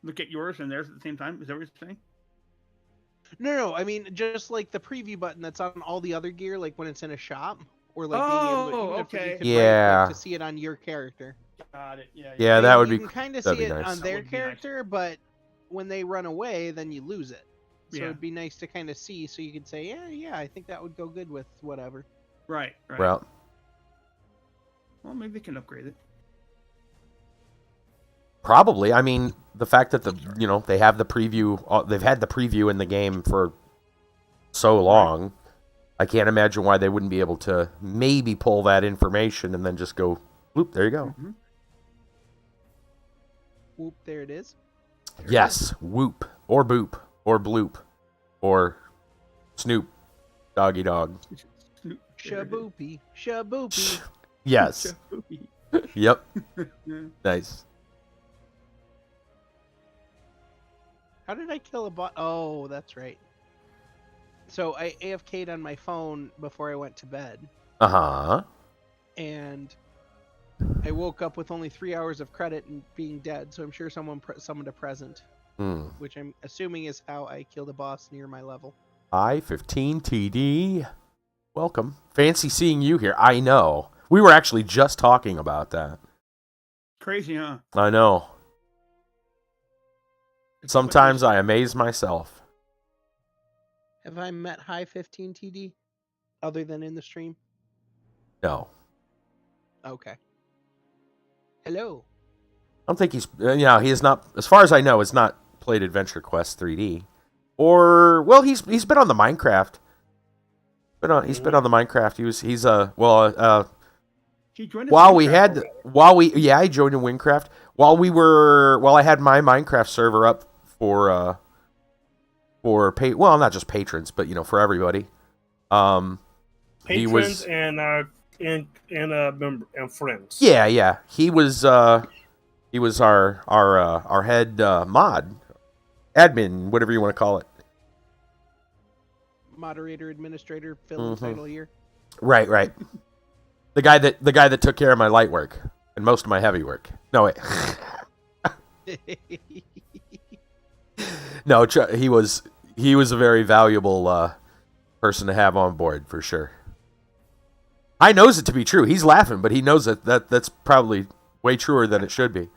look at yours and theirs at the same time? Is that what you're saying? No. I mean, just like the preview button that's on all the other gear, like when it's in a shop, or like being able to, even if you could right click to see it on your character. Got it. Yeah. Yeah, that would you be. You can kind of see it nice. on their character, but when they run away, then you lose it. So it'd be nice to kind of see, so you could say, yeah, I think that would go good with whatever. Right. Well, maybe they can upgrade it. Probably. I mean, the fact that they have the preview, they've had the preview in the game for so long, I can't imagine why they wouldn't be able to maybe pull that information and then just go, whoop, there you go. Mm-hmm. Whoop, there it is. Yes, whoop, or boop, or bloop, or snoop, doggy dog. Shaboopy. Yes. Yep. Nice. How did I kill a bot? Oh, that's right. So I AFK'd on my phone before I went to bed. Uh-huh. And I woke up with only 3 hours of credit and being dead, so I'm sure someone summoned a present. Which I'm assuming is how I killed a boss near my level. AQ3D. Welcome. Fancy seeing you here. I know. We were actually just talking about that. Crazy, huh? I know. Sometimes I amaze myself. Have I met High 15 TD other than in the stream? No. Okay. Hello. I don't think he's... he is not... As far as I know, has not played Adventure Quest 3D. Or... Well, he's been on the Minecraft. He's been on the Minecraft. He joined I joined in Windcraft. While I had my Minecraft server up for not just patrons, but for everybody. Patrons and friends. Yeah. He was our head mod, admin, whatever you want to call it. Moderator, administrator, fill the title here. Right. The guy that took care of my light work and most of my heavy work. No, wait. No, he was a very valuable person to have on board for sure. I knows it to be true. He's laughing, but he knows that's probably way truer than it should be.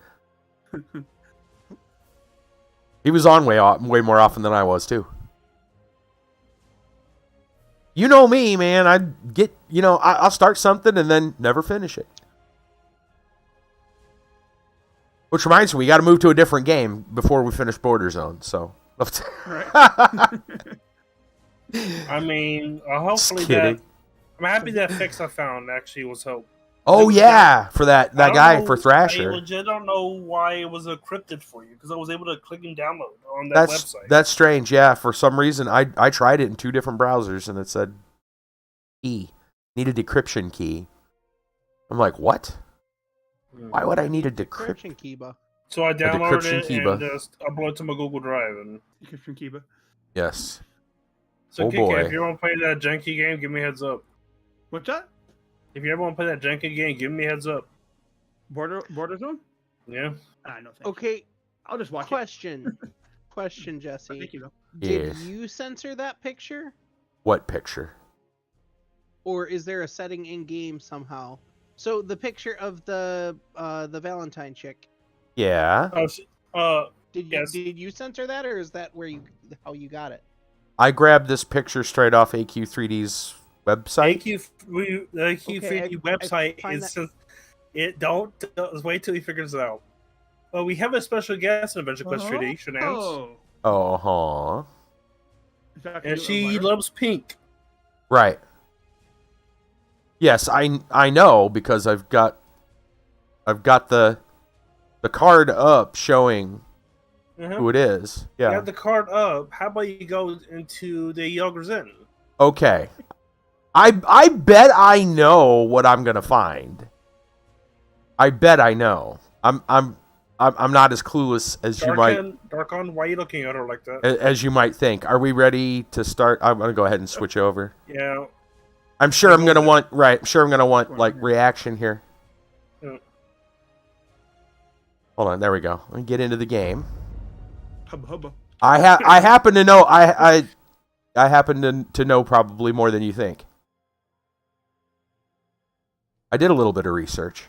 He was on way more often than I was too. You know me, man. I'll start something and then never finish it. Which reminds me, we got to move to a different game before we finish Border Zone. So, I mean, hopefully I'm happy that fix I found actually was help. Oh yeah, for that guy for Thrasher. I legit don't know why it was encrypted for you because I was able to click and download on that website. That's strange. Yeah, for some reason I tried it in 2 different browsers and it said key needed decryption key. I'm like, what? Why would I need a decryption key? So I downloaded it and just uploaded it to my Google Drive and decryption key. Yes. So Kiki, if you want to play that janky game, give me a heads up. What's that? If you ever want to play that janky game, give me a heads up. Border Zone? Yeah. No, okay. I'll just watch Question, Jesse. Thank you, Did you censor that picture? What picture? Or is there a setting in game somehow? So the picture of the Valentine chick. Yeah. Did you censor that, or is that how you got it? I grabbed this picture straight off AQ3D's website. The AQ3D website is wait till he figures it out. Well, we have a special guest in Adventure Quest 3D, Shenanigans. And she loves pink. Right. Yes, I know because I've got the card up showing who it is. Yeah. You have the card up. How about you go into the Yogur's Inn? Okay. I bet I know what I'm gonna find. I bet I know. I'm not as clueless as you might. Darkon, why are you looking at her like that? As you might think. Are we ready to start? I'm gonna go ahead and switch over. Yeah. I'm sure I'm gonna want like reaction here. Yeah. Hold on, there we go. Let me get into the game. Hubba hubba. I happen to know I happen to know probably more than you think. I did a little bit of research.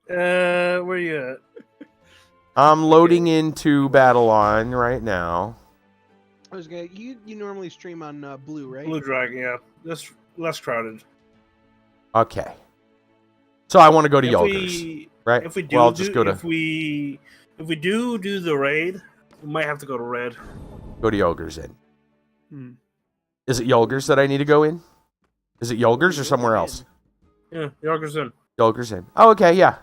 Where you at? I'm loading into Battle On right now. I was gonna. You normally stream on Blue, right? Blue Dragon, yeah. Just less crowded. Okay. So I want to go to If Yulgers, right? If we do, well, I'll just go to if we do the raid, we might have to go to red. Go to Yulgers in. Hmm. Is it Yulgers that I need to go in? Is it Yulgers or somewhere else? Yeah, Yulgers in. Yulgers in. Oh, okay, yeah.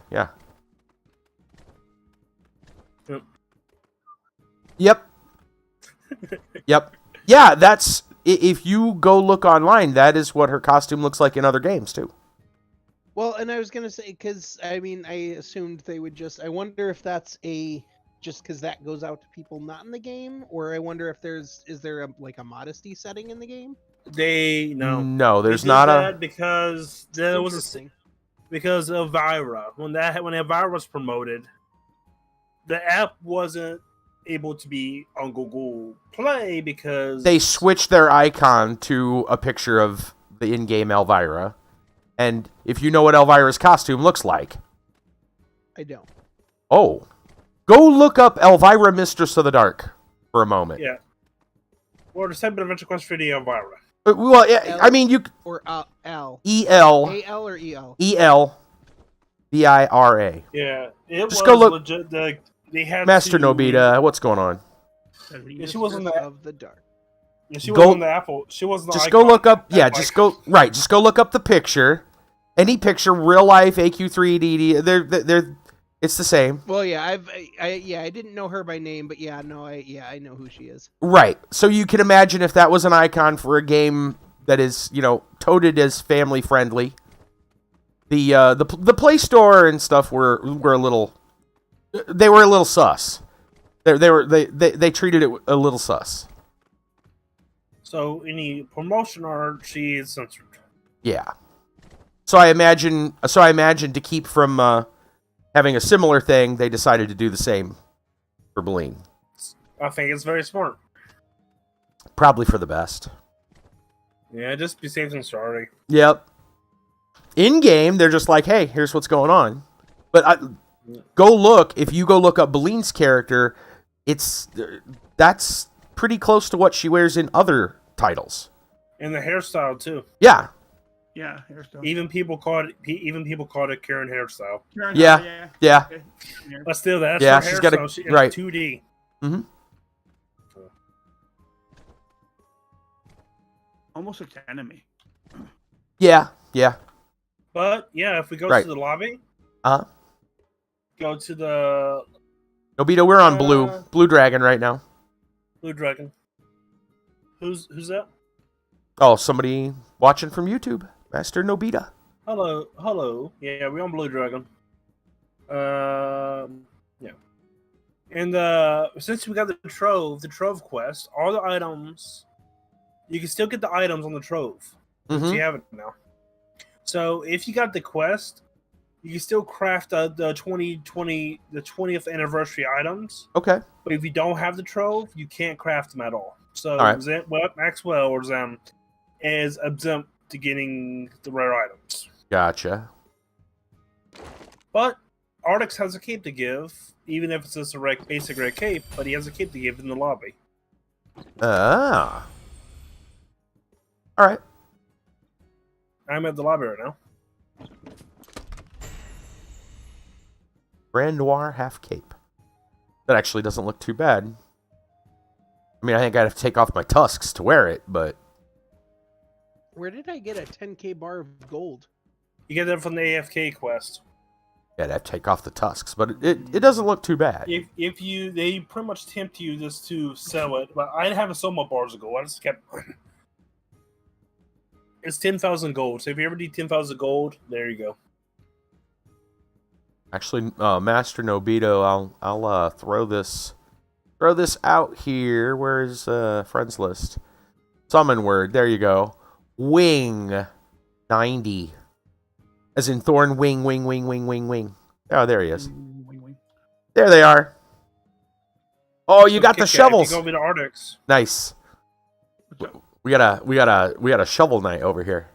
Yep. Yep. Yeah, that's... If you go look online, that is what her costume looks like in other games, too. Well, and I was gonna say, because I mean, I assumed they would just. I wonder if that's just because that goes out to people not in the game, or I wonder if is there a modesty setting in the game? No, there's they did not that a because there was because of Vira. When Vira was promoted, the app wasn't able to be on Google Play because they switched their icon to a picture of the in-game Elvira. And if you know what Elvira's costume looks like... I don't. Oh. Go look up Elvira Mistress of the Dark for a moment. Yeah. Or the Cyber Adventure Quest 3D Elvira. Well, yeah, I mean, you... Or L. E-L. A-L or E-L? E-L-V-I-R-A. Yeah. It Just was go look... legit. They had Master to... Nobita, what's going on? Yeah, she wasn't of the dark. Yeah, she wasn't the Apple. She wasn't the Just icon. go look up... Yeah, just go... Right, just go look up the picture. Any picture, real life, AQ3D, they're it's the same. Well, yeah, I didn't know her by name, but yeah, no, I know who she is. Right. So you can imagine if that was an icon for a game that is, touted as family friendly. The Play Store and stuff were a little sus. They treated it a little sus. So any promotion art, she is censored. Yeah. So I imagine to keep from having a similar thing, they decided to do the same for Boleen. I think it's very smart. Probably for the best. Yeah, just be safe than sorry. Yep. In game, they're just like, hey, here's what's going on. But if you go look up Boleen's character, that's pretty close to what she wears in other titles. And the hairstyle too. Yeah. Yeah, hairstyle. Even people called it Karen hairstyle. Yeah. But still, that's her she's hairstyle. got right 2D. Mm-hmm. Almost like the enemy. Yeah. But yeah, if we go to the lobby, go to the Nobita, we're on Blue Dragon right now. Blue Dragon. Who's that? Oh, somebody watching from YouTube. Master Nobita. Hello. Yeah, we're on Blue Dragon. Yeah. And since we got the Trove quest, all the items, you can still get the items on the Trove. Mm-hmm. You have it now. So if you got the quest, you can still craft the 20th anniversary items. Okay. But if you don't have the Trove, you can't craft them at all. So right. Maxwell or Zem is exempt to getting the rare items. Gotcha. But Artix has a cape to give, even if it's just a basic red cape, but he has a cape to give in the lobby. Ah. Alright. I'm at the lobby right now. Grand Noir half cape. That actually doesn't look too bad. I mean, I think I'd have to take off my tusks to wear it, but... Where did I get a 10k bar of gold? You get that from the AFK quest. Yeah, I'd have to take off the tusks, but it doesn't look too bad. They pretty much tempt you just to sell it, but I haven't sold my bars of gold. I just kept... It's 10,000 gold, so if you ever need 10,000 gold, there you go. Actually, Master Nobito, I'll throw this out here. Where's friends list? Summon word. There you go. Wing 90. As in Thorn wing. Oh, there he is. Wing. There they are. Oh, you So got the Kit Kat, shovels. If you go over to Arctics. Nice. What's up? We got a shovel night over here.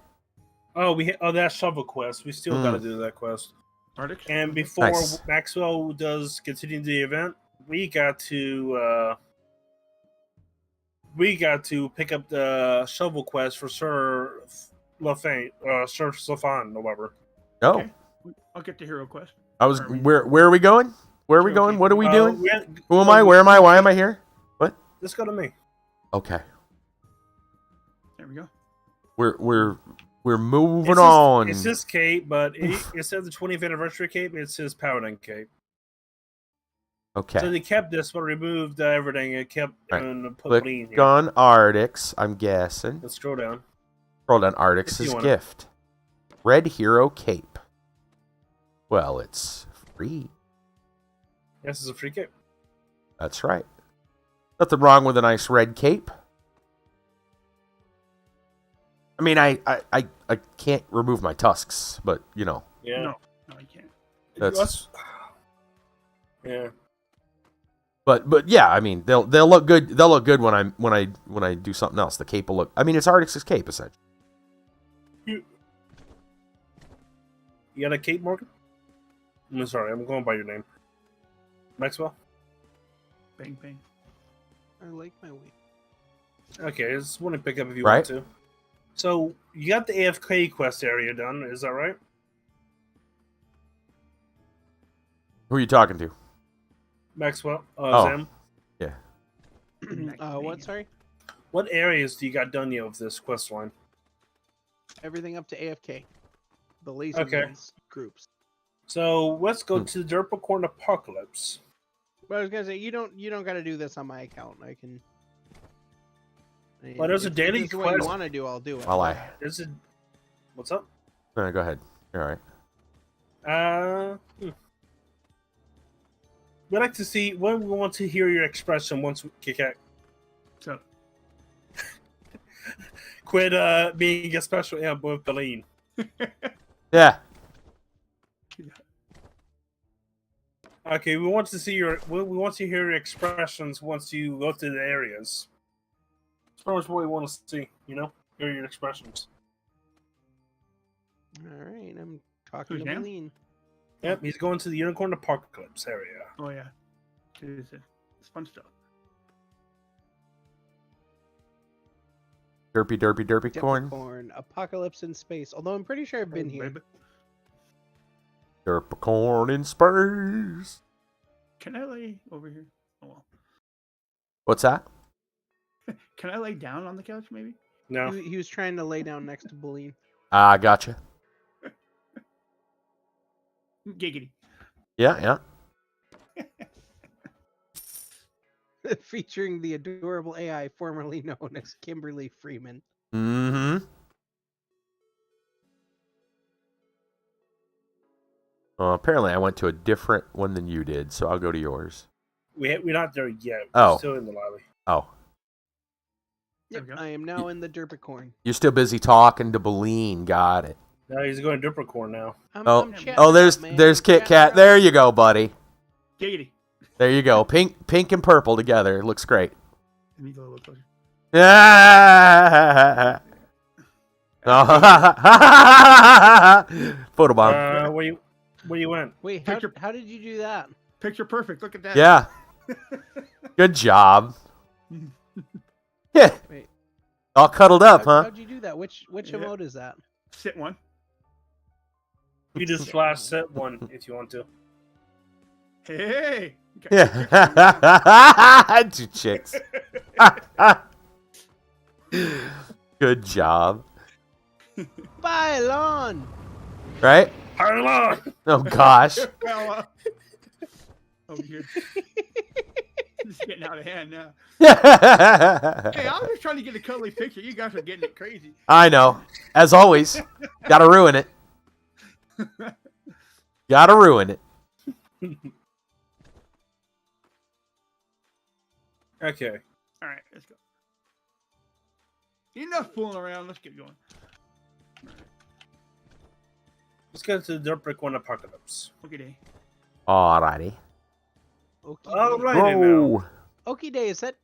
Oh, that shovel quest. We still got to do that quest. Arctic? And before Nice. Maxwell does continue the event, we got to pick up the shovel quest for Sir Lafayette, Sir Safan, or whatever. Oh, Okay. I'll get the hero quest. I was. Where are we going? Where are we Sure, going? okay. What are we doing? Who am so I? Where am I? Why am I here? What? Let's go to me. Okay. There we go. We're moving on. It's his cape, but instead of the 20th anniversary cape, it's his Paladin cape. Okay. So they kept this, but removed everything and kept Right. and put Click Lean here. on Arctics, I'm guessing. Let's scroll down. Scroll down Arctics' If you wanna. gift. Red Hero Cape. Well, it's free. Yes, it's a free cape. That's right. Nothing wrong with a nice red cape. I mean, I can't remove my tusks, but you know. Yeah. No, you can't. That's- Yeah. But yeah, I mean, they'll look good. They'll look good when I do something else. The cape will look. I mean, it's Arctics' cape essentially. You got a cape, Morgan? I'm sorry, I'm going by your name. Maxwell? Bang, bang. I like my way. Okay, I just want to pick up if you Right. want to. So, you got the AFK quest area done, is that right? Who are you talking to? Maxwell? Oh. Sam? What? Sorry. What areas do you got done yet with this quest line? Everything up to AFK. The laser Okay. guns groups. So, let's go to the Derpacorn Apocalypse. But I was gonna say you don't got to do this on my account. I can. Well, there's a if daily this is what you quest. want to do, I'll do it. Well, Is it... What's up? no, go ahead. You're all right. We'd like to see... We want to hear your expression once we kick out. So, Quit being a special amp with Beline. Yeah. Okay, we want to see we want to hear your expressions once you go to the areas. That's pretty much what we want to see, you know? Hear your expressions. All right, I'm talking Who's to now? Lean. Yep, he's going to the Unicorn Apocalypse area. oh yeah. It's fun stuff. Derpy corn. Corn. Apocalypse in space. Although I'm pretty sure I've been Oh, here. baby. Derpicorn in space. Can I lay over here? Oh well. What's that? Can I lay down on the couch maybe? No. He was trying to lay down next to Beline. Gotcha. Giggity. Yeah. Featuring the adorable AI formerly known as Kimberly Freeman. Mm-hmm. Well, apparently I went to a different one than you did, so I'll go to yours. We're not there yet. Oh. We're still in the lobby. Oh. There Yep, we go. I am now in the Derpicorn. You're still busy talking to Beline. Got it. Now he's going to Derpacorn now. I'm chatting Oh, up, there's man. Kit Chatting Kat. up. There you go, buddy. Giggity. There you go. Pink and purple together. It looks great. Let me go a little closer. Ah! Photobomb. Where you went? Wait, Picture- how did you do that? Picture perfect. Look at that. Yeah. Good job. Yeah. Wait. All cuddled up, huh? How'd you do that? Which Yeah. emote is that? Sit one. You just flash set one if you want to. Hey. Yeah. Two chicks. Good job. Bye, Lon. Right? Hold on! Oh, gosh. Well, over here. It's getting out of hand now. I Hey, I was just trying to get a cuddly picture. You guys are getting it crazy. know. As always. Gotta ruin it. Gotta ruin it. Okay. All right, let's go. Enough fooling around. Let's get going. Let's go to the Derpacorn Apocalypse. Okay, day. Alrighty. Okay. All right, now. Whoa. Okie Day, is that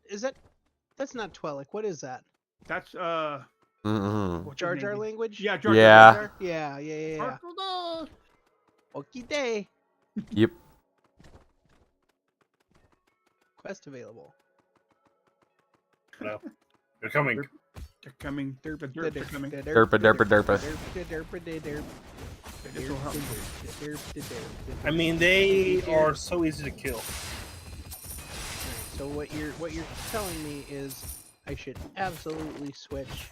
that's not Twilight. What is that? That's Mm-hmm. what's his Jar name? Jar language? Yeah, Jar Yeah. Jar. Yeah. Jar. Okie Day. Yep. Quest available. No. They're coming. They're coming. The derps are coming. Derpa, derpa, derpa. This will help me. I mean, they are so easy to kill. So what you're telling me is I should absolutely switch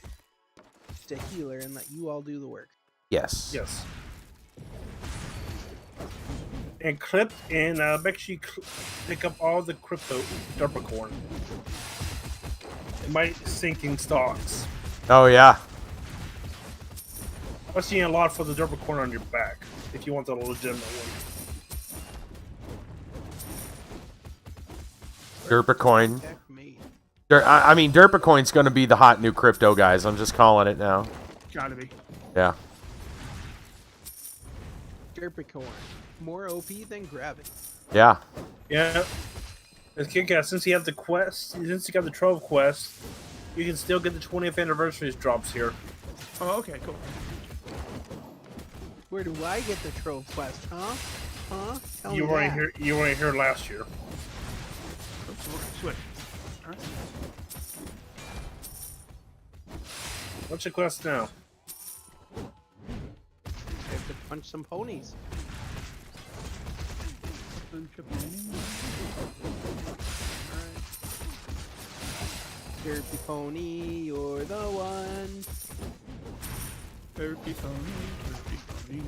to healer and let you all do the work. Yes. Yes. And make sure you pick up all the crypto derpacorn. It might sinking stocks. Oh yeah. I've seen a lot for the derpacorn on your back if you want the legitimate one. Derpa coin. Heck me. I mean, Derpa coin's gonna be the hot new crypto, guys. I'm just calling it now. Gotta be. Yeah. Derpicorn. More OP than gravity. Yeah. Yeah. It's kick-ass. Since you have the quest, since you got the 12 quest, you can still get the 20th anniversaries drops here. Oh, okay, cool. Where do I get the trove quest, huh? Huh? Tell You me weren't that. here. You weren't here last year. Oops, we'll switch. All right. What's your quest now? I have to punch some ponies. Derpy pony, you're the one. Derpy pony, derpy pony.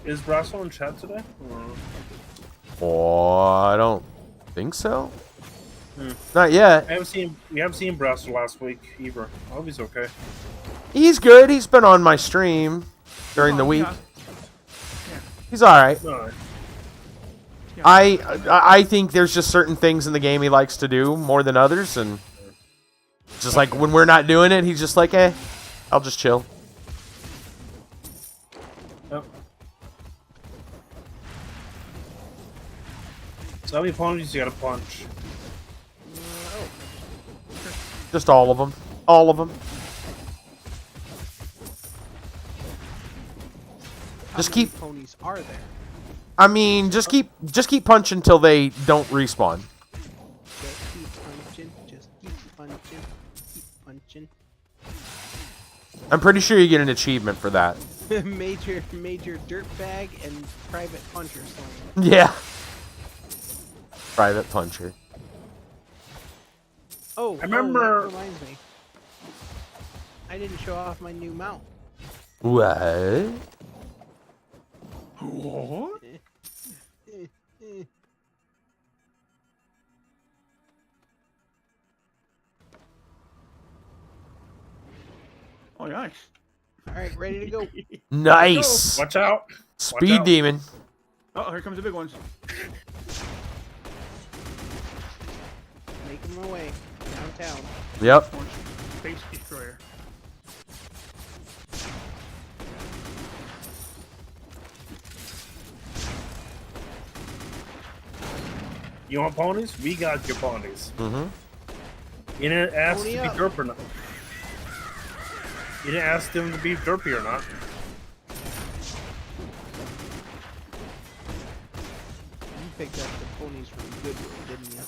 Is Brasso in chat today? Oh, I don't think so. Hmm. Not yet. We haven't seen Brasso last week either. I hope he's okay. He's good. He's been on my stream during the Oh, week. yeah. He's all right. No. I think there's just certain things in the game he likes to do more than others, and it's just like when we're not doing it, he's just like, I'll just chill. Yep. So how many ponies you gotta punch? Just all of them. All of them. How Just many keep- ponies are there? I mean, just keep punching until they don't respawn. Just keep punching. Just keep punching. Keep punching. I'm pretty sure you get an achievement for that. major dirtbag and private puncher slam. Yeah. Private puncher. Oh, I remember- that reminds me. I didn't show off my new mount. What? What? Oh, nice. All right, ready to go. Nice. Watch out! Speed out. demon. Oh, here comes the big ones. Making my way downtown. Yep. Orange Space Destroyer. You want ponies? We got your ponies. Mm-hmm. You didn't ask Pony to be up. derp or not. You didn't ask them to be derpy or not. You picked up the ponies from Goodwill, didn't you?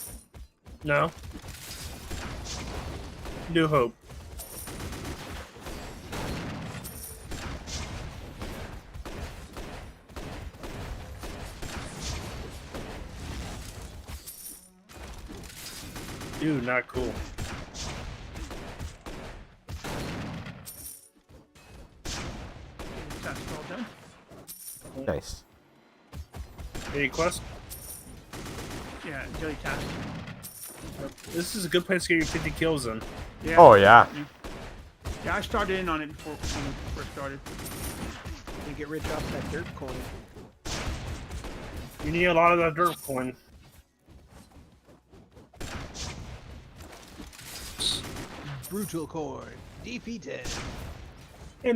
No. New Hope. Dude, not cool. That's all done. Nice. Any quest? Yeah, daily task. This is a good place to get your 50 kills in. Yeah. Oh yeah. Yeah, I started in on it before when we first started. You get rich off that dirt coin. You need a lot of that dirt coin. Brutal coin. Defeated. Hey,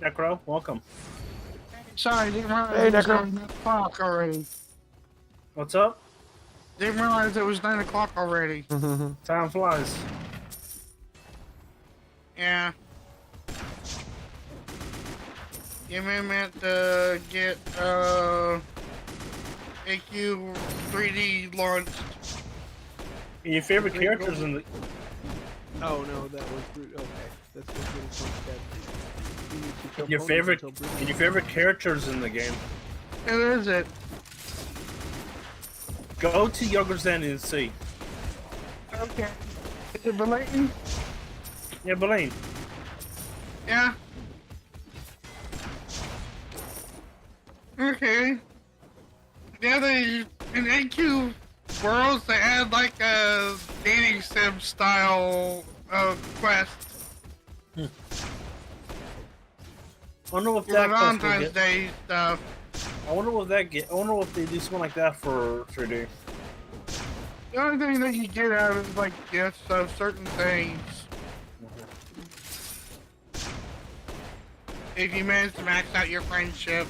Necro, welcome. Sorry, didn't realize Hey, it was Necro. 9 o'clock already. What's up? Didn't realize it was 9 o'clock already. Time flies. Yeah. You meant to get AQ3D launched. And your favorite characters in the Oh no, that was okay. That's what really close dead. You need to kill your ponies favorite until Bruce- and your favorite characters in the game. It is it. Go to Younger Zen and see. Okay. Is it Belaton? Yeah, Blaine. Yeah. Okay. Yeah, they in AQ Worlds they had like a dating sim style quest. I wonder if For that quest will Valentine's get, Day stuff. I wonder what that get. I wonder if they do something like that for 3D. The only thing that you get out is like gifts of certain things. If you manage to max out your friendship.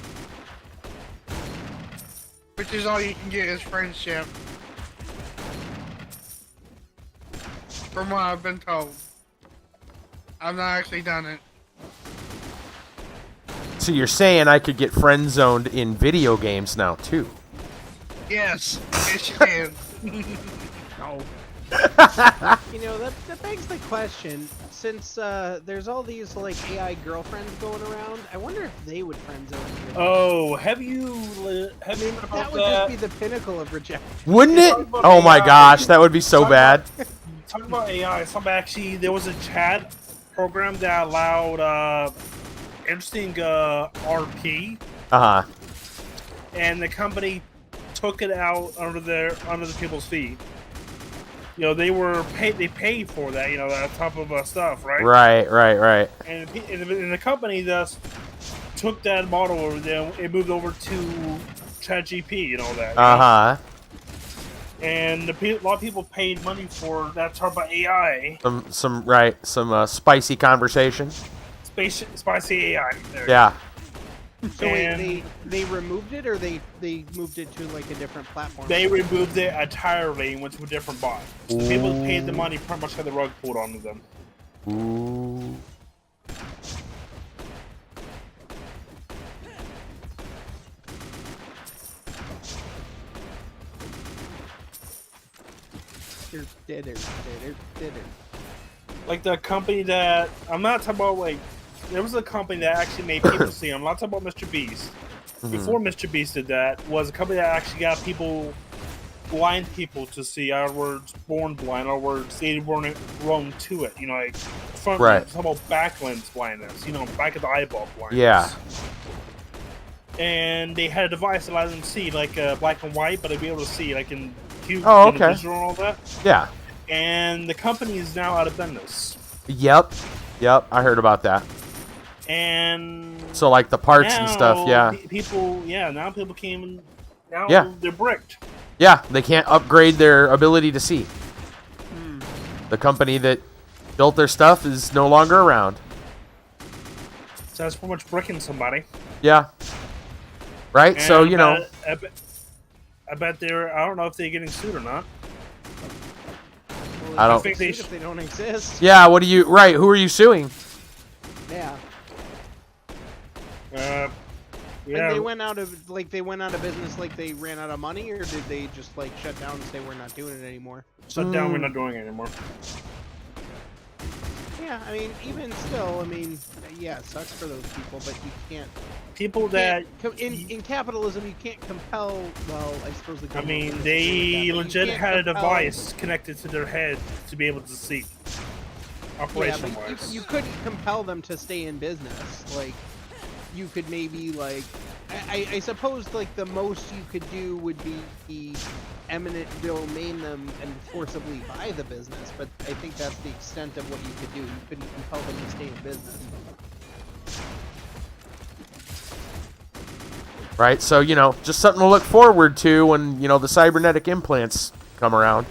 Which is all you can get is friendship. From what I've been told. I've not actually done it. So you're saying I could get friend zoned in video games now too? Yes, yes you can. No. You know, that begs the question. Since there's all these like AI girlfriends going around, I wonder if they would friend zone you. Oh, have you heard That about would that? just be the pinnacle of rejection. Wouldn't it? Talk about Oh my AI. gosh, that would be so Talk bad. Talking about AI, there was a chat program that allowed interesting RP, Uh huh. and the company took it out under the people's feet. You know, they paid for that, you know, that type of stuff, right? Right. And the company thus took that model over there, it moved over to ChatGPT and all that. you know? Uh huh. And a lot of people paid money for that type of AI, Some spicy conversation. spicy AI. There. Yeah. So wait, And- they removed it, or they moved it to like a different platform? They removed it entirely and went to a different bot. So the people who paid the money pretty much had the rug pulled onto them. Ooh. Dinner. Like the company that I'm not talking about, like there was a company that actually made people see. I'm not talking about Mr. Beast. Before Mr. Beast did that, was a company that actually got blind people to see. In other words, born blind. In other words, they weren't grown to it. You know, like front. Right. Talking about back lens blindness. You know, back of the eyeball blindness. Yeah. And they had a device that allowed them to see, like black and white, but they'd be able to see, like in cube, Oh, in okay. digital and all that. Yeah. And the company is now out of business. Yep. I heard about that. And So like the parts and stuff. Yeah. Now people came and now Yeah. they're bricked. Yeah. They can't upgrade their ability to see. The company that built their stuff is no longer around. So that's pretty much bricking somebody. Yeah. Right. And So you know. I bet they're. I don't know if they're getting sued or not. Well, I don't- think if they don't exist. Yeah. What do you? Right. Who are you suing? Yeah. Yeah. And they went out of business, like they ran out of money, or did they just like shut down and say we're not doing it anymore? Shut down. We're not doing it anymore. Yeah, I mean, even still, I mean, yeah, it sucks for those people, but you can't. People that. In capitalism, you can't compel. Well, I suppose the. I government mean, would they disagree with that, but you legit can't had a compel- device connected to their head to be able to see. Yeah, Operation but wise. you couldn't compel them to stay in business. Like, you could maybe like, I suppose like the most you could do would be eminent domain them and forcibly buy the business. But I think that's the extent of what you could do. You couldn't compel them to stay in business. Right. So you know, just something to look forward to when you know the cybernetic implants come around.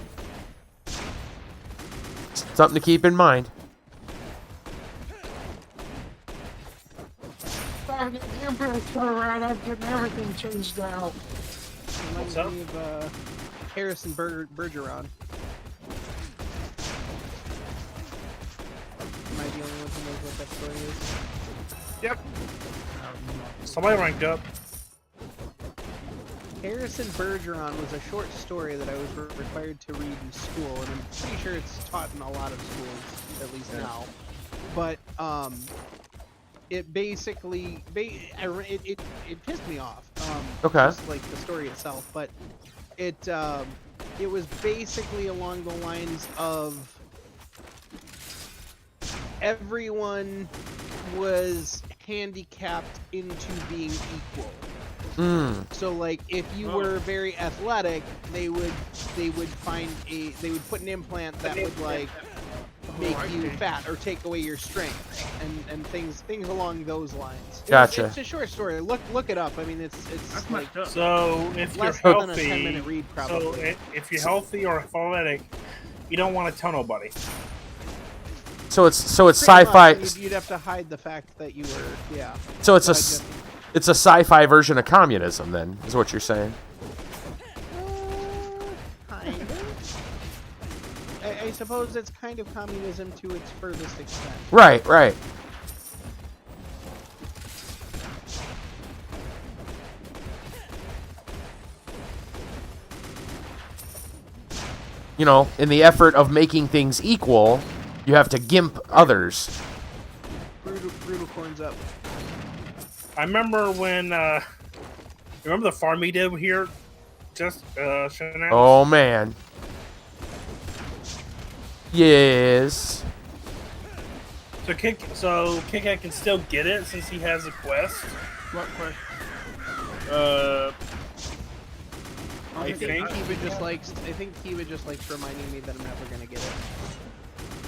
Something to keep in mind. having the Emperor turn around, I'm getting everything changed out. Reminds up? me of Harrison Bergeron. Am I the only one who knows what that story is? Yep. Somebody ranked up. Harrison Bergeron was a short story that I was required to read in school, and I'm pretty sure it's taught in a lot of schools, at least now. But it basically it pissed me off. Okay. Just like the story itself, but it was basically along the lines of everyone was handicapped into being equal. So like if you were very athletic, they would put an implant that would like make you fat or take away your strength and things along those lines. Gotcha. It's a short story. Look it up. I mean it's That's like messed up. So if you're less than a healthy, 10-minute read probably. so if you're healthy or athletic, you don't want to tell nobody. So it's Pretty sci-fi. much, you'd have to hide the fact that you were So it's But I it's a sci-fi version of communism. Then is what you're saying. kind of. I suppose it's kind of communism to its furthest extent. Right. Right. You know, in the effort of making things equal, you have to gimp others. Brutal corns up. I remember when remember the farm we did here, just Shenanigans? Oh man. Yes. So Kit-Kat can still get it since he has a quest. What question? I think. Kiva just likes. I think Kiva just likes reminding me that I'm never gonna get it.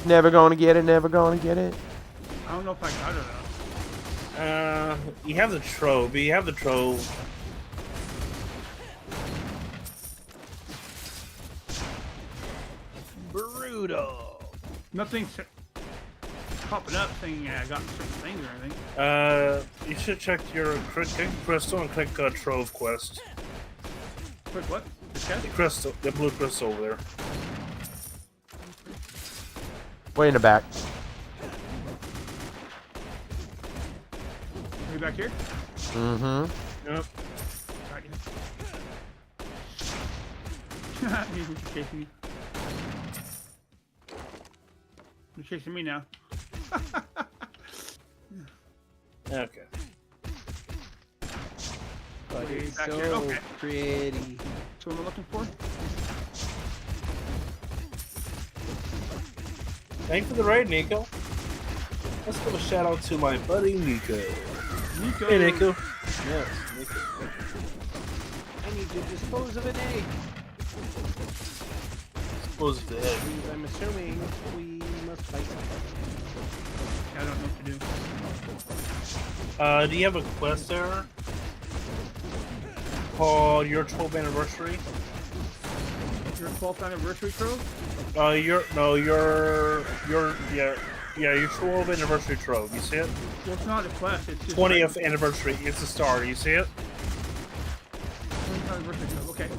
Never gonna get it. Never gonna get it. I don't know if I got it or not. You have the trove. You have the trove. Brutal. Nothing's popping up saying I got certain things or anything. You should check your click crystal and click trove quest. Quick, what? The chest? The crystal, the blue crystal over there. Way in the back. Are you back here? Mm-hmm. Yep. Right. You're chasing me. You're chasing me now. Okay. But Way it's back so here, okay. pretty. So what am I looking for? Thanks for the raid, Nico. Let's give a shout out to my buddy Nico. Nico. Hey, Nico. Yes, Nico. I need to dispose of an egg. Close the head. I'm assuming we must fight something. I don't know what to do. Do you have a quest there called Your 12th Anniversary? Your 12th anniversary trove? Your 12th Anniversary trove. You see it? Well, it's not a quest. It's just 20th Anniversary. It's a star. You see it? 20th anniversary trove. Okay.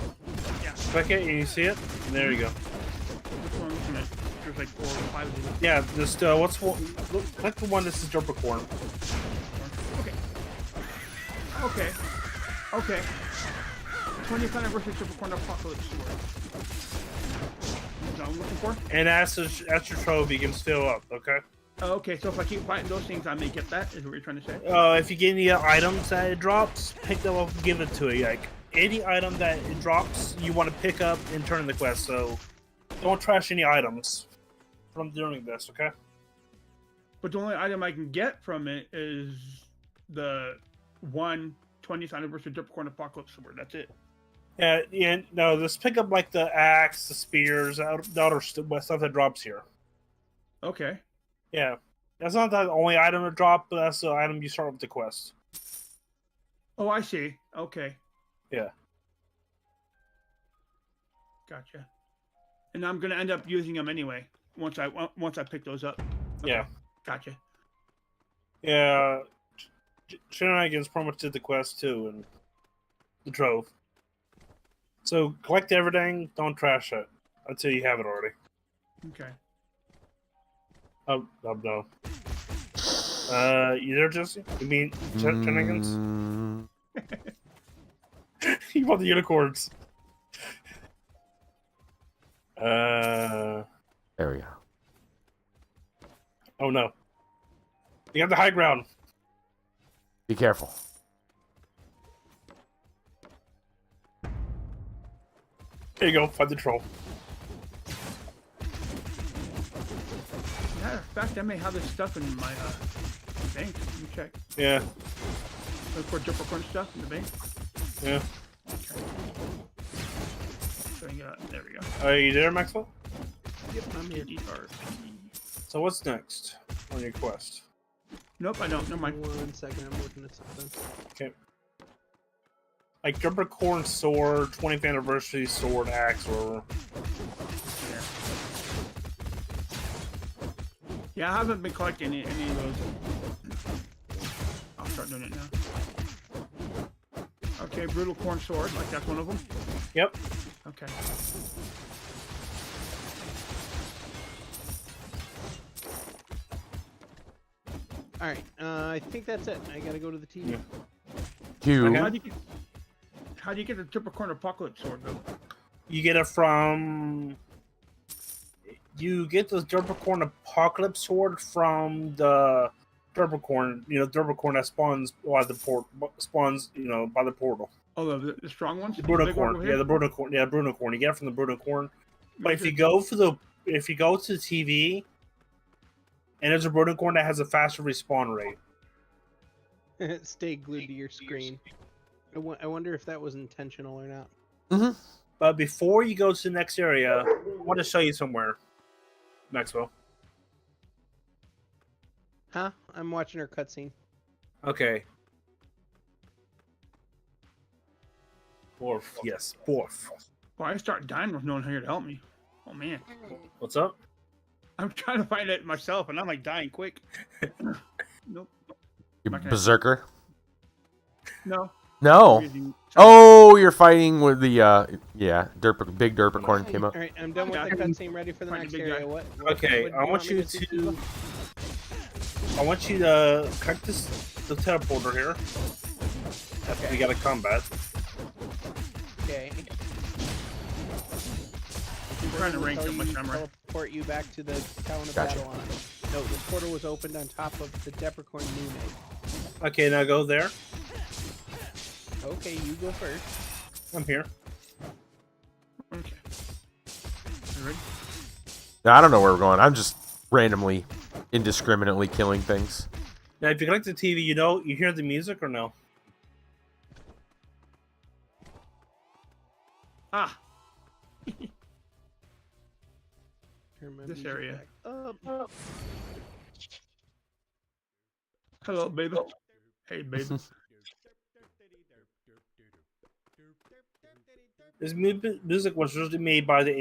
Yeah. Click it and you see it. And there you go. Which one am I looking at? There's like 4 or 5 of these. Yeah. Just click the one that says Jumpercorn. Okay. Okay. 20th anniversary Triple Corn Apocalypse Sword. That's what I'm looking for? And that's your trove. You can fill up. Okay. Oh, okay, so if I keep fighting those things, I may get that, is what you're trying to say? If you get any items that it drops, pick them up and give it to it. Like any item that it drops, you want to pick up and turn in the quest. So don't trash any items from doing this. Okay. But the only item I can get from it is the 20th anniversary Triple Corn Apocalypse Sword. That's it. Yeah, no, just pick up like the axe, the spears, the other stuff that drops here. Okay. Yeah, that's not the only item to drop, but that's the item you start with the quest. Oh, I see. Okay. Yeah. Gotcha. And I'm gonna end up using them anyway once I pick those up. Okay. Yeah. Gotcha. Yeah. Shenanigans pretty much did the quest too, and the trove. So collect everything. Don't trash it until you have it already. Okay. Oh no. You there, Jesse? You mean Shenanigans? You want the unicorns? There we go. Oh no. You have the high ground. Be careful. There you go. Find the troll. Matter of fact, I may have this stuff in my bank. Let me check. Yeah. For Jumpercorn stuff in the bank. Yeah. Okay. So there we go. Are you there, Maxwell? Yep, I'm here. DRP. So what's next on your quest? Nope, I don't. Never mind. 1 second, I'm looking at something. Okay. Like Jumpercorn sword, 20th anniversary sword, axe, or Yeah, I haven't been collecting any of those. I'll start doing it now. Okay, brutal corn sword, like that's one of them. Yep. Okay. All right, I think that's it. I gotta go to the TV. Yeah. Q. Okay. How do you get the triple corn apocalypse sword though? You get it from. You get the Jumpercorn Apocalypse sword from the Jumpercorn. You know, Jumpercorn that spawns by the by the portal. Oh, the strong ones. The big one Brunocorn. over Yeah, here? the Brunocorn. Yeah, Brunocorn. You get it from the Brunocorn. But if you go to the TV, and there's a Brunocorn that has a faster respawn rate. Stay glued to your screen. I wonder if that was intentional or not. Mm-hmm. But before you go to the next area, I want to show you somewhere, Maxwell. Huh? I'm watching her cutscene. Okay. Borf. Yes, Borf. Well, I start dying with no one here to help me. Oh man, What's up? I'm trying to find it myself, and I'm like dying quick. Nope. You Not gonna- berserker. No. No. Using- Oh, you're fighting with the big Derpicorn came up. All right, I'm done with Yeah. the cutscene. Ready for the Find next the big area. guy. What Okay, what do I want me you do, to. Tifa? I want you to connect the teleporter here. That's what we got to combat. Okay. I'm trying to rank Tell up my you- camera. Teleport you back to the town of Gotcha. Babylon. No, the portal was opened on top of the Depricorn Moon Egg. Okay, now go there. Okay, you go first. I'm here. Okay. You ready? No, I don't know where we're going. I'm just randomly, indiscriminately killing things. Now, if you connect the TV, you hear the music or no? Ah, Turn my This music area. back up. hello, baby. Hey, baby. This music was originally made by the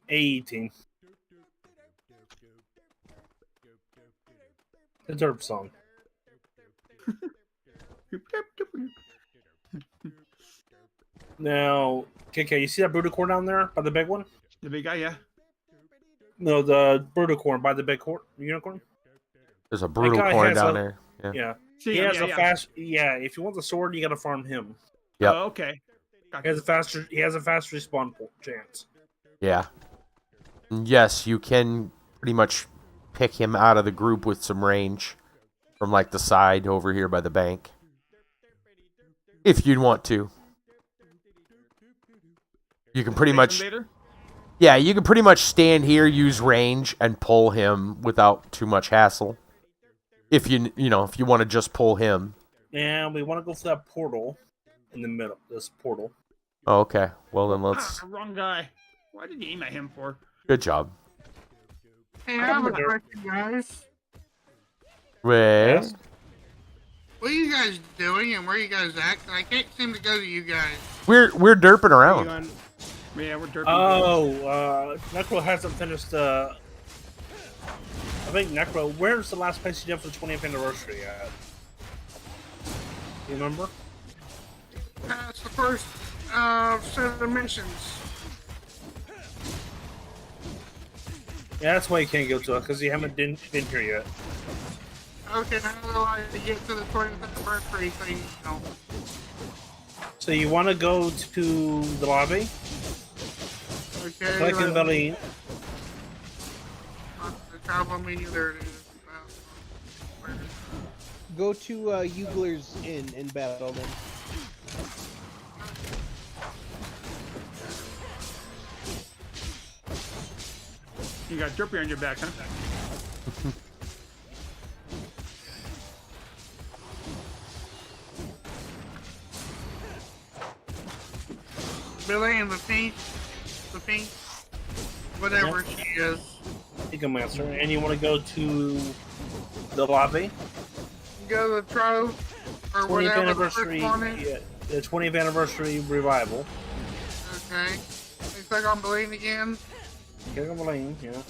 AE team. The derp song. Now, okay, you see that Brutocorn down there by the big one? The big guy, yeah. No, the Brutocorn by the big unicorn. There's a brutal guy corn has down a- there. Yeah. Yeah, See he him, has yeah, a yeah. fast. Yeah, if you want the sword, you got to farm him. Yep. Oh, okay. Gotcha. He has a faster. He has a fast respawn chance. Yeah. Yes, you can pretty much pick him out of the group with some range from like the side over here by the bank. If you'd want to. You can pretty much Invader? Yeah, you can pretty much stand here, use range and pull him without too much hassle. If you want to just pull him. And we want to go for that portal in the middle. This portal. Oh, okay. Well then let's Wrong guy. Why did you aim at him for? good job. Hey, I have a question, guys. Well, Yes. What are you guys doing and where are you guys at? 'Cause I can't seem to go to you guys. we're derping Are around. you on? Yeah, we're derping. Oh, Necro hasn't finished the think Necro, where's the last place you did for the 20th anniversary at? You remember? That's the first set of missions. Yeah, that's why you can't go to it, because you haven't been here yet. Okay, how do I get to the 20th anniversary thing now? So you want to go to the lobby, Okay. click in the link. The travel menu, there it is. Go to Ugler's Inn and battle them. You got Derpy on your back, huh? Billy and the pink, whatever she is. Master, and you want to go to the lobby. Go to the Trove, or 20th whatever anniversary, the first one is. yeah, the 20th anniversary revival. Okay. You click on Billy again. Click on the lane, yeah.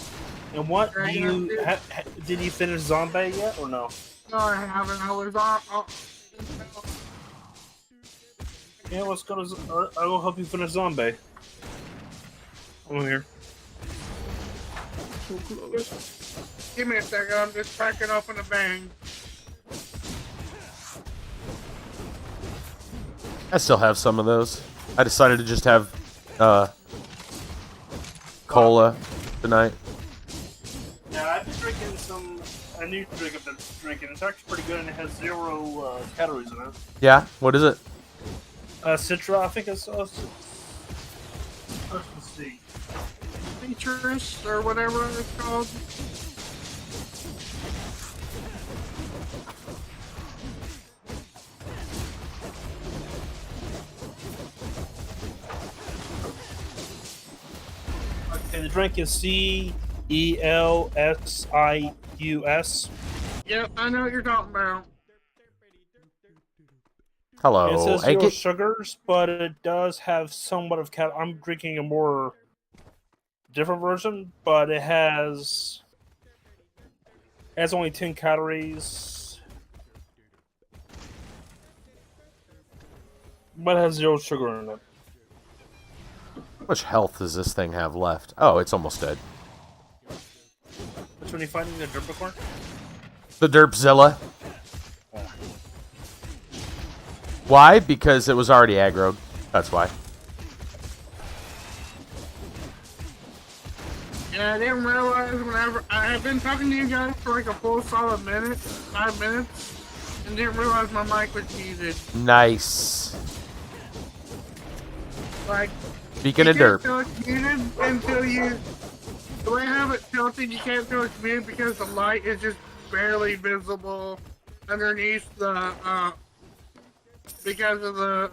And what do Okay, you did you finish Zombie yet or no? No, I haven't. I was on. Yeah, let's go to. I will help you finish Zombie. I'm here. So close. Give me a second. I'm just cracking open a bang. I still have some of those. I decided to just have cola tonight. Yeah, I've been drinking a new drink I've been drinking. It's actually pretty good and it has 0 calories in it. Yeah, what is it? Citra, I think it's. Let's see. Features, or whatever it's called. Okay, the drink is CELSIUS. Yep, I know what you're talking about. Hello. It says Hey, 0 sugars, but it does have somewhat of I'm drinking a more different version, but it has only 10 calories, but it has 0 sugar in it. how much health does this thing have left? Oh, it's almost dead. Which one are you fighting, the Derpicorn? The Derpzilla. Why? Because it was already aggroed. That's why. Yeah, I didn't realize whenever I have been talking to you guys for like a full solid minute, 5 minutes, and didn't realize my mic was muted. Nice. Like, Speaking you of can't derp. tell it's muted until you. The way I have it tilted, you can't tell it's muted because the light is just barely visible underneath the because of the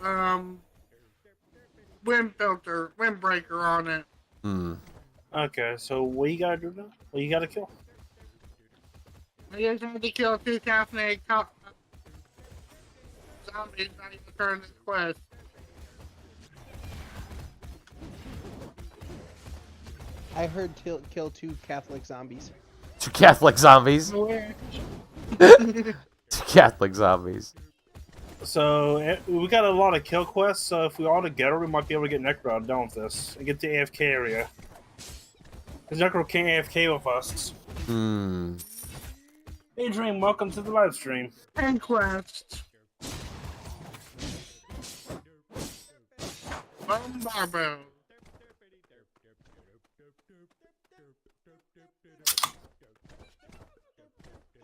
windbreaker on it. Hmm. Okay, so what you gotta do now? What you gotta kill? I just had to kill 2 caffeinated zombies not even turn this quest. I heard kill 2 Catholic zombies. 2 Catholic zombies. No way. 2 Catholic zombies. So we got a lot of kill quests. So if we all together, we might be able to get Necro done with this and get the AFK area. Because Necro can't AFK with us. Hmm. Hey Dream, welcome to the live stream. And quest. Barbo.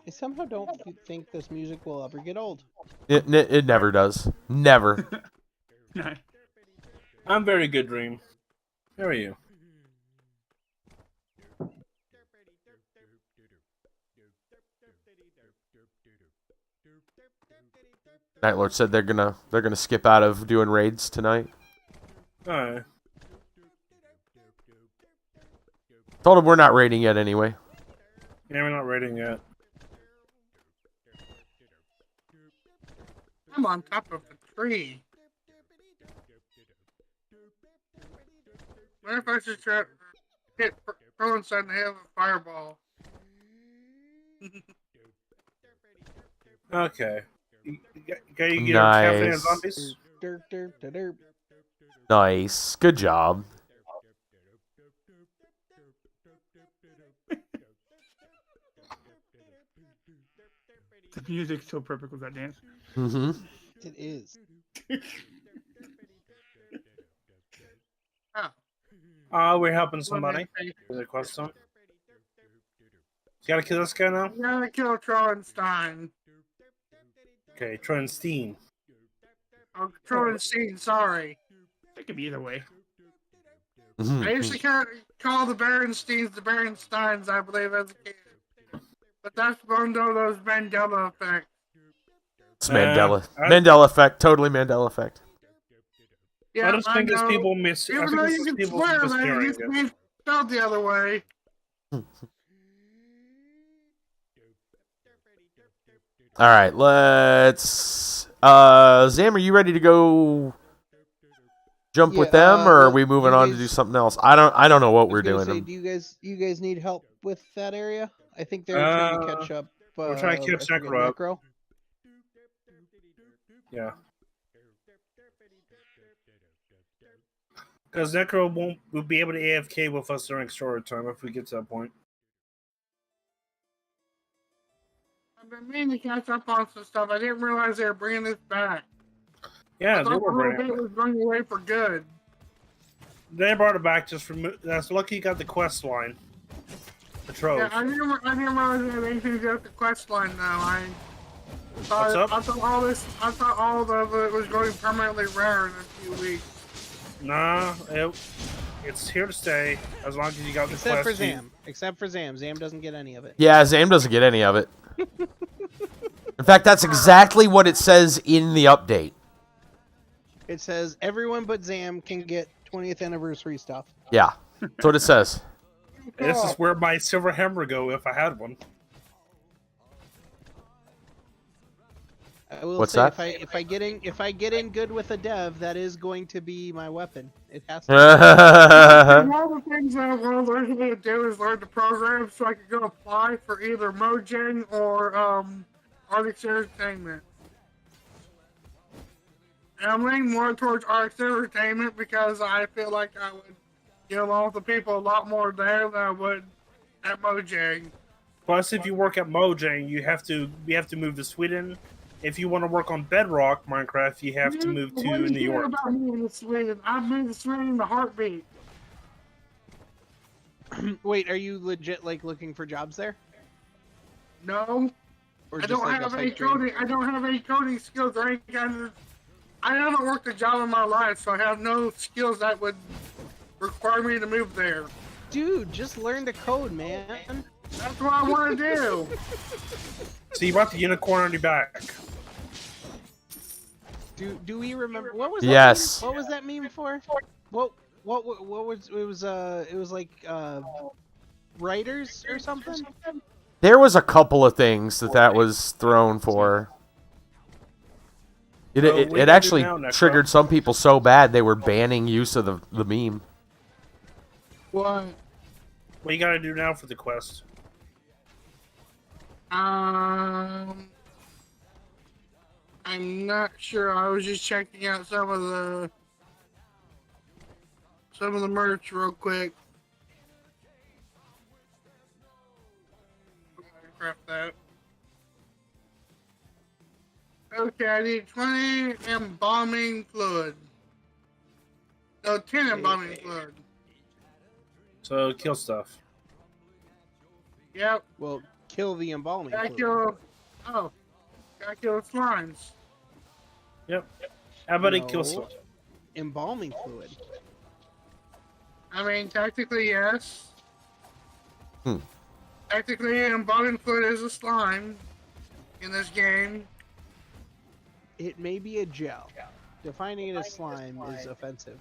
I somehow don't think this music will ever get old. It never does. Never. Nice. I'm very good, Dream. How are you? Night Lord said they're gonna skip out of doing raids tonight. Alright. Told him we're not raiding yet anyway. Yeah, we're not raiding yet. I'm on top of the tree. What if I should try hit throw inside the head of a fireball? Okay. You get your Nice. caffeine and zombies? Derp, derp, derp, derp. Nice. Good job. The music's so perfect with that dance. Mm-hmm. It is. We're helping somebody. With a question. You gotta kill this guy now? You gotta kill Trollstein. Okay, Tronstein. Oh, Trollstein, sorry. It could be either way. Mm-hmm. I used to call the Berensteins the Berensteins, I believe, as a kid. But that's one of those Mandela effects. It's Mandela. I- Mandela effect. Totally Mandela effect. Yeah, I just think it's know. people miss. I Even think though it's you can people swear that it mishearing used to it. be spelled the other way. All right, let's. Zam, are you ready to go jump with Yeah, them, or are well, we moving you on to guys- do something else? I don't know what I was we're gonna doing. say, do you guys need help with that area? I think they're trying to catch up. we're trying to catch I forget, Necro up. Necro. Yeah. Because Necro will be able to AFK with us during story time if we get to that point. I've been meaning to catch up on some stuff. I didn't realize they were bringing this back. Yeah, I they thought were the whole bringing. bit was going away for good. They brought it back just for. That's lucky you got the quest line. The trove. Yeah, I didn't realize it had anything to do with the quest line now. What's up? I thought all of it was going permanently rare in a few weeks. Nah, it's here to stay as long as you got the Except quest. for Zam. Except for Zam. Zam doesn't get any of it. Yeah, Zam doesn't get any of it. In fact, that's exactly what it says in the update. It says everyone but Zam can get 20th anniversary stuff. Yeah, that's what it says. This is where my silver hammer go if I had one. I will What's say that? if I get in good with a dev, that is going to be my weapon. It has to. And all the things that I want to learn to do is learn the program so I can go apply for either Mojang or Arctic Entertainment. And I'm leaning more towards Arctic Entertainment because I feel like I would get along with the people a lot more there than I would at Mojang. Plus, if you work at Mojang, you have to move to Sweden. If you want to work on Bedrock Minecraft, you have to move to What do you New think York. about moving to Sweden? I've moved to Sweden in a heartbeat. Wait, are you legit like looking for jobs there? No, Or I just, don't like, a have any pipe dream? coding. I don't have any coding skills or any kind of. I haven't worked a job in my life, so I have no skills that would require me to move there. Dude, just learn to code, man. That's what I want to do. So you brought the unicorn on your back. Do we remember what was that Yes. meme? What was that meme for? What was it was like writers or something? There was a couple of things that was thrown for. It, Oh, it, we it can actually do now, Necro. triggered some people so bad they were banning use of the meme. What? What you gotta do now for the quest? I'm not sure. I was just checking out some of the merch real quick. Crap that. Okay, I need 20 embalming fluid. No, 10 embalming fluid. So kill stuff. Yep. Well, kill the embalming Gotta fluid. kill. Oh. Gotta kill the slimes. Yep. How about it No. kill stuff? Embalming fluid. I mean, technically, yes. Hmm. Technically, embalming fluid is a slime in this game. It may be a gel. Defining it as slime is offensive.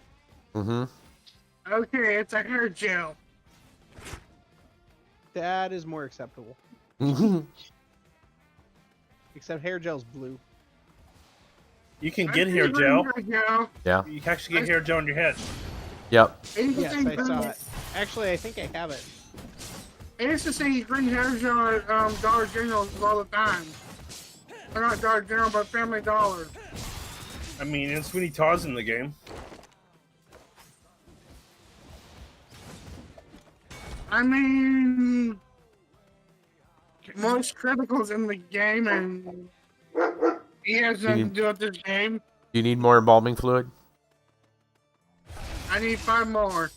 Mm-hmm. Okay, it's a hair gel. That is more acceptable. Mm-hmm. Except hair gel's blue. You can get hair gel. Hair gel. Yeah. You can actually get hair gel on your head. Yep. Yes, I saw it. Actually, I think I have it. I used to see green hairs at Dollar General all the time. Or not Dollar General, but Family Dollar. I mean, it's Sweeney Todd's in the game. I mean, Moist Critical's in the game, and he has nothing to do with this game. Do you need more embalming fluid? I need 5 more.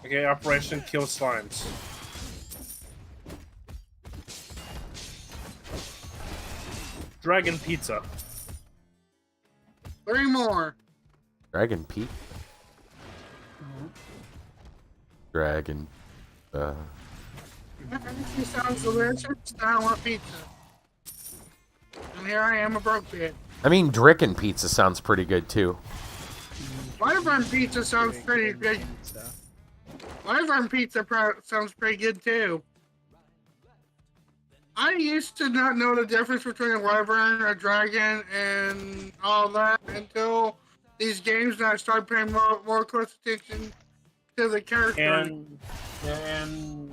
Okay, Operation Kill Slimes. Dragon Pizza. 3 more. Dragon Pete? Dragon. That actually sounds delicious. I want pizza. And here I am, a broke kid. I mean, Drickin' Pizza sounds pretty good too. Wyvern pizza sounds pretty good. Wyvern pizza sounds pretty good too. I used to not know the difference between a wyvern, a dragon, and all that until these games, and I started paying more close attention to the character. And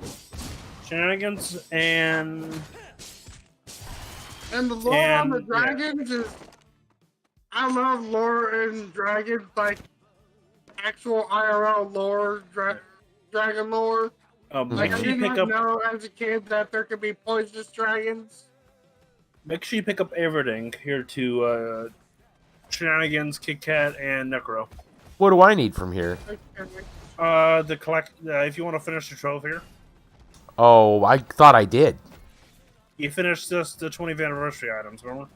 shenanigans and the lore on the dragons is. I love lore in dragons, like actual IRL lore, dragon lore. Like, I did not know as a kid that there could be poisonous dragons. Make sure you pick up everything here to Shenanigans, Kit Kat, and Necro. What do I need from here? The collect. If you want to finish the trove here. Oh, I thought I did. You finished the 20th anniversary items, remember?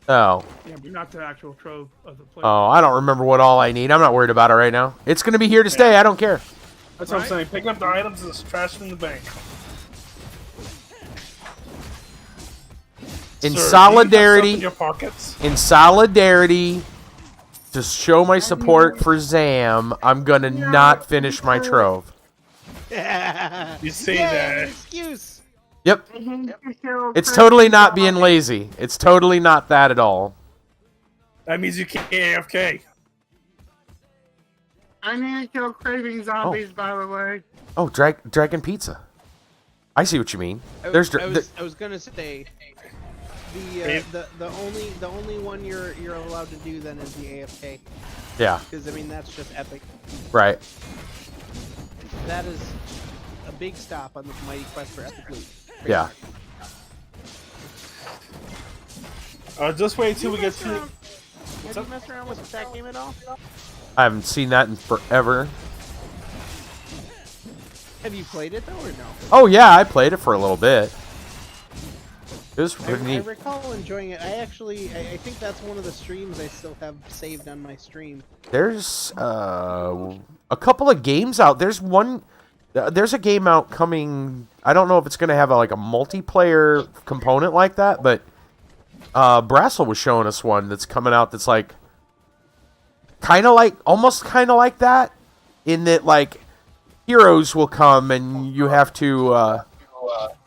Oh. Yeah, but not the actual trove of the place. Oh, I don't remember what all I need. I'm not worried about it right now. It's going to be here to stay. I don't care. That's what I'm saying. Pick up the items and trash them in the bank. In Sir, solidarity, do you have stuff in your pockets? In solidarity, to show my support for Zam, I'm gonna not finish my trove. You say that. Excuse. Yep. It's totally not being lazy. It's totally not that at all. That means you can't AFK. I need to kill craving zombies, by the way. Oh, Dragon Pizza. I see what you mean. I was gonna say the only one you're allowed to do then is the AFK. Yeah. Because I mean that's just epic. Right. That is a big stop on this mighty quest for epic loot. Yeah. Just wait till we get to. Have you messed around with that game at all? I haven't seen that in forever. Have you played it though, or no? Oh yeah, I played it for a little bit. It was pretty neat. I recall enjoying it. I think that's one of the streams I still have saved on my stream. There's a couple of games out. There's a game out coming. I don't know if it's going to have a multiplayer component like that, but Brassel was showing us one that's coming out that's almost kind of like that, in that heroes will come and you have to.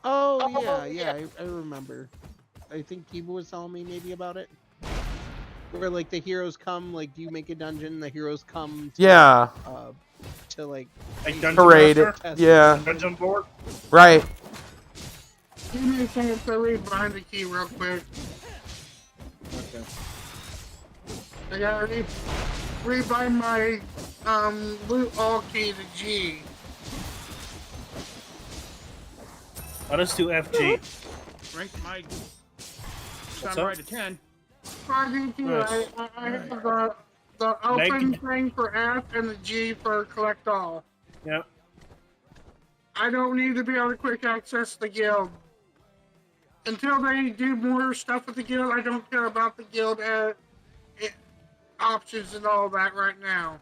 Oh yeah, I remember. I think Kiba was telling me maybe about it. Where the heroes come, you make a dungeon, the heroes come. To, to parade it. Yeah. Dungeon board. Right. Give me a second to rebind the key real quick. Okay. I gotta rebind my loot all key to G. I'll just do FG. Rank my samurai to 10. I have the open thing for F and the G for collect all. Yep. I don't need to be able to quick access the guild. Until they do more stuff with the guild, I don't care about the guild options and all that right now.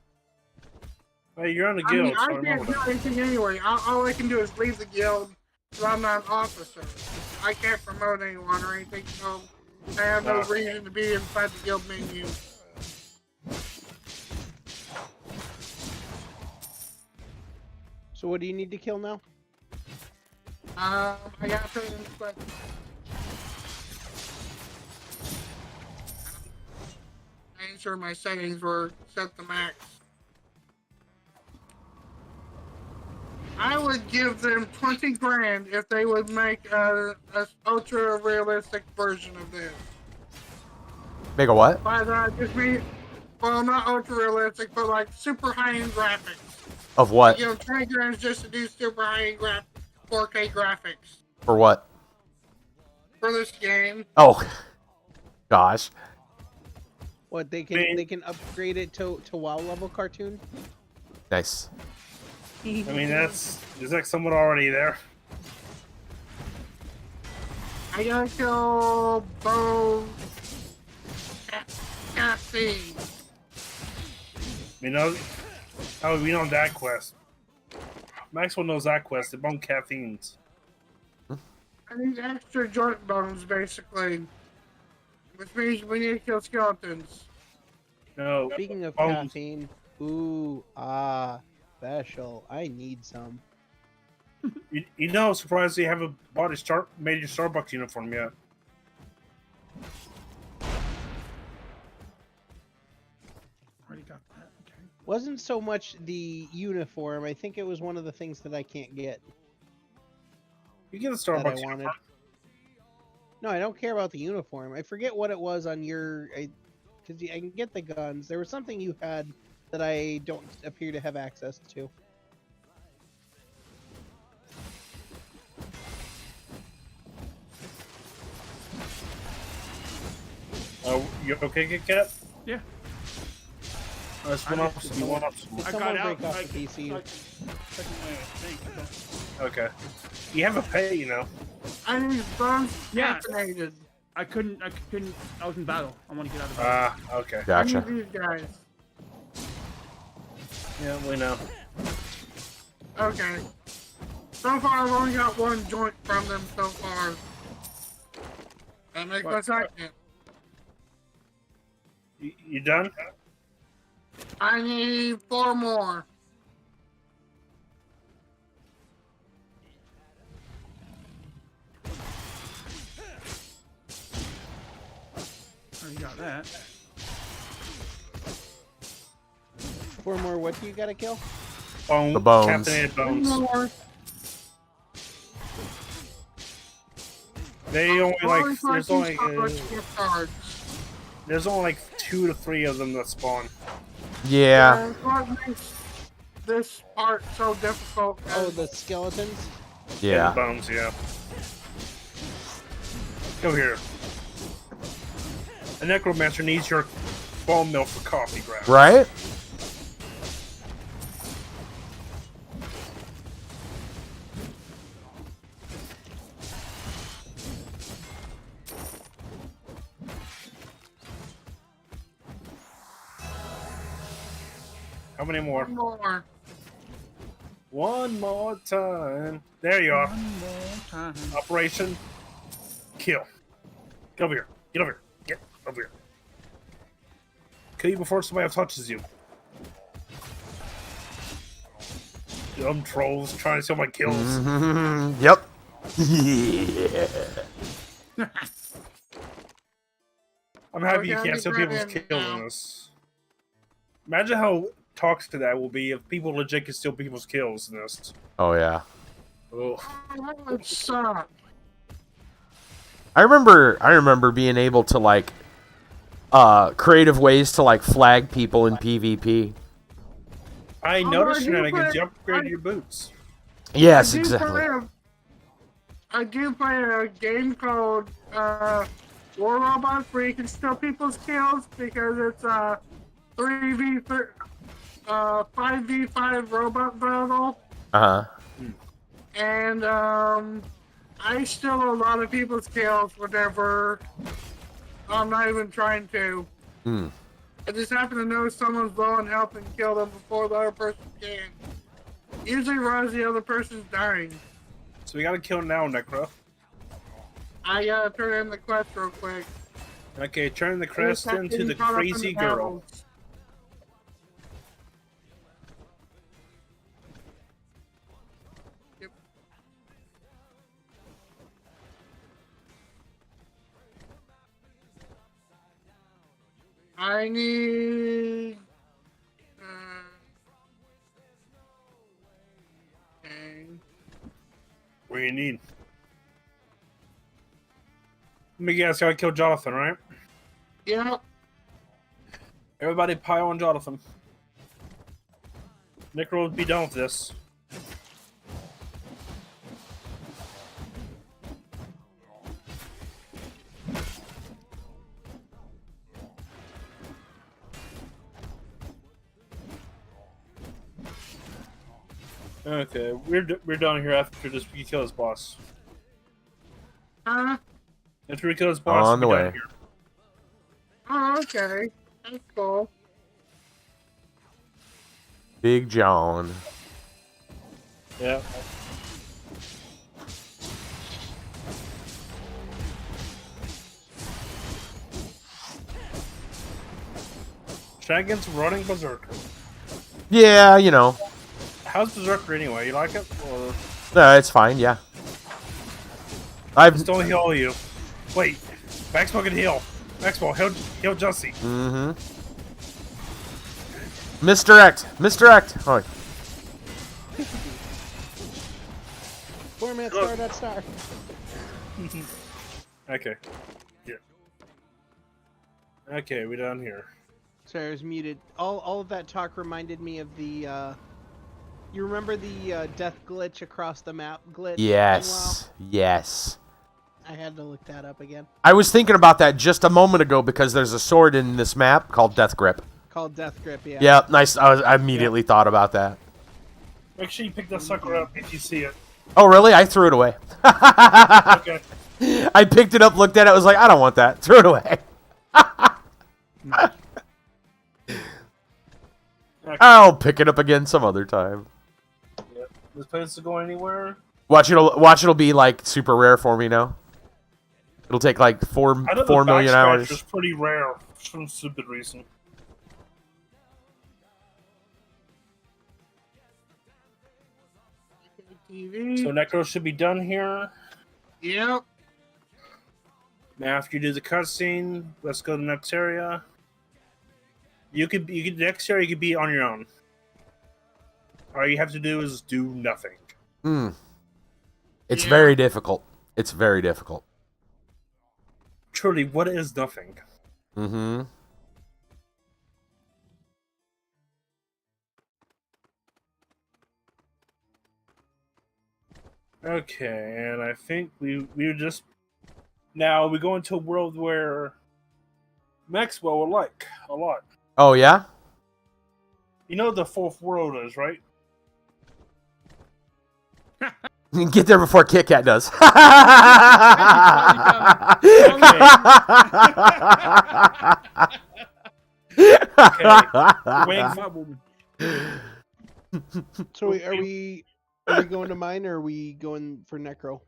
Hey, you're on the guild. I can't do anything anyway. All I can do is leave the guild because I'm not an officer. I can't promote anyone or anything, so I have no reason to be inside the guild menu. So what do you need to kill now? I gotta put it in the quest. I ain't sure my settings were set to max. I would give them 20 grand if they would make a ultra realistic version of this. Make a what? By that, just mean, well, not ultra realistic, but like super high end graphics. Of what? You know, 20 grand just to do super high end 4K graphics For what? for this game. Oh, gosh. What they can upgrade it to WoW level cartoon? Nice. I mean, there's like someone already there. I gotta kill Bo Caffeine. You know, oh, we know that quest. Maxwell knows that quest. The bone caffeines. I need extra joint bones, basically. Which means we need to kill skeletons. No. Speaking of bones. caffeine, special. I need some. You know, I'm surprised you haven't bought a major Starbucks uniform yet. Already got that. Okay. Wasn't so much the uniform. I think it was one of the things that I can't get. You get a That I Starbucks wanted. uniform. No, I don't care about the uniform. I forget what it was on your. Because I can get the guns. There was something you had that I don't appear to have access to. You okay, Kit Kat? Yeah. Let's one up. You want up? Did I someone got out. break off Like, the PC? checking my thing. Okay. You have a pay, you know. I need bones Yeah. caffeinated. I couldn't. I was in battle. I want to get out of battle. Okay. Gotcha. I need these guys. Yeah, we know. Okay. So far, I've only got one joint from them so far. That makes my second. You done? I need 4 more. Already got that. 4 more. What do you gotta kill? Bone, The bones. Caffeinated 1 bones. more. They only like There's there's only like 2 to 3 of them that spawn. Yeah. What makes this part so difficult? Oh, the skeletons? Yeah. And bones, yeah. Go here. A necromancer needs your bone meal for coffee, Grab. Right? How many more? 1 more. One more time. There you are. One more time. Operation Kill. Get over here. Get over here. Get over here. Kill you before somebody else touches you. Dumb trolls trying to steal my kills. Mhm. Yep. Yeah. I'm happy you Okay, can't steal people's grab him kills now. in this. Imagine how toxic that will be if people legit can steal people's kills in this. Oh yeah. Oh. That would suck. I remember being able to like creative ways to like flag people in PvP. I Oh, noticed I do shenanigans. play- You upgraded your boots. Yes, I do exactly. play a game called War Robots where you can steal people's kills because it's a 5v5 robot battle. Uh-huh. And I steal a lot of people's kills whenever I'm not even trying to. Hmm. I just happen to know someone's low on health and kill them before the other person can. Usually runs the other person's dying. So we gotta kill now, Necro. I gotta turn in the quest real quick. Okay, turn the crest Stop into getting the caught up in crazy the girl. battles. Yep. I need. Okay. need. Let me guess, I killed Jonathan, right? Yeah. Everybody pile on Jonathan. Necro will be done with this. Okay, we're done here after this. We kill this boss. After we kill this boss, On the we're way. done here. Oh, okay. That's cool. Big John. Yeah. Dragon's running Berserker. Yeah, you know. How's Berserker anyway? You like it? Or No, it's fine. Yeah. I've. just don't heal you. Wait, Maxwell can heal. Maxwell, heal Jussie. Mm-hmm. Misdirect. Misdirect. Oh. Format star, that star. Okay. Yeah. Okay, we done here. Sorry, I was muted. All of that talk reminded me of the. You remember the death glitch across the map glitch? Yes. Yes. I had to look that up again. I was thinking about that just a moment ago because there's a sword in this map called Death Grip. Called Death Grip, yeah. Yeah, nice. I immediately thought about that. Make sure you pick that sucker up if you see it. Oh, really? I threw it away. Okay. I picked it up, looked at it, was like, I don't want that. Threw it away. I'll pick it up again some other time. Yep. This place is going anywhere? Watch it'll be like super rare for me now. It'll take like 4 million hours. It's pretty rare for some stupid reason. TV. So Necro should be done here. Yep. Now after you do the cutscene, let's go to the next area. You could the next area you could be on your own. All you have to do is do nothing. It's very difficult. It's very difficult. Truly, what is nothing? Mm-hmm. Okay, and I think we just now we go into a world where Maxwell will like a lot. Oh yeah? You know the fourth world is, right? Get there before Kit Kat does. So are we going to mine or are we going for Necro?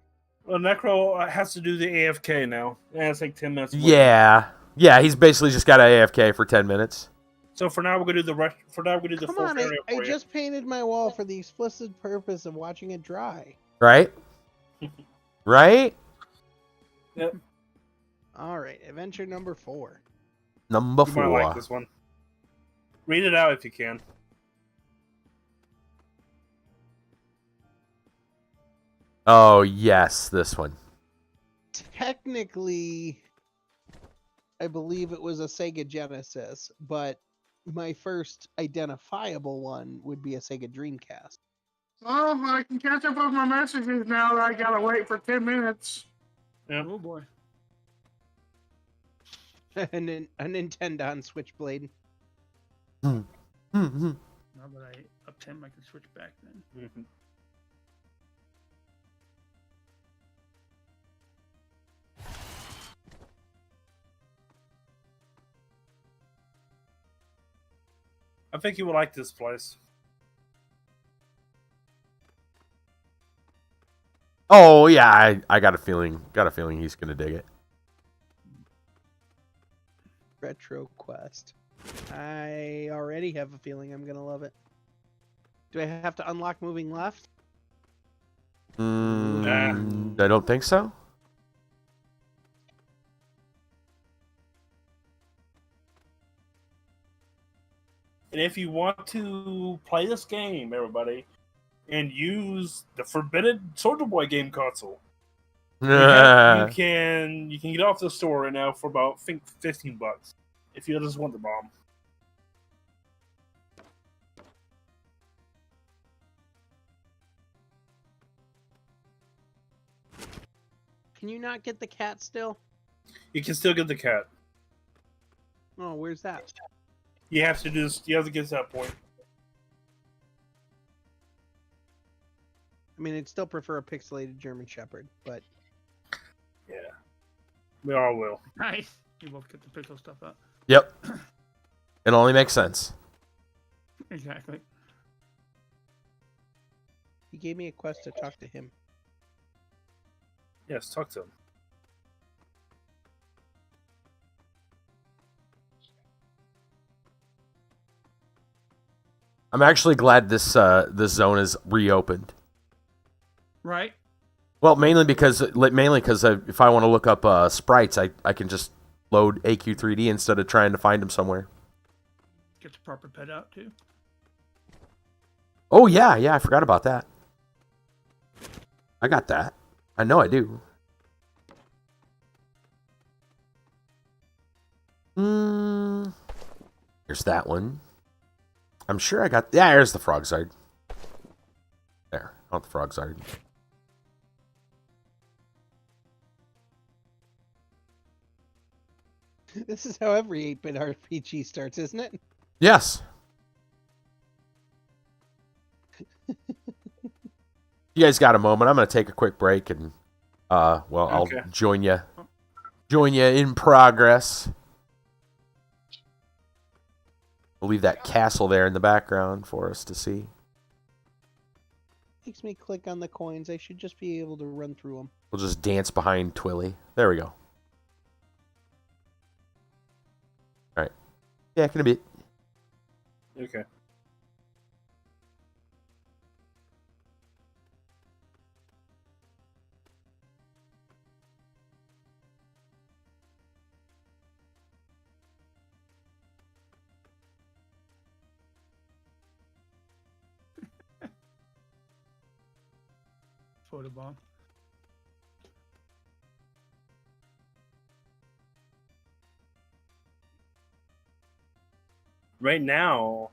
Well, Necro has to do the AFK now. Yeah, it's like 10 minutes. Yeah. Yeah, he's basically just got AFK for 10 minutes. So for now, we're gonna do the rest. For now, we're gonna do the fourth area. I just painted my wall for the explicit purpose of watching it dry. Right? Right? Yep. All right, adventure number 4. Number You 4. might like this one. Read it out if you can. Oh, yes, this one. Technically, I believe it was a Sega Genesis, but my first identifiable one would be a Sega Dreamcast. Well, I can catch up with my messages now that I gotta wait for 10 minutes. Yeah. Oh boy. A Nintendo on Switchblade. Now that I upped him, I can switch back then. Mm-hmm. I think you will like this place. Oh, yeah, I got a feeling he's going to dig it. Retro Quest. I already have a feeling I'm going to love it. Do I have to unlock moving left? I don't think so. And if you want to play this game, everybody, and use the forbidden Soldier Boy game console. You can get it off the store right now for about, I think, $15 if you just want the bomb. Can you not get the cat still? You can still get the cat. Oh, where's that? You have to do this. You have to get to that point. I mean, I'd still prefer a pixelated German Shepherd, but yeah, we all will. Nice. You both get the pixel stuff up. Yep. It only makes sense. Exactly. he gave me a quest to talk to him. Yes, talk to him. I'm actually glad this zone is reopened. Right. Well, mainly because if I want to look up sprites, I can just load AQ3D instead of trying to find them somewhere. Get the proper pet out too. Oh yeah, I forgot about that. I got that. I know I do. Here's that one. I'm sure I got... Yeah, there's the frog zard. There, not the frog zard. This is how every 8-bit RPG starts, isn't it? Yes. You guys got a moment? I'm going to take a quick break and, I'll join you. Join you in progress. We'll leave that castle there in the background for us to see. Makes me click on the coins. I should just be able to run through them. We'll just dance behind Twilly. There we go. All right. Back in a bit. Okay. Photobomb. Right now,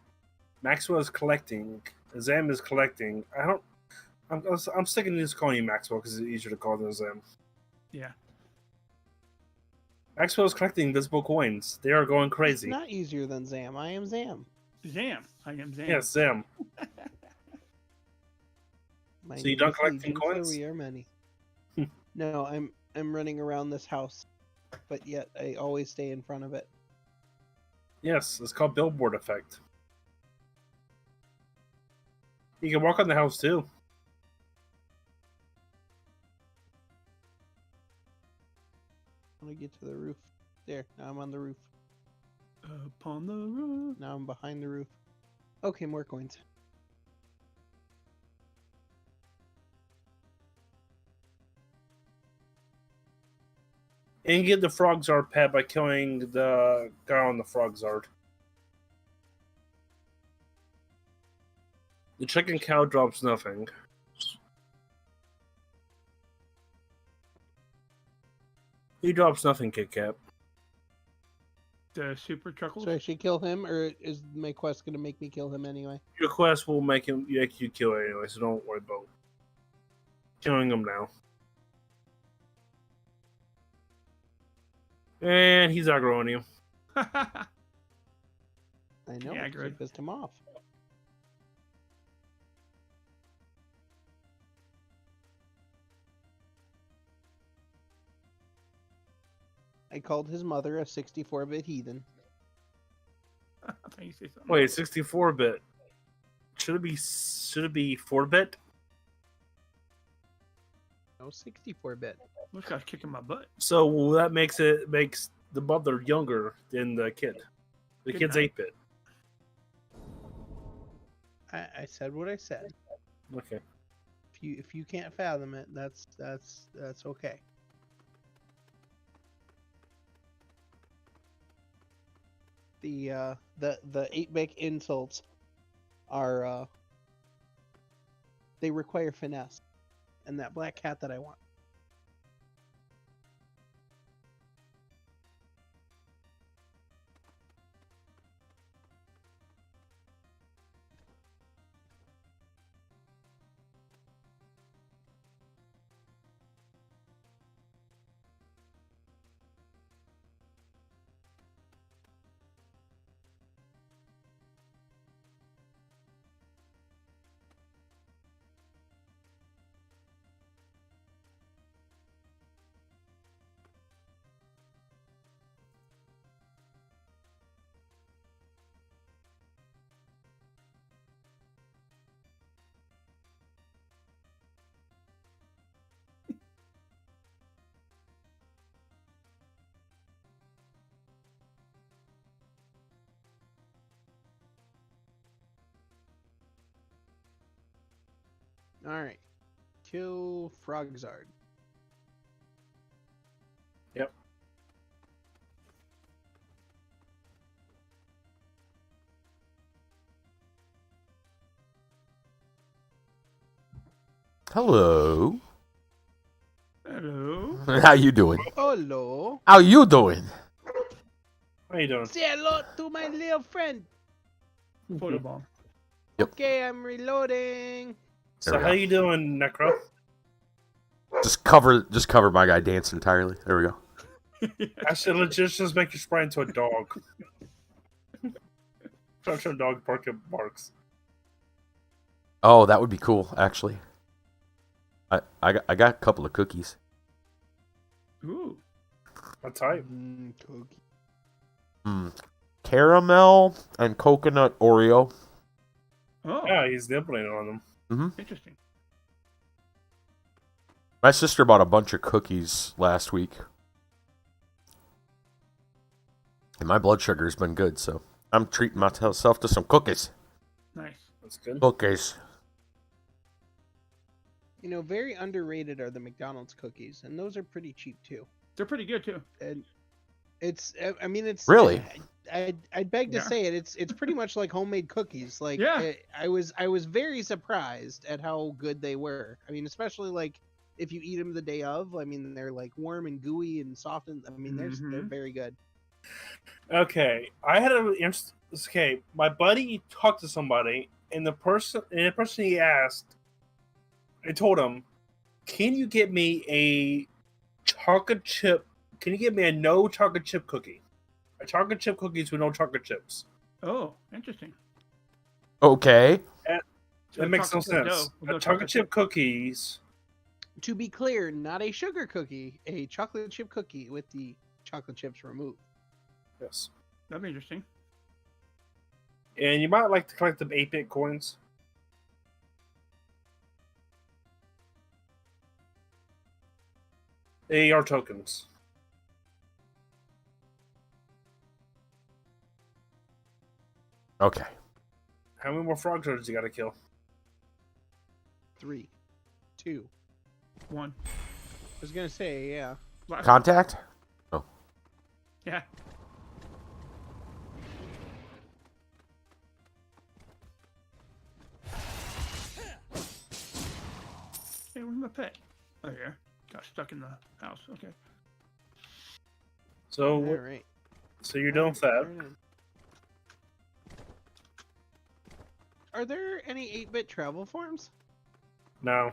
Maxwell is collecting. Zam is collecting. I'm sticking to just calling you Maxwell because it's easier to call than Zam. Yeah. Maxwell is collecting invisible coins. They are going crazy. It's not easier than Zam. I am Zam. Zam. I am Zam. Yes, Zam. So you done collecting coins? We are many. No, I'm running around this house, but yet I always stay in front of it. Yes, it's called billboard effect. You can walk on the house too. I want to get to the roof. There, now I'm on the roof. Upon the roof. Now I'm behind the roof. Okay, more coins. And you get the frog zard pet by killing the guy on the frog zard. The chicken cow drops nothing. He drops nothing, Kit Kat. The super chuckles. So I should kill him, or is my quest going to make me kill him anyway? Your quest will make you kill it anyway, so don't worry about killing him now. And he's aggroing you. I know, Yeah, I aggroed. pissed him off. I called his mother a 64-bit heathen. I thought you said something. Wait, 64-bit. Should it be 4-bit? No, 64-bit. This guy's kicking my butt. So that makes the mother younger than the kid. The Good kid's night. 8-bit. I said what I said. Okay. If you can't fathom it, that's okay. The 8-bit insults are they require finesse, and that black cat that I want. All right, kill Frogzard. Yep. Hello. Hello. How you doing? Hello. How you doing? How you doing? Say hello to my little friend. Photobomb. Okay, I'm reloading. So There we how go. you doing, Necro? Just cover my guy dance entirely. There we go. Actually, let's just make your sprite into a dog. Try to dog barks. Oh, that would be cool, actually. I got a couple of cookies. Ooh. What type? Cookie. Caramel and coconut Oreo. Oh. Yeah, he's nibbling on them. Interesting. My sister bought a bunch of cookies last week. And my blood sugar's been good, so I'm treating myself to some cookies. Nice. That's good. Cookies. You know, very underrated are the McDonald's cookies, and those are pretty cheap too. They're pretty good too. And it's, I mean, it's Really? I'd beg to Yeah. say it. It's pretty much like homemade cookies. Like, Yeah. I was very surprised at how good they were. I mean, especially like if you eat them the day of. I mean, they're like warm and gooey and soft, and I mean, they're Mhm. very good. Okay, I had a okay. My buddy talked to somebody, and the person he asked, I told him, "Can you get me a chocolate chip? Can you get me a no chocolate chip cookie? A chocolate chip cookies with no chocolate chips." Oh, interesting. Okay. That makes no chocolate chip sense. dough with no Chocolate chip cookies. To be clear, not a sugar cookie, a chocolate chip cookie with the chocolate chips removed. Yes, That'd be interesting. and you might like to collect the 8-bit coins. They are tokens. Okay. How many more frog turtles you gotta kill? 3, 2. One. I was gonna say, yeah. Last Contact? Yeah. Hey, where's my pet? Oh, here. Got stuck in the house. Okay. So, All right. so you're done with that. Are there any 8-bit travel forms? No,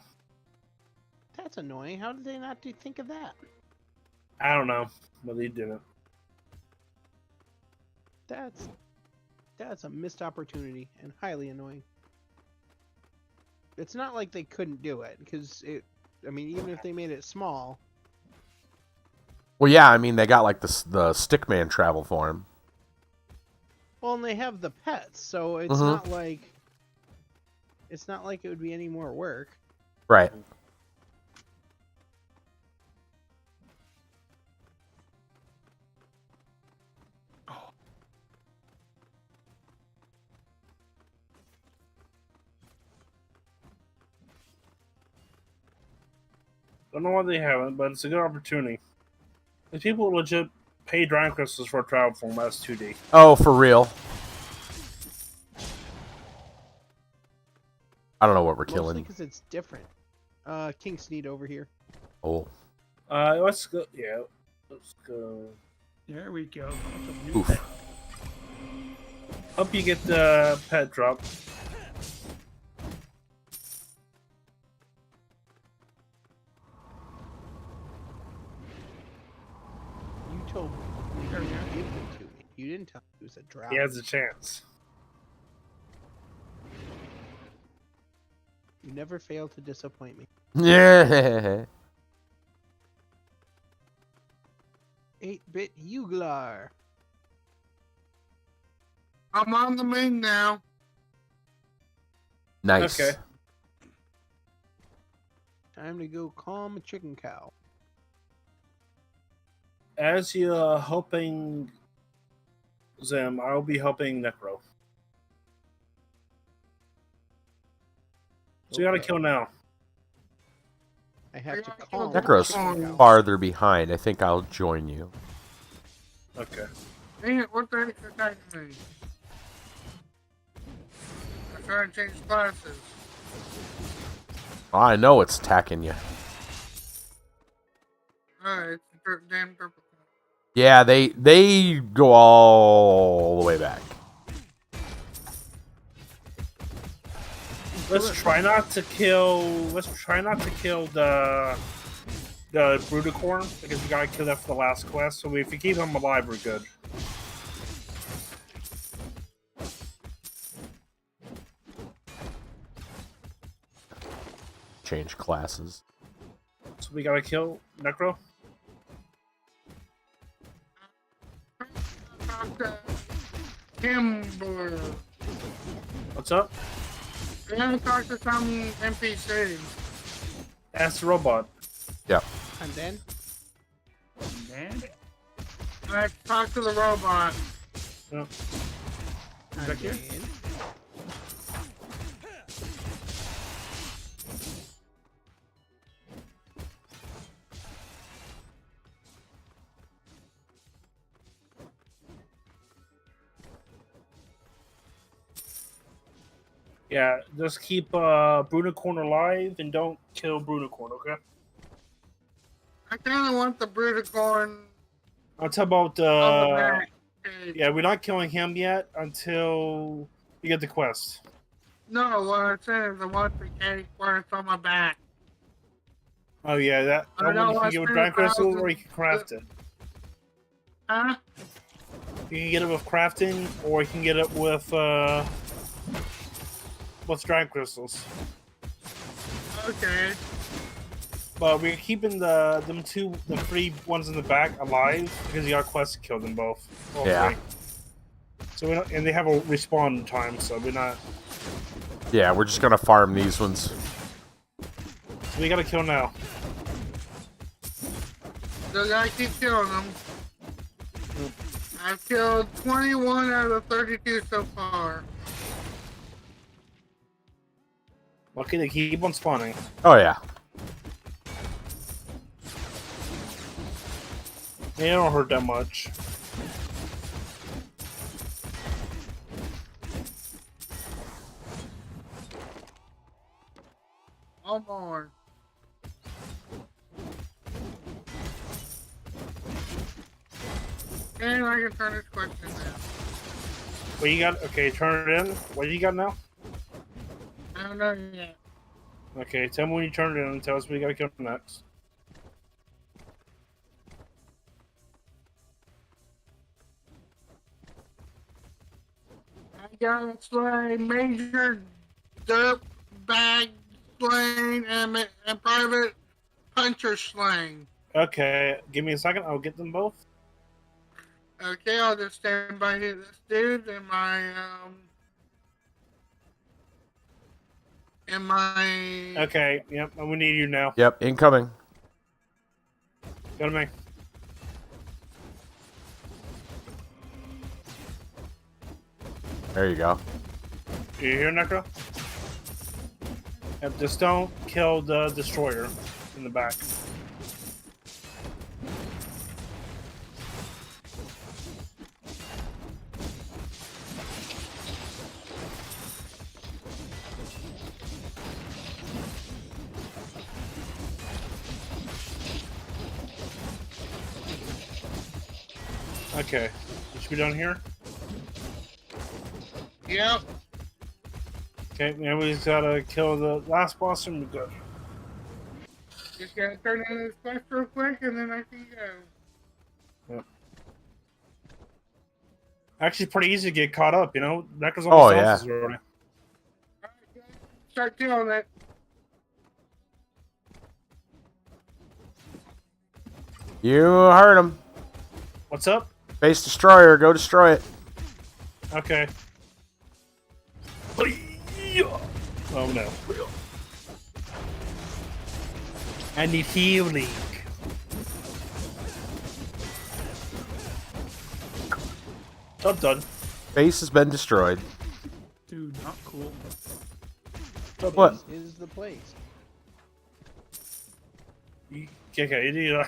That's annoying. How did they not think of that? I don't know, but they didn't. That's a missed opportunity and highly annoying. It's not like they couldn't do it, because it. I mean, even if they made it small. Well, yeah, I mean, they got like the Stickman travel form. Well, and they have the pets, so it's Mhm. not like. It's not like it would be any more work. Right. Don't know why they haven't, but it's a good opportunity. If people legit pay Dragon Crystals for a travel form, that's 2D. Oh, for real. I don't know what we're Mostly killing. because it's different. King Sneed over here. Oh. Let's go. Yeah, let's go. There we go. Oof. Hope you get the pet drop. You told me you were gonna give them to me. You didn't tell me it was a drop. He has a chance. You never fail to disappoint me. Yeah. 8-bit Uglar. I'm on the main now. Nice. Okay. Time to go calm a chicken cow. As you're helping Zim, I'll be helping Necro. So you gotta Okay. kill now. I have to I got calm. Necro's a chicken cow. farther behind. I think I'll join you. Okay. Dang it, what the heck is attacking me? I'm trying to change classes. Oh, I know it's attacking you. Alright, it's the damn purple. Yeah, they go all the way back. Let's try not to kill the Brudicorn because we gotta kill that for the last quest. So if you keep him alive, we're good. Change classes. So we gotta kill Necro. Kimber. What's up? I haven't talked to some NPC. Ask the robot. Yep. And then Man. I talked to the robot. Yep. and Back here? then Yeah, just keep Brudicorn alive and don't kill Brudicorn, okay? I kind of want the Brudicorn I'll talk about on the back page. yeah, we're not killing him yet until you get the quest. No, what I'm saying is I want the cake where it's on my back. Oh yeah, that I one know, you can I get with spent Giant Crystal or you 1,000 can craft it. Huh? You can get it with crafting or you can get it with Giant Crystals. Okay. But we're keeping the three ones in the back alive because you got quests to kill them both. All Yeah. three. So we don't, and they have a respawn time, so we're not. Yeah, we're just gonna farm these ones. So we gotta kill now. So I gotta keep killing them. I've killed 21 out of 32 so far. Okay, they keep on spawning. Oh yeah. They don't hurt that much. One more. And I can turn this question now. What you got? Okay, turn it in. What do you got now? I don't know yet. Okay, tell me when you turn it in and tell us what you gotta kill next. I gotta slay Major Dirt Bag Slain and Private Puncher Slain. Okay, give me a second. I'll get them both. Okay, I'll just stand by this dude in my Okay, yep, we need you now. Yep, incoming. Go to me. There you go. You hear, Necro? Yep, just don't kill the destroyer in the back. Okay. You should be down here. Yep. Okay, now we just gotta kill the last boss and we're good. Just gotta turn in this quest real quick and then I can go. Yep. Actually, pretty easy to get caught up, you know? Necro's almost done already. Alright, start killing it. You heard him. What's up? Base destroyer, go destroy it. Okay. Oh no. I need healing. I'm done. Base has been destroyed. Dude, not cool. What? This is the place. Okay, you need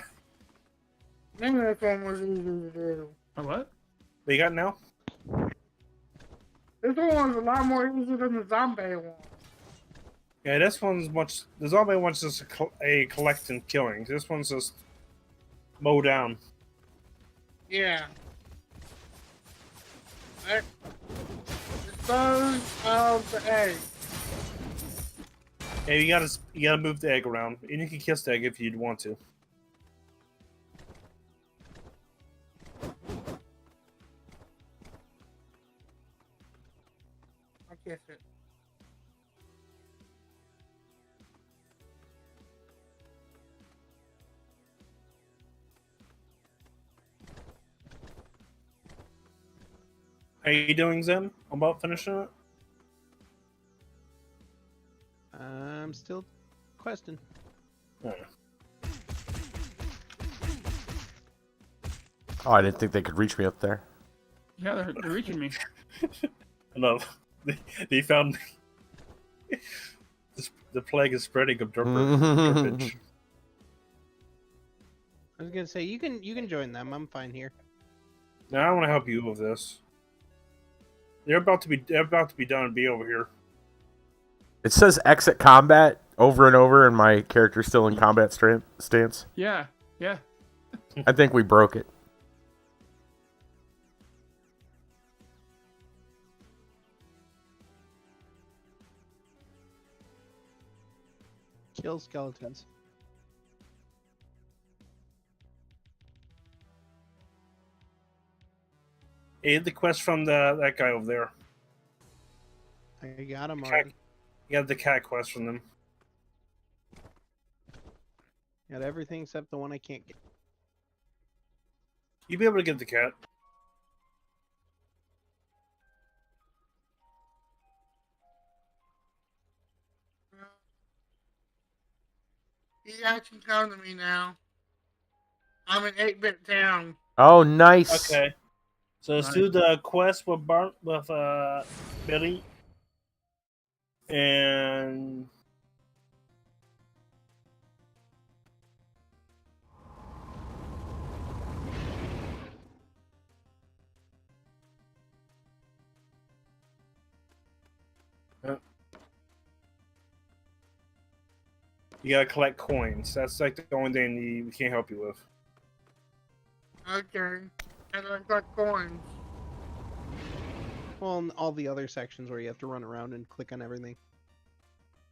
Maybe that one was easy to do. A what? what you got now? This one was a lot more easy than the zombie one. Yeah, this one's much. The zombie one's just a collect and killing. This one's just mow down. Yeah. Dispose of the egg. Yeah, you gotta move the egg around, and you can kiss the egg if you'd want to. I'll kiss it. How you doing, Zen? I'm about finishing it. I'm still questing. Oh, I didn't think they could reach me up there. Yeah, they're reaching me. I love. They found me. The plague is spreading of derpage. I was gonna say you can join them. I'm fine here. Now I want to help you with this. They're about to be done and be over here. It says exit combat over and over, and my character's still in combat stance. Yeah, yeah. I think we broke it. Kill skeletons. Hey, the quest from that guy over there. I got him already. You got the cat quest from them. Got everything except the one I can't get. You'll be able to get the cat. He actually come to me now. I'm in 8-bit town. Oh, nice. Okay. So let's do the quest with Billy. And you gotta collect coins. That's like the only thing we can't help you with. Okay. And I got coins. Well, and all the other sections where you have to run around and click on everything.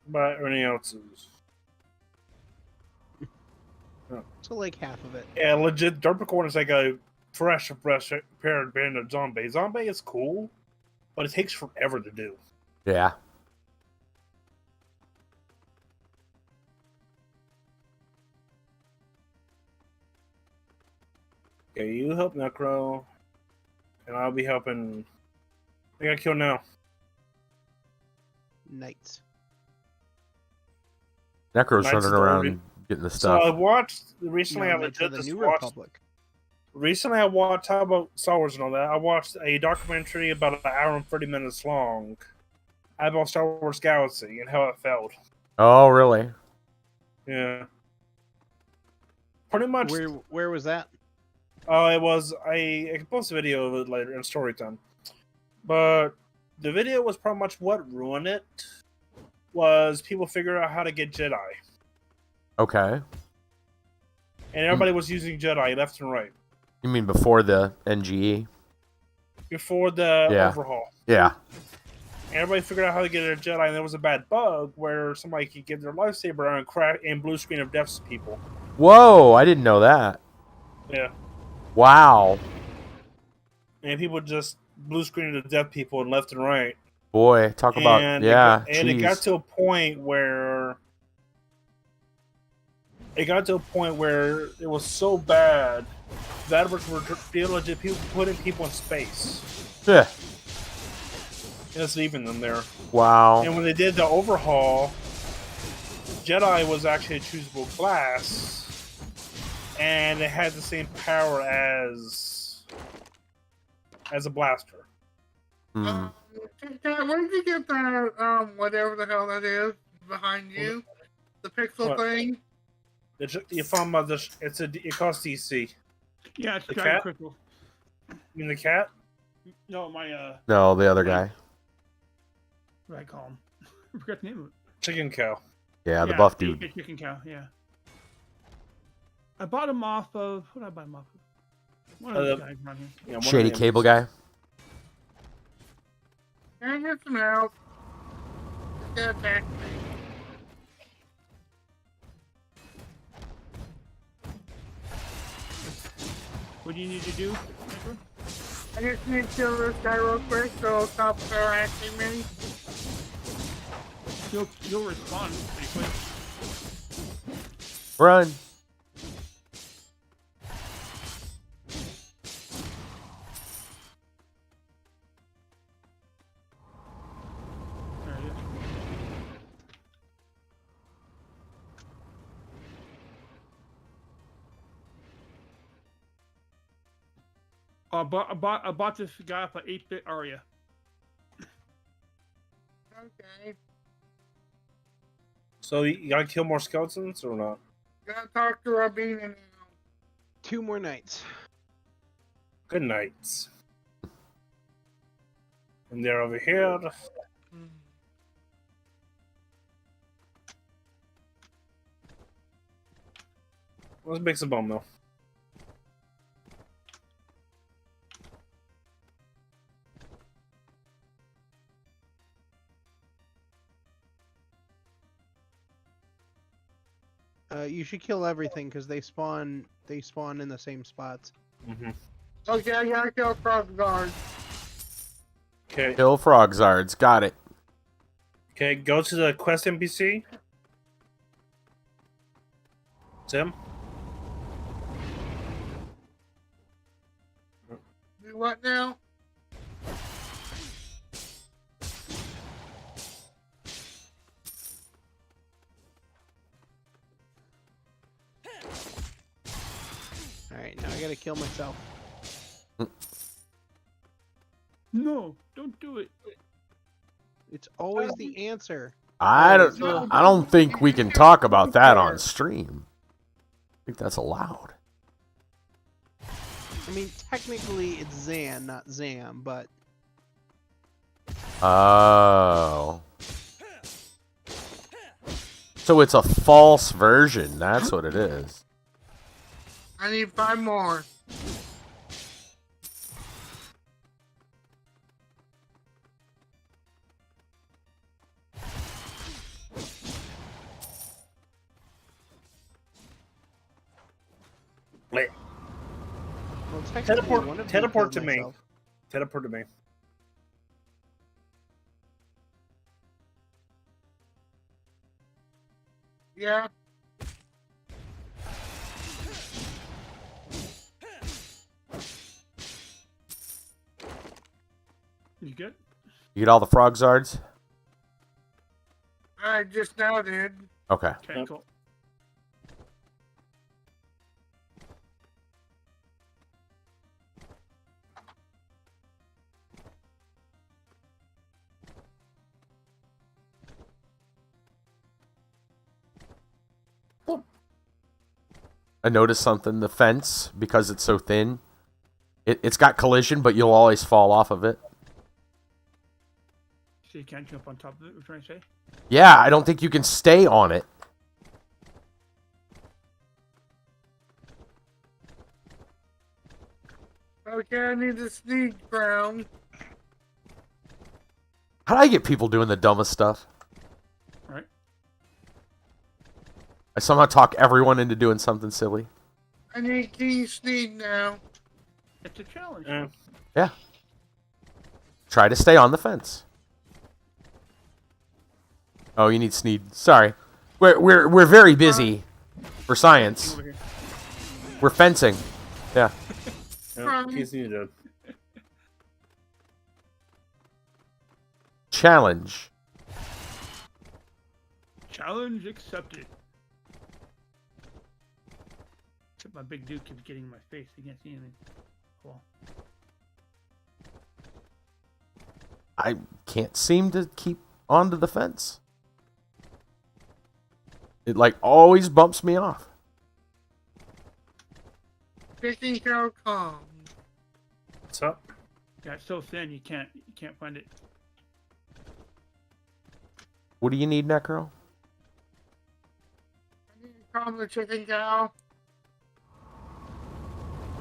But everything else is. So like half of it. Yeah, legit. Derpicorn is like a fresh paired band of zombie. Zombie is cool, but it takes forever to do. Yeah. Okay, you help Necro, and I'll be helping. I gotta kill now. Knights. Necro's Knights running of the around Order. getting the So stuff. I watched recently. No, I Knights legit of the just New watched. Republic. Recently, I watched. How about Star Wars and all that? I watched a documentary about an hour and 30 minutes long about Star Wars Galaxy and how it felt. Oh, really? Yeah. Pretty much. Where was that? It was I can post a video of it later in story time. But the video was pretty much what ruined it was people figure out how to get Jedi. Okay. And everybody was using Jedi left and right. You mean before the NGE? Before the overhaul. Yeah. Everybody figured out how to get a Jedi, and there was a bad bug where somebody could get their lightsaber on and crack and blue screen of deaths to people. Whoa, I didn't know that. Yeah. Wow. And people just blue screened to death people and left and right. Boy, talk about it got to a point where it was so bad that were people putting people in space. Yeah. Just leaving them there. Wow. And when they did the overhaul, Jedi was actually a choosable class, and it had the same power as a blaster. Hmm. Where did you get that? Whatever the hell that is behind you, the pixel thing. You found about this? It costs DC. Yeah, it's the Dragon cat. Crystal. You mean the cat? No, my No, the other guy. what do I call him? I forgot the name of it. Chicken cow. Yeah, the buff dude. Chicken cow. Yeah. I bought him off of. What did I buy him off of? One of those guys around here. Yeah, Shady cable guy. Can I get some help? It's gonna attack me. What do you need to do, Michael? I just need to kill this guy real quick so stop harassing me. You'll respond pretty quick. Run. There it is. I bought this guy for 8-bit Aria. Okay. So you gotta kill more skeletons or not? Gotta talk to Rabina now. 2 more nights. Good nights. And they're over here. Let's make some bomb though. You should kill everything because they spawn in the same spots. Mm-hmm. Okay, I gotta kill frog guard. Okay. Kill Frogzards. Got it. Okay, go to the quest NPC. Tim? Do what now? Alright, now I gotta kill myself. No, don't do it. It's always the answer. I don't think we can talk about that on stream. I think that's allowed. I mean, technically it's Zan, not Zam, but... Oh. So it's a false version. That's what it is. I need 5 more. Wait. Well, technically, one of them Teleport killed to me. myself. Teleport to me. Yeah. You good? You get all the Frogzards? I just now did. Okay. Okay, cool. I noticed something. The fence, because it's so thin, it's got collision, but you'll always fall off of it. So you can't jump on top of it, we're trying to say? Yeah, I don't think you can stay on it. Okay, I need to sneak ground. How do I get people doing the dumbest stuff? Right. I somehow talk everyone into doing something silly. I need King Sneak now. It's a challenge. Yeah. Try to stay on the fence. Oh, you need Sneed. Sorry. We're very busy for science. Over here. We're fencing. Yeah. He's needed. Challenge. Challenge accepted. Except my big dude keeps getting in my face. He can't see anything. Cool. I can't seem to keep onto the fence. It like always bumps me off. Fishing cow calm. What's up? Yeah, it's so thin you can't find it. What do you need, Necro? I need to calm the chicken cow.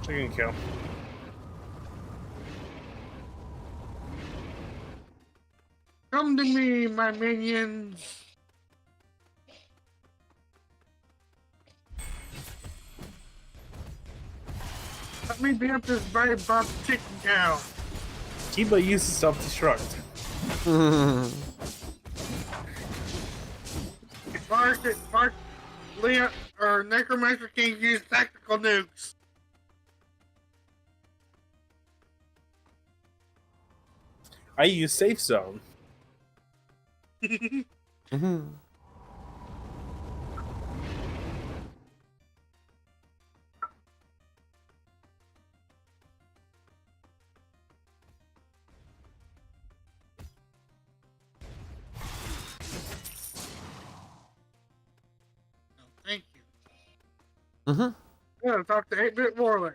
Chicken kill. Come to me, my minions. Let me beat up this very buff chicken cow. Kiba uses self-destruct. Mark, Leah, or Necromancer King use tactical nukes. I use safe zone. Mm-hmm. Thank you. Mm-hmm. Yeah, talk to 8-Bit Warlick.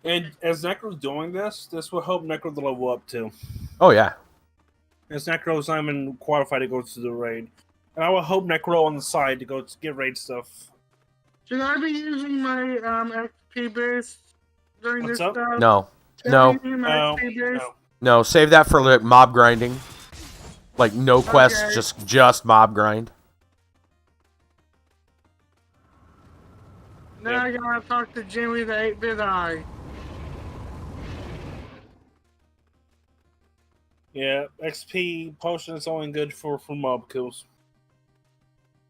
And as Necro's doing this will help Necro to level up too. Oh yeah. As Necro's not even qualified to go to the raid. And I will help Necro on the side to go to get raid stuff. Should I be using my XP base during What's this up? stuff? No. Should No. I be using my No, XP base? no. No. Save that for like mob grinding. Like no quests, Okay. just mob grind. Now I gotta talk to Jimmy the 8-Bit Eye. Yeah, XP potion is only good for mob kills.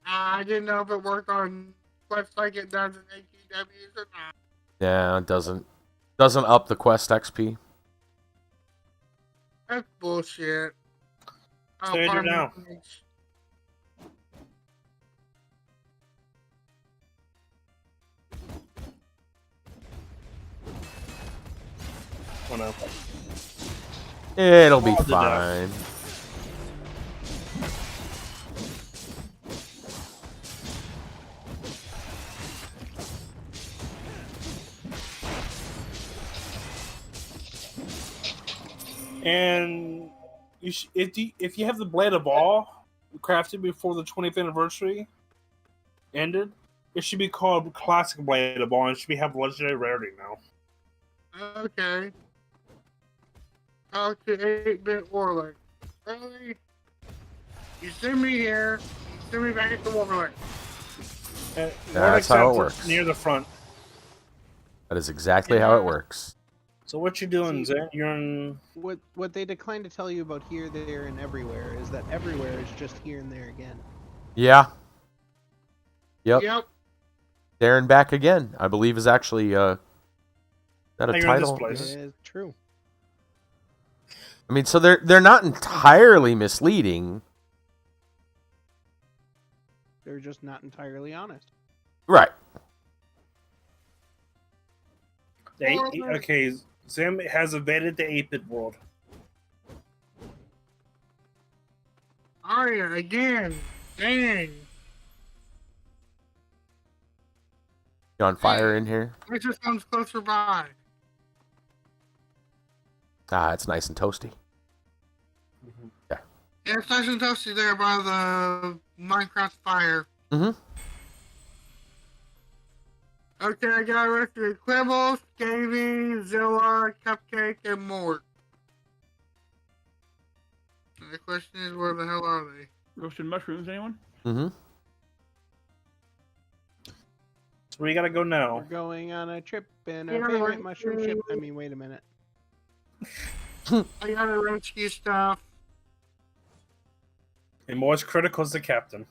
I didn't know if it worked on quests like it does in AQWs or not. Yeah, it doesn't up the quest XP. That's bullshit. So you do pardon now. me. Oh no. It'll be All the fine. And if you have the Blade of All crafted before the 20th anniversary ended, it should be called Classic Blade of All, and it should have legendary rarity now. Okay. Talk to 8-Bit Warlick. Really? You send me here, you send me back to Warlick. That's how it works. Near the front. That is exactly how it works. So what you doing, Zen? You're in... What they decline to tell you about here, there, and everywhere is that everywhere is just here and there again. Yeah. Yep. Yep. There and back again, I believe, is actually that a You're in this title? place. It is true. I mean, so they're not entirely misleading. They're just not entirely honest. Right. Okay, Zim has evaded the 8-bit world. Arya, again. Dang. You on fire in here? It just comes closer by. Ah, it's nice and toasty. Yeah, it's nice and toasty there by the Minecraft fire. Mm-hmm. Okay, I got arrested. Quibbles, Davy, Zilla, Cupcake, and Mort. And the question is, where the hell are they? Roasted mushrooms, anyone? Mm-hmm. So where you gotta go We're now? going on a trip in Yeah, our favorite right. mushroom ship. I mean, wait a minute. I gotta rescue stuff. And Mort's critical as the captain.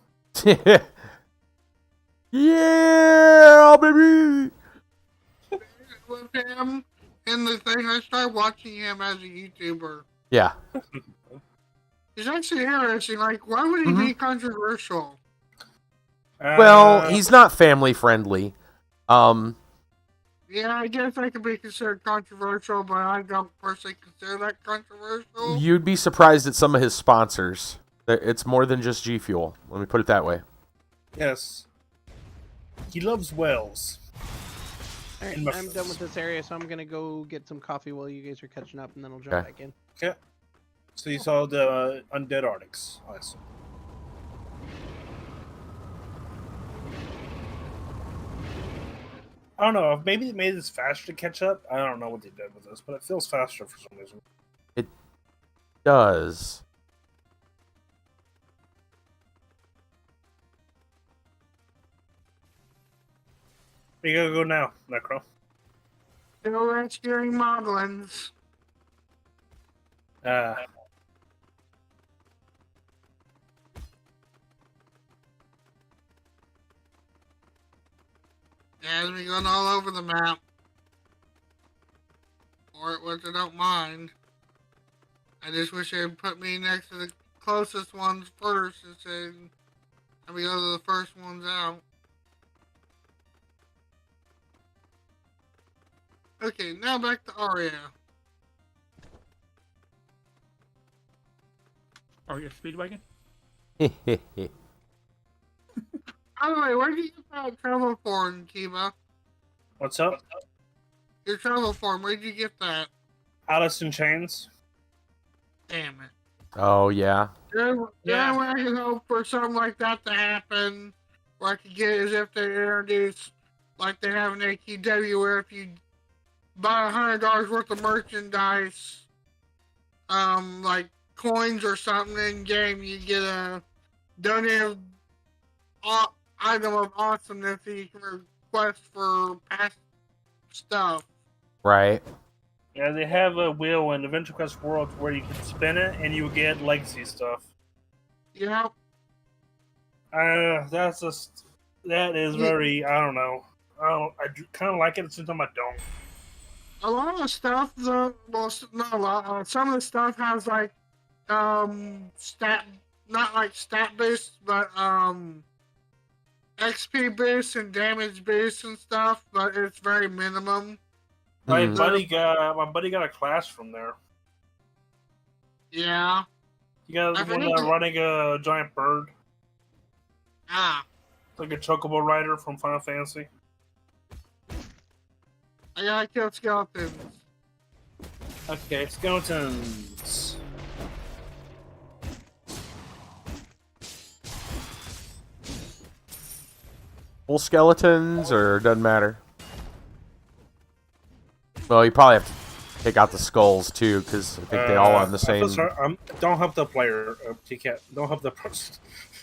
Yeah, baby. With him in the thing, I started watching him as a YouTuber. Yeah. It's actually interesting. Like, why would he be controversial? Well, he's not family friendly. Yeah, I guess I could be considered controversial, but I don't personally consider that controversial. You'd be surprised at some of his sponsors. It's more than just G Fuel. Let me put it that way. Yes. He loves whales. Alright, And I'm done with this area, so I'm gonna go get some coffee while you guys are catching up, and then I'll jump Okay. back in. Okay. So you saw the undead Arctics. Awesome. I don't know. Maybe it made this faster to catch up. I don't know what they did with this, but it feels faster for some reason. It does. Where you gotta go now, Necro? Still rescuing moblins. Has me going all over the map. Or which I don't mind. I just wish they'd put me next to the closest ones first and said I'll be the first ones out. Okay, now back to Aria. Aria Speedwagon? By the way, where did you get that travel form, Kiva? What's up? Your travel form, where did you get that? Alice in Chains. Damn it. Oh, yeah. The only way I can hope for something like that to happen, where I could get is if they introduce, like they have an AQ3D, where if you buy $100 worth of merchandise, like coins or something in game, you get a donated item of awesomeness that you can request for past stuff. Right. Yeah, they have a wheel in Adventure Quest World where you can spin it and you get legacy stuff. Yep. That is very, I don't know. I kind of like it, sometimes I don't. A lot of stuff, not a lot. Some of the stuff has like stat, not like stat boosts, but XP boosts and damage boosts and stuff. But it's very minimum. My buddy got a class from there. Yeah. You got one running a giant bird. Ah. Like a chocobo rider from Final Fantasy. I gotta kill skeletons. Okay, skeletons. Full skeletons, or doesn't matter? Well, you probably have to take out the skulls, too, because I think they all on the same... Don't help the player, TCat. Don't help the person.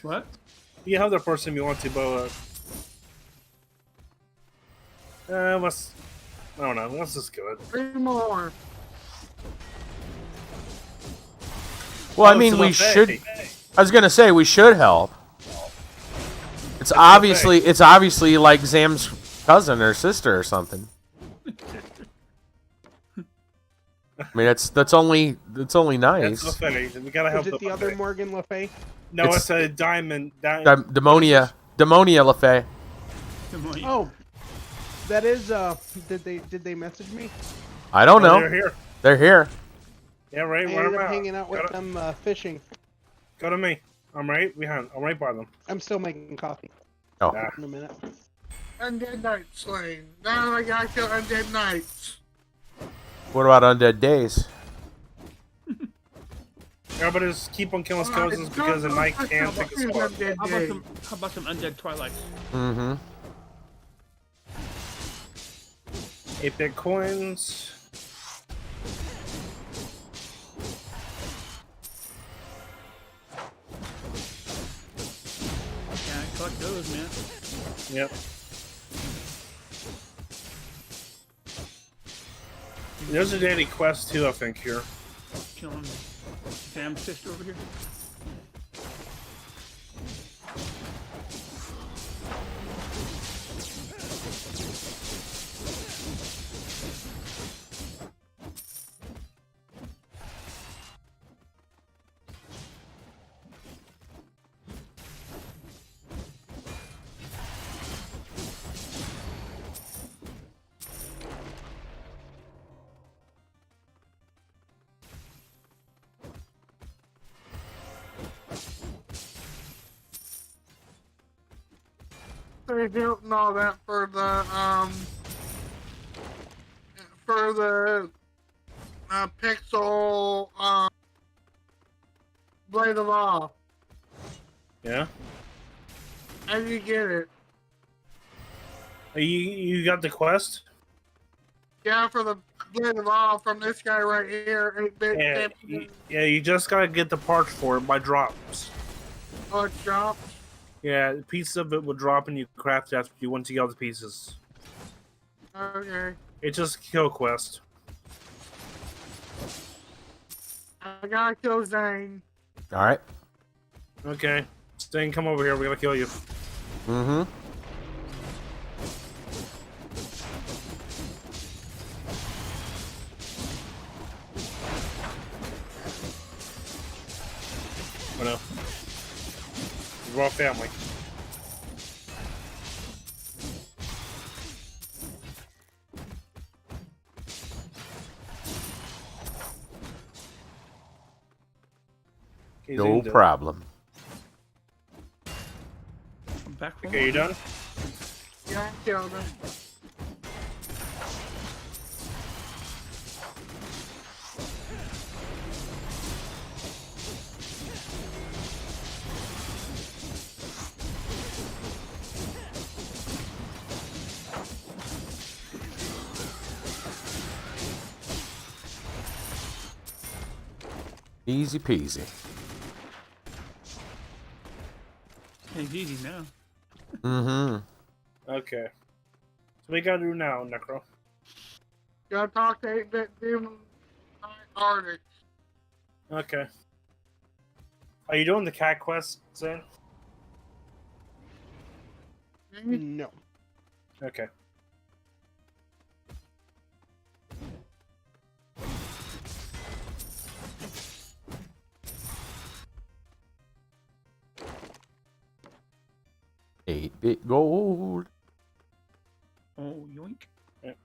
What? You help the person if you want to, but... I don't know, let's just go ahead. 3 more. Well, I mean, we should... I was gonna say, we should help. It's obviously like Zam's cousin or sister or something. I mean, that's only nice. That's funny. We gotta help Is it the other Morgan Le Fay? No, it's a diamond. Demonia Le Fay. Oh, that is. Did they message me? I don't know. They're here. They're here. Yeah, right. I Where ended am up I? hanging out with them fishing. Go to me. I'm right behind. I'm right by them. I'm still making coffee. Oh. In a minute. Undead Knight slain. Now I gotta kill Undead Knights. What about Undead Days? Everybody just keep on killing skeletons because the knight can't take a spot. How about some Undead Twilights? Mm-hmm. 8-bit coins. Yeah, collect those, man. Yep. There's a daily quest too, I think, here. Killing Sam's sister over here. They built and all that for the pixel Blade of Law. Yeah. How do you get it? You got the quest? Yeah, for the Blade of Law from this guy right here, 8-bit. Yeah, you just gotta get the parts for it by drops. Oh, it's dropped? Yeah, pieces of it will drop and you craft it after you once you get all the pieces. Okay. It's just a kill quest. I gotta kill Zane. All right. Okay. Sting, come over here. We gotta kill you. Mm-hmm. Oh no. We're all family. Okay, No Zane's dead. problem. I'm back from Okay, you done? Yeah, I killed him. Easy peasy. It's easy now. Mm-hmm. Okay. So we gotta do now, Necro. Gotta talk to 8-bit Demon Arctic. Okay. Are you doing the cat quest, Zane? No. Okay. 8-bit gold. Oh, yoink. Okay.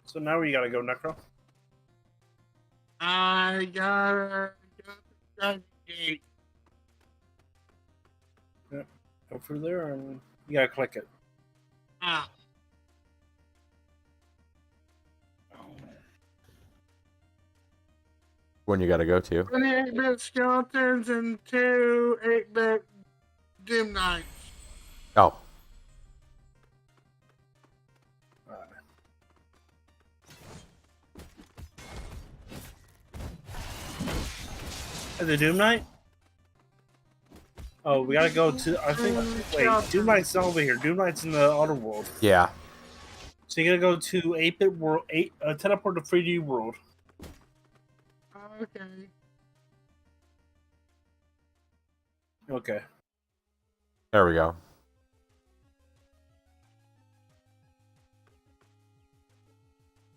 So now where you gotta go, Necro? I gotta go to the gate. Go through there and you gotta click it. Ah. When you got to go to? 28-bit skeletons and 2 8-bit dim knights. Oh. The Doom Knight? Oh, we gotta go to. I think. Wait, Doom Knight's not over here. Doom Knight's in the outer world. Yeah. So you gotta go to 8-bit world. Teleport to 3D world. Okay. Okay. There we go.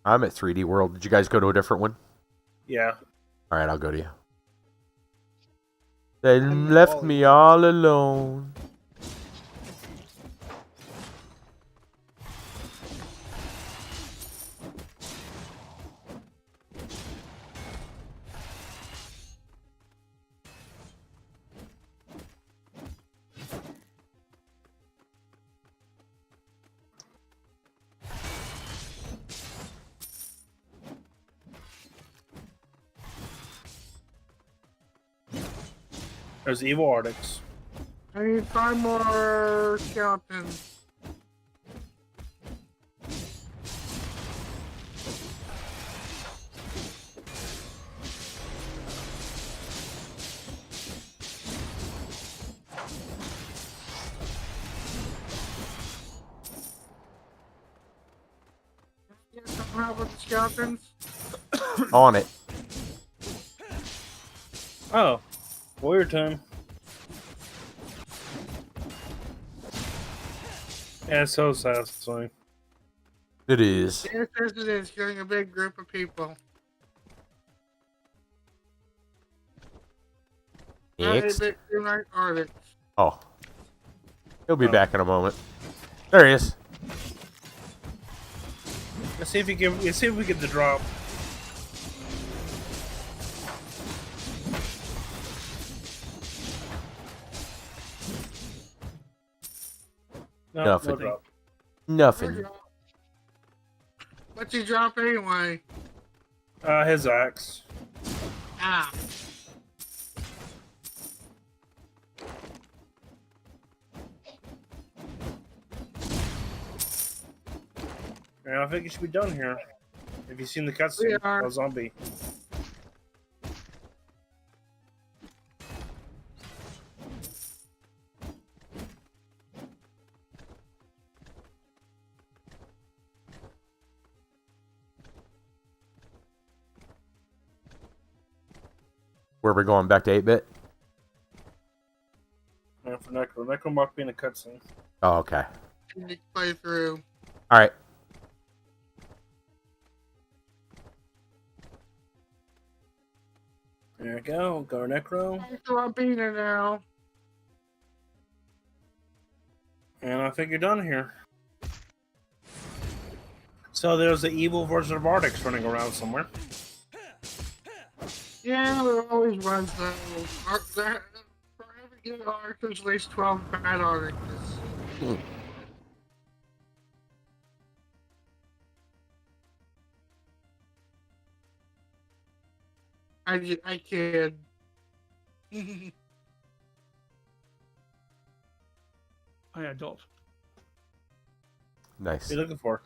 I'm at 3D World. Did you guys go to a different one? Yeah. All right, I'll go to you. They I'm left all me all alone. There's evil Arctics. I need 5 more skeletons. out with the skeletons? On it. Oh, warrior time. Yeah, it's so satisfying. It is. Yes, it is, killing a big group of people. Next. Arctic. Oh. He'll be back in a moment. There he is. Let's see if we get the drop. No, Nothing. no drop. Nothing. What's he drop anyway? His axe. Ah. Yeah, I think you should be done here. Have you seen the cutscene? are. A zombie. Where we going? Back to 8-bit? Yeah, for Necro. Necro might be in a cutscene. Oh, okay. Play through. All right. There we go. Go Necro. So I'm beating it now. And I think you're done here. So there's the evil version of Arctics running around somewhere. Yeah, there always runs though. For every good arc, there's at least 12 bad arcs. I kid. I adult. Nice. What are you looking for?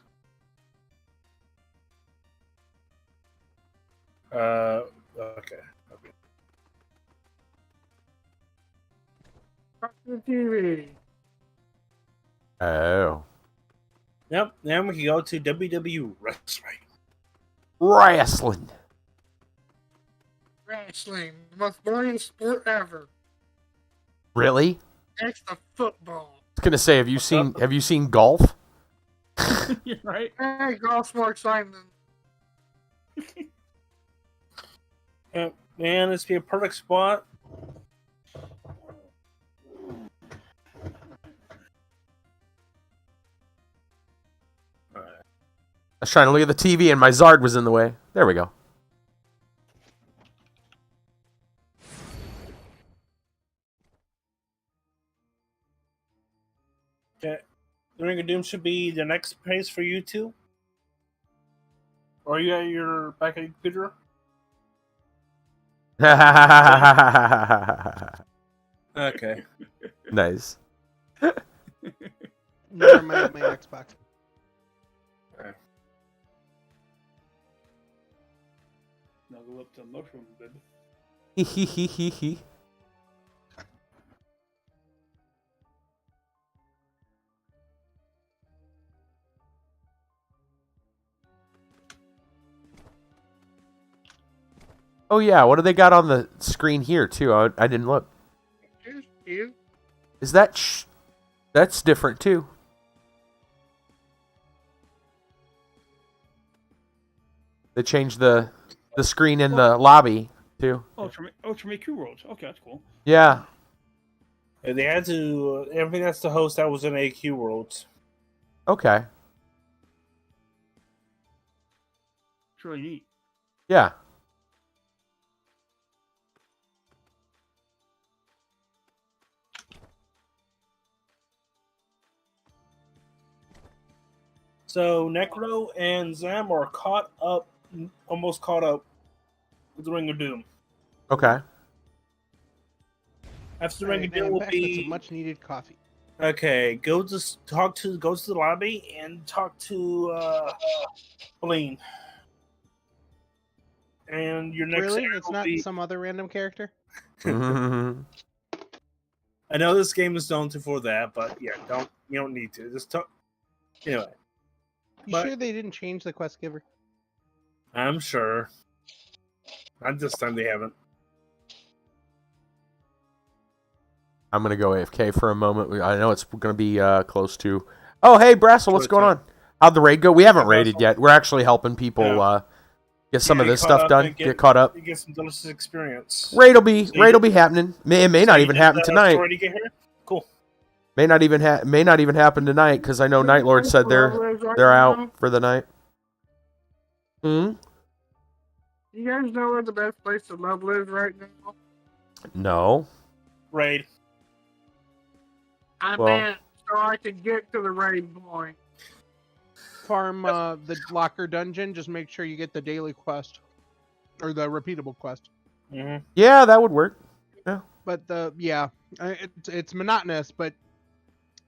Okay. The TV. Oh. Yep. Then we can go to WWE Wrestling. Wrestling. Wrestling, the most boring sport ever. Really? Next to football. I was gonna say, have you seen golf? You're right. Hey, golf's more exciting than Yep. And this be a perfect spot. I was trying to look at the TV and my Zard was in the way. There we go. Okay. The Ring of Doom should be the next pace for you two. Or you at your back at your computer? Okay. Nice. No, my Xbox. Snuggle up to mushroom bed. Hee. Oh yeah, what do they got on the screen here too? I didn't look. Here's you. Is that that's different too? They changed the screen in the lobby too. Ultra Make Crew Worlds. Okay, that's cool. Yeah. They had to. Everything that's the host that was in AQ Worlds. Okay. It's really neat. Yeah. So Necro and Zam are almost caught up with the Ring of Doom. Okay. After the Ring of Doom will be some much needed coffee. okay. Go to the lobby and talk to Blaine. And your next Really? area It's will not be... some other random character? Mm-hmm. I know this game is known for that, but yeah, you don't need to. Just talk. Anyway. You sure they didn't change the quest giver? I'm sure. Not this time they haven't. I'm going to go AFK for a moment. I know it's going to be close to... Oh, hey, Brassel, what's going on? How'd the raid go? We haven't raided yet. We're actually helping people get some of this stuff done, get caught up. Get some delicious experience. Raid will be happening. It may not even happen tonight. Cool. May not even happen tonight because I know Night Lord said they're out for the night. Hmm. You guys know where the best place to level is right now? No. Raid. I meant so I could get to the raid point. Farm the locker dungeon. Just make sure you get the daily quest or the repeatable quest. Mm-hmm. Yeah, that would work. Yeah. But it's monotonous, but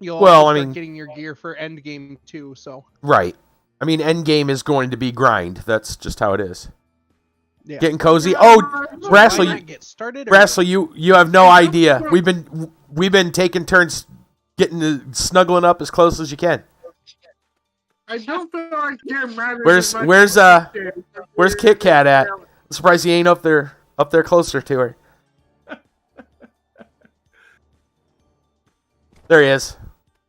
you'll also start getting your gear for end game too. So right. I mean, end game is going to be grind. That's just how it is. yeah. Getting cozy. Oh, Brassel, you have no idea. We've been taking turns getting snuggling up as close as you can. I don't feel like you're mad. Where's Kit Kat at? I'm surprised he ain't up there closer to her. There he is.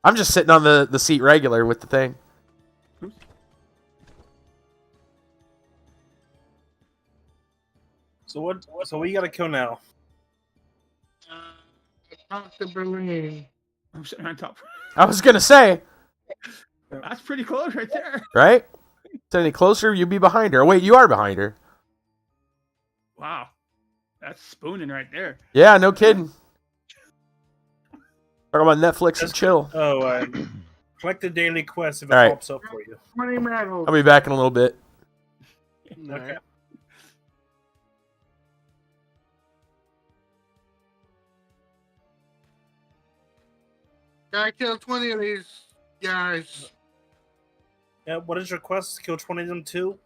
I'm just sitting on the seat regular with the thing. So what you gotta kill now? Talk to Berlin. I'm sitting on top. I was gonna say. That's pretty close right there. Right? Any closer, you'd be behind her. Wait, you are behind her. Wow. That's spooning right there. Yeah, no kidding. Talk about Netflix and chill. Oh, collect the daily quest if it pops up for you. 20 medals. I'll be back in a little bit. Okay. Gotta kill 20 of these guys. Yeah, what is your quest? Kill 20 of them too?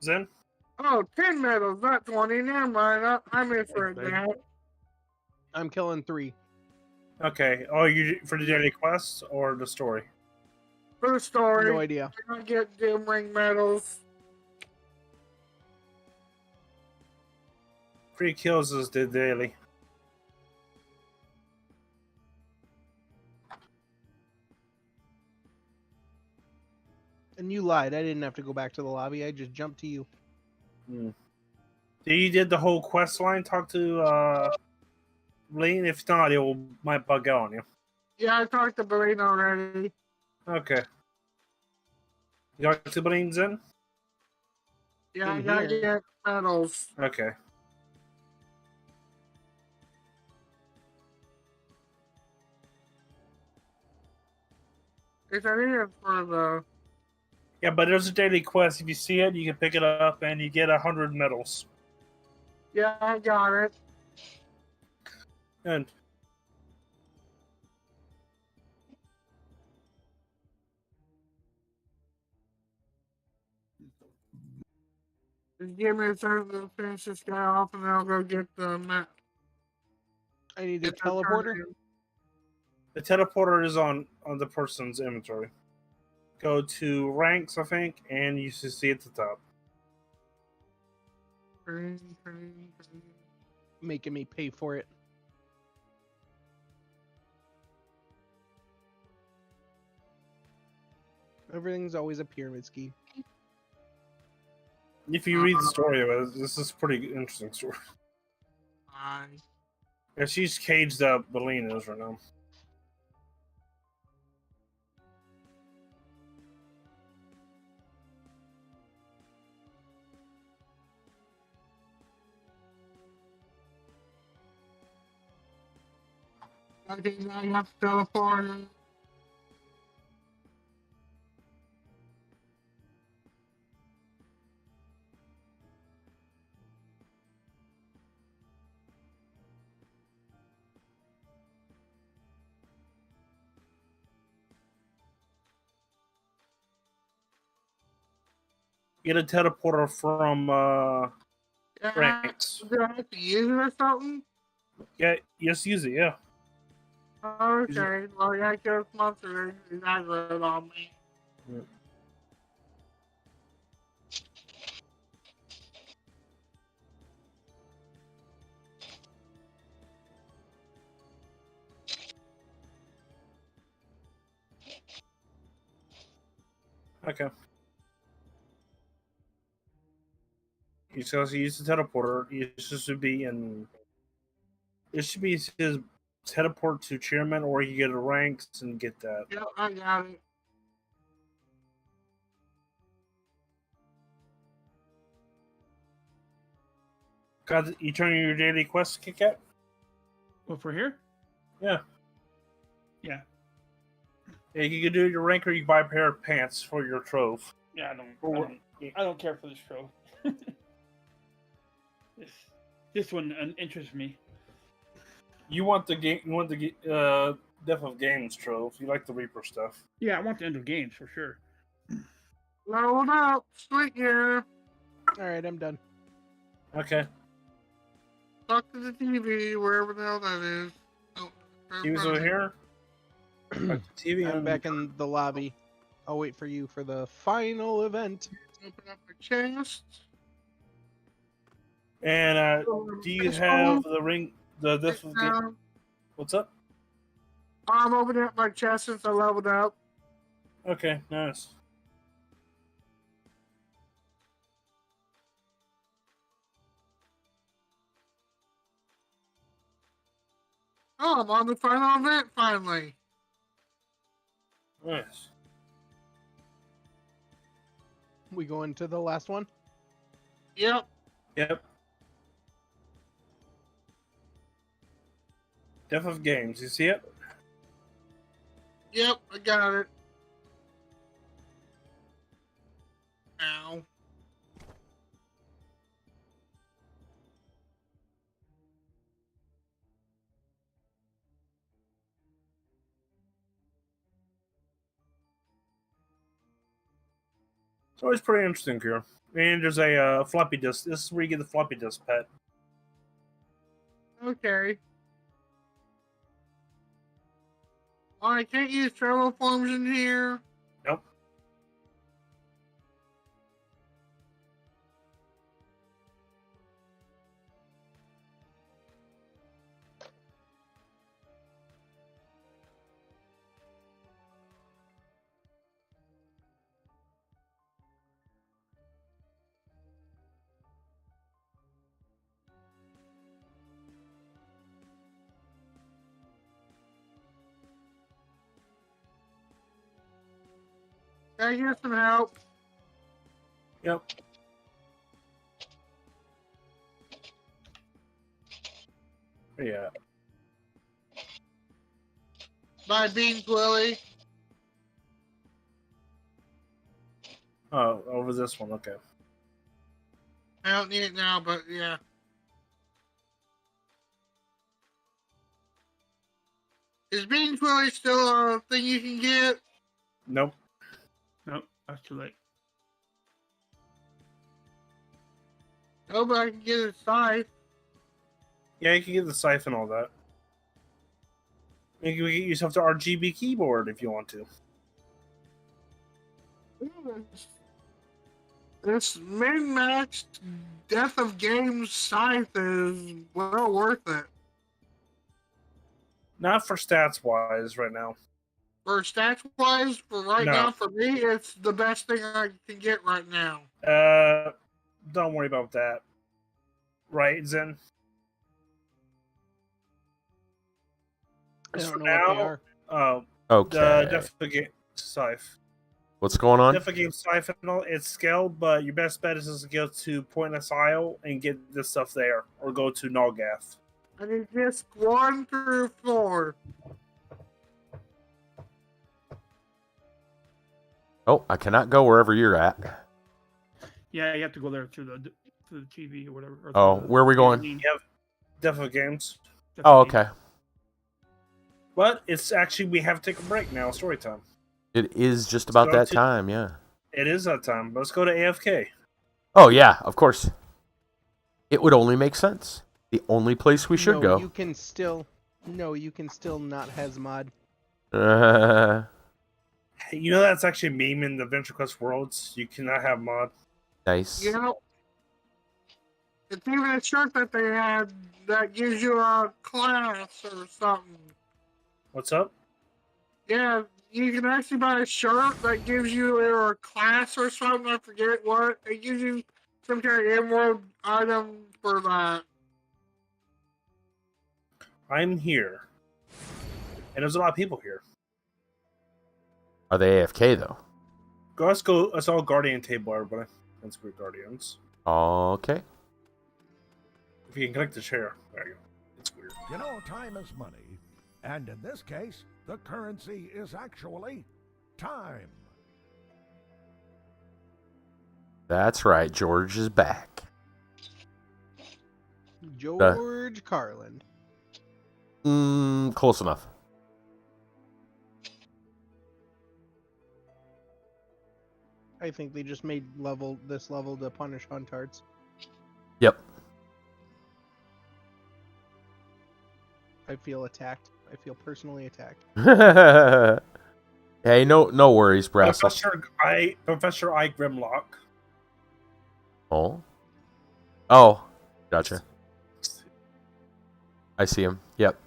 Zen? Oh, 10 medals, not 20. Never mind. I'm in for it now. I'm killing 3. Okay. Oh, you for the daily quest or the story? For the story. No idea. I don't get Doom Ring medals. 3 kills is the daily. And you lied. I didn't have to go back to the lobby. I just jumped to you. You did the whole quest line? Talk to Blaine? If not, it might bug out on you. Yeah, I talked to Blaine already. Okay. You talked to Blaine, Zen? Yeah, I gotta get medals. Okay. It's I think it's for the... Yeah, but there's a daily quest. If you see it, you can pick it up and you get 100 medals. Yeah, I got it. And just give me a second to finish this guy off and then I'll go get the map. I need a teleporter. The teleporter is on the person's inventory. Go to ranks, I think, and you should see at the top. Making me pay for it. Everything's always a pyramid scheme. If you read the story of it, this is a pretty interesting story. Yeah, she's caged up, Belina is right now. I think I have to teleport. Get a teleporter from ranks. Do I have to use it or something? Yeah, just use it, yeah. Okay, well, I kill monster. He's aggroed on me. Yeah. Okay. You just also use the teleporter. It should be in. It should be his teleport to chairman, or you get a ranks and get that. Yep, I got it. Got you turning your daily quest, Kit Kat? Well, for here? Yeah. Yeah. Yeah, you can do your rank, or you buy a pair of pants for your trove. Yeah, I don't care for this show. this one interests me. You want the game? You want the Death of Games trove? You like the Reaper stuff? Yeah, I want the end of games for sure. Load up, sweet here. All right, I'm done. Okay. Talk to the TV, wherever the hell that is. Oh, He was over here. TV. I'm back in the lobby. I'll wait for you for the final event. Open up my chest. And do you have the ring? The Death of Games? What's up? I'm opening up my chest since I leveled up. Okay, nice. Oh, I'm on the final event finally. Nice. We go into the last one. Yep. Yep. Death of Games. You see it? Yep, I got it. Ow. It's always pretty interesting here. And there's a floppy disk. This is where you get the floppy disk pet. Okay. Oh, I can't use travel forms in here. Nope. Can I get some help? Yep. Yeah. By Beans Willie. Oh, over this one. Okay. I don't need it now, but yeah. Is Beans Willie still a thing you can get? Nope. Nope, that's too late. Oh, but I can get a scythe. Yeah, you can get the scythe and all that. You can get yourself the RGB keyboard if you want to. This min-maxed Death of Games scythe is well worth it. Not for stats wise right now. For stats wise, for right No. now, for me, it's the best thing I can get right now. Don't worry about that. Right, Zen? I As don't for know what they now, are. Okay. the Death of Game scythe. What's going on? Death of Game scythe and all, it's scaled, but your best bet is to go to Pointless Isle and get this stuff there, or go to Nalgath. I need disc 1 through 4. Oh, I cannot go wherever you're at. Yeah, you have to go there to the TV or whatever. Or Oh, the- where are we going? Yep. Death of Games. Oh, okay. But it's actually, we have to take a break now, story time. It is just about go that to- time, yeah. It is that time. Let's go to AFK. Oh, yeah, of course. It would only make sense. The only place we should no, go. You can still not Hazmod. Hey, you know that's actually a meme in the Venture Quest worlds? You cannot have mod. Nice. You know, it's even a shirt that they had that gives you a class or something. What's up? Yeah, you can actually buy a shirt that gives you a class or something. I forget what. It gives you some kind of emerald item for that. I'm here. And there's a lot of people here. Are they AFK though? Let's go. Let's all Guardian table, everybody. Let's go Guardians. Okay. If you can connect the chair. There you go. It's weird. You know, time is money. And in this case, the currency is actually time. That's right. George is back. George Carlin. Close enough. I think they just made this level to punish huntards. Yep. I feel attacked. I feel personally attacked. Hey, no worries, Brassel. Professor I Grimlock. Oh, gotcha. I see him. Yep.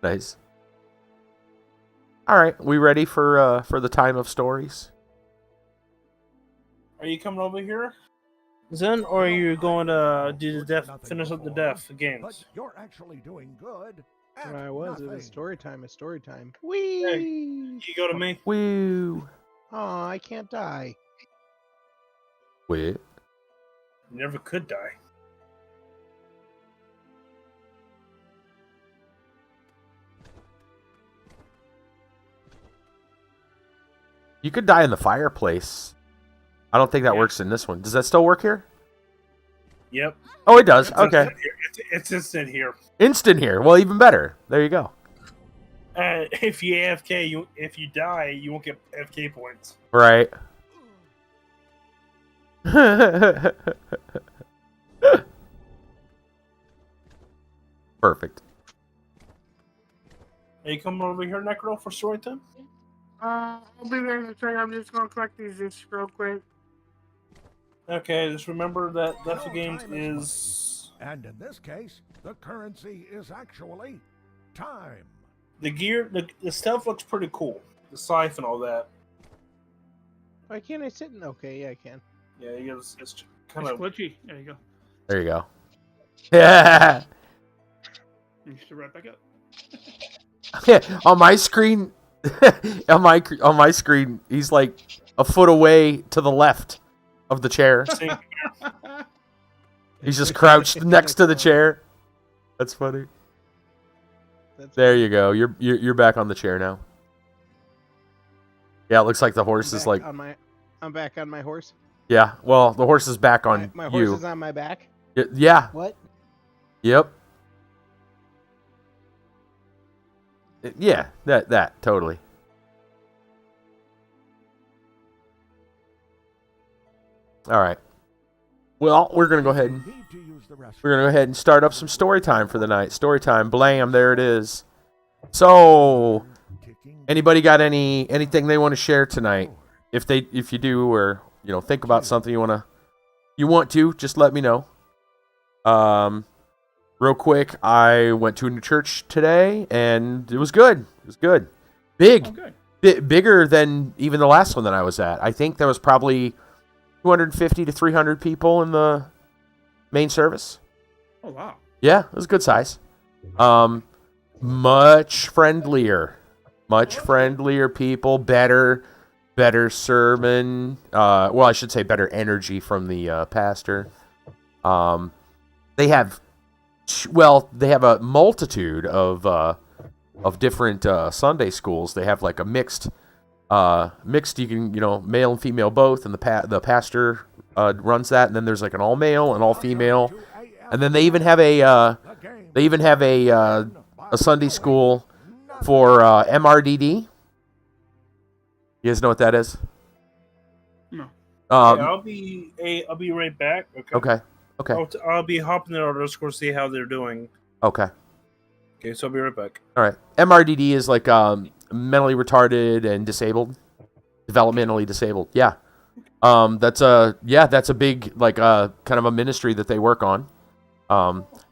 Nice. All right, we ready for the time of stories? Are you coming over here, Zen, or are you going to do the finish up the death games? But you're actually doing good. I was. It was story time. It's story time. Hey, Whee! you go to me. Woo. Oh, I can't die. Wait. You never could die. You could die in the fireplace. I don't think that works in this one. Does that still work here? Yep. Oh, it does. Okay. It's instant here. Instant here. Well, even better. There you go. If you AFK, if you die, you won't get AFK points. Right. Perfect. Are you coming over here, Necro, for story time? I'll be there in a second. I'm just gonna collect these just real quick. Okay, just remember that You Death know, Games time is... And in this case, the currency is actually time. The gear, the stuff looks pretty cool. The scythe and all that. Why can't I sit in? Okay, yeah, I can. Yeah, it's kind It's of... glitchy. There you go. There you go. Yeah. You should right back up. On my screen, on my screen, he's like a foot away to the left of the chair. He's just crouched next to the chair. That's funny. There you go. You're back on the chair now. Yeah, it looks like the horse is like. I'm back on my horse. Yeah. Well, the horse is back on my you. horse is on my back. Yeah. What? Yep. Yeah. That totally. All right. Well, we're gonna go ahead and start up some story time for the night. Story time, blam! There it is. So, anybody got anything they want to share tonight? If you do, or think about something you want to, just let me know. Real quick, I went to a new church today, and it was good. It was good, big, bigger than even the last one that I was at. I think there was probably 250 to 300 people in the main service. Oh, wow. Yeah, it was a good size. Much friendlier people, better sermon. Well, I should say better energy from the pastor. They have a multitude of different Sunday schools. They have like a mixed. You can male and female both, and the pastor runs that, and then there's like an all male and all female, and then they even have a Sunday school for MRDD. You guys know what that is? No. I'll be right back. Okay. I'll be hopping in our Discord to see how they're doing. Okay, so I'll be right back. all right. MRDD is like mentally retarded and disabled, developmentally disabled. Yeah. That's a big kind of a ministry that they work on.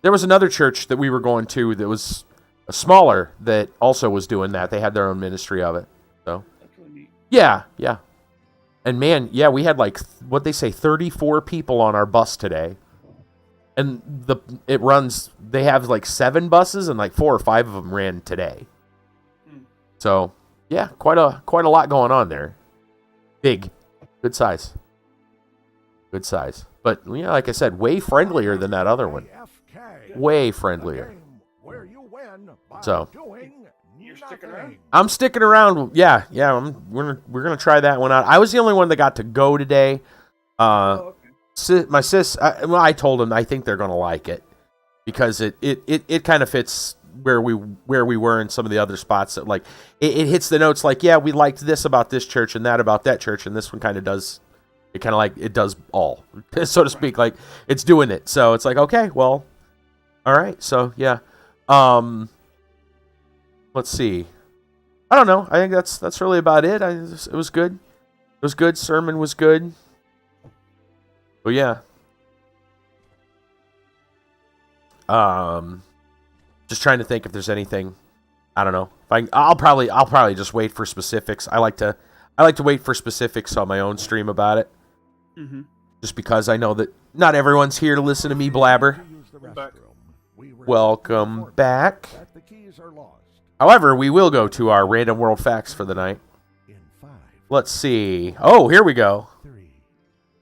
There was another church that we were going to that was smaller that also was doing that. They had their own ministry of it. So, That's really neat. yeah. And man, yeah, we had like, what they say, 34 people on our bus today. And they have like 7 buses and like 4 or 5 of them ran today. So, yeah, quite a lot going on there. Big. Good size. But, yeah, like I said, way friendlier than that other one. Way friendlier. So, You're sticking around? I'm sticking around. Yeah. We're gonna try that one out. I was the only one that got to go today. My sis. I told them I think they're gonna like it because it kind of fits where we were in some of the other spots that like it hits the notes like, yeah, we liked this about this church and that about that church, and this one kind of does. It kind of like it does all, so to speak. Like it's doing it. So it's like, okay, well, all right. So yeah. Let's see. I don't know. I think that's really about it. It was good. It was good. Sermon was good. But yeah. Just trying to think if there's anything. I don't know. I'll probably just wait for specifics. I like to wait for specifics on my own stream about it. Mm-hmm. Just because I know that not everyone's here to listen to me blabber. Welcome back. However, we will go to our random world facts for the night. Let's see. Oh, here we go.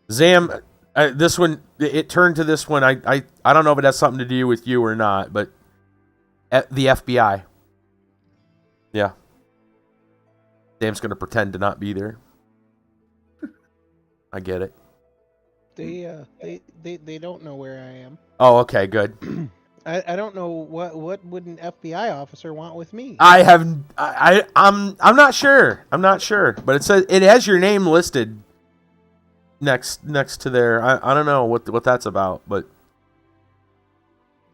Zam, this one, it turned to this one. I don't know if it has something to do with you or not, but the FBI. Yeah. Zam's going to pretend to not be there. I get it. They don't know where I am. Oh, okay, good. I don't know what would an FBI officer want with me. I'm not sure. But it says it has your name listed next to there. I don't know what that's about, but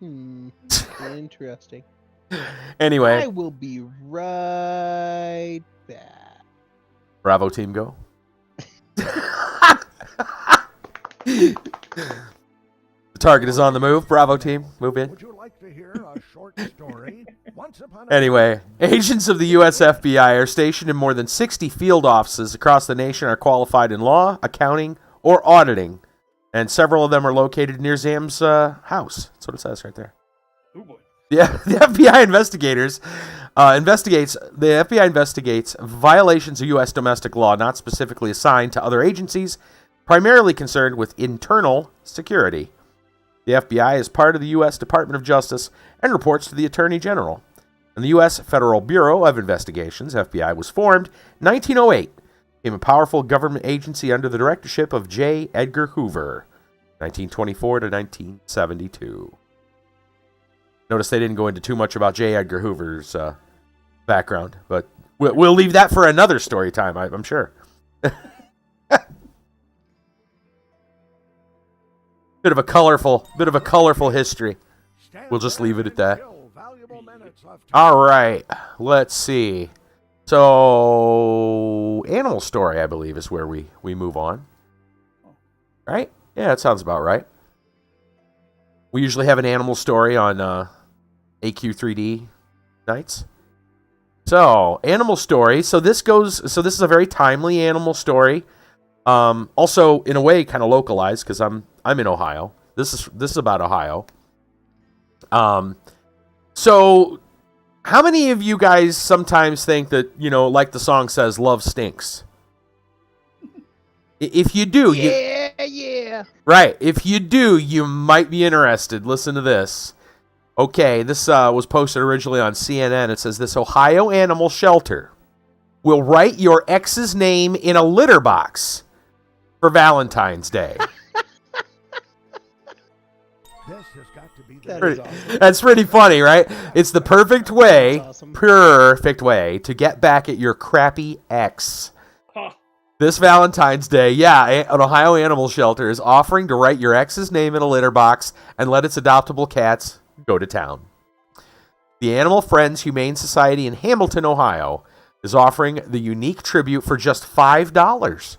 interesting. Anyway, I will be right back. Bravo team, go. The target is on the move. Bravo team, move in. Would you like to hear a short story? Anyway, agents of the U.S. FBI are stationed in more than 60 field offices across the nation, are qualified in law, accounting, or auditing, and several of them are located near Zam's house. That's what it says right there. Oh boy. Yeah, the FBI investigates violations of U.S. domestic law not specifically assigned to other agencies, primarily concerned with internal security. The FBI is part of the U.S. Department of Justice and reports to the Attorney General. And the U.S. Federal Bureau of Investigations, FBI, was formed in 1908, became a powerful government agency under the directorship of J. Edgar Hoover, 1924 to 1972. Notice they didn't go into too much about J. Edgar Hoover's background, but we'll leave that for another story time, I'm sure. Bit of a colorful history. We'll just leave it at that. All right, let's see. So, animal story, I believe, is where we move on. Right? Yeah, that sounds about right. We usually have an animal story on AQ3D nights. So, animal story. So this is a very timely animal story. Also, in a way, kind of localized because I'm in Ohio. This is about Ohio. So how many of you guys sometimes think that, like the song says, love stinks? If you do, yeah. Right. If you do, you might be interested. Listen to this. Okay, this was posted originally on CNN. It says this Ohio animal shelter will write your ex's name in a litter box for Valentine's Day. That's pretty funny, right? It's the perfect way, perfect way to get back at your crappy ex. This Valentine's Day, an Ohio animal shelter is offering to write your ex's name in a litter box and let its adoptable cats go to town. The Animal Friends Humane Society in Hamilton, Ohio, is offering the unique tribute for just $5.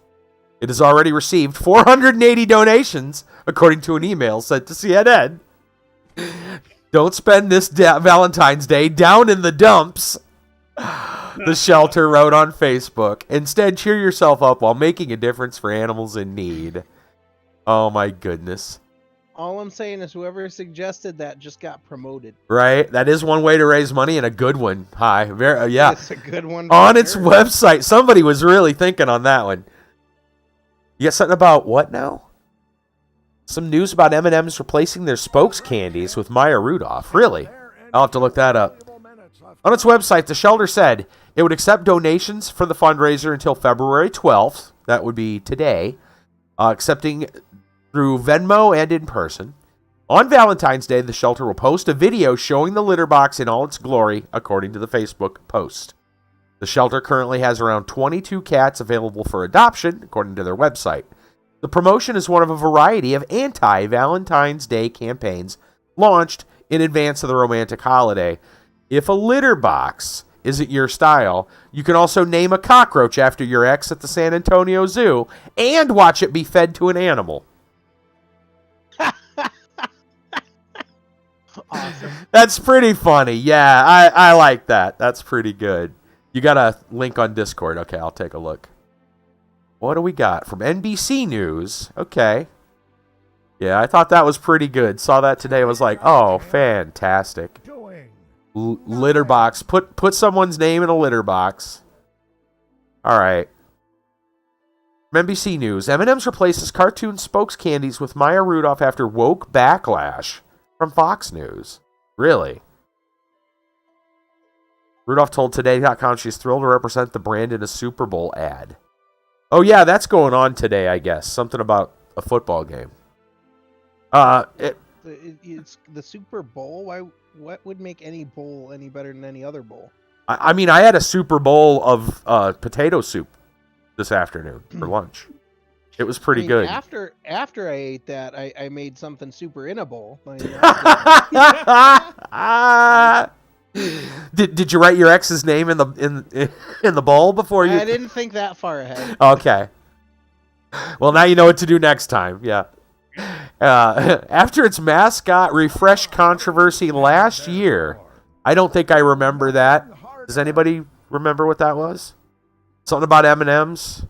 It has already received 480 donations, according to an email sent to CNN. Don't spend this Valentine's Day down in the dumps, the shelter wrote on Facebook. Instead, cheer yourself up while making a difference for animals in need. Oh, my goodness. All I'm saying is whoever suggested that just got promoted. Right? That is one way to raise money, and a good one. Hi. Yeah. It's a good one. On its website. Somebody was really thinking on that one. You got something about what now? Some news about M&M's replacing their spokes candies with Maya Rudolph. Really? I'll have to look that up. On its website, the shelter said it would accept donations for the fundraiser until February 12th. That would be today. Accepting through Venmo and in person. On Valentine's Day, the shelter will post a video showing the litter box in all its glory, according to the Facebook post. The shelter currently has around 22 cats available for adoption, according to their website. The promotion is one of a variety of anti-Valentine's Day campaigns launched in advance of the romantic holiday. If a litter box isn't your style, you can also name a cockroach after your ex at the San Antonio Zoo and watch it be fed to an animal. Awesome. That's pretty funny. Yeah, I like that. That's pretty good. You got a link on Discord. Okay, I'll take a look. What do we got from NBC News? Okay. Yeah, I thought that was pretty good. Saw that today. Was like, oh, fantastic. Litter box. Put someone's name in a litter box. All right. From NBC News, M&M's replaces cartoon spokes candies with Maya Rudolph after woke backlash from Fox News. Really? Rudolph told Today.com she's thrilled to represent the brand in a Super Bowl ad. Oh, yeah, that's going on today, I guess. Something about a football game. It's the Super Bowl. What would make any bowl any better than any other bowl? I mean, I had a Super Bowl of potato soup this afternoon for lunch. It was pretty good. After I ate that, I made something super in a bowl. Did you write your ex's name in the bowl before you? I didn't think that far ahead. Okay. Well, now you know what to do next time. Yeah. After its mascot refresh controversy last year, I don't think I remember that. Does anybody remember what that was? Something about M&M's?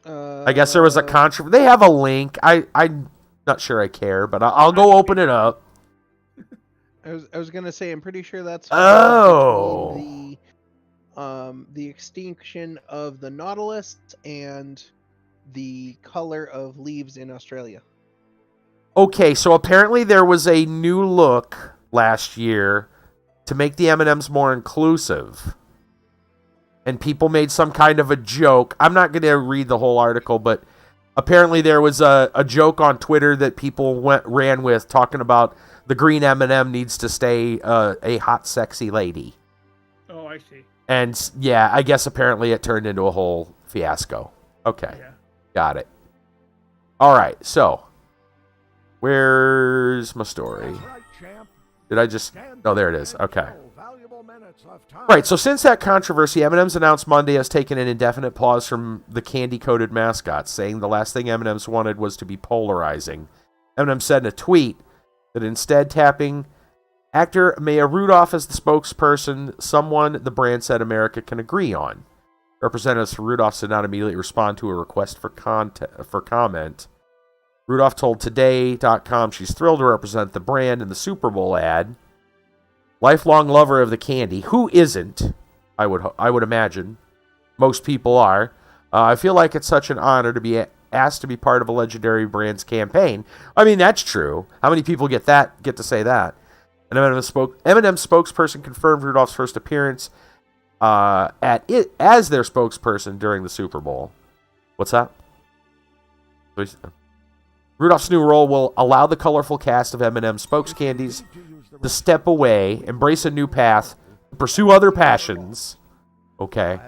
I guess there was a controversy. They have a link. I'm not sure I care, but I'll go open it up. I was gonna say I'm pretty sure that's the extinction of the nautilus and the color of leaves in Australia. Okay, so apparently there was a new look last year to make the M&Ms more inclusive. And people made some kind of a joke. I'm not going to read the whole article, but apparently there was a joke on Twitter that people ran with talking about the green M&M needs to stay a hot, sexy lady. Oh, I see. And yeah, I guess apparently it turned into a whole fiasco. Okay, yeah. Got it. All right, so where's my story? Did I just... Oh, there it is. Okay. Right, so since that controversy, M&M's announced Monday has taken an indefinite pause from the candy-coated mascots, saying the last thing M&M's wanted was to be polarizing. M&M said in a tweet that instead tapping actor Maya Rudolph as the spokesperson, someone the brand said America can agree on. Representatives for Rudolph did not immediately respond to a request for comment. Rudolph told Today.com she's thrilled to represent the brand in the Super Bowl ad. Lifelong lover of the candy. Who isn't? I would imagine. Most people are. I feel like it's such an honor to be asked to be part of a legendary brand's campaign. I mean, that's true. How many people get to say that? An M&M spokesperson confirmed Rudolph's first appearance as their spokesperson during the Super Bowl. What's that? Rudolph's new role will allow the colorful cast of M&M spokes candies to step away, embrace a new path, pursue other passions. Okay.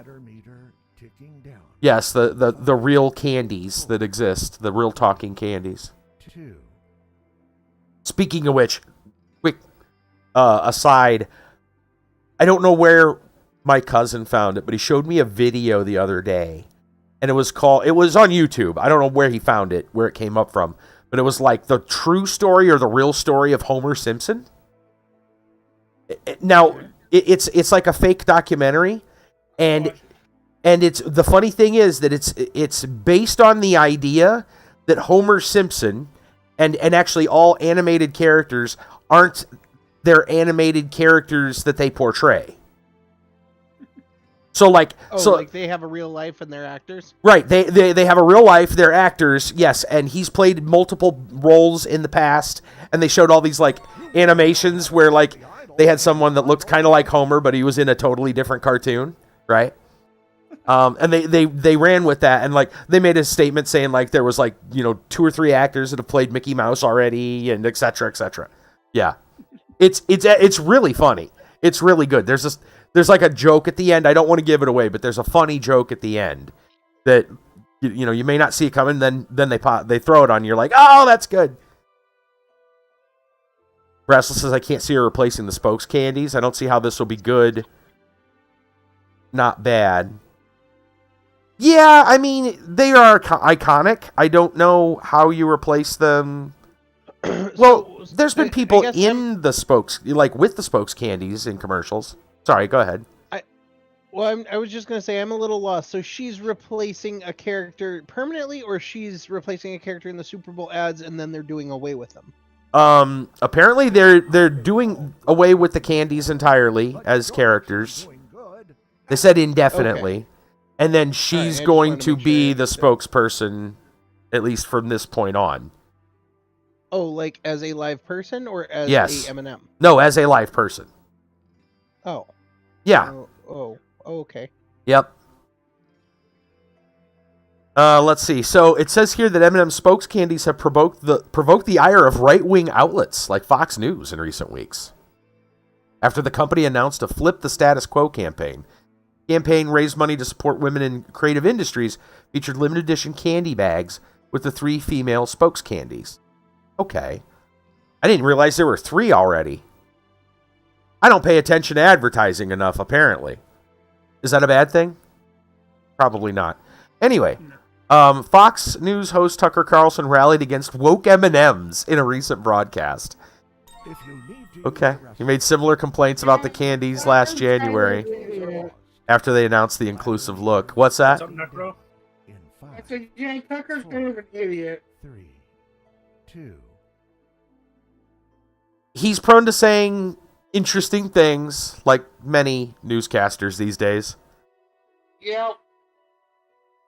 Yes, the real candies that exist, the real talking candies. Speaking of which, quick aside, I don't know where my cousin found it, but he showed me a video the other day, and it was on YouTube. I don't know where he found it, where it came up from, but it was like the true story or the real story of Homer Simpson. Now, it's like a fake documentary, and it's the funny thing is that it's based on the idea that Homer Simpson and actually all animated characters aren't their animated characters that they portray. So like they have a real life and they're actors? Right, they have a real life, they're actors, yes, and he's played multiple roles in the past, and they showed all these like animations where like they had someone that looked kind of like Homer, but he was in a totally different cartoon, right? And they ran with that, and like they made a statement saying like there was like 2 or 3 actors that have played Mickey Mouse already, and et cetera, et cetera. Yeah, it's really funny. It's really good. There's like a joke at the end. I don't want to give it away, but there's a funny joke at the end that you may not see it coming. Then they throw it on you. You're like, oh, that's good. Brassil says I can't see her replacing the spokes candies. I don't see how this will be good. Not bad. Yeah, I mean they are iconic. I don't know how you replace them. Well, there's been people in the spokes, like with the spokes candies in commercials. Sorry, go ahead. I was just going to say, I'm a little lost. So she's replacing a character permanently, or she's replacing a character in the Super Bowl ads and then they're doing away with them? Apparently they're doing away with the candies entirely as characters. They said indefinitely. Okay. And then she's going to be the spokesperson, at least from this point on. Oh, like as a live person or as a M&M? No, as a live person. Oh. Yeah. Okay. Yep. Let's see. So it says here that M&M spokes candies have provoked the ire of right-wing outlets like Fox News in recent weeks. After the company announced a Flip the Status Quo campaign. The campaign raised money to support women in creative industries, featured limited edition candy bags with the 3 female spokes candies. Okay. I didn't realize there were 3 already. I don't pay attention to advertising enough, apparently. Is that a bad thing? Probably not. Anyway, Fox News host Tucker Carlson rallied against woke M&Ms in a recent broadcast. Okay. He made similar complaints about the candies last January after they announced the inclusive look. What's that? I said, Jay Tucker's kind of an idiot. 3, 2. He's prone to saying interesting things, like many newscasters these days. Yep.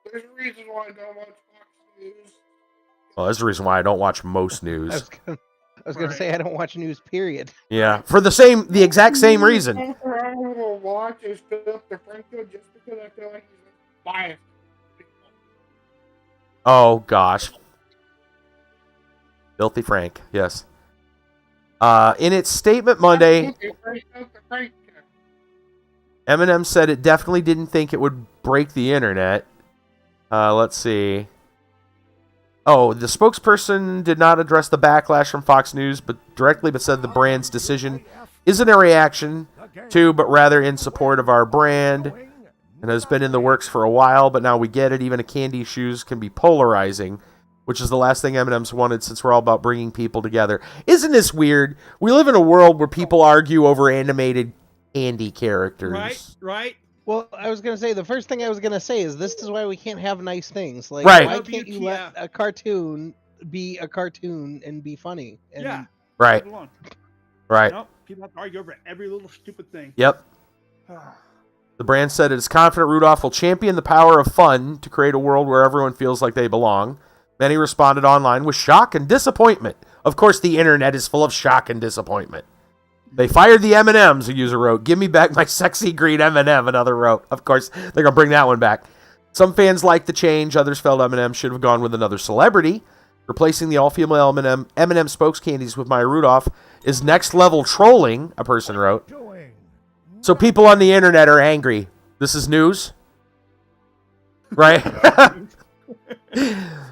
There's a reason why I don't watch Fox News. Well, there's a reason why I don't watch most news. I was going to say I don't watch news, period. Yeah, for the exact same reason. I will watch is Philip DeFranco just because I feel like he's biased. Oh, gosh. Filthy Frank, yes. In its statement Monday, M&M said it definitely didn't think it would break the internet. Let's see. Oh, the spokesperson did not address the backlash from Fox News but said the brand's decision isn't a reaction to, but rather in support of our brand, and has been in the works for a while, but now we get it. Even a candy shoes can be polarizing, which is the last thing M&M's wanted since we're all about bringing people together. Isn't this weird? We live in a world where people argue over animated candy characters. Right. Well, I was going to say, the first thing I was going to say is this is why we can't have nice things. Like, right. Why can't you let a cartoon be a cartoon and be funny? And yeah. Right. Right. Nope. People have to argue over every little stupid thing. Yep. The brand said it is confident Rudolph will champion the power of fun to create a world where everyone feels like they belong. Many responded online with shock and disappointment. Of course, the internet is full of shock and disappointment. They fired the M&Ms, a user wrote. Give me back my sexy green M&M, another wrote. Of course, they're going to bring that one back. Some fans liked the change. Others felt M&M should have gone with another celebrity. Replacing the all-female M&M spokes candies with Maya Rudolph is next-level trolling, a person wrote. So people on the internet are angry. This is news? Right?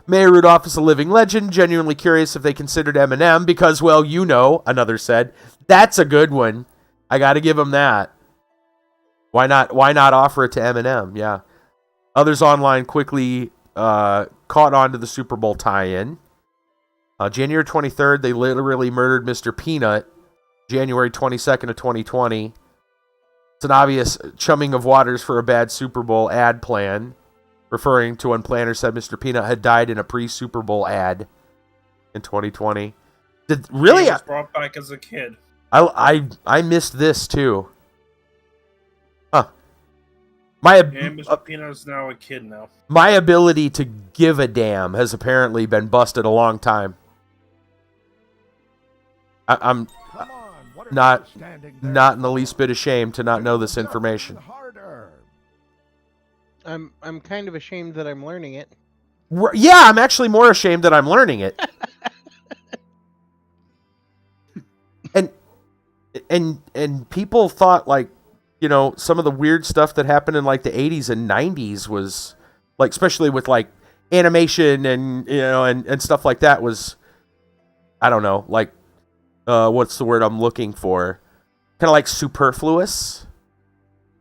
Maya Rudolph is a living legend, genuinely curious if they considered M&M because, well, you know, another said. That's a good one. I got to give them that. Why not offer it to M&M? Yeah. Others online quickly caught on to the Super Bowl tie-in. January 23rd, they literally murdered Mr. Peanut. January 22nd of 2020. It's an obvious chumming of waters for a bad Super Bowl ad plan, referring to when planners said Mr. Peanut had died in a pre-Super Bowl ad in 2020. Really? He was brought back as a kid. I missed this too. Huh. And Mr. Peanut is now a kid now. My ability to give a damn has apparently been busted a long time. I'm not in the least bit ashamed to not know this information. I'm kind of ashamed that I'm learning it. Yeah, I'm actually more ashamed that I'm learning it. and people thought, like, you know, some of the weird stuff that happened in like the 80s and 90s was like, especially with like animation and, you know, and stuff like that was, I don't know, like, what's the word I'm looking for? Kind of like superfluous.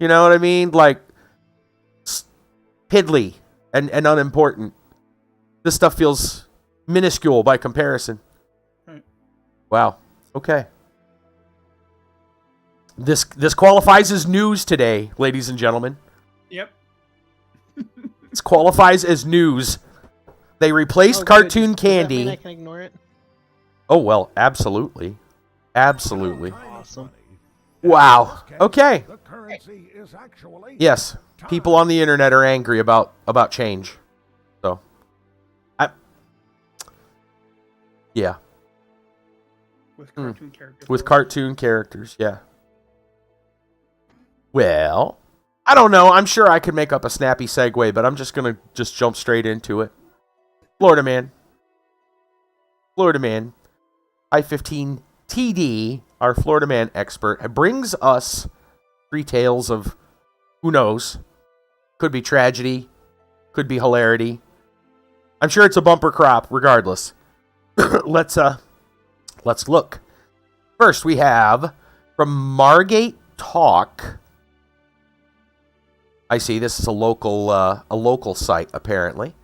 You know what I mean? Like piddly and unimportant. This stuff feels minuscule by comparison. Wow. Okay. This qualifies as news today, ladies and gentlemen. Yep. This qualifies as news. They replaced cartoon candy. Does that mean I can ignore it? Oh, well, absolutely. Absolutely. Awesome. Wow. Okay. The currency is actually Yes. People on the internet are angry about change. So, yeah. With cartoon characters. With cartoon characters, yeah. Well, I don't know. I'm sure I could make up a snappy segue, but I'm just going to jump straight into it. Florida man, I-15TD, our Florida man expert, brings us 3 tales of, who knows, could be tragedy, could be hilarity. I'm sure it's a bumper crop regardless. Let's look. First, we have from Margate Talk. I see this is a local site apparently.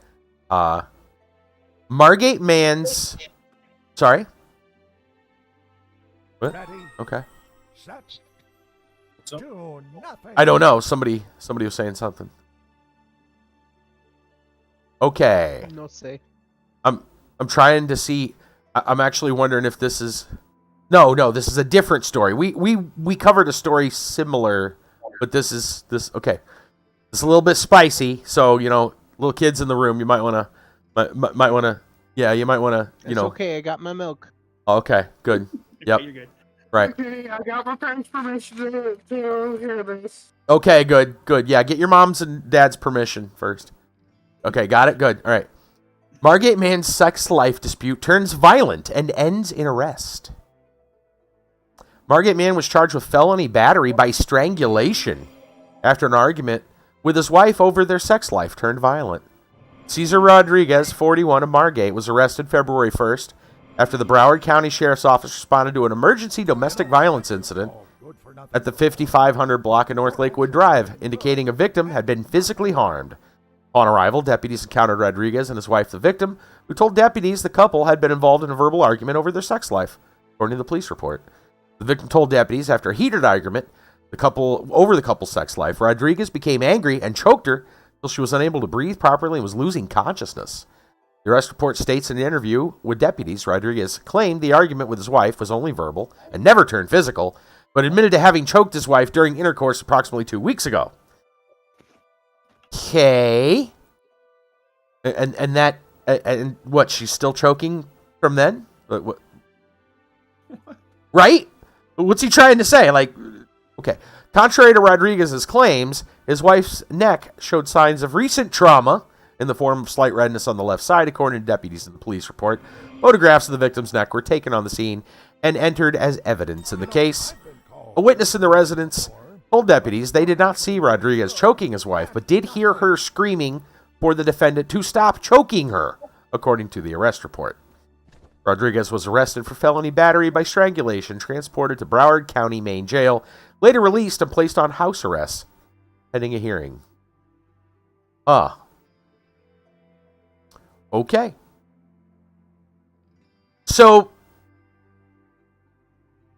Margate man's. Sorry. What? Okay. I don't know. Somebody was saying something. Okay. No say. I'm trying to see. I'm actually wondering if this is. No, this is a different story. We covered a story similar, but this. Okay. It's a little bit spicy, so you know, little kids in the room, you might want to. Yeah, you might want to. You know. Okay, I got my milk. Okay, good. Yep. You're good. Right. Okay, I got my parents' permission to hear this. Okay, good. Yeah, get your mom's and dad's permission first. Okay, got it. Good. All right. Margate man's sex life dispute turns violent and ends in arrest. Margate man was charged with felony battery by strangulation after an argument with his wife over their sex life turned violent. Cesar Rodriguez, 41, of Margate, was arrested February 1st after the Broward County Sheriff's Office responded to an emergency domestic violence incident at the 5500 block of North Lakewood Drive, indicating a victim had been physically harmed. On arrival, deputies encountered Rodriguez and his wife, the victim, who told deputies the couple had been involved in a verbal argument over their sex life, according to the police report. The victim told deputies after a heated argument over the couple's sex life, Rodriguez became angry and choked her until she was unable to breathe properly and was losing consciousness. The arrest report states in an interview with deputies, Rodriguez claimed the argument with his wife was only verbal and never turned physical, but admitted to having choked his wife during intercourse approximately 2 weeks ago. Okay. And what, she's still choking from then? What? Right? What's he trying to say? Like, okay. Contrary to Rodriguez's claims, his wife's neck showed signs of recent trauma in the form of slight redness on the left side, according to deputies in the police report. Photographs of the victim's neck were taken on the scene and entered as evidence in the case. A witness in the residence told deputies they did not see Rodriguez choking his wife, but did hear her screaming for the defendant to stop choking her, according to the arrest report. Rodriguez was arrested for felony battery by strangulation, transported to Broward County Main Jail, later released and placed on house arrest, pending a hearing. Okay. So,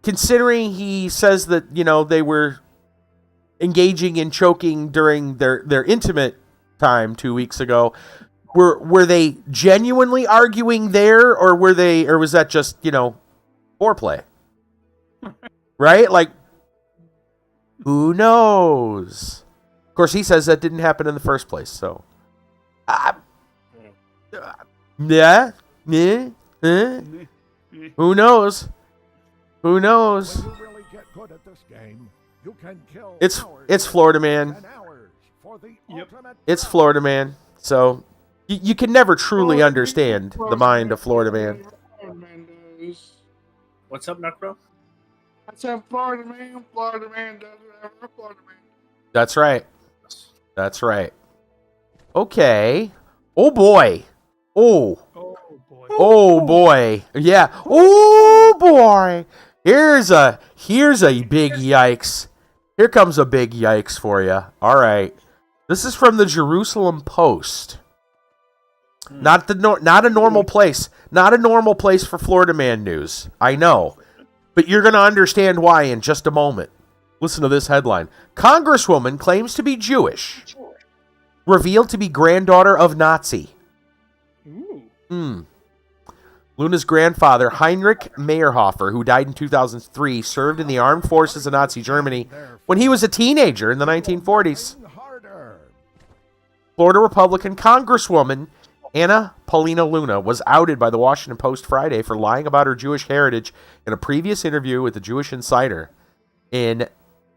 considering he says that, they were engaging in choking during their intimate time 2 weeks ago, were they genuinely arguing there, or was that just, foreplay? Right? Like, who knows? Of course, he says that didn't happen in the first place, so. Yeah. Who knows? Who knows? When you really get good at this game, you can kill It's Florida Man. It's Florida Man. So you can never truly understand the mind of Florida Man. What's up, Necro? I said Florida Man does whatever Florida Man. That's right. That's right. Okay. Oh boy. Oh. Oh boy. Yeah. Oh boy. Here's a big yikes. Here comes a big yikes for you. All right. This is from the Jerusalem Post. Not a normal place. Not a normal place for Florida Man news. I know. But you're going to understand why in just a moment. Listen to this headline. Congresswoman claims to be Jewish. Revealed to be granddaughter of Nazi. Luna's grandfather, Heinrich Meyerhofer, who died in 2003, served in the armed forces of Nazi Germany when he was a teenager in the 1940s. Florida Republican Congresswoman Anna Paulina Luna was outed by the Washington Post Friday for lying about her Jewish heritage in a previous interview with the Jewish Insider in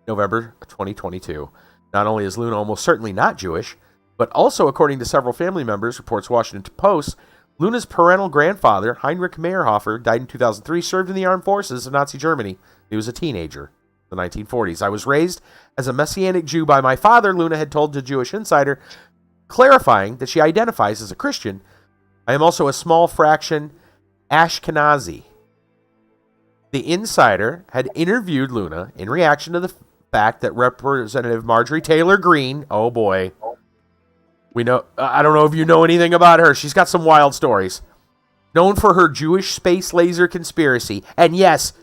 November 2022. Not only is Luna almost certainly not Jewish, but also, according to several family members, reports Washington Post, Luna's parental grandfather, Heinrich Meyerhofer, died in 2003, served in the armed forces of Nazi Germany. He was a teenager in the 1940s. I was raised as a Messianic Jew by my father, Luna had told the Jewish Insider, clarifying that she identifies as a Christian. I am also a small fraction Ashkenazi. The Insider had interviewed Luna in reaction to the fact that Representative Marjorie Taylor Greene, oh boy, we know, I don't know if you know anything about her. She's got some wild stories. Known for her Jewish space laser conspiracy. And yes,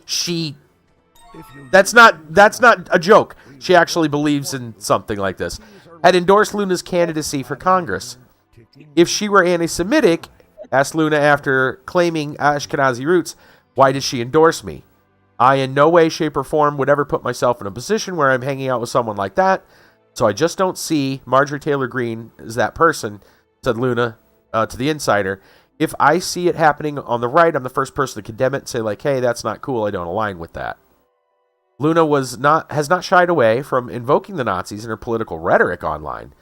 that's not a joke. She actually believes in something like this. Had endorsed Luna's candidacy for Congress. If she were anti-Semitic, asked Luna after claiming Ashkenazi roots, why did she endorse me? I in no way, shape, or form would ever put myself in a position where I'm hanging out with someone like that. So I just don't see Marjorie Taylor Greene as that person, said Luna to the Insider. If I see it happening on the right, I'm the first person to condemn it and say, like, hey, that's not cool. I don't align with that. Luna has not shied away from invoking the Nazis in her political rhetoric online.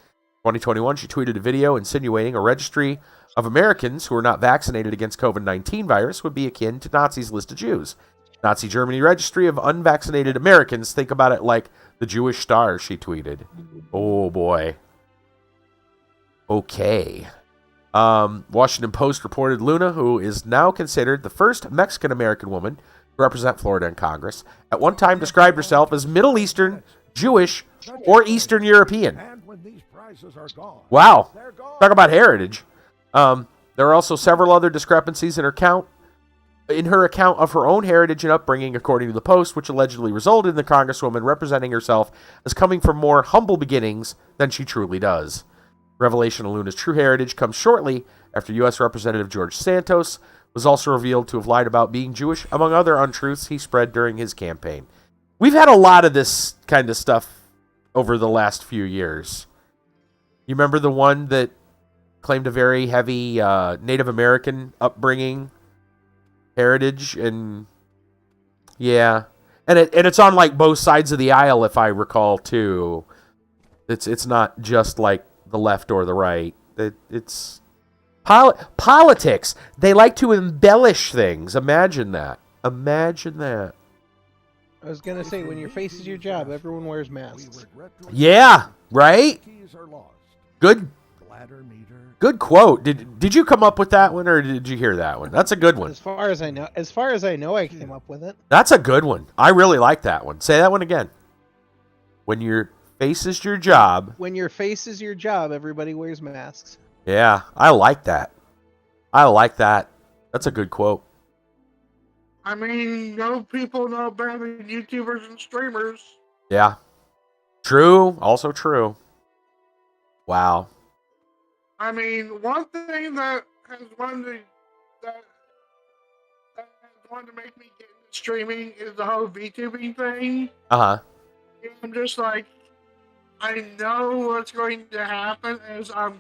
In 2021, she tweeted a video insinuating a registry of Americans who are not vaccinated against COVID-19 virus would be akin to Nazis' list of Jews. Nazi Germany registry of unvaccinated Americans. Think about it like the Jewish Star, she tweeted. Oh, boy. Okay. Washington Post reported Luna, who is now considered the first Mexican-American woman to represent Florida in Congress, at one time described herself as Middle Eastern, Jewish, or Eastern European. Wow. Talk about heritage. There are also several other discrepancies in her account of her own heritage and upbringing, according to the Post, which allegedly resulted in the Congresswoman representing herself as coming from more humble beginnings than she truly does. Revelation of Luna's true heritage comes shortly after U.S. Representative George Santos was also revealed to have lied about being Jewish, among other untruths he spread during his campaign. We've had a lot of this kind of stuff over the last few years. You remember the one that claimed a very heavy Native American upbringing, heritage, and yeah, and it's on like both sides of the aisle, if I recall too. It's not just like the left or the right. It's politics. They like to embellish things. Imagine that. Imagine that. I was gonna say, when your face is your job, everyone wears masks. Yeah, right. Good quote. Did you come up with that one, or did you hear that one? That's a good one. As far as I know, I came up with it. That's a good one. I really like that one. Say that one again. When your face is your job. When your face is your job, everybody wears masks. Yeah, I like that. That's a good quote. I mean, no people know better than YouTubers and streamers. Yeah. True. Also true. Wow. I mean, one thing that has wanted to make me get into streaming is the whole VTubing thing. Uh-huh. I'm just like, I know what's going to happen is I'm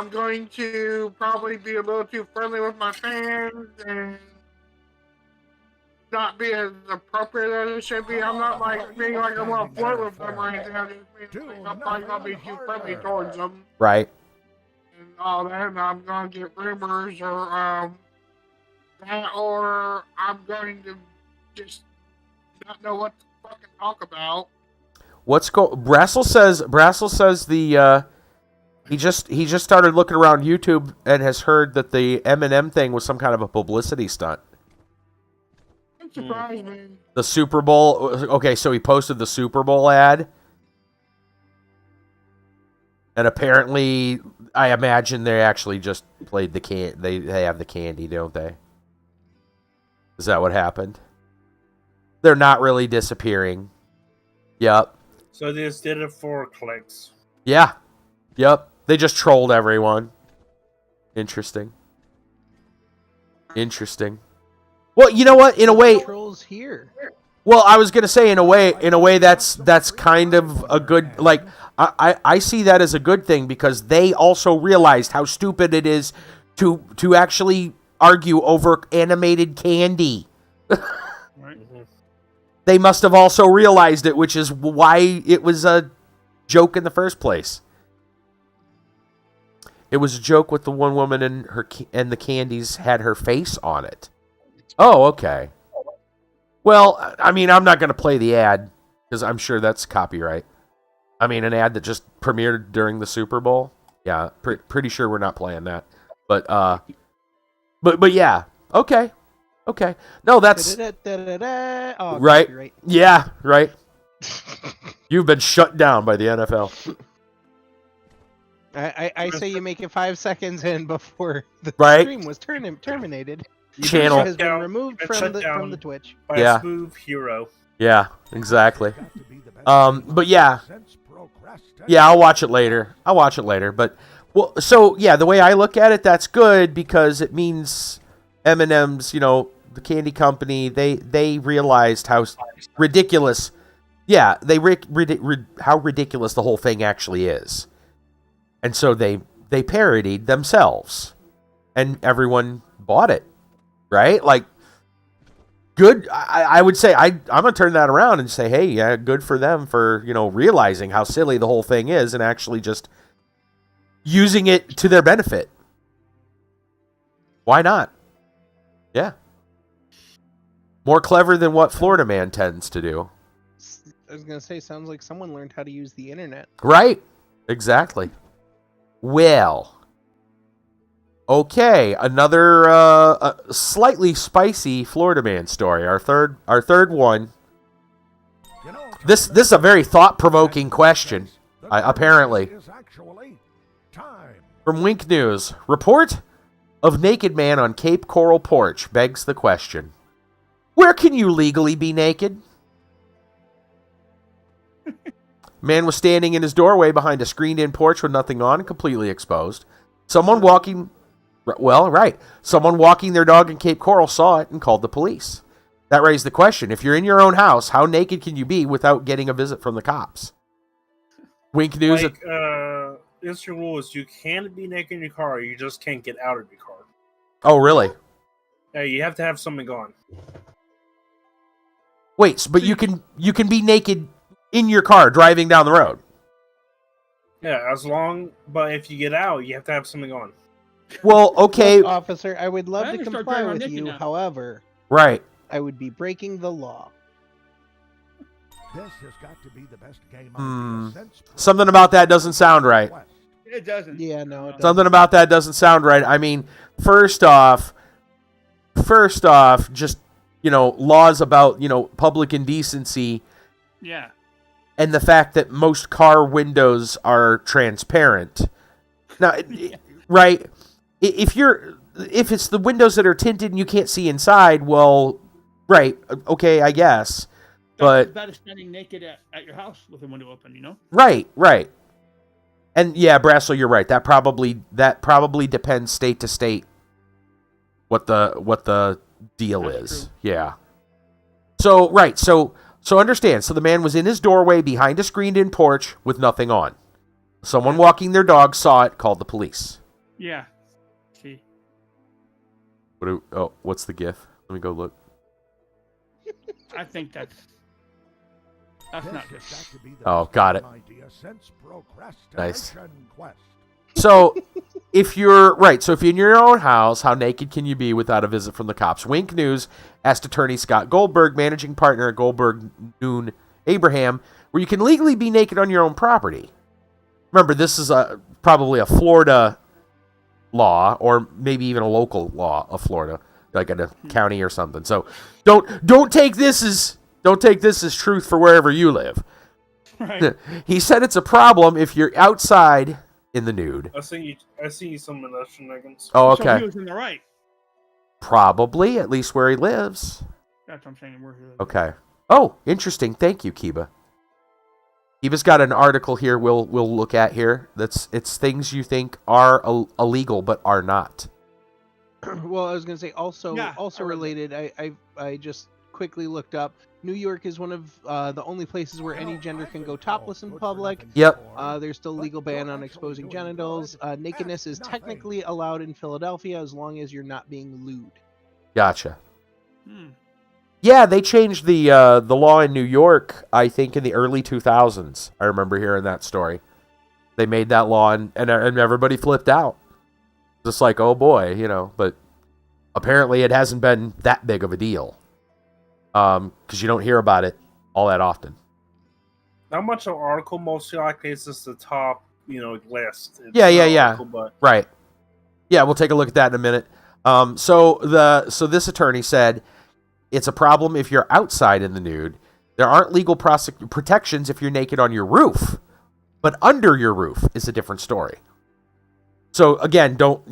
going to probably be a little too friendly with my fans and not be as appropriate as it should be. I'm not like being like I want to flirt with them or anything. I'm just being like, I'm probably going to be too friendly towards them. Right. And all that, and I'm going to get rumors or that, or I'm going to just not know what to fucking talk about. Brassel says the he just started looking around YouTube and has heard that the Eminem thing was some kind of a publicity stunt. It surprised me. The Super Bowl. Okay, so he posted the Super Bowl ad, and apparently, I imagine they actually just played the can. They have the candy, don't they? Is that what happened? They're not really disappearing. Yep. So they just did it for clicks. Yeah. Yep. They just trolled everyone. Interesting. Well, you know what? In a way, Trolls here. well, I was gonna say in a way that's kind of a good, like, I see that as a good thing because they also realized how stupid it is to actually argue over animated candy. Right. They must have also realized it, which is why it was a joke in the first place. It was a joke with the one woman and the candies had her face on it. Oh, okay. Well, I mean, I'm not going to play the ad because I'm sure that's copyright. I mean, an ad that just premiered during the Super Bowl. Yeah, pretty sure we're not playing that. But yeah, okay. No, that's Oh, right. copyright. Yeah, right. You've been shut down by the NFL. I say you make it 5 seconds in before the Right. stream was terminated. Channel. Has been removed from the Twitch. By Yeah. a smooth hero. Yeah, exactly. But yeah, I'll watch it later. But well, so yeah, the way I look at it, that's good because it means M&M's, the candy company, they realized how ridiculous. Yeah, how ridiculous the whole thing actually is, and so they parodied themselves, and everyone bought it, right? Like, good. I would say I'm gonna turn that around and say, hey, yeah, good for them for realizing how silly the whole thing is and actually just using it to their benefit. Why not? Yeah. More clever than what Florida Man tends to do. I was gonna say, sounds like someone learned how to use the internet. Right. Exactly. Well. Okay, another slightly spicy Florida Man story. Our third one. This is a very thought-provoking question. Apparently. From Wink News, report of naked man on Cape Coral porch begs the question: where can you legally be naked? Man was standing in his doorway behind a screened-in porch with nothing on, completely exposed. Someone walking their dog in Cape Coral saw it and called the police. That raised the question: if you're in your own house, how naked can you be without getting a visit from the cops? Wink News. Instant rule is you can be naked in your car, you just can't get out of your car. Oh, really? Yeah, you have to have something on. Wait, but you can be naked in your car driving down the road. Yeah, but if you get out, you have to have something on. Well, okay. Look, officer, I would love to comply with you. However, right. I would be breaking the law. This has got to be the best game since Something about that doesn't sound right. It doesn't. Yeah, no, it doesn't. Something about that doesn't sound right. I mean, first off, just, laws about, public indecency. Yeah. And the fact that most car windows are transparent. Now, right, if you're, if it's the windows that are tinted and you can't see inside, well, right, okay, I guess. But that is standing naked at your house with the window open, Right. And yeah, Brassel, you're right. That probably depends state to state what the deal That's is. true. Yeah. So right, so understand. So the man was in his doorway behind a screened-in porch with nothing on. Someone walking their dog saw it, called the police. Yeah. See. What's the GIF? Let me go look. I think that's not good. Oh, got it. Nice. So, if you're in your own house, how naked can you be without a visit from the cops? Wink News asked attorney Scott Goldberg, managing partner at Goldberg Noon Abraham, where you can legally be naked on your own property. Remember, this is probably a Florida law, or maybe even a local law of Florida, like in a county or something. So, don't take this as truth for wherever you live. Right. He said it's a problem if you're outside in the nude. I see some of that shenanigans. Oh, So okay. he was in the right. Probably, at least where he lives. That's what I'm saying. Where he lives. Okay. Oh, interesting. Thank you, Kiba. Kiba's got an article here we'll look at here. It's things you think are illegal but are not. Well, I was going to say also I read related. I just quickly looked up. New York is one of the only places where any gender can go topless in public. Yep. There's still legal ban on exposing genitals. Nakedness is technically allowed in Philadelphia as long as you're not being lewd. Gotcha. Hmm. Yeah, they changed the law in New York, I think, in the early 2000s. I remember hearing that story. They made that law, and everybody flipped out. Just like, oh boy, but apparently it hasn't been that big of a deal. Because you don't hear about it all that often. Not much of an article, mostly likely it's just the top, list. It's Yeah. article, but Right. Yeah, we'll take a look at that in a minute. So this attorney said it's a problem if you're outside in the nude. There aren't legal protections if you're naked on your roof, but under your roof is a different story. So again, don't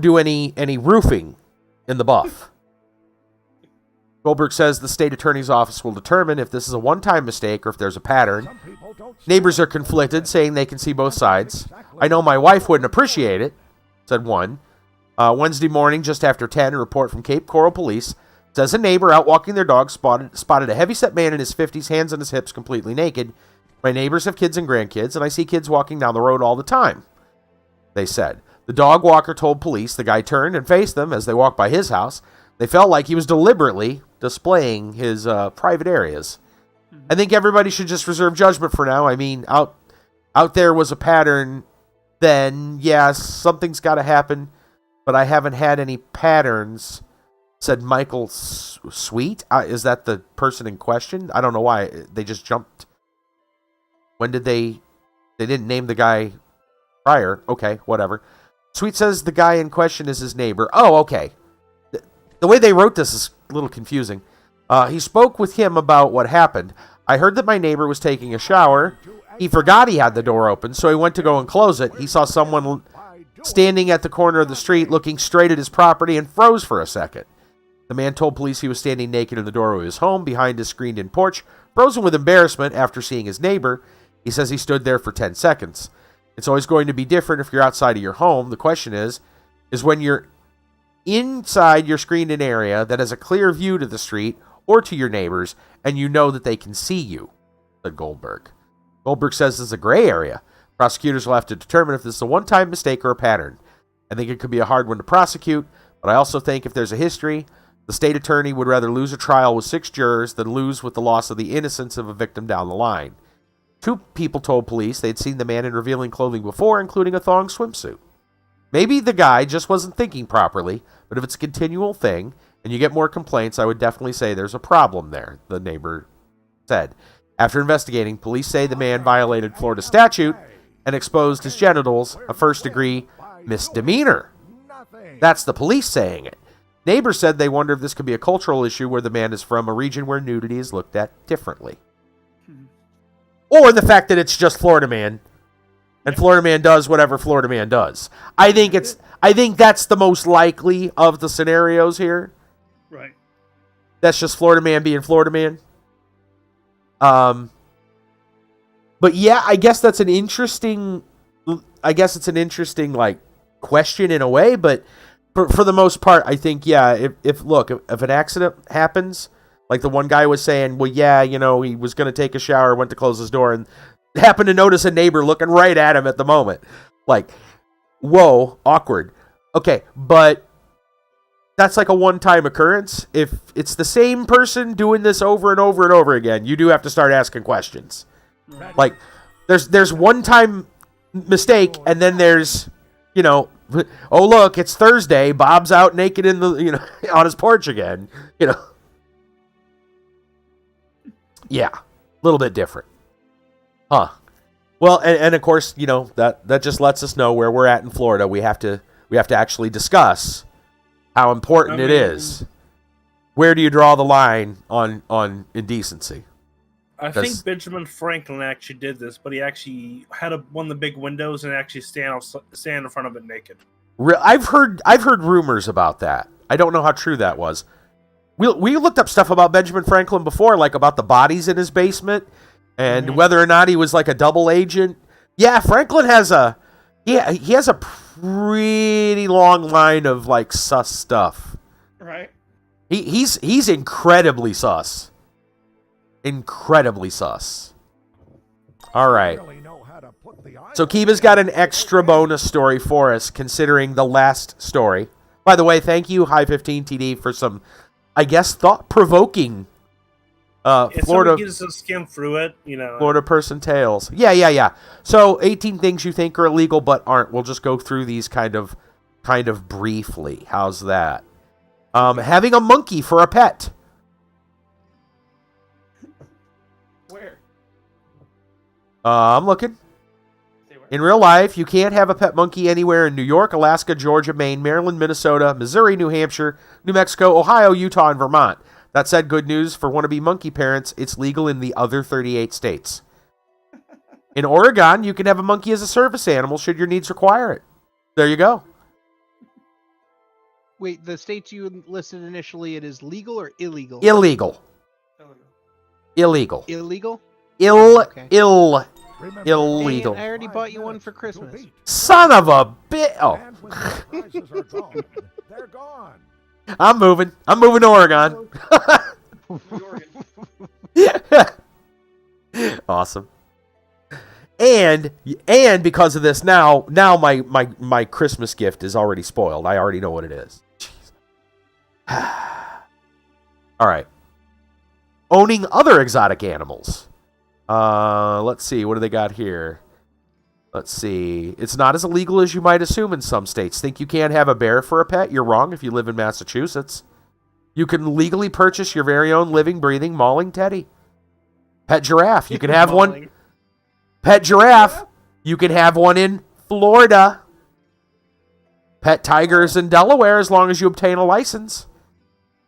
do any roofing in the buff. Goldberg says the state attorney's office will determine if this is a one-time mistake or if there's a pattern. Neighbors are conflicted, saying they can see both sides. I know my wife wouldn't appreciate it, said one. Wednesday morning, just after 10, a report from Cape Coral Police says a neighbor out walking their dog spotted a heavyset man in his 50s, hands on his hips, completely naked. My neighbors have kids and grandkids, and I see kids walking down the road all the time, they said. The dog walker told police the guy turned and faced them as they walked by his house. They felt like he was deliberately displaying his private areas. I think everybody should just reserve judgment for now. I mean, out there was a pattern, then, yes, something's got to happen, but I haven't had any patterns, said Michael Sweet. Is that the person in question? I don't know why. They just jumped. When did they didn't name the guy prior. Okay, whatever. Sweet says the guy in question is his neighbor. Oh, okay. The way they wrote this is a little confusing. He spoke with him about what happened. I heard that my neighbor was taking a shower. He forgot he had the door open, so he went to go and close it. He saw someone standing at the corner of the street looking straight at his property and froze for a second. The man told police he was standing naked in the doorway of his home behind his screened-in porch, frozen with embarrassment after seeing his neighbor. He says he stood there for 10 seconds. It's always going to be different if you're outside of your home. The question is when you're inside your screened-in area that has a clear view to the street or to your neighbors, and you know that they can see you, said Goldberg. Goldberg says this is a gray area. Prosecutors will have to determine if this is a one-time mistake or a pattern. I think it could be a hard one to prosecute, but I also think if there's a history, the state attorney would rather lose a trial with 6 jurors than lose with the loss of the innocence of a victim down the line. 2 people told police they'd seen the man in revealing clothing before, including a thong swimsuit. Maybe the guy just wasn't thinking properly, but if it's a continual thing and you get more complaints, I would definitely say there's a problem there, the neighbor said. After investigating, police say the man violated Florida statute and exposed his genitals, a first-degree misdemeanor. That's the police saying it. Neighbors said they wonder if this could be a cultural issue where the man is from, a region where nudity is looked at differently. Or the fact that it's just Florida man and Florida Man does whatever Florida Man does. I think that's the most likely of the scenarios here. Right. That's just Florida Man being Florida Man. But yeah, I guess it's an interesting like question in a way, but for the most part, I think, yeah, if an accident happens, like the one guy was saying, well, yeah, he was going to take a shower, went to close his door, and happened to notice a neighbor looking right at him at the moment. Like, whoa, awkward. Okay, but that's like a one-time occurrence. If it's the same person doing this over and over and over again, you do have to start asking questions. Like, there's one-time mistake, and then there's, oh, look, it's Thursday. Bob's out naked in the, on his porch again. Yeah, a little bit different. Huh. Well, and of course, that just lets us know where we're at in Florida. We have to actually discuss how important it is. Where do you draw the line on indecency? I think Benjamin Franklin actually did this, but he actually had one of the big windows and actually stand in front of it naked. I've heard rumors about that. I don't know how true that was. We looked up stuff about Benjamin Franklin before, like about the bodies in his basement and whether or not he was like a double agent. Yeah, Franklin has he has a pretty long line of like sus stuff. Right. He's incredibly sus. Incredibly sus. All right. So Kiba's got an extra bonus story for us, considering the last story. By the way, thank you, High15TD, for some, I guess, thought-provoking Florida gets to skim through it, Florida person tales. Yeah. So 18 things you think are illegal but aren't. We'll just go through these kind of briefly. How's that? Having a monkey for a pet. Where? I'm looking. In real life, you can't have a pet monkey anywhere in New York, Alaska, Georgia, Maine, Maryland, Minnesota, Missouri, New Hampshire, New Mexico, Ohio, Utah, and Vermont. That said, good news for wannabe monkey parents, it's legal in the other 38 states. In Oregon, you can have a monkey as a service animal should your needs require it. There you go. Wait, the states you listed initially, it is legal or illegal? Illegal. Illegal. Illegal? Illegal. Dang it, I already bought you one for Christmas. Son of a bit. Oh. They're gone. I'm moving to Oregon. Awesome. And because of this, now my Christmas gift is already spoiled. I already know what it is. All right. Owning other exotic animals. Let's see. What do they got here? Let's see. It's not as illegal as you might assume in some states. Think you can't have a bear for a pet? You're wrong if you live in Massachusetts. You can legally purchase your very own living, breathing, mauling teddy. Pet giraffe. You can have one. Pet giraffe. You can have one in Florida. Pet tigers in Delaware as long as you obtain a license.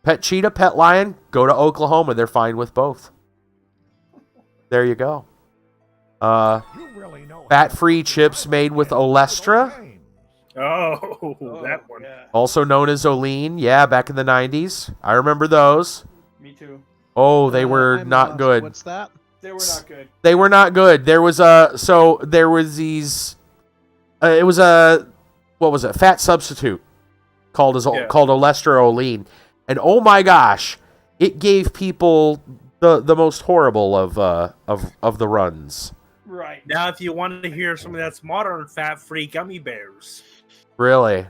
Pet cheetah, pet lion, go to Oklahoma. They're fine with both. There you go. Fat-free chips made with Olestra. Oh, that one. Yeah. Also known as Olean. Yeah, back in the 90s. I remember those. Me too. Oh, they were I'm not lost. good. What's that? They were not good. They were not good. There was these. It was what was it? Fat substitute called Olestra Olean, and oh my gosh, it gave people the most horrible of the runs. Right. Now, if you want to hear something that's modern, fat-free gummy bears. Really?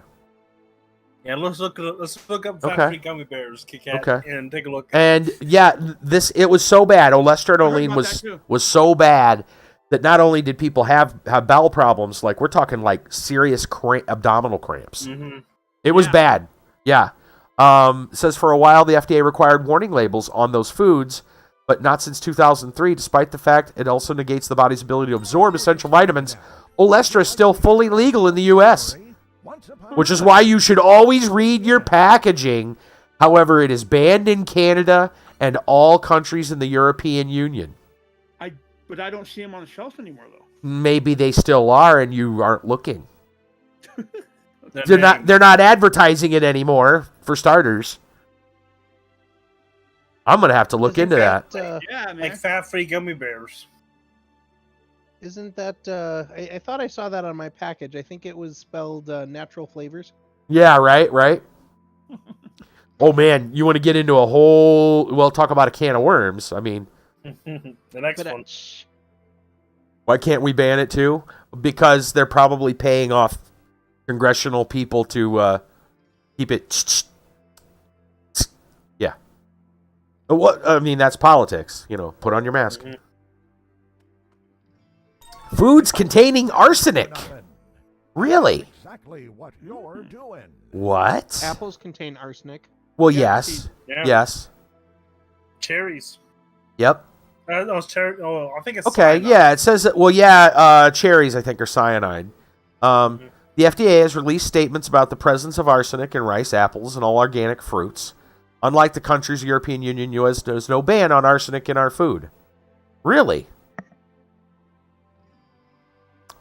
Yeah, let's look up fat-free gummy bears, Kit-Kat, and take a look. And yeah, it was so bad. Olestra and Olean was so bad that not only did people have bowel problems, like we're talking like serious abdominal cramps. Mm-hmm. It was bad. Yeah. It says for a while the FDA required warning labels on those foods, but not since 2003, despite the fact it also negates the body's ability to absorb essential vitamins. Olestra is still fully legal in the U.S., which is why you should always read your packaging. However, it is banned in Canada and all countries in the European Union. But I don't see them on the shelves anymore, though. Maybe they still are, and you aren't looking. Their names. They're not advertising it anymore, for starters. I'm gonna have to look into that. Yeah, man. Like fat-free gummy bears. Isn't that? I thought I saw that on my package. I think it was spelled natural flavors. Yeah, right. Oh man, you want to get into a whole? Well, talk about a can of worms. I mean, The next one. why can't we ban it too? Because they're probably paying off congressional people to keep it. Yeah. What? I mean, that's politics. Put on your mask. Mhm. Foods containing arsenic. Nothing. Really? Exactly what you're doing. What? Apples contain arsenic. Well, Yeah, yes. Yeah. Yes. Cherries. Yep. Those cherry. Oh, I think it's Okay, cyanide. yeah, it says that. Well, yeah, cherries I think are cyanide. The FDA has released statements about the presence of arsenic in rice, apples, and all organic fruits. Unlike the countries, European Union, U.S., there's no ban on arsenic in our food. Really?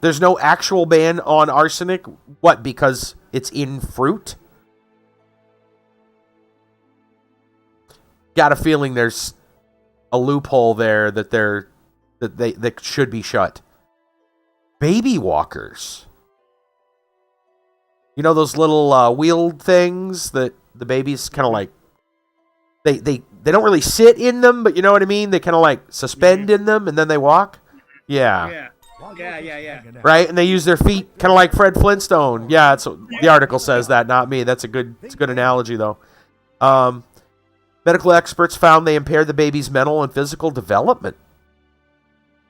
There's no actual ban on arsenic? What, because it's in fruit? Got a feeling there's a loophole there that that should be shut. Baby walkers. You know those little wheeled things that the babies kind of like they don't really sit in them, but you know what I mean? They kind of like suspend in them and then they walk. Yeah. Yeah. Yeah. Right? And they use their feet kind of like Fred Flintstone. Yeah, the article says that, not me. It's a good analogy though. Medical experts found they impaired the baby's mental and physical development,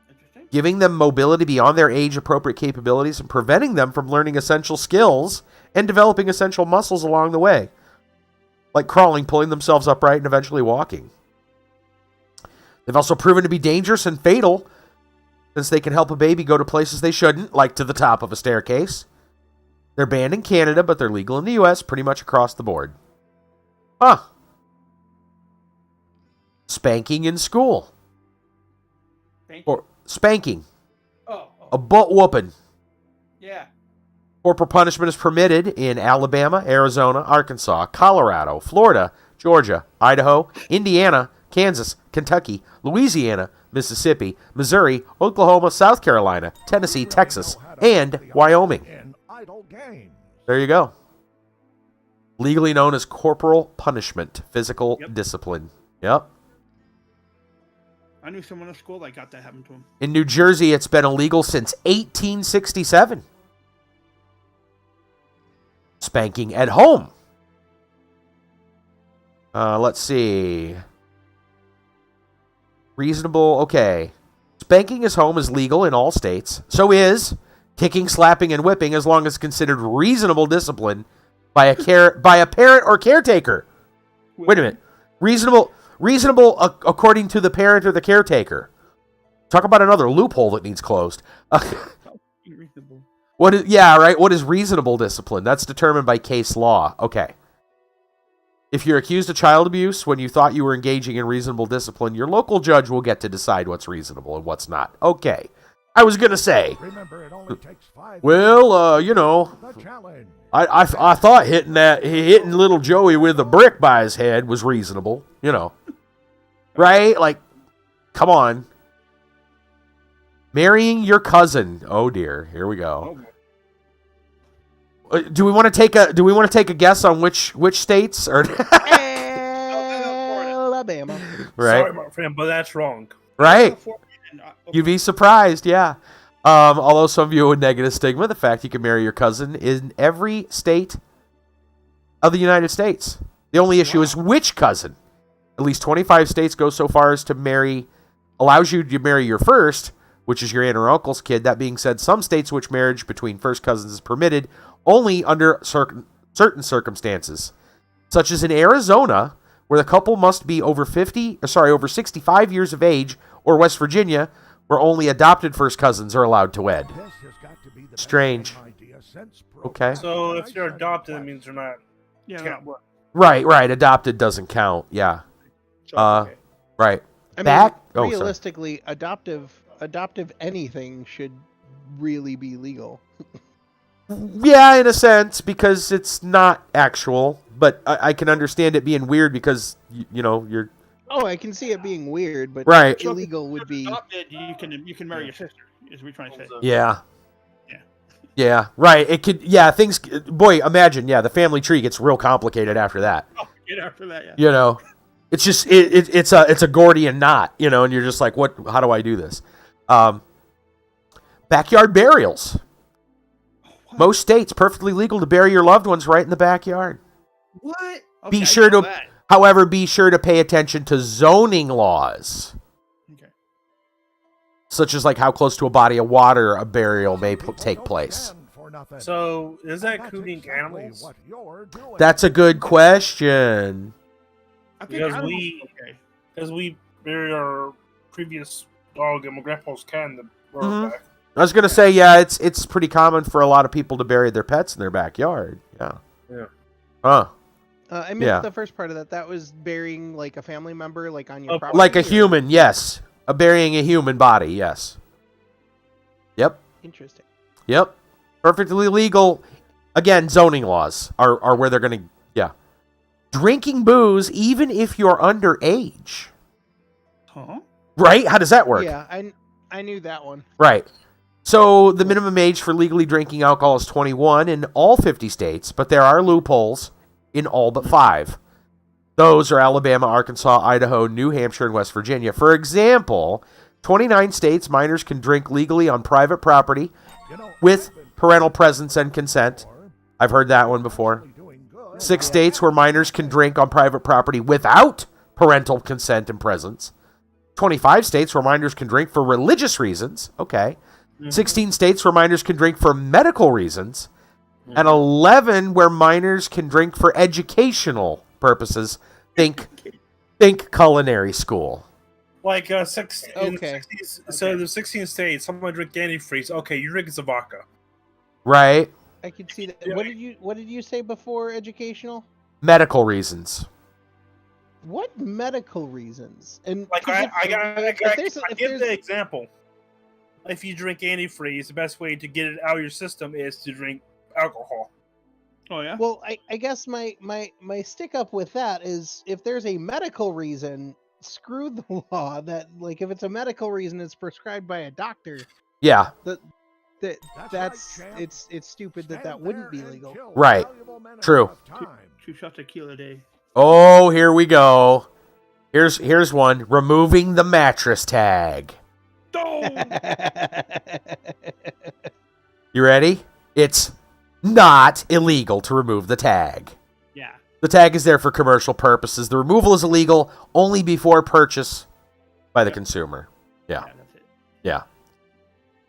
Interesting. giving them mobility beyond their age-appropriate capabilities and preventing them from learning essential skills and developing essential muscles along the way, like crawling, pulling themselves upright, and eventually walking. They've also proven to be dangerous and fatal, since they can help a baby go to places they shouldn't, like to the top of a staircase. They're banned in Canada, but they're legal in the U.S. pretty much across the board. Huh. Spanking in school. Or spanking. Oh. A butt whooping. Yeah. Corporal punishment is permitted in Alabama, Arizona, Arkansas, Colorado, Florida, Georgia, Idaho, Indiana, Kansas, Kentucky, Louisiana, Mississippi, Missouri, Oklahoma, South Carolina, Tennessee, Texas, and Wyoming. In idle games. There you go. Legally known as corporal punishment, physical Yep. discipline. Yep. I knew someone in school that got that happen to him. In New Jersey, it's been illegal since 1867. Spanking at home. Let's see. Reasonable, okay. Spanking at home is legal in all states. So is kicking, slapping, and whipping, as long as considered reasonable discipline by a parent or caretaker. Wait a minute. Reasonable according to the parent or the caretaker. Talk about another loophole that needs closed. Reasonable. What is reasonable discipline? That's determined by case law. Okay. If you're accused of child abuse when you thought you were engaging in reasonable discipline, your local judge will get to decide what's reasonable and what's not. Okay. I was going to say, Remember, it only takes 5 well, the challenge. I thought hitting little Joey with a brick by his head was reasonable, right? Like, come on. Marrying your cousin. Oh dear, here we go. Do we want to take a guess on which states or Alabama. right? Sorry, my friend, but that's wrong. Right? You'd be surprised, yeah. Although some view a negative stigma, the fact you can marry your cousin in every state of the United States. The only issue is which cousin. At least 25 states go so far as to allows you to marry your first, which is your aunt or uncle's kid. That being said, some states which marriage between first cousins is permitted only under certain circumstances, such as in Arizona, where the couple must be over 65 years of age, or West Virginia, where only adopted first cousins are allowed to wed. This has got to be the best Strange. idea since Okay. So if you're adopted, it means you're not. Yeah. Can't No. Right. Adopted doesn't count. Yeah. Okay. Right. I mean, Back. Oh, sorry. realistically, adoptive adoptive anything should really be legal. Yeah, in a sense, because it's not actual, but I can understand it being weird because you're Oh, I can see it being weird, but right. illegal would be. Adopted, you can marry your sister. Is what we're trying to say. Yeah. Yeah. Yeah. Right. It could. Yeah. Things. Boy, imagine. Yeah, the family tree gets real complicated after that. Get after that. Yeah. You know, it's just it's a Gordian knot. You know, and you're just like, what? How do I do this? Backyard burials. Most states perfectly legal to bury your loved ones right in the backyard. What? Be sure to, however, be sure to pay attention to zoning laws. Okay. Such as like how close to a body of water a burial may take place. So is that including animals? That's a good question. I think Because we buried our previous dog and my grandpa's cat in the back. I was gonna say, yeah, it's pretty common for a lot of people to bury their pets in their backyard. Yeah. Yeah. Huh. I missed the first part of that. That was burying like a family member, like on your property. Like a human, yes. Burying a human body, yes. Yep. Interesting. Yep. Perfectly legal. Again, zoning laws are where they're gonna. Yeah. Drinking booze, even if you're underage. Huh? Right? How does that work? Yeah, I knew that one. Right. So the minimum age for legally drinking alcohol is 21 in all 50 states, but there are loopholes in all but 5. Those are Alabama, Arkansas, Idaho, New Hampshire, and West Virginia. For example, 29 states minors can drink legally on private property with parental presence and consent. I've heard that one before. 6 states where minors can drink on private property without parental consent and presence. 25 states where minors can drink for religious reasons. Okay. 16 states where minors can drink for medical reasons. And 11 where minors can drink for educational purposes. Think culinary school. Like so the 16 states, someone drink antifreeze. Okay, you drink some vodka. Right. I could see that. What did you say before educational? Medical reasons. What medical reasons? And like I give the example. If you drink antifreeze, the best way to get it out of your system is to drink alcohol. Oh yeah. Well, I guess my stick up with that is if there's a medical reason, screw the law. That like if it's a medical reason, it's prescribed by a doctor. Yeah. That's it's stupid that wouldn't be legal. Right. True. 2 shots of tequila a day. Oh, here we go. Here's one. Removing the mattress tag. You ready? It's not illegal to remove the tag. Yeah. The tag is there for commercial purposes. The removal is illegal only before purchase by the consumer. Yeah. That's it. Yeah.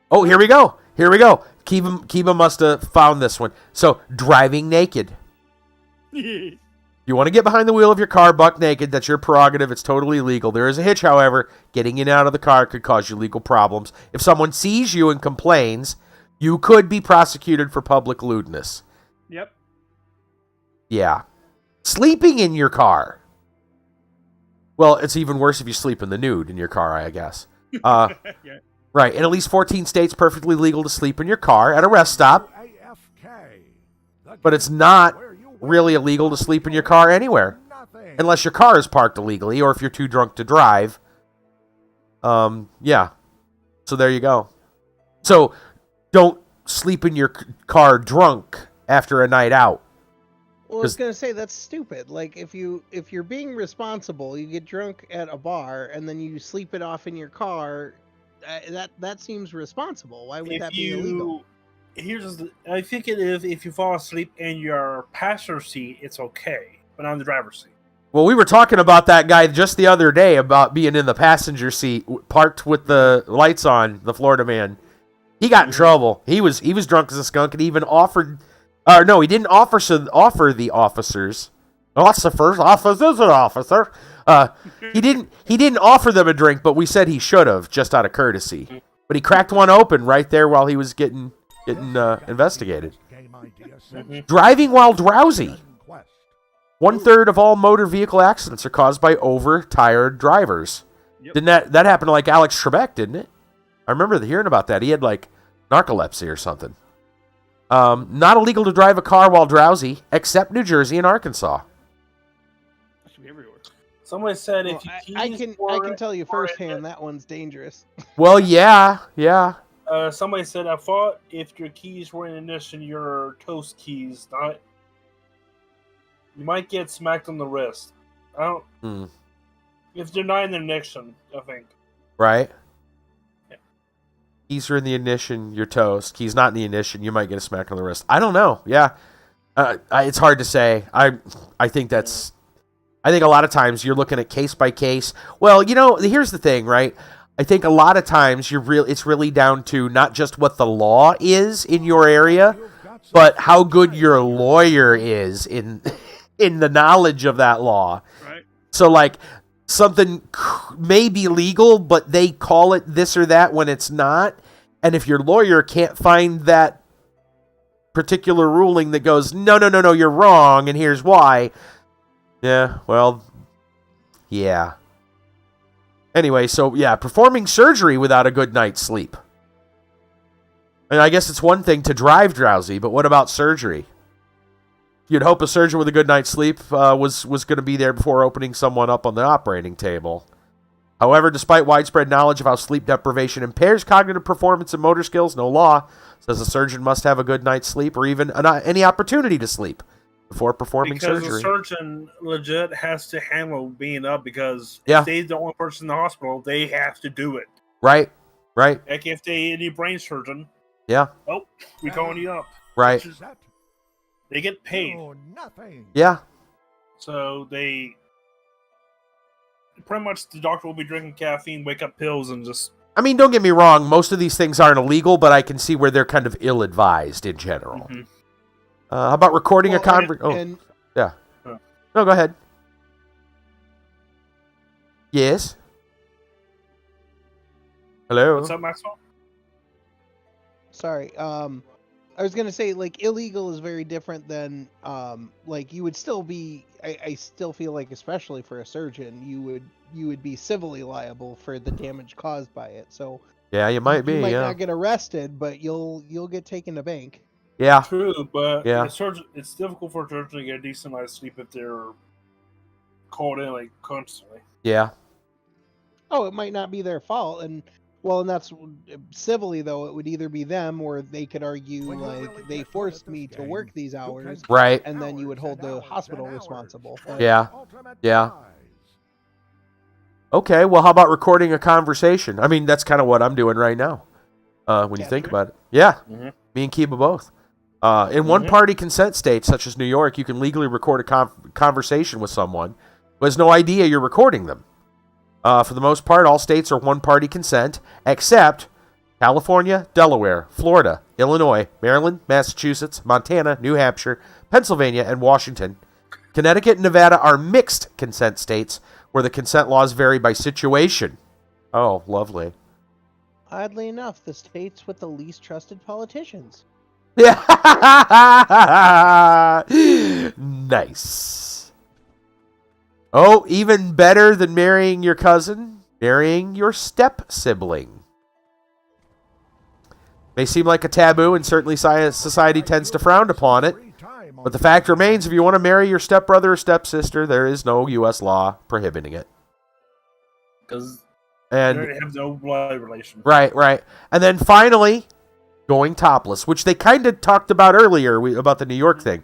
Oh, here we go. Kiba must have found this one. So, driving naked. You want to get behind the wheel of your car buck naked, that's your prerogative. It's totally legal. There is a hitch, however. Getting in and out of the car could cause you legal problems. If someone sees you and complains, you could be prosecuted for public lewdness. Yep. Yeah. Sleeping in your car. Well, it's even worse if you sleep in the nude in your car, I guess. Yeah. Right. In at least 14 states, perfectly legal to sleep in your car at a rest stop. But it's not really illegal to sleep in your car anywhere. Unless your car is parked illegally or if you're too drunk to drive. Yeah. So there you go. So don't sleep in your car drunk after a night out. Well, I was gonna say that's stupid. Like if you're being responsible, you get drunk at a bar and then you sleep it off in your car. That seems responsible. Why would that be illegal? I think if you fall asleep in your passenger seat, it's okay, but not in the driver's seat. Well, we were talking about that guy just the other day about being in the passenger seat, parked with the lights on. The Florida man, he got in trouble. He was drunk as a skunk, and even offered. No, he didn't offer the officers. He didn't offer them a drink, but we said he should have, just out of courtesy. But he cracked one open right there while he was getting investigated. Driving while drowsy. 1/3 of all motor vehicle accidents are caused by overtired drivers. Yep. Didn't that happen to like Alex Trebek, didn't it? I remember hearing about that. He had like narcolepsy or something. Not illegal to drive a car while drowsy, except New Jersey and Arkansas. That should be everywhere. Somebody said Well, if you I tease can for I can it- tell you for it- firsthand that one's dangerous. Well, yeah. Somebody said I thought if your keys were in ignition, your toast keys, not you might get smacked on the wrist. I don't. Hmm. If they're not in ignition, I think. Right? Yeah. Keys are in the ignition, you're toast. Keys not in the ignition, you might get a smack on the wrist. I don't know. Yeah. It's hard to say. I think that's... I think a lot of times you're looking at case by case. Well, here's the thing, right? I think a lot of times it's really down to not just what the law is in your area, but how good your lawyer is in the knowledge of that law. Right. So, like, something may be legal, but they call it this or that when it's not. And if your lawyer can't find that particular ruling that goes, no, you're wrong, and here's why. Yeah, well, yeah. Anyway, so, yeah, performing surgery without a good night's sleep. And I guess it's one thing to drive drowsy, but what about surgery? You'd hope a surgeon with a good night's sleep was going to be there before opening someone up on the operating table. However, despite widespread knowledge of how sleep deprivation impairs cognitive performance and motor skills, no law says a surgeon must have a good night's sleep or even any opportunity to sleep before performing surgery. Because the surgeon legit has to handle being up because Yeah. if they're the only person in the hospital, they have to do it. Right. Like if they any brain surgeon, Yeah. oh, we calling you up. Right. Set. They get paid, Oh, nothing. Yeah. so they pretty much the doctor will be drinking caffeine, wake up pills, and just I mean, don't get me wrong. Most of these things aren't illegal, but I can see where they're kind of ill-advised in general. Mhm. How about recording a conversation? Oh, And yeah. No, go ahead. Yes. Hello. What's up, Maxwell? sorry, I was gonna say, like, illegal is very different than like, you would still be, I still feel like, especially for a surgeon, you would be civilly liable for the damage caused by it. So Yeah, you might be. you might Yeah. not get arrested, but you'll get taken to bank. Yeah. True, but Yeah. it's difficult for a surgeon to get a decent night's sleep if they're called in like constantly. Yeah. Oh, it might not be their fault, and that's civilly, though, it would either be them, or they could argue When you like, really they get good forced at me this to game, work these you hours, can Right. and then you would hours hold and the hours hospital and hours responsible. for But- Yeah. the ultimate Yeah. prize. Okay. Well, how about recording a conversation? I mean, that's kind of what I'm doing right now. When you Yeah, think sure. about it. Yeah. Mhm. Me and Kiba both. In one-party consent states, such as New York, you can legally record a conversation with someone who has no idea you're recording them. For the most part, all states are one-party consent, except California, Delaware, Florida, Illinois, Maryland, Massachusetts, Montana, New Hampshire, Pennsylvania, and Washington. Connecticut and Nevada are mixed consent states, where the consent laws vary by situation. Oh, lovely. Oddly enough, the states with the least trusted politicians. Yeah. Nice. Oh, even better than marrying your cousin, marrying your step-sibling. May seem like a taboo, and certainly society tends to frown upon it. But the fact remains, if you want to marry your stepbrother or stepsister, there is no U.S. law prohibiting it. Because And they have no blood relation. Right. And then finally, going topless, which they kind of talked about earlier about the New York thing.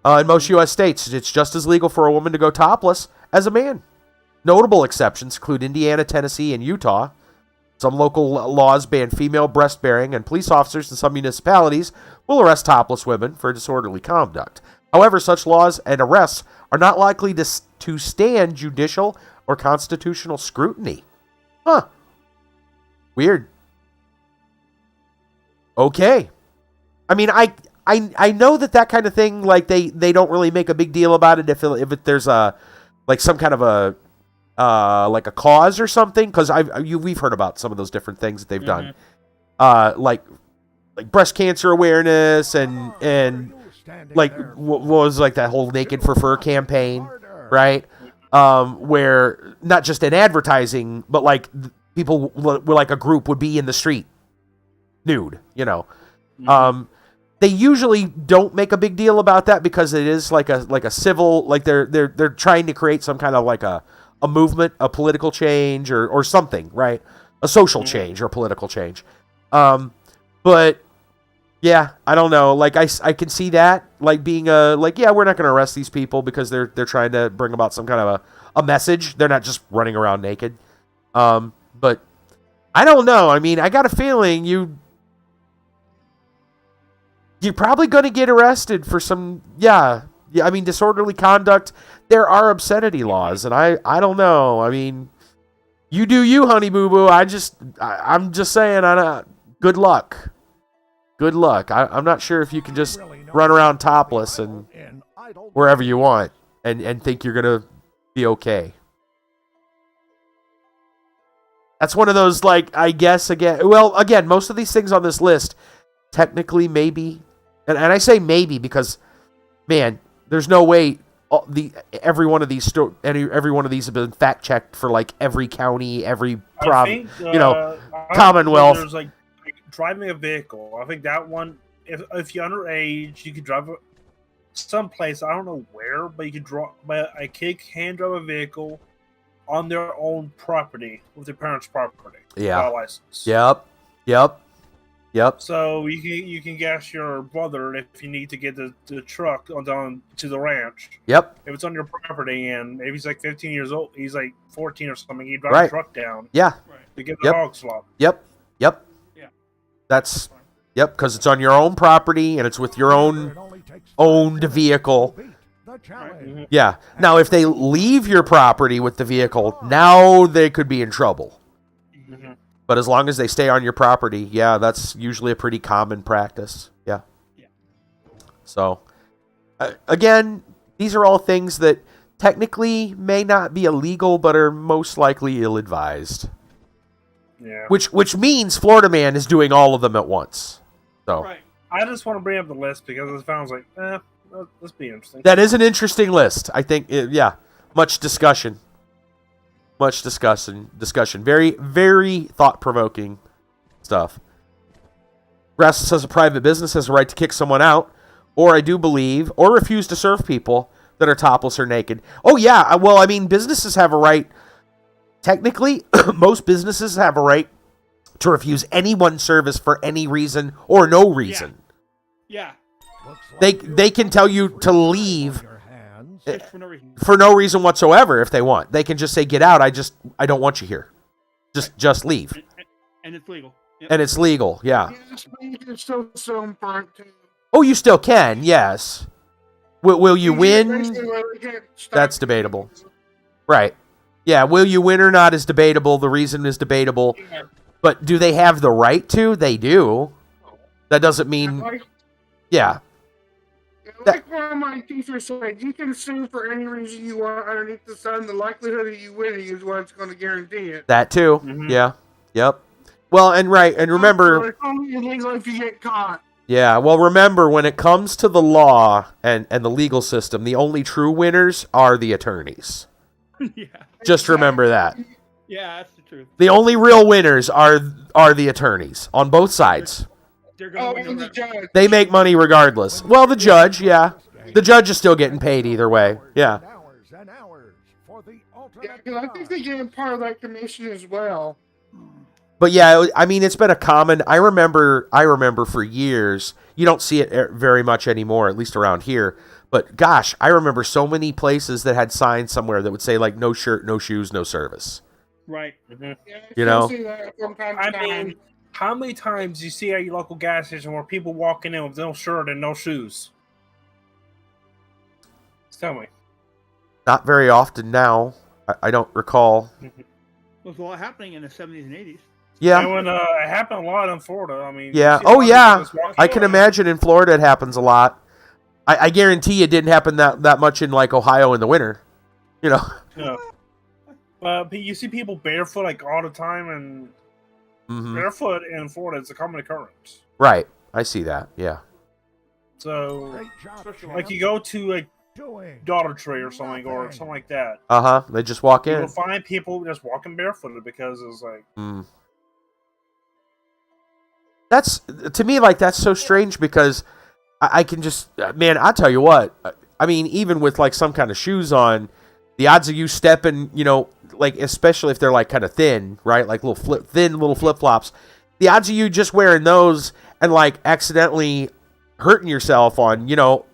In most U.S. states, it's just as legal for a woman to go topless as a man. Notable exceptions include Indiana, Tennessee, and Utah. Some local laws ban female breastbearing, and police officers in some municipalities will arrest topless women for disorderly conduct. However, such laws and arrests are not likely to stand judicial or constitutional scrutiny. Huh. Weird. Okay. I mean, I know that kind of thing, like, they don't really make a big deal about it if there's a, like, some kind of a, like a cause or something, because we've heard about some of those different things that they've done, like breast cancer awareness and like what was like that whole Naked for Fur campaign, right? Where not just in advertising, but like people were like a group would be in the street nude, you know. They usually don't make a big deal about that because it is like a civil, like they're trying to create some kind of like a movement, a political change or something, right? A social change or political change. But yeah, I don't know. Like I can see that like being we're not going to arrest these people because they're trying to bring about some kind of a message. They're not just running around naked. But I don't know. I mean, I got a feeling you're probably going to get arrested for some, I mean, disorderly conduct. There are obscenity laws, and I don't know. I mean, you do you, honey boo boo. I'm just saying, good luck. Good luck. I'm not sure if you can just run around topless and wherever you want and think you're going to be okay. That's one of those, like, I guess, again, most of these things on this list, technically, maybe. And I say maybe because, man, there's no way every one of these have been fact checked for like every county, every province, Commonwealth. There's like driving a vehicle. I think that one, if you're underage, you can drive someplace. I don't know where, but you can drive. But a kid can drive a vehicle on their own property with their parents' property. Yeah. Without a license. Yep. So you can gas your brother if you need to get the truck down to the ranch. Yep. If it's on your property and if he's like 15 years old, he's like 14 or something, he drives the truck down. Yeah. To get the hog slop. Yep. Yeah. That's because it's on your own property and it's with your own owned vehicle. Yeah. Now, if they leave your property with the vehicle, now they could be in trouble. Mm-hmm. But as long as they stay on your property, that's usually a pretty common practice. Yeah. So, again, these are all things that technically may not be illegal, but are most likely ill-advised. Yeah. Which means Florida Man is doing all of them at once. So. Right. I just want to bring up the list because it sounds like, let's be interesting. That is an interesting list. I think, much discussion. Very, very thought-provoking stuff. Rascal says a private business has a right to kick someone out, or I do believe, or refuse to serve people that are topless or naked. Oh, yeah. Well, I mean, businesses have a right. Technically, most businesses have a right to refuse anyone service for any reason or no reason. Yeah. They can tell you to leave For no reason. for no reason whatsoever if they want. They can just say, "Get out! I don't want you here. Just leave." And it's legal. Yep. And it's legal. Yeah. Yes, but you can still sue them for it too. Oh, you still can. Yes. Will you win? Basically, they can't stop That's debatable. Right. Yeah. Will you win or not is debatable. The reason is debatable. Yeah. But do they have the right to? They do. That doesn't mean. Yeah. Like one of my teachers said, you can sue for any reason you want underneath the sun. The likelihood of you winning is what's going to guarantee it. That too. Mhm. Yeah. Yep. Well, and remember. It's only illegal if you get caught. Yeah, well, remember, when it comes to the law and the legal system, the only true winners are the attorneys. Yeah. Just remember that. Yeah, that's the truth. The only real winners are the attorneys on both sides. They're Oh, going to and the judge. They make money regardless. Well, the judge, yeah. The judge is still getting paid either way. Yeah. Yeah, because I think they get part of that commission as well. But yeah, I mean, it's been a common. I remember for years. You don't see it very much anymore, at least around here. But gosh, I remember so many places that had signs somewhere that would say like "No shirt, no shoes, no service." Right. Yeah, You know? see that from time to I time. mean, how many times do you see at your local gas station where people walking in with no shirt and no shoes? Just tell me. Not very often now. I don't recall. There was a lot happening in the 70s and 80s. Yeah. And when it happened a lot in Florida, I mean. Yeah. you see a lot Oh, of yeah. people just walking I can around. imagine in Florida it happens a lot. I guarantee it didn't happen that much in like Ohio in the winter. You know. Yeah. But you see people barefoot like all the time, and Mhm. barefoot in Florida is a common occurrence. Right. I see that. Yeah. So, like, you go to like Dollar Tree or something like that. They just walk in. You'll find people just walking barefooted because it's like. That's, to me, like, that's so strange because I can just, man, I'll tell you what. I mean, even with like some kind of shoes on, the odds of you stepping, you know, like, especially if they're like kind of thin, right? Like thin little flip-flops. The odds of you just wearing those and like accidentally hurting yourself on, you know,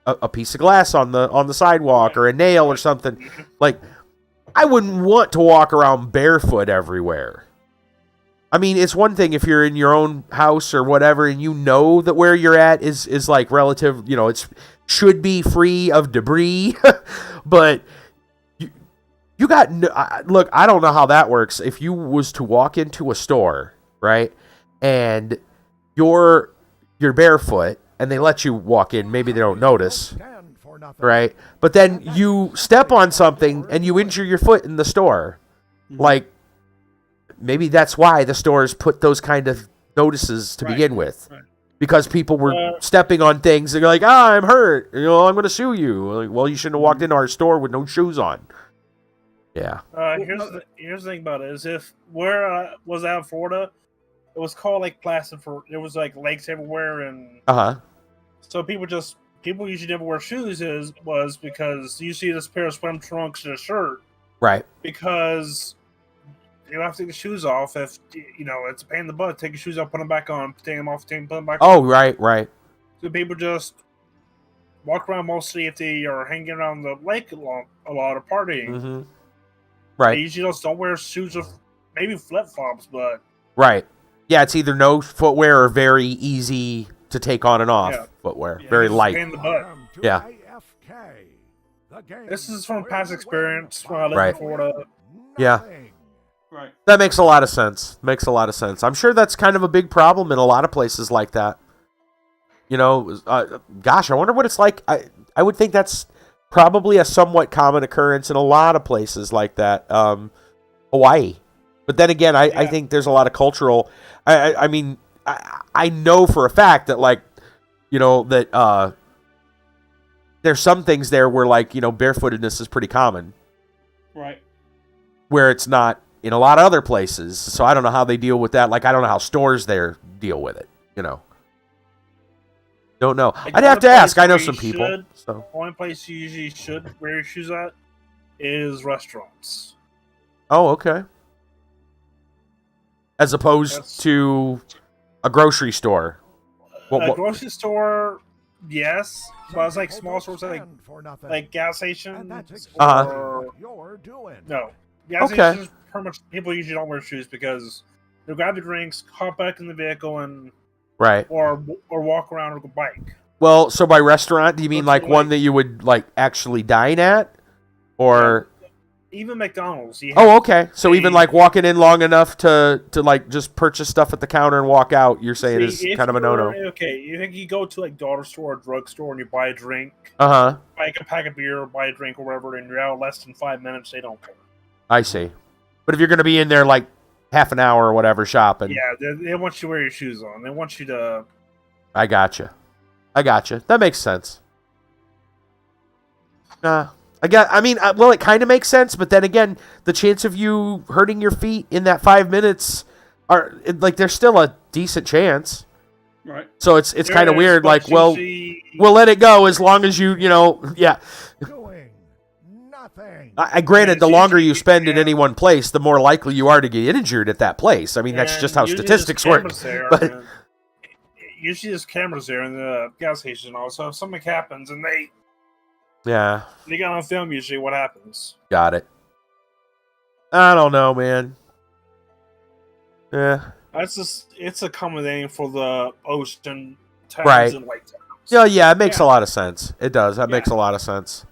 a piece of glass on the sidewalk or a nail or something. Like, I wouldn't want to walk around barefoot everywhere. I mean, it's one thing if you're in your own house or whatever and you know that where you're at is like relative, you know, it's should be free of debris, but you got no, look, I don't know how that works. If you was to walk into a store, right, and you're barefoot and they let you walk in, maybe they don't notice, right? But then you step on something and you injure your foot in the store, like, maybe that's why the stores put those kind of notices to begin with. Right. Because people were stepping on things. They're like, I'm hurt. You know, I'm going to sue you. Like, well, you shouldn't have walked into our store with no shoes on. Yeah. Here's the thing about it. Is if where I was out in Florida, it was called like Placid. There was like lakes everywhere. And so people usually never wear shoes was because you see this pair of swim trunks and a shirt. Right. Because you have to take the shoes off if, you know, it's a pain in the butt. Take your shoes off, put them back on, take them off, put them back on. Oh, right. So people just walk around mostly if they are hanging around the lake a lot or partying. Mm-hmm. Right. They usually just don't wear shoes or maybe flip-flops, but... Right. Yeah, it's either no footwear or very easy to take on and off footwear. Very light. Pain in the butt. Yeah. This is from past experience when I lived in Florida. Yeah. Right. That makes a lot of sense. I'm sure that's kind of a big problem in a lot of places like that. You know, gosh, I wonder what it's like. I would think that's probably a somewhat common occurrence in a lot of places like that. Hawaii. But then again, I think there's a lot of cultural... I mean, I know for a fact that, like, you know, that there's some things there where, like, you know, barefootedness is pretty common. Right. Where it's not in a lot of other places. So I don't know how they deal with that. Like, I don't know how stores there deal with it, you know. Don't know. I'd have to ask. I know some people. So. The only place you usually should wear your shoes at is restaurants. Oh, okay. As opposed to a grocery store. A grocery store, yes. But it's like small stores like gas stations. You're doing. No. Gas stations, pretty much, people usually don't wear shoes because they'll grab the drinks, hop back in the vehicle, and or walk around or go bike. Well, so by restaurant, do you mean like one that you would like actually dine at, or even McDonald's? Oh, okay. So even like walking in long enough to like just purchase stuff at the counter and walk out, you're saying is kind of a no-no. Okay, you think you go to like dollar store or drugstore and you buy a drink, buy a pack of beer or buy a drink or whatever, and you're out less than 5 minutes, they don't care. I see. But if you're going to be in there like half an hour or whatever shopping. Yeah, they want you to wear your shoes on. They want you to... I gotcha. That makes sense. It kind of makes sense, but then again, the chance of you hurting your feet in that 5 minutes there's still a decent chance. Right. So it's kind of weird. Like, well, we'll let it go as long as you yeah. Granted, the longer you spend in any one place, the more likely you are to get injured at that place. I mean, that's just how statistics work. But usually there's cameras there in the gas station also. If something happens and they got on film usually what happens. Got it. I don't know, man. Yeah. It's a common thing for the ocean towns and lake towns. Yeah, it makes a lot of sense. It does. That makes a lot of sense.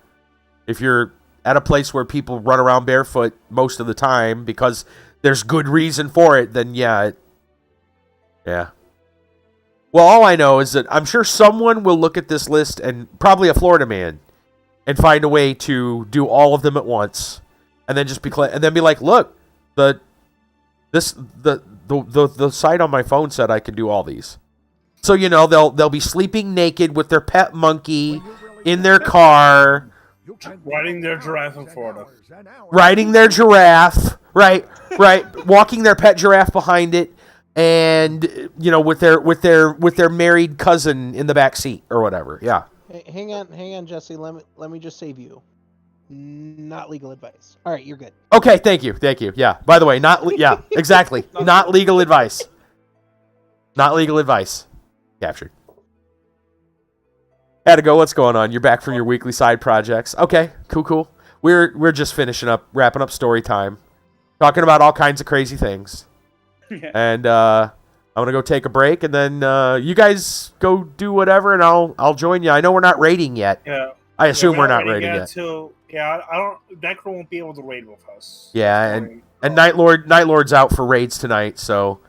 If you're at a place where people run around barefoot most of the time because there's good reason for it, then yeah. Well, all I know is that I'm sure someone will look at this list, and probably a Florida man, and find a way to do all of them at once, and then just be like, look, the site on my phone said I can do all these. So they'll be sleeping naked with their pet monkey in their car, riding their giraffe in Florida. riding their giraffe, right, walking their pet giraffe behind it, and with their married cousin in the back seat or whatever. Yeah. Hey, hang on, Jesse. Let me just save you. Not legal advice. All right, you're good. Okay, thank you. Yeah. By the way, yeah, exactly. Not legal advice. Not legal advice. Captured. Had to go. What's going on? You're back from your weekly side projects. Okay, cool. We're just wrapping up story time, talking about all kinds of crazy things. Yeah. And I'm gonna go take a break, and then you guys go do whatever, and I'll join you. I know we're not raiding yet. Yeah. I assume we're not raiding yet. I don't. Necro won't be able to raid with us. Yeah, and Night Lord's out for raids tonight, so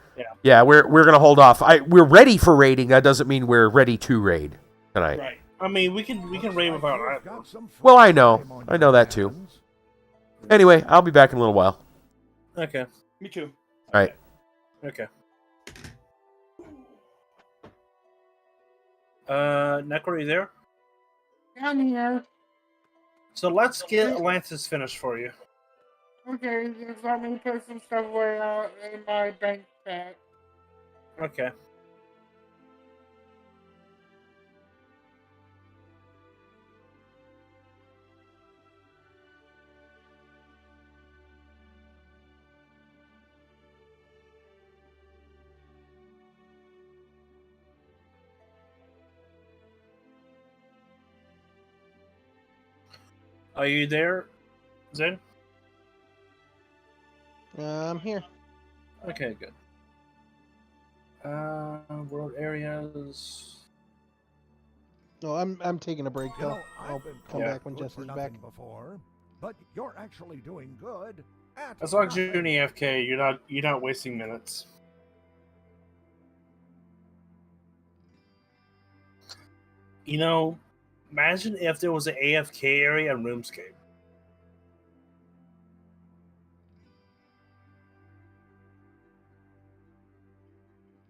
yeah, we're gonna hold off. We're ready for raiding. That doesn't mean we're ready to raid tonight. Right. I mean, we can raid without either. Well, I know that too. Anyway, I'll be back in a little while. Okay. Me too. All right. Okay. Necro, are you there? I'm here. So let's get Atlantis finished for you. Okay, just let me put some stuff away in my bank pack. Okay. Are you there, Zen? I'm here. Okay, good. World areas. No, I'm taking a break though. I'll come back when good Jesse's for back. nothing before, but you're actually doing good. As long as you're doing AFK, you're not wasting minutes. Imagine if there was an AFK area in RuneScape.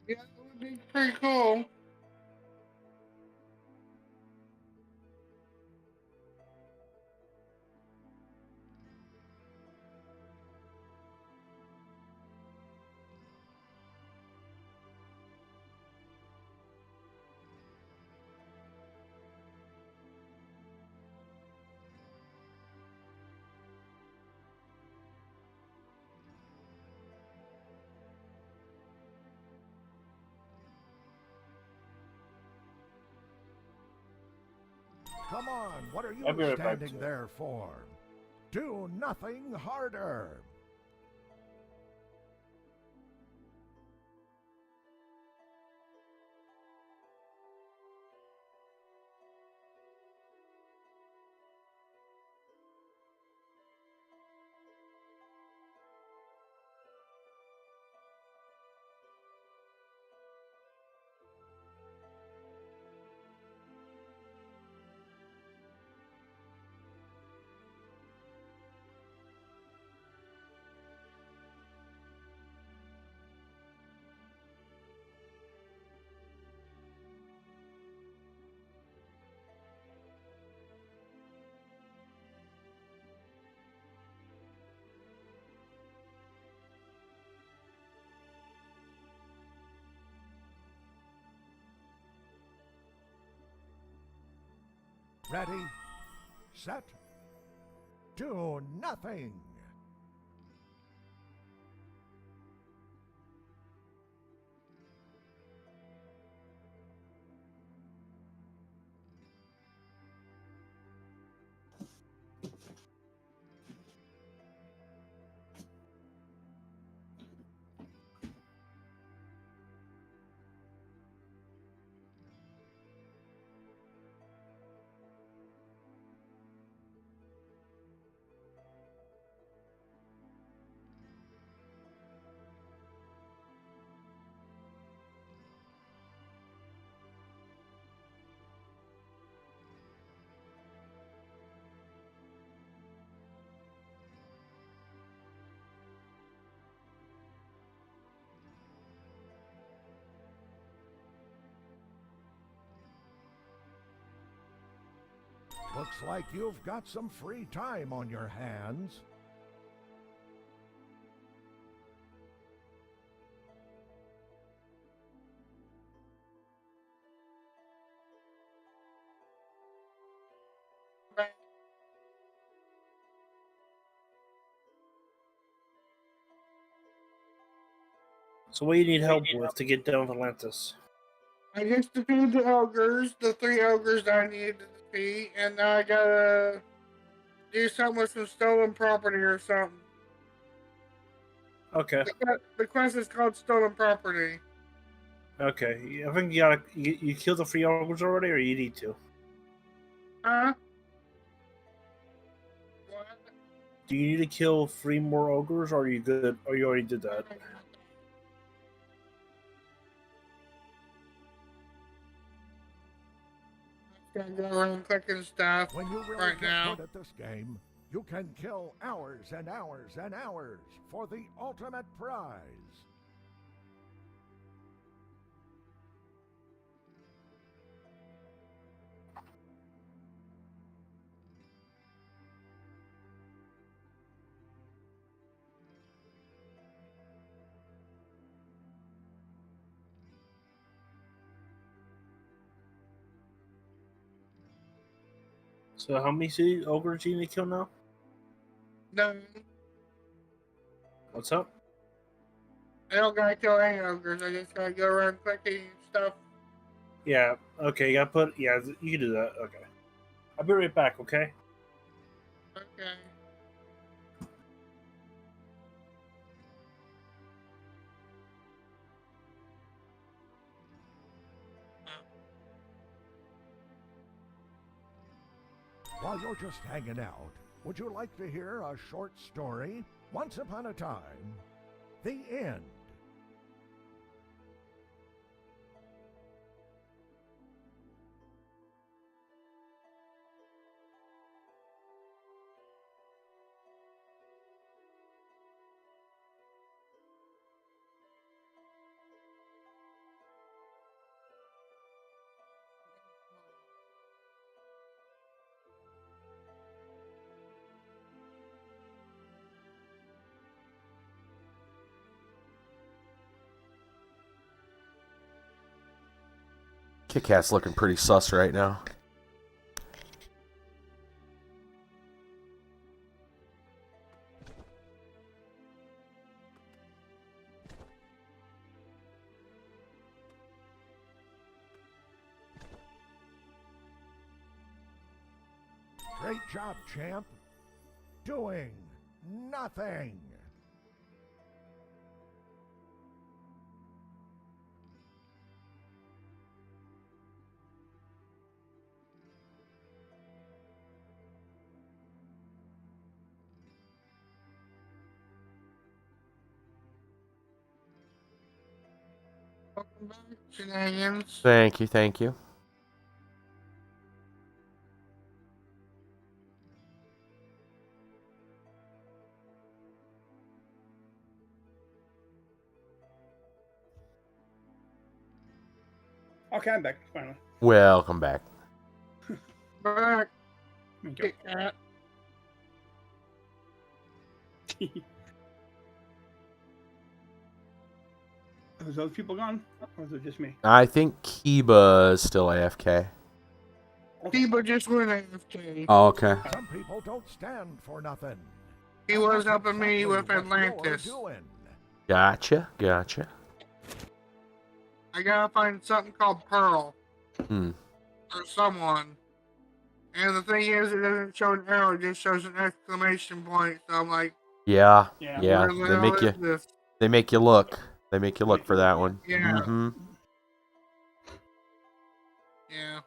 Yeah, it would be pretty cool. Come on, what are you I'll be right back, standing sir. there for? Do nothing harder. Ready, set, do nothing. Looks like you've got some free time on your hands. So what do you need help with to get done with Atlantis? I just defeated the ogres, the 3 ogres that I needed to defeat, and now I gotta do something with some stolen property or something. Okay. The quest is called Stolen Property. Okay. I think you killed the 3 ogres already, or you need to. Huh? What? Do you need to kill 3 more ogres, or are you good? Or you already did that? Gonna go around clicking stuff When you really right get now. good at this game, you can kill hours and hours and hours for the ultimate prize. So how many ogres do you need to kill now? No, What's up? I don't gotta kill any ogres. I just gotta go around clicking stuff. Yeah. Okay. You gotta put. Yeah. You can do that. Okay. I'll be right back. Okay. Okay. While you're just hanging out, would you like to hear a short story? Once upon a time, the end. Kit Kat's looking pretty sus right now. Great job, champ. Doing nothing. Welcome back, shenanigans. Thank you, thank you. Okay, I'm back finally. Welcome back. Back. Thank Kit Kat. you. Is those people gone? Or is it just me? I think Kiba is still AFK. People just went AFK. Oh, okay. Some people don't stand for nothing. He And was that's helping me with exactly what you're Atlantis. doing. Gotcha, gotcha. I gotta find something called Pearl. Hmm. Or someone. And the thing is, it doesn't show an arrow, it just shows an exclamation point. So I'm like, Yeah, Yeah. yeah. where the They hell make is you. this? They make you look. They make you look for that one. Yeah. Mm-hmm. Yeah.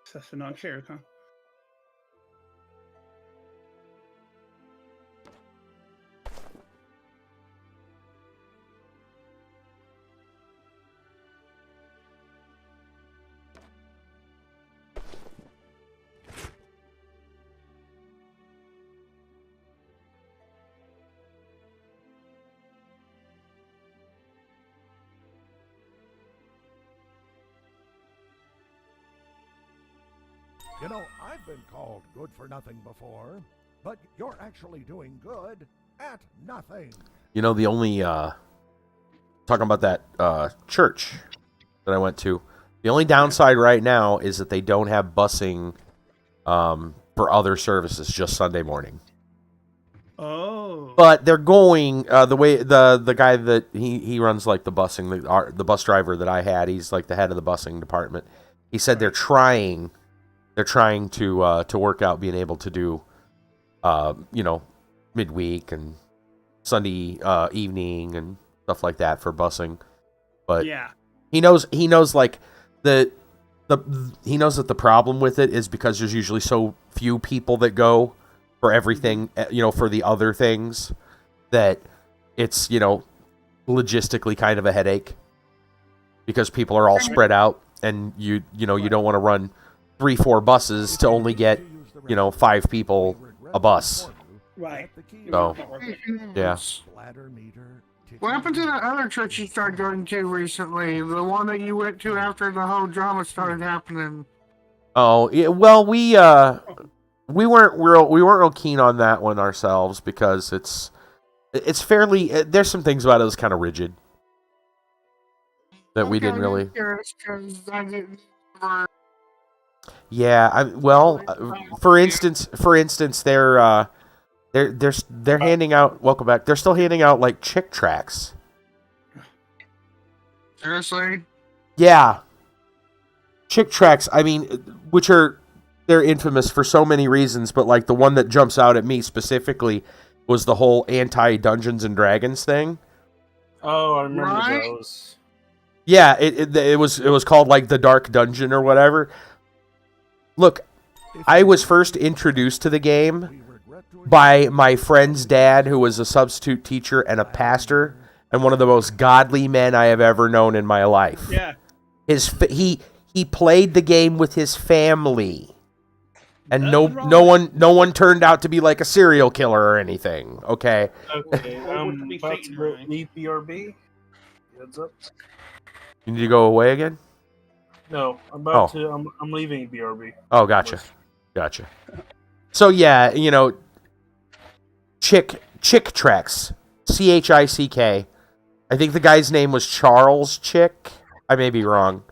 Assessing on shares, huh? You know, I've been called good for nothing before, but you're actually doing good at nothing. You know, the only talking about that church that I went to, the only downside right now is that they don't have busing for other services, just Sunday morning. Oh. But they're going the way the guy that he runs like the busing, the bus driver that I had, he's like the head of the busing department. He said they're trying to work out being able to do midweek and Sunday evening and stuff like that for busing. But yeah, he knows like he knows that the problem with it is because there's usually so few people that go for everything, for the other things, that it's, logistically kind of a headache because people are all spread out and you don't want to run 3-4 buses to only get, 5 people a bus. right. So, yeah. What happened to that other church you started going to recently? The one that you went to after the whole drama started happening? Oh, yeah, well, we weren't real keen on that one ourselves because it's fairly, there's some things about it that's kind of rigid that we didn't really. Yeah, for instance, they're handing out. Welcome back. They're still handing out like chick tracts. Seriously? Yeah, chick tracts. I mean, they're infamous for so many reasons, but like the one that jumps out at me specifically was the whole anti-Dungeons and Dragons thing. Oh, I remember those. Yeah, it was called like the Dark Dungeon or whatever. Look, I was first introduced to the game by my friend's dad, who was a substitute teacher and a pastor, and one of the most godly men I have ever known in my life. Yeah. He played the game with his family, and no one turned out to be like a serial killer or anything. Okay. Okay. About to leave BRB. Heads up. You need to go away again? No, I'm leaving BRB. Oh, gotcha. So yeah, Chick Tracks, Chick. I think the guy's name was Charles Chick. I may be wrong.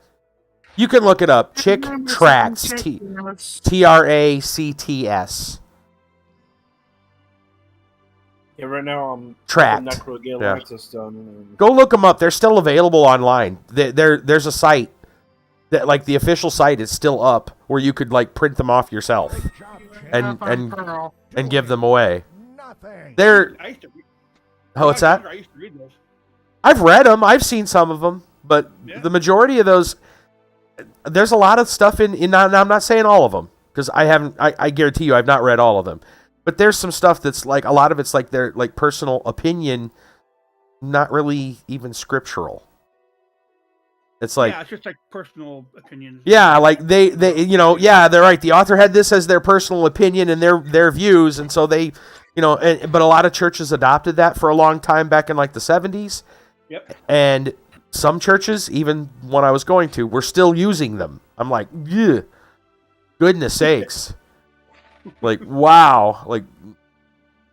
You can look it up. Chick Tracts, Tracts. Yeah, right now I'm Tracked. access done. Go look them up. They're still available online. There's a site that, like, the official site is still up where you could like print them off yourself and give them away. What's that? I used to read those. I've read them. I've seen some of them, but the majority of those, there's a lot of stuff in. I'm not saying all of them because I haven't. I guarantee you, I've not read all of them. But there's some stuff that's like a lot of it's like their like personal opinion, not really even scriptural. It's like it's just like personal opinions. Yeah, like they're right. The author had this as their personal opinion and their views, and so they, but a lot of churches adopted that for a long time back in like the 70s. Yep. And some churches, even when I was going to, were still using them. I'm like, yeah, goodness sakes. Like, wow. Like,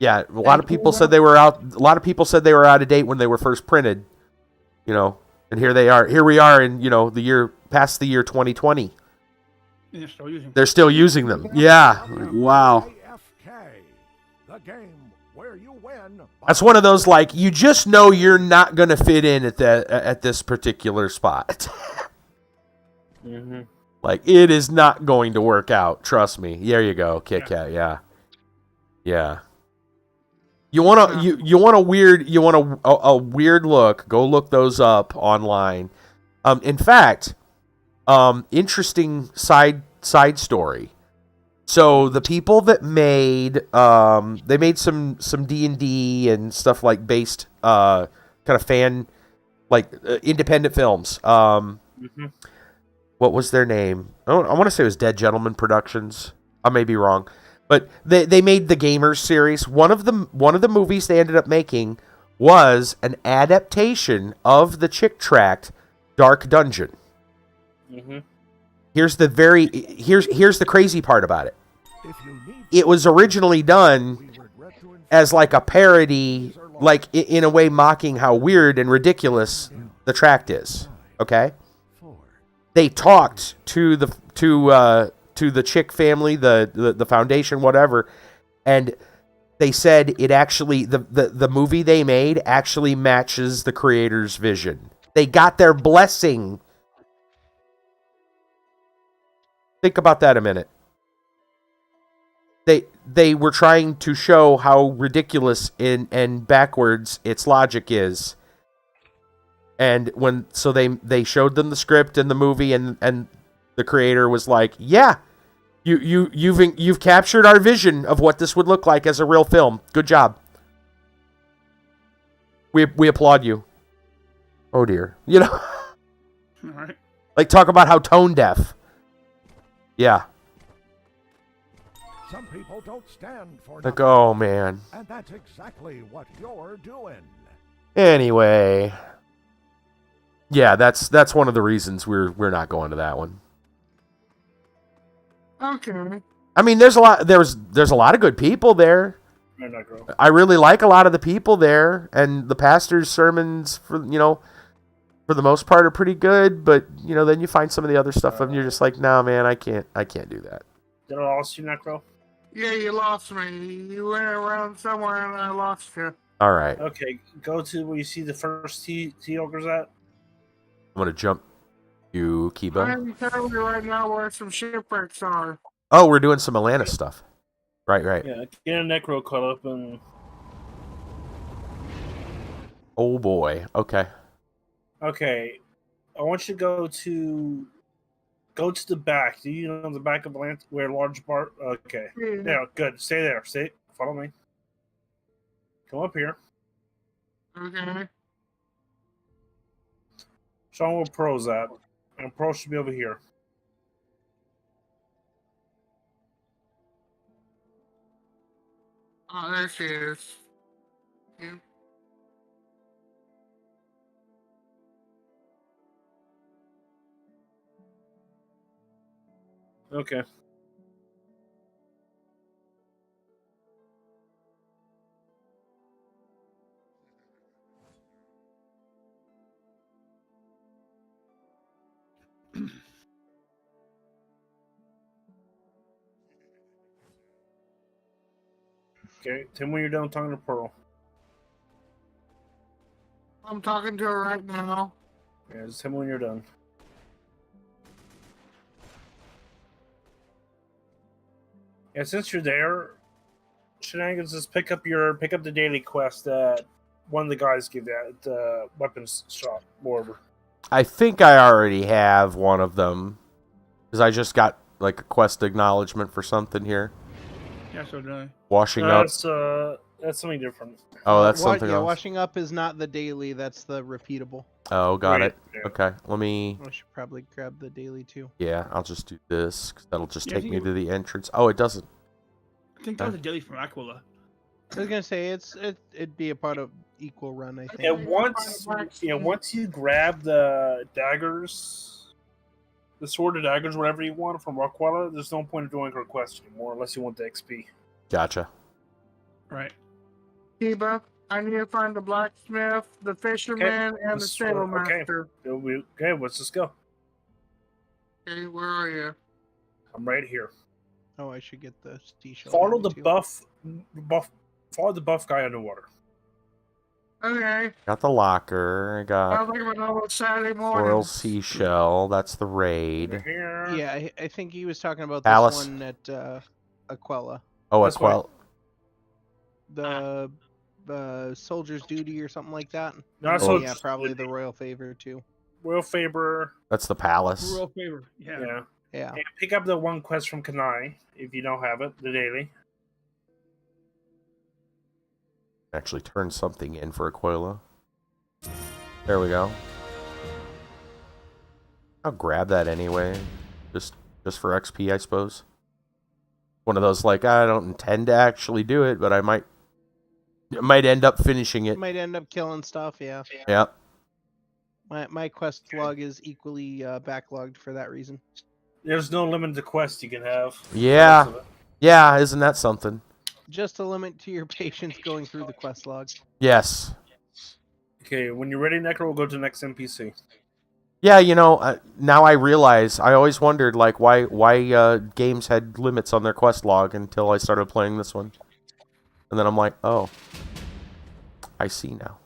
yeah, a lot of people said they were out. A lot of people said they were out of date when they were first printed. And here they are. Here we are in the year past the year 2020. And they're still using them. Yeah. Wow. The game where you win. That's one of those like you just know you're not going to fit in at this particular spot. Mm-hmm. Like it is not going to work out. Trust me. There you go, Kit Kat. Yeah. You want a weird look? Go look those up online. In fact, interesting side story. So the people that made they made some D&D and stuff like based kind of fan like independent films. Mm-hmm. What was their name? I want to say it was Dead Gentleman Productions. I may be wrong. But they made the Gamers series. One of the movies they ended up making was an adaptation of the Chick Tract Dark Dungeon. Mm-hmm. here's the crazy part about it. If you need It was originally done we regret to inform as like a parody, like in a way mocking how weird and ridiculous the tract is. Okay, you they talked to the Chick family, the foundation, whatever, and they said it actually the movie they made actually matches the creator's vision. They got their blessing. Think about that a minute. They were trying to show how ridiculous and backwards its logic is. And they showed them the script and the movie, and the creator was like, "Yeah, you've captured our vision of what this would look like as a real film. Good job. We applaud you." Oh dear, All right. like talk about how tone deaf. Yeah, some people don't stand for like nothing, oh man. and that's exactly what you're doing. Anyway, yeah, that's one of the reasons we're not going to that one. Okay. I mean, there's a lot of good people there. No, not girl. I really like a lot of the people there, and the pastor's sermons for the most part are pretty good. But then you find some of the other stuff, and you're just like, no, man, I can't do that. Did I lost you, Necro? Yeah, you lost me. You went around somewhere and I lost you. All right, Okay, go to where you see the first tea ogres at. I'm gonna jump to Kibo. I'm telling you right now where some shipwrecks are. Oh, we're doing some Atlantis stuff. Right. Yeah, get a Necro caught up and. Oh boy. Okay. Okay, I want you to go to the back. Do you know the back of Atlantis where large bar? Okay, yeah, good. Stay there. Stay. Follow me. Come up here. Okay. Show me where Pro's at. And Pro should be over here. Oh, there she is. Yeah. Okay. Okay, tell me when you're done talking to Pearl. I'm talking to her right now. Yeah, just tell me when you're done. Yeah, since you're there, Shenanigans, just pick up the daily quest that one of the guys gave you at the weapons shop, moreover. I think I already have one of them because I just got like a quest acknowledgement for something here. Yeah, so did I. Washing up. That's something different. Oh, that's something else. Washing up is not the daily. That's the repeatable. Oh, got Right, it. yeah. Okay, let me. I should probably grab the daily too. Yeah, I'll just do this because that'll just Yeah, I take think me to the entrance. Oh, it doesn't. I think that was a daily from Aquila. I was gonna say it'd be a part of equal run. I think. And once you grab the daggers, the sword of daggers, whatever you want from Rockwella, there's no point in doing her quest anymore unless you want the XP. Gotcha. Right. Kiba, I need to find the blacksmith, the fisherman, and the stable master. Okay, let's just go. Okay, where are you? I'm right here. Oh, I should get the seashell. Follow the too. follow the buff guy underwater. Okay. Got the locker. I I got was thinking about Saturday morning. Royal Seashell. That's the raid. Here. Yeah, I think he was talking about Alice. this one at Aquella. Oh, That's Aquel. The soldier's duty or something like that. Not Oh, Soldier's yeah, probably Duty. the royal favor too. Royal Faber. That's the palace. Royal favor. Yeah. Yeah. Yeah. And pick up the one quest from Kanai if you don't have it, the daily. Actually, turn something in for Aquila. There we go. I'll grab that anyway, just for XP, I suppose. One of those like I don't intend to actually do it, but I might end up finishing it. Might end up killing stuff. Yeah. Yep. My quest log is equally backlogged for that reason. There's no limit to quests you can have. Yeah. Yeah, isn't that something? Just a limit to your patience going through the quest log. Yes. Okay, when you're ready, Necro, we'll go to the next NPC. Yeah, now I realize I always wondered like why games had limits on their quest log until I started playing this one, and then I'm like, oh, I see now.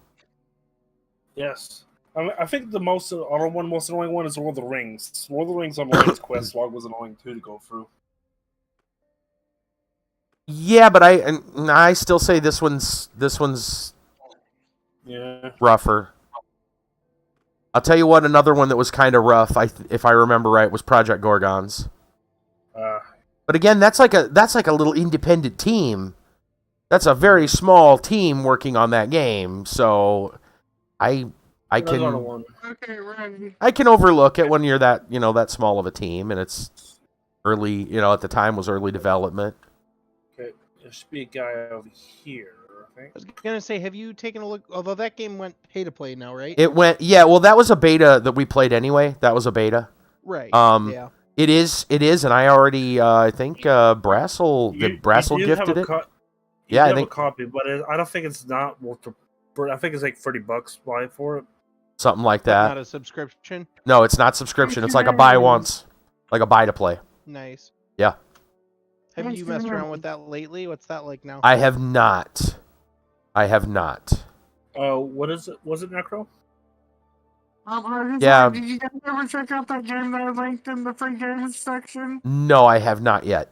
Yes, I think the most annoying one is Lord of the Rings. Lord of the Rings Online's quest log was annoying too to go through. Yeah, but I still say this one's rougher. I'll tell you what, another one that was kind of rough, if I remember right, was Project Gorgons. But again, that's like a little independent team. That's a very small team working on that game. So I can overlook it when you're that small of a team, and it's early. At the time was early development. Okay, there should be a guy over here. I was gonna say, have you taken a look? Although that game went pay to play now, right? It went, yeah. Well, that was a beta that we played anyway. That was a beta, right? Yeah. It is, and I already, I think, Brassel gifted it. Yeah, I think a copy, but I don't think it's not worth. I think it's like $30 buy for it. Something like that. Not a subscription. No, it's not subscription. It's like a buy once, like a buy to play. Nice. Yeah. Have you messed around with that lately? What's that like now? I have not. What is it? Was it Necro? Yeah. Did you guys ever check out that game that I linked in the free games section? No, I have not yet.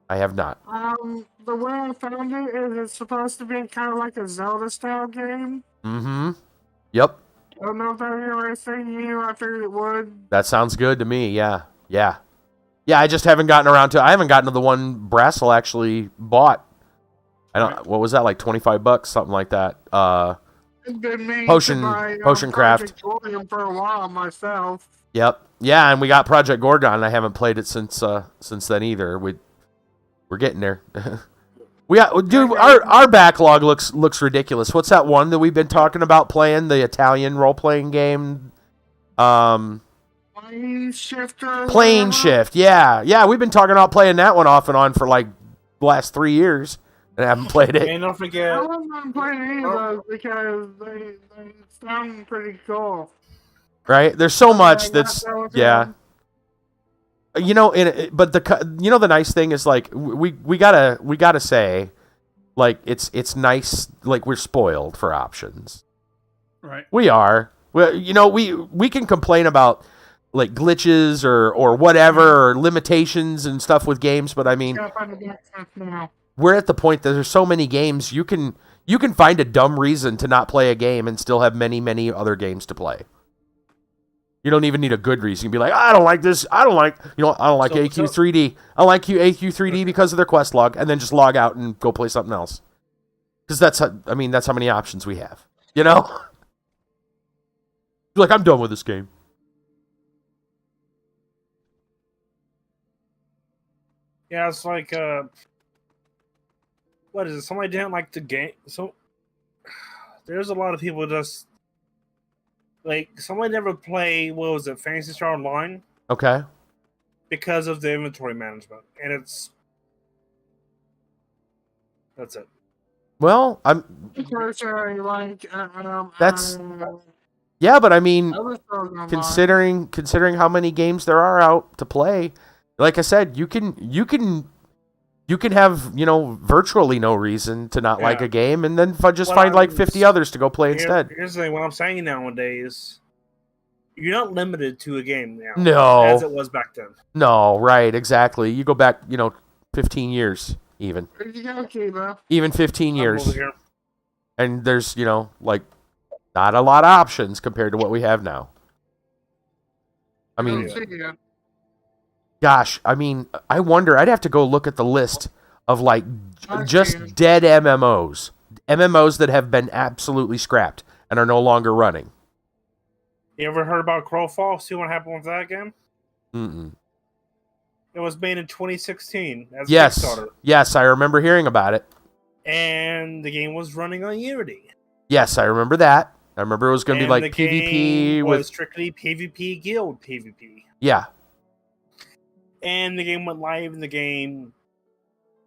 I have not. The way I found it is it's supposed to be kind of like a Zelda-style game. Mm-hmm. Yep. I don't know if that's the right thing you. I figured it would. That sounds good to me. Yeah. I just haven't gotten around to. I haven't gotten to the one Brassel actually bought. I don't. What was that, like $25, something like that? Potion Craft. For a while myself. Yep. Yeah, and we got Project Gorgon. And I haven't played it since then either. We're getting there. Our backlog looks ridiculous. What's that one that we've been talking about playing? The Italian role playing game. Plane Shift. Yeah. We've been talking about playing that one off and on for like the last 3 years. And I haven't played it. And don't forget, I wasn't playing any of those because they sound pretty cool. Right? There's so much that's but the nice thing is like we gotta say, like it's nice, like we're spoiled for options. Right. We are. Well, we can complain about like glitches or whatever or limitations and stuff with games, but I mean, we're at the point that there's so many games you can find a dumb reason to not play a game and still have many other games to play. You don't even need a good reason. You can be like, I don't like this. I don't like AQ3D. I like AQ3D because of their quest log, and then just log out and go play something else. Because that's how many options we have. You're like, I'm done with this game. Yeah, it's like, what is it? Somebody didn't like the game. So there's a lot of people just like somebody never play. What was it? Phantasy Star Online. Okay. Because of the inventory management, and that's it. Well, yeah, but I mean, considering how many games there are out to play, like I said, you can have, virtually no reason to not like a game, and then find like 50 others to go play instead. Here's the thing, what I'm saying nowadays, you're not limited to a game now. No. As it was back then. No, right, exactly. You go back, 15 years even. Even 15 years. And there's, not a lot of options compared to what we have now. I mean, gosh, I wonder, I'd have to go look at the list of just dead MMOs that have been absolutely scrapped and are no longer running. You ever heard about Crowfall? See what happened with that game? Mm-mm. It was made in 2016 as a Kickstarter. Yes, I remember hearing about it. And the game was running on Unity. Yes, I remember that. I remember it was going to be like PvP was strictly PvP guild PvP. Yeah. and the game went live, and the game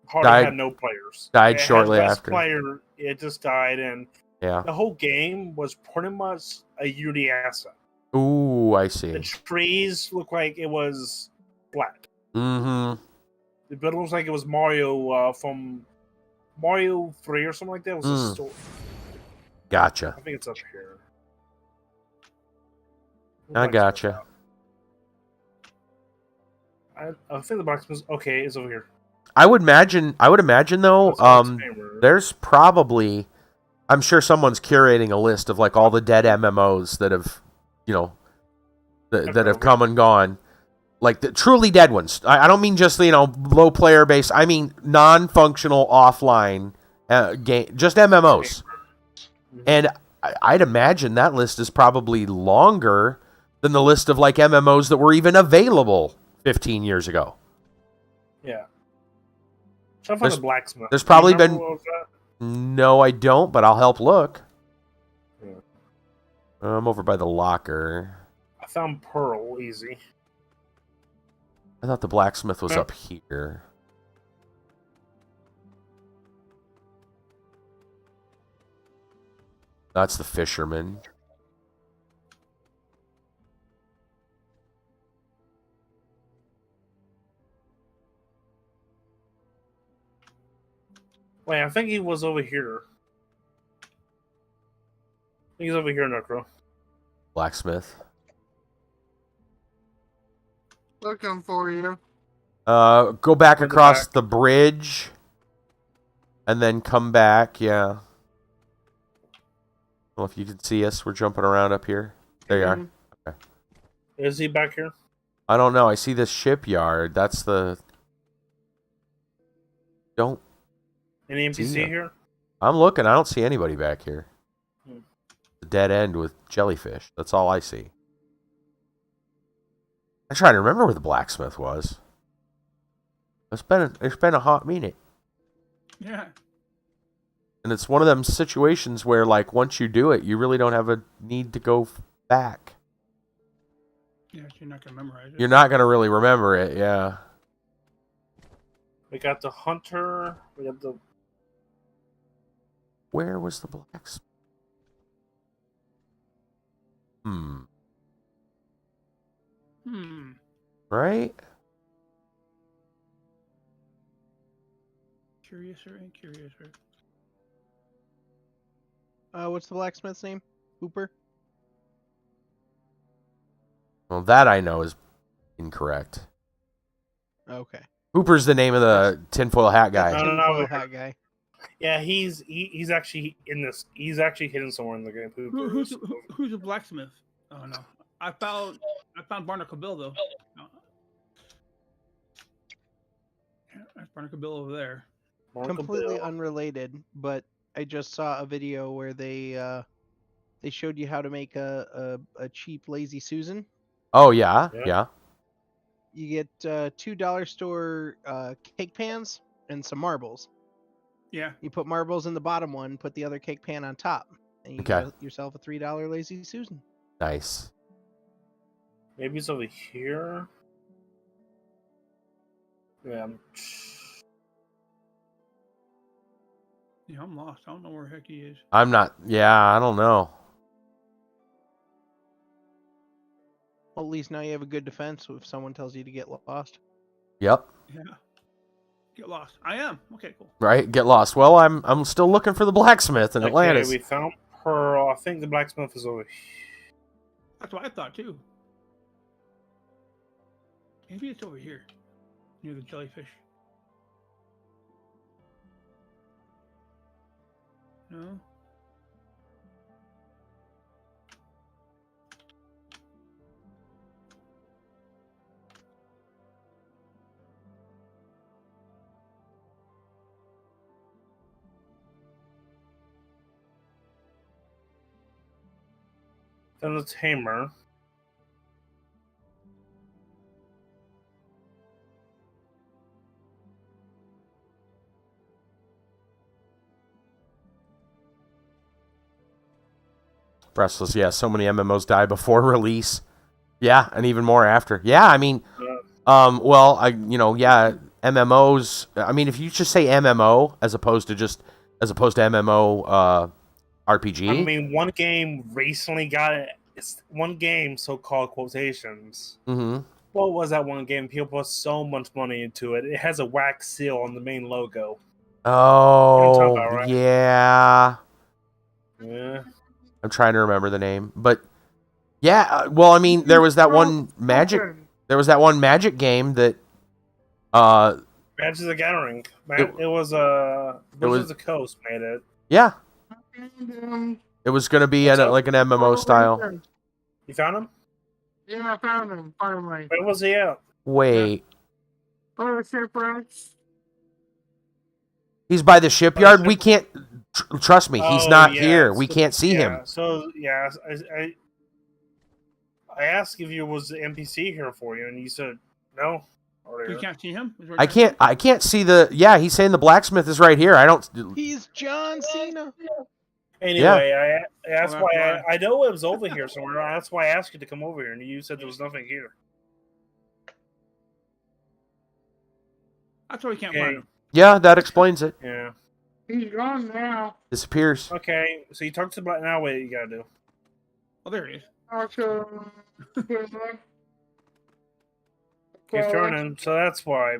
hardly had no players. Died it shortly had less after. Player, it just died, and Yeah. the whole game was pretty much a Unity asset. Ooh, I see. The trees looked like it was flat. Mm-hmm. The build looks like it was Mario from Mario 3 or something like that. It was a story. Gotcha. I think it's up here. I gotcha. I think the blacksmith. Okay, it's over here. I would imagine though, there's probably, I'm sure someone's curating a list of like all the dead MMOs that have, that have come and gone, like the truly dead ones. I don't mean just low player base. I mean non-functional offline game, just MMOs. And I'd imagine that list is probably longer than the list of like MMOs that were even available 15 years ago. Yeah. Try to find the blacksmith. There's probably been. No, I don't, but I'll help look. Yeah. I'm over by the locker. I found Pearl easy. I thought the blacksmith was up here. That's the fisherman. Wait, I think he was over here. I think he's over here, Necro. Blacksmith. Looking for you. Go back across the bridge. And then come back, yeah. Well, if you can see us, we're jumping around up here. There you are. Okay. Is he back here? I don't know. I see this shipyard. That's the... Don't... Any NPC here? I'm looking. I don't see anybody back here. The dead end with jellyfish. That's all I see. I'm trying to remember where the blacksmith was. It's been a hot minute. Yeah. And it's one of them situations where, like, once you do it, you really don't have a need to go back. Yeah, you're not gonna memorize it. You're not gonna really remember it, yeah. We got the hunter. We got the... Where was the blacksmith? Right? Curiouser and curiouser. What's the blacksmith's name? Hooper? Well, that I know is incorrect. Okay. Hooper's the name of the tinfoil hat guy. Tinfoil hat guy. Yeah, he's actually in this. He's actually hidden somewhere in the game. Who's a blacksmith? Oh no, I found Barnacle Bill though. No. Yeah, that's Barnacle Bill over there. Completely unrelated, but I just saw a video where they showed you how to make a cheap lazy Susan. Oh yeah. You get $2 store cake pans and some marbles. Yeah. You put marbles in the bottom one, put the other cake pan on top, and you get yourself a $3 lazy Susan. Nice. Maybe it's over here. Yeah. Yeah, I'm lost. I don't know where the heck he is. I'm not. Yeah, I don't know. Well, at least now you have a good defense if someone tells you to get lost. Yep. Yeah. Get lost. I am. Okay, cool. Right, get lost. Well, I'm still looking for the blacksmith in Atlantis. We found Pearl. I think the blacksmith is over here. That's what I thought too. Maybe it's over here, near the jellyfish. No. Then the tamer. Restless, yeah. So many MMOs die before release. Yeah, and even more after. Yeah, I mean, Well, MMOs. I mean, if you just say MMO as opposed to MMO RPG. I mean, one game recently got it. It's one game, so-called quotations. Mm-hmm. What was that one game? People put so much money into it. It has a wax seal on the main logo. Oh, about, right? yeah. Yeah. I'm trying to remember the name, but yeah. Well, I mean, there was that one magic. There was that one magic game that. Magic the Gathering. It was Wizards of the Coast made it. Yeah. It was going to be like an MMO style. You found him? Yeah, I found him finally. Where was he at? Wait. Oh, shipwrecks. He's by the shipyard. We can't. Trust me, he's not here. We can't see him. So yeah, I asked if you was the NPC here for you, and you said no. You can't see him. I can't see the. Yeah, he's saying the blacksmith is right here. I don't. He's John Cena. Anyway, that's why I know it was over here somewhere. That's why I asked you to come over here, and you said there was nothing here. That's why we can't find him. Yeah, that explains it. Yeah. He's gone now. Disappears. Okay, so you talked about now. What you gotta do? Oh, there he is. Keep turning. So that's why.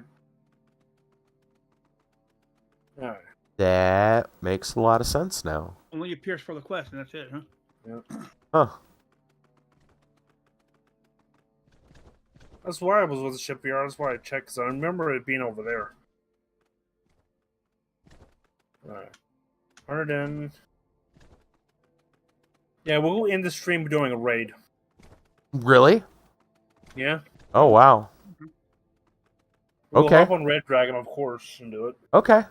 All right. That makes a lot of sense now. Only appears for the quest, and that's it, huh? Yeah. Huh. That's why I was with the shipyard. That's why I checked, because I remember it being over there. Alright. 100 in. Yeah, we'll end the stream doing a raid. Really? Yeah. Oh, wow. We'll Okay. hop on Red Dragon, of course, and do it. Okay.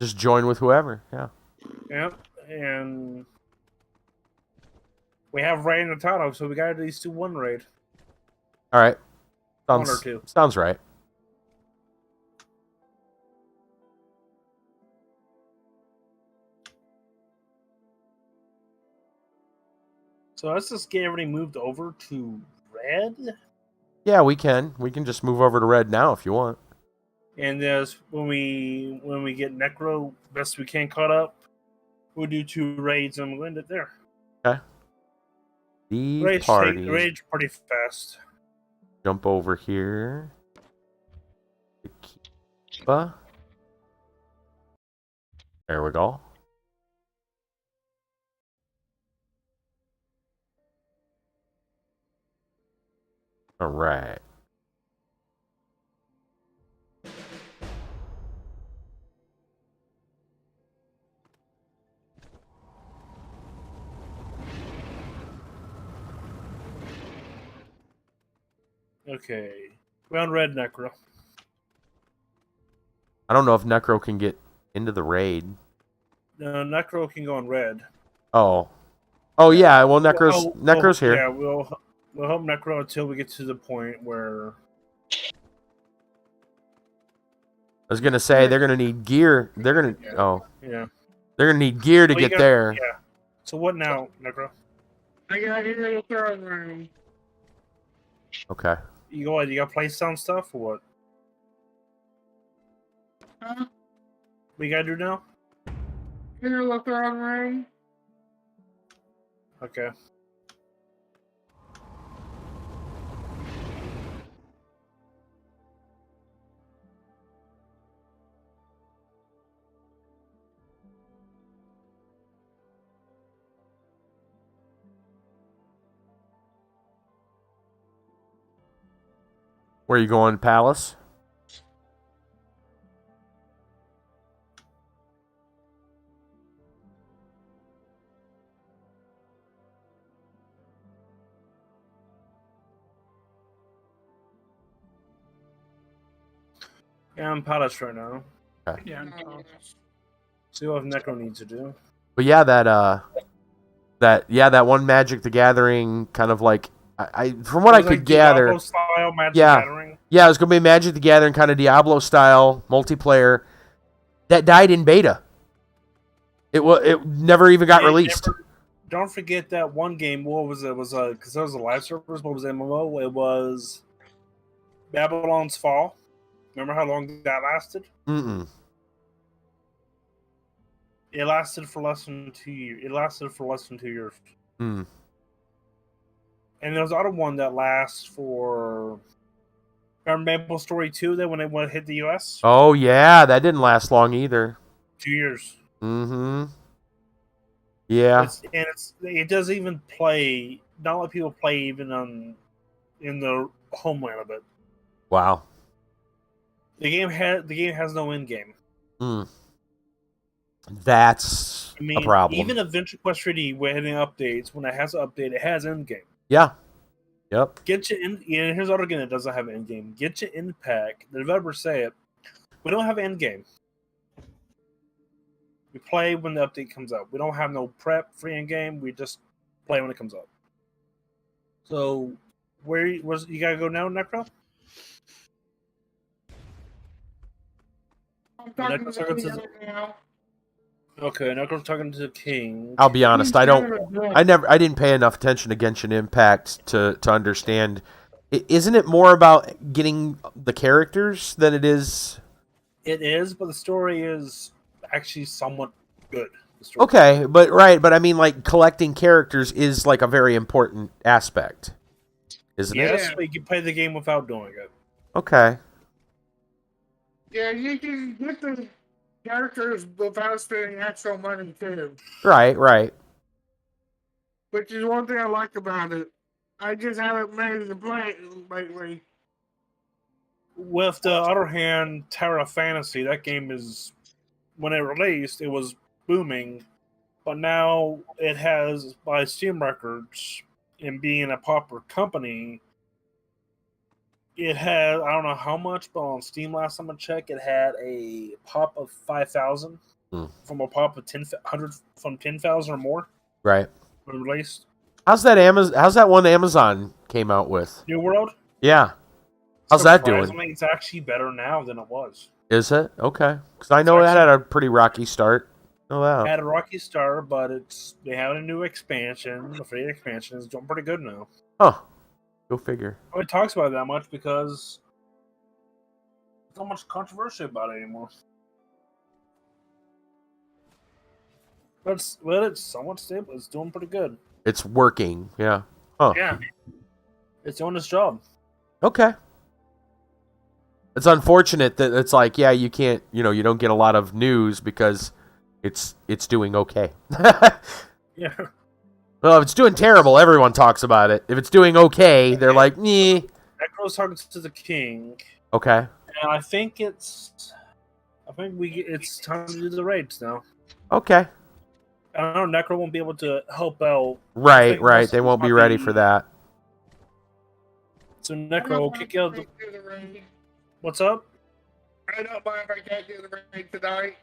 Just join with whoever. Yeah. Yep. And we have raid in the title, so we got at least do one raid. All right. One or two. Sounds right. So let's just get everybody moved over to red. Yeah, we can. We can just move over to red now if you want. And when we get Necro best we can caught up, we'll do 2 raids and we'll end it there. Okay. The Raids pretty fast. Jump over here. There we go. All right. Okay. We're on red Necro. I don't know if Necro can get into the raid. No, Necro can go on red. Oh. Oh yeah. Well, Necro's here. Yeah, we'll help Necro until we get to the point where. I was gonna say they're gonna need gear. They're gonna. Yeah. Oh. Yeah. They're gonna need gear to get there. Yeah. So what now, Necro? I got to the throne room. Okay. You got place down stuff or what? Huh? What you gotta do now? Enter the throne room. Okay. Where are you going, Palace? Yeah, I'm Palace right now. Okay. Yeah. See what Necro needs to do. But yeah, that one Magic the Gathering kind of like I from what I could gather. Diablo style Magic Yeah. Gathering. Yeah, it was gonna be Magic the Gathering kind of Diablo style multiplayer that died in beta. It never even got released. Don't forget that one game. What was it? Was because there was a live service. What was MMO? It was Babylon's Fall. Remember how long that lasted? Mm-mm. It lasted for less than 2 years. Mm. And there's another one that lasts for. Remember Maple Story 2 that when it hit the US? Oh yeah, that didn't last long either. 2 years. Mm-hmm. Yeah. It doesn't even play. Not a lot of people play even in the homeland of it. Wow. The game has no end game. Mm. That's a problem. Even Adventure Quest 3D, when hitting updates, when it has an update, it has end game. Yeah. Yep. Get you in. Yeah, here's another game that doesn't have end game. Get you in pack. The developers say it. We don't have end game. We play when the update comes out. We don't have no prep free end game. We just play when it comes out. So where's you gotta go now, Necro? I'm talking to the now. Okay, Necro's talking to the king. I'll be honest. I didn't pay enough attention to Genshin Impact to understand. Isn't it more about getting the characters than it is? It is, but the story is actually somewhat good. Okay, but I mean, like, collecting characters is like a very important aspect, isn't it? Yes, but you can play the game without doing it. Okay. Yeah, you can get the characters without spending actual money too. Right. Which is one thing I like about it. I just haven't managed to play it lately. With the other hand, Terra Fantasy, that game is, when it released, it was booming, but now it has, by Steam records, and being a popular company, it had, I don't know how much, but on Steam last time I checked, it had a pop of 5,000 from a pop of 10,000 or more. Right. When it released. How's that one Amazon came out with? New World? Yeah. How's that doing? Surprisingly, it's actually better now than it was. Is it? Okay. Because I know it had a pretty rocky start. Oh, wow. Had a rocky start, but they have a new expansion. The free expansion is doing pretty good now. Huh. Go figure. Nobody talks about it that much because there's not much controversy about it anymore. But it's somewhat stable. It's doing pretty good. It's working. Yeah. Huh. Yeah. It's doing its job. Okay. It's unfortunate that it's like, yeah, you can't, you don't get a lot of news because it's doing okay. Yeah. Well, if it's doing terrible, everyone talks about it. If it's doing okay, they're like, "Meh." Necro's talking to the king. Okay. And I think it's time to do the raids now. Okay. I don't know, Necro won't be able to help out. Right. They won't be ready for that. So Necro will kick out What's up? I don't mind if I can't do the raid tonight.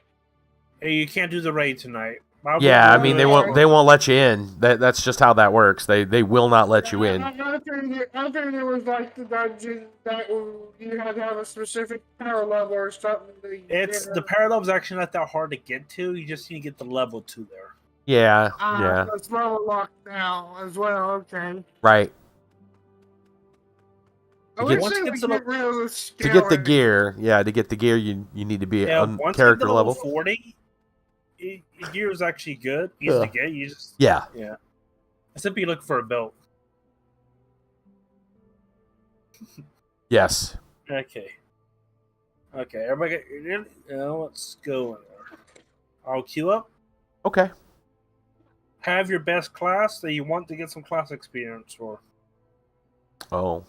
Hey, you can't do the raid tonight. Yeah, I mean they won't let you in. That's just how that works. They will not let you in. I think it was like the dungeon that you had to have a specific power level or something. The power level is actually not that hard to get to. You just need to get the level 2 there. Yeah. It's level locked now as well. Okay. Right. To get the gear, you need to be on character level 40. Gear is actually good. Easy to get. You just yeah. Except you look for a belt. Yes. Okay. Everybody, let's go in there. I'll queue up. Okay. Have your best class that you want to get some class experience for. Oh.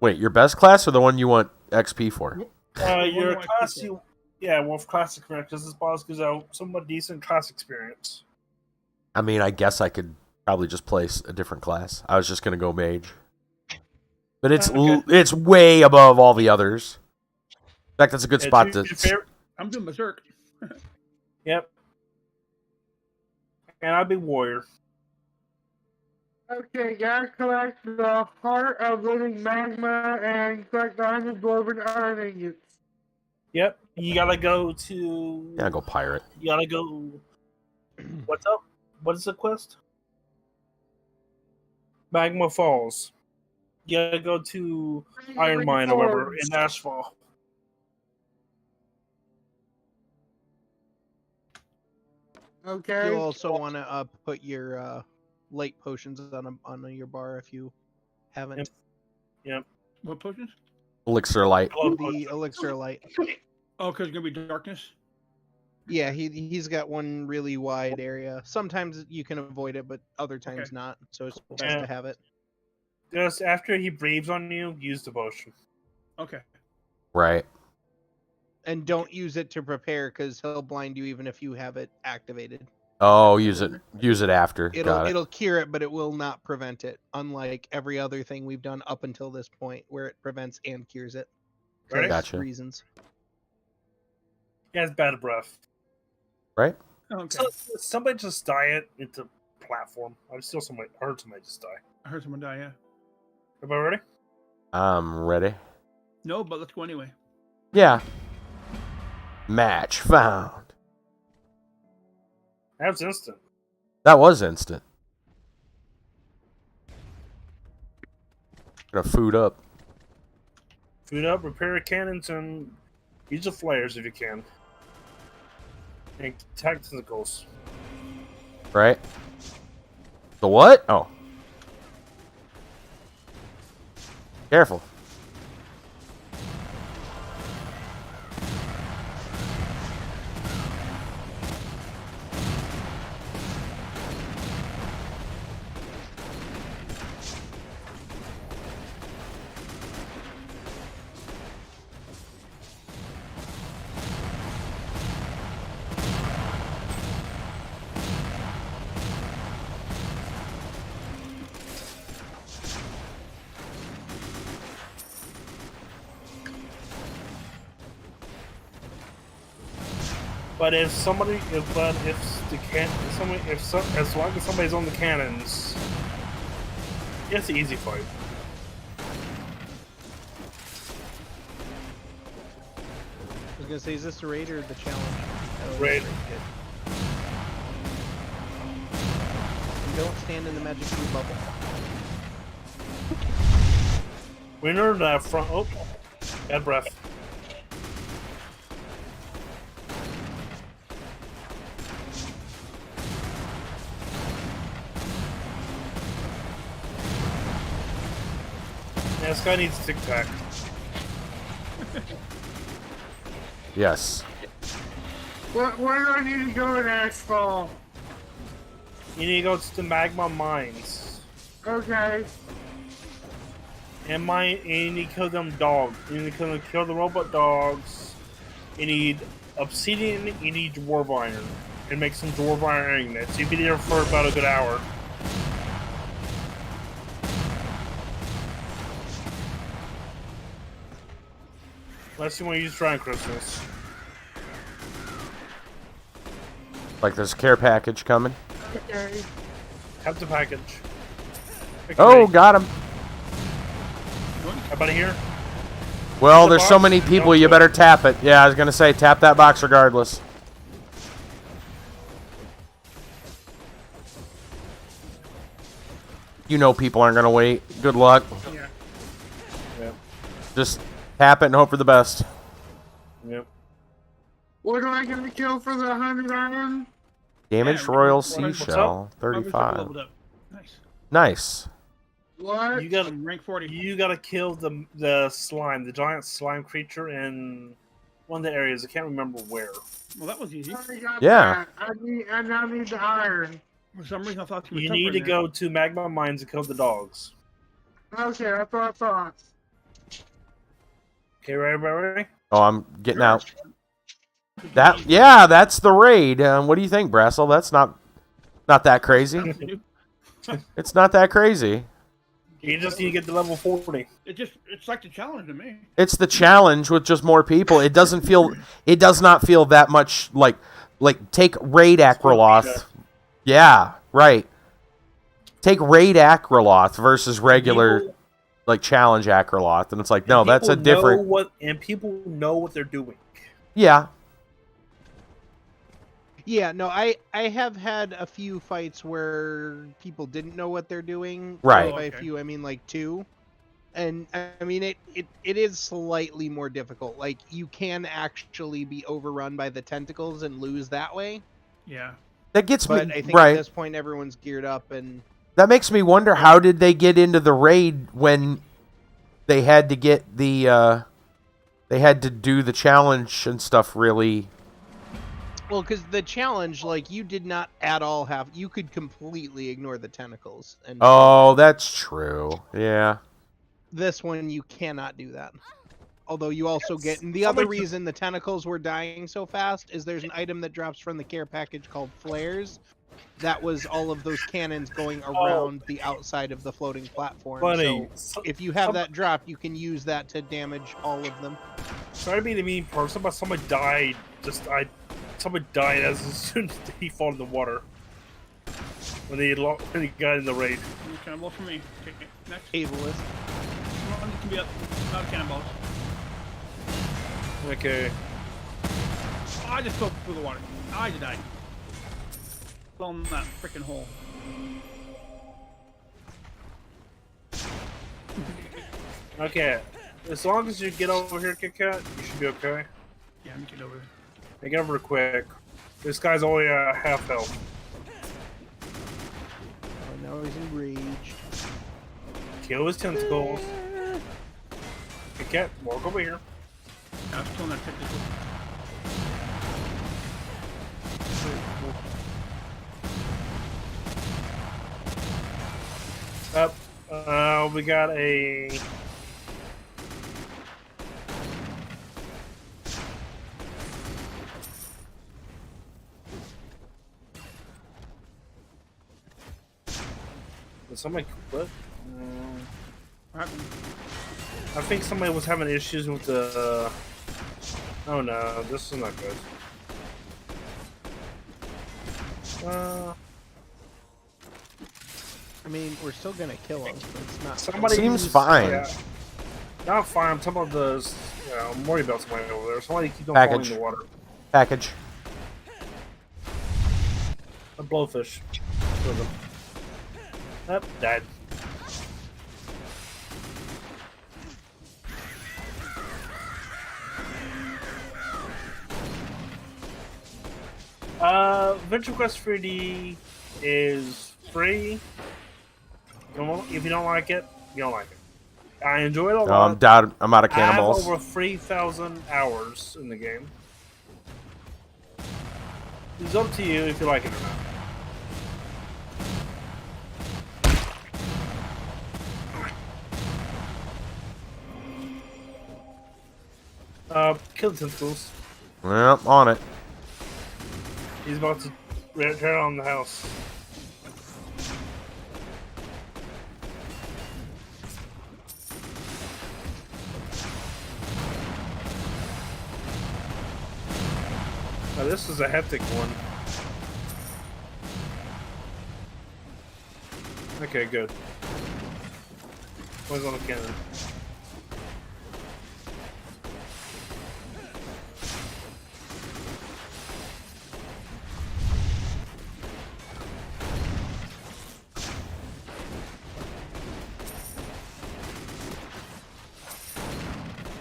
Wait, your best class or the one you want XP for? Your class with class experience, because this boss gives out somewhat decent class experience. I mean, I guess I could probably just place a different class. I was just going to go mage. But it's way above all the others. In fact, that's a good spot to... I'm doing Berserk. Yep. And I'll be warrior. Okay, gotta collect the Heart of Living Magma and collect the 100 Dwarven Iron Ingots. Yep. You gotta go to... Yeah, go pirate. You gotta go... What's up? What is the quest? Magma Falls. You gotta go to Iron Mine or whatever in Ashfall. Okay. You'll also want to put your light potions on your bar if you haven't. Yep. What potions? Elixir light. The elixir light. Oh, because it's gonna be darkness. Yeah, he's got one really wide area. Sometimes you can avoid it, but other times not. So it's best to have it. Just after he breathes on you, use the potion. Okay. Right. And don't use it to prepare because he'll blind you even if you have it activated. Oh, use it after. Got it. It'll cure it, but it will not prevent it. Unlike every other thing we've done up until this point, where it prevents and cures it. Right. Gotcha. Reasons. He has bad breath. Right. Okay. So, somebody just die into platform. I heard somebody just die. I heard someone die. Yeah. Everybody ready? I'm ready. No, but let's go anyway. Yeah. Match found. That was instant. That was instant. Gonna food up. Food up, repair cannons, and use the flares if you can. And attack tentacles. Right. The what? Oh. Careful. But as long as somebody's on the cannons, it's an easy fight. I was gonna say, is this the raid or the challenge? Raid. And don't stand in the magic blue bubble. Winner that front. Oh, bad breath. Yeah, this guy needs tic tac. Yes. Where do I need to go in Ashfall? You need to go to the magma mines. Okay. And you need to kill them dogs. You need to kill the robot dogs. You need obsidian. You need dwarf iron. And make some dwarf iron ingots. You'll be there for about a good hour. Unless you want to use Shrine Crystals. Like there's a care package coming. Okay. Have the package. Oh, got him. How about here? Well, The there's so box? many people, Go you to better tap it. Yeah, I was gonna say tap that box regardless. You know people aren't gonna wait. Good luck. Yeah. Yep. Just tap it and hope for the best. Yep. What do I get to kill for the 100 iron? Damaged Yeah, royal what's up? seashell, Oh, we 35. leveled up. Nice. Nice. What? You gotta I'm rank 40. You gotta kill the slime, the giant slime creature in one of the areas. I can't remember where. Well, that was easy. I got Yeah. that. I now need the iron. For some reason, I thought she was You need to tougher go to magma mines and kill the dogs. Okay, that's what I thought. Okay, ready? Oh, I'm getting out. That's the raid. What do you think, Brassel? That's not that crazy. than that. It's not that crazy. You just need to get to level 40. It's like the challenge to me. It's the challenge with just more people. It does not feel that much like take raid Akraloth. Yeah, right. Take raid Akraloth versus regular like challenge Akraloth, and it's like no, that's a different. People know what they're doing. Yeah. Yeah, no, I have had a few fights where people didn't know what they're doing. Right. By a Okay. few, I mean like 2. And I mean, it is slightly more difficult. Like, you can actually be overrun by the tentacles and lose that way. Yeah. That gets But me I think right. at this point, everyone's geared up, and That makes me wonder, how did they get into the raid when they had to get the they had to do the challenge and stuff really. well, because the challenge, like, you did not at all have. You could completely ignore the tentacles. And Oh, that's true. Yeah. this one, you cannot do that. Although you also get, and the other reason the tentacles were dying so fast is there's an item that drops from the care package called flares. That was all of those cannons going around the outside of the floating platform. Funny. So if you have that drop, you can use that to damage all of them. Sorry to be the mean person, but someone died. Someone died as soon as he fell in the water when he got in the raid. Cannonball for me. Okay, next. Ableist. Come on, you can be up. Not cannonballs. Okay. Oh, I just fell through the water. I just died. Fell in that freaking hole. Okay. As long as you get over here, Kit Kat, you should be okay. Yeah, let me get over there. Hey, get over quick. This guy's only half health. Oh, now he's enraged. Kill his tentacles. Kit Kat, walk over here. I was killing that technical. Up. We got a. Did somebody quit? What happened? I think somebody was having issues with the. Oh no, this is not good. I mean, we're still gonna kill him, but it's not. Somebody Seems fine. Yeah, not fine. I'm talking about the. I'm worried about somebody over there. Somebody keep on falling in the water. Package. A blowfish. Yep, dead. Venture Quest 3D is free. If you don't like it, you don't like it. I enjoy it a lot. I'm out of cannonballs. I have over 3,000 hours in the game. It's up to you if you like it or not. Kill the tentacles. Well, on it. He's about to tear on the house. Now this is a hectic one. Okay, good. One's on the cannon.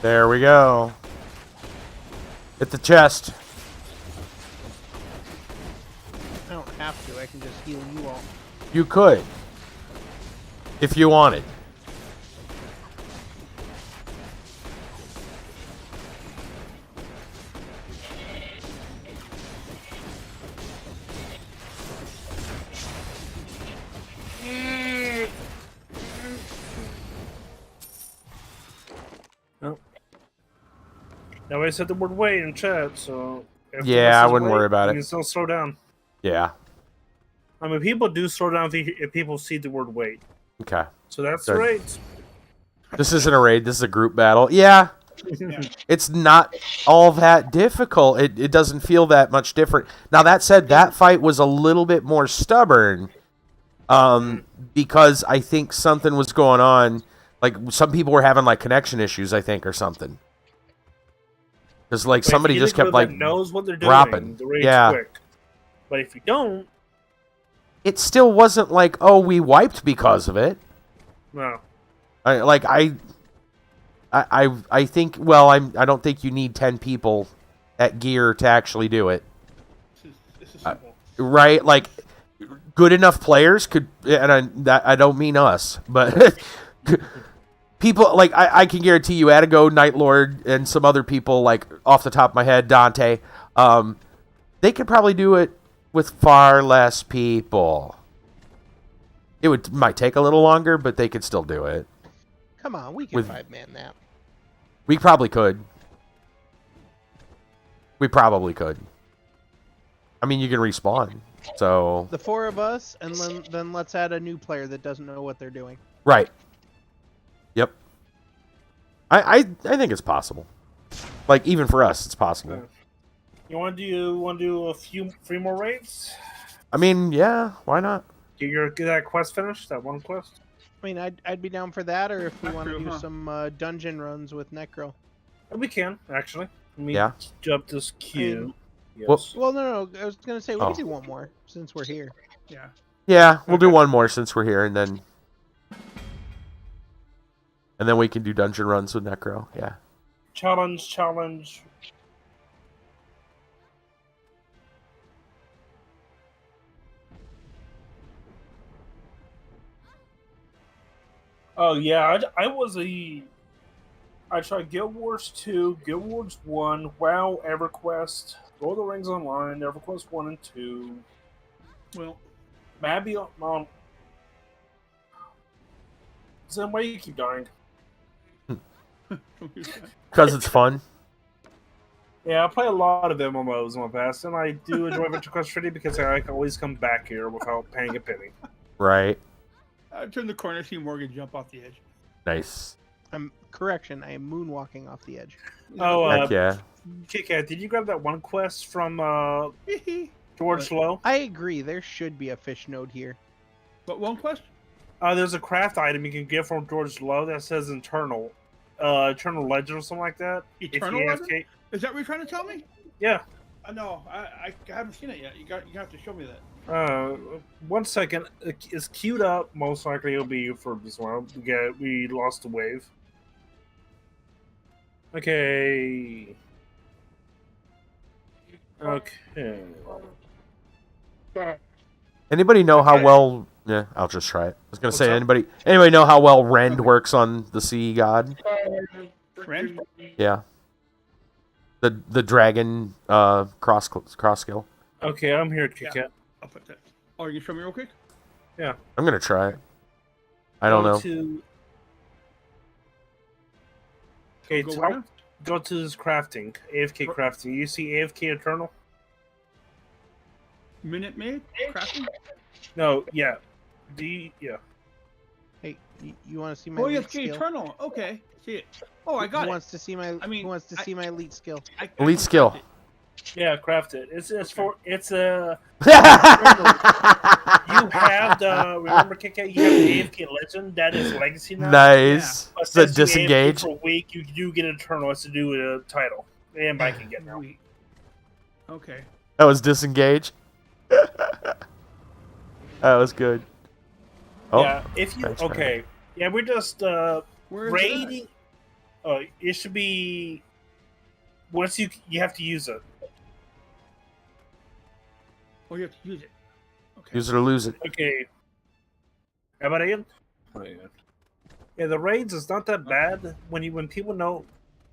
There we go. Hit the chest. I don't have to. I can just heal you all. You could. If you wanted. Now I said the word wait in chat, so Yeah, I wouldn't worry about it. You can still slow down. Yeah. I mean, people do slow down if people see the word wait. Okay. So that's Good. right. This isn't a raid. This is a group battle. Yeah. It's not all that difficult. It doesn't feel that much different. Now, that said, that fight was a little bit more stubborn because I think something was going on. Like, some people were having, like, connection issues, I think, or something. Because, like, somebody just kept, like, knows what they're doing. dropping. The raid's Yeah. quick. But if you don't... It still wasn't like, oh, we wiped because of it. No. I think. Well, I don't think you need 10 people at gear to actually do it. This is simple. Right? Like, good enough players could, and I don't mean us, but people like I can guarantee you, Atago, Night Lord, and some other people, like off the top of my head, Dante, they could probably do it with far less people. Might take a little longer, but they could still do it. Come on, we can 5-man that. We probably could. We probably could. I mean, you can respawn, so... The 4 of us, and then let's add a new player that doesn't know what they're doing. Right. Yep. I think it's possible. Like, even for us, it's possible. You want to do 3 more raids? I mean, yeah, why not? Get that quest finished, that one quest? I mean, I'd be down for that, or if we want to do some dungeon runs with Necro. We can, actually. Let me Yeah. jump this queue. Yes. Well, no, I was going to say, we can do one more, since we're here. Yeah. Yeah, we'll do one more since we're here, and then we can do dungeon runs with Necro. Yeah. Challenge. Oh yeah, I tried Guild Wars 2, Guild Wars 1, WoW, EverQuest, Lord of the Rings Online, EverQuest 1 and 2. Well, Maybe Zen, why do you keep dying? Because it's fun. Yeah, I play a lot of MMOs in my past, and I do enjoy Venture Quest 3D because I can always come back here without paying a penny. Right. I turned the corner, see Morgan jump off the edge. Nice. Correction, I am moonwalking off the edge. Oh, Heck yeah. Kit, did you grab that one quest from George Lowe? I agree, there should be a fish node here. But one quest? There's a craft item you can get from George Lowe that says Eternal Legend or something like that. Eternal Legend? Is that what you're trying to tell me? Yeah. No, I haven't seen it yet. You have to show me that. 1 second. It's queued up. Most likely it'll be for this one. We lost the wave. Okay. Anybody know how well? Yeah, I'll just try it. I was gonna say, anybody know how well Rend works on the Sea God? Rend? Yeah. The dragon cross skill. Okay, I'm here, Kit Kat. I'll put that. Oh, you can show me real quick? Yeah. I'm gonna try it. I don't know. Okay, go to this crafting. AFK crafting. You see AFK Eternal? Minute Maid? Crafting? No, yeah. Yeah. Hey, you want to see my Oh, elite AFK skill? Eternal. Okay. See it. Oh, I got Who it. wants to see my? Who wants to see my elite skill? Elite skill. Yeah, craft it. It's a. You have the remember Kit Kat? You have the AFK Legend that is legacy now. Nice. Yeah. The disengage. For a week, you do get Eternal. It's to do with a title. And I can get now. Okay. That was disengage. That was good. Oh, yeah, if you okay. Yeah, we're just raiding. It should be once you have to use it. Oh, you have to use it. Okay. Use it or lose it. Okay. How about again? Oh, yeah. Yeah, the raids is not that bad when people know.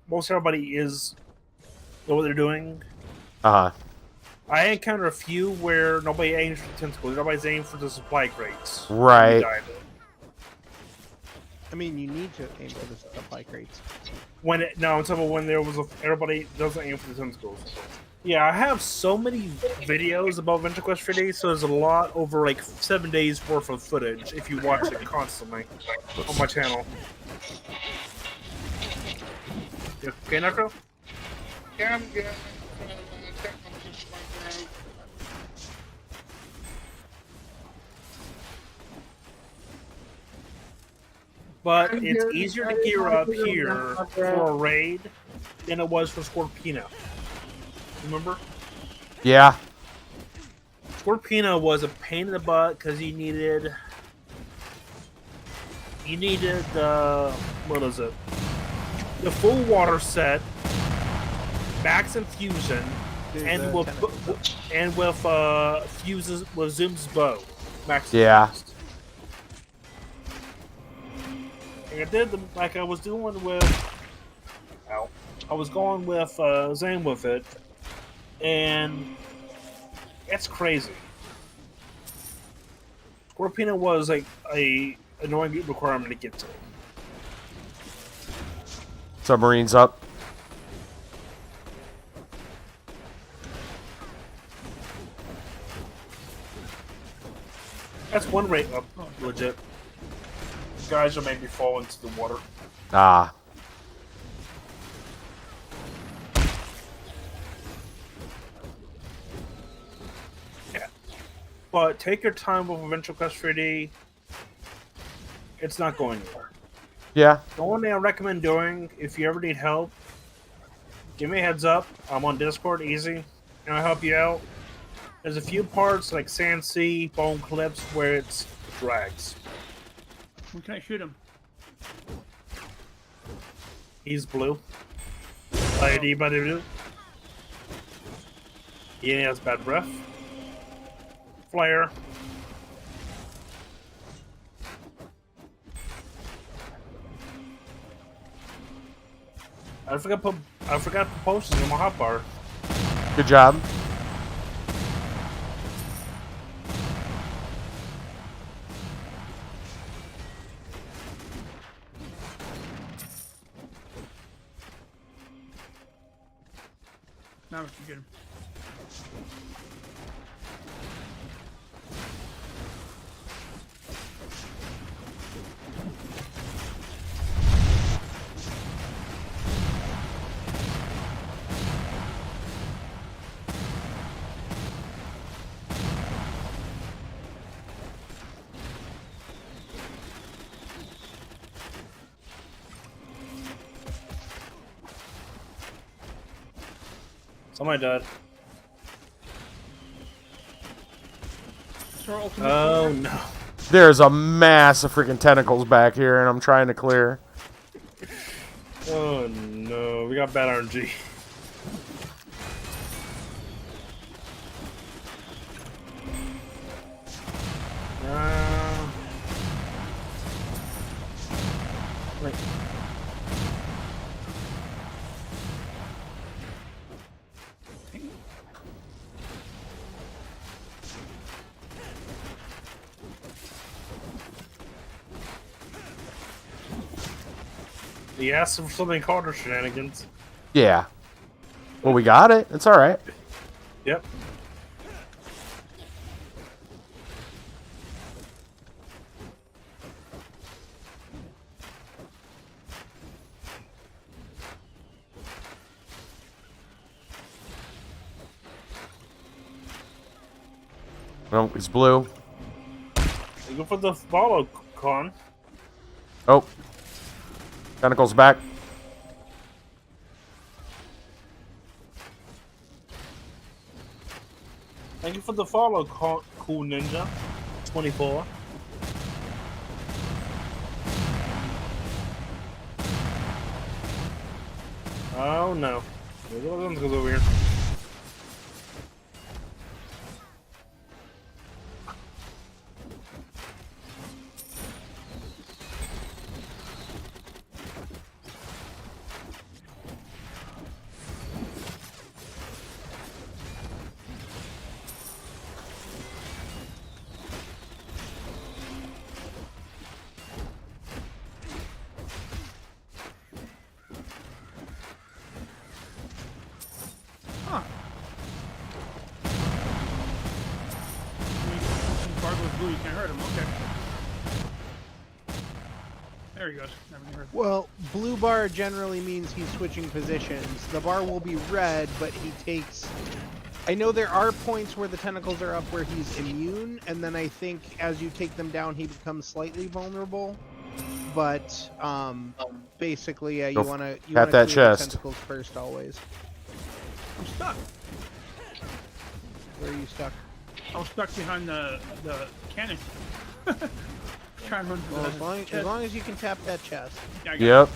Most everybody know what they're doing. I encounter a few where nobody aims for the tentacles. Everybody's aiming for the supply crates. Right. I mean, you need to aim for the supply crates. I'm talking about when there was everybody doesn't aim for the tentacles. Yeah, I have so many videos about Venture Quest 3D, so there's a lot over like 7 days worth of footage if you watch it constantly on my channel. You okay, Necro? Yeah, I'm good. But it's easier to gear up here for a raid than it was for Scorpino. Remember? Yeah. Scorpino was a pain in the butt because you needed you needed the what is it? The full water set, max infusion, and with fuses with Zoom's bow, max. Yeah. Infused. And I did like I was doing with. Ow. I was going with Zane with it, and it's crazy. Scorpina was like a annoying requirement to get to. Submarine's up. That's one rate up, legit. Guys are maybe fall into the water. Ah. Yeah. But take your time with Eventual Custody. It's not going anywhere. Yeah. The only thing I recommend doing, if you ever need help, give me a heads up. I'm on Discord, easy, and I'll help you out. There's a few parts like Sand Sea, Bone Clips, where it's drags. When can I shoot him? He's blue. Anybody blue? He has bad breath. Flare. I forgot to put potions in my hotbar. Good job. Now we can get him. Somebody died. Oh no. There's a mass of freaking tentacles back here, and I'm trying to clear. Oh no, we got bad RNG. Wait. He asked for something called her shenanigans. Yeah. Well, we got it. It's all right. Yep. No, it's blue. You go for the follow, Con. Oh. Tentacles back. Thank you for the follow, Cool Ninja. 24. Oh no. There's other ones goes over here. Blue, you can't hurt him. Okay. There he goes. Never heard. Well, blue bar generally means he's switching positions. The bar will be red, but he takes... I know there are points where the tentacles are up where he's immune, and then I think as you take them down, he becomes slightly vulnerable. But basically, yeah, you want to at that chest. Tentacles first always. I'm stuck. Where are you stuck? I was stuck behind the cannon. Try and run through Well, the as long as you can tap that chest. Yeah, I got Yep.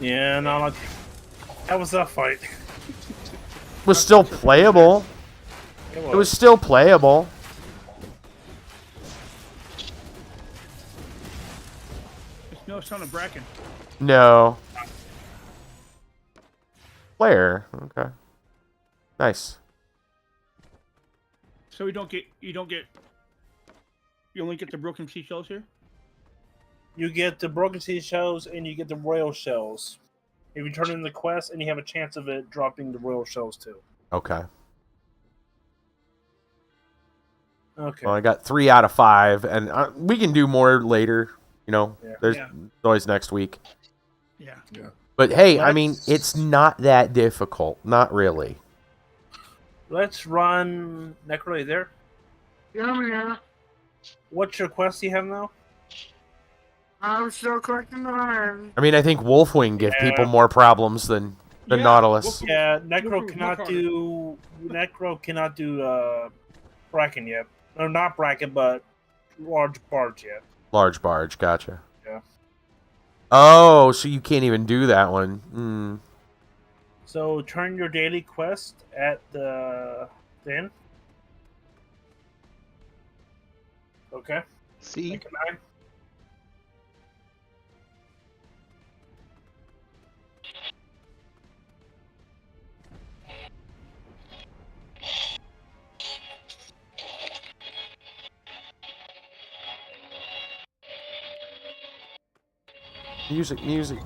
Yeah, no, like that was that fight. Was still playable. It was still playable. There's no son of Bracken. No. Player. Okay. Nice. So you only get the broken seashells here? You get the broken seashells and you get the royal shells. If you turn in the quest, and you have a chance of it dropping the royal shells too. Okay. Okay. Well, I got 3 out of 5, and we can do more later. You know, there's always next week. Yeah. But hey, I mean, it's not that difficult. Not really. Let's run Necro there. Yeah. What's your quest you have now? I'm still collecting the iron. I mean, I think Wolfwing give people more problems than Nautilus. Yeah, Necro cannot do Bracken yet. No, not Bracken, but large barge yet. Large barge, gotcha. Yeah. Oh, so you can't even do that one. Hmm. So turn your daily quest at the inn. Okay. See? Music.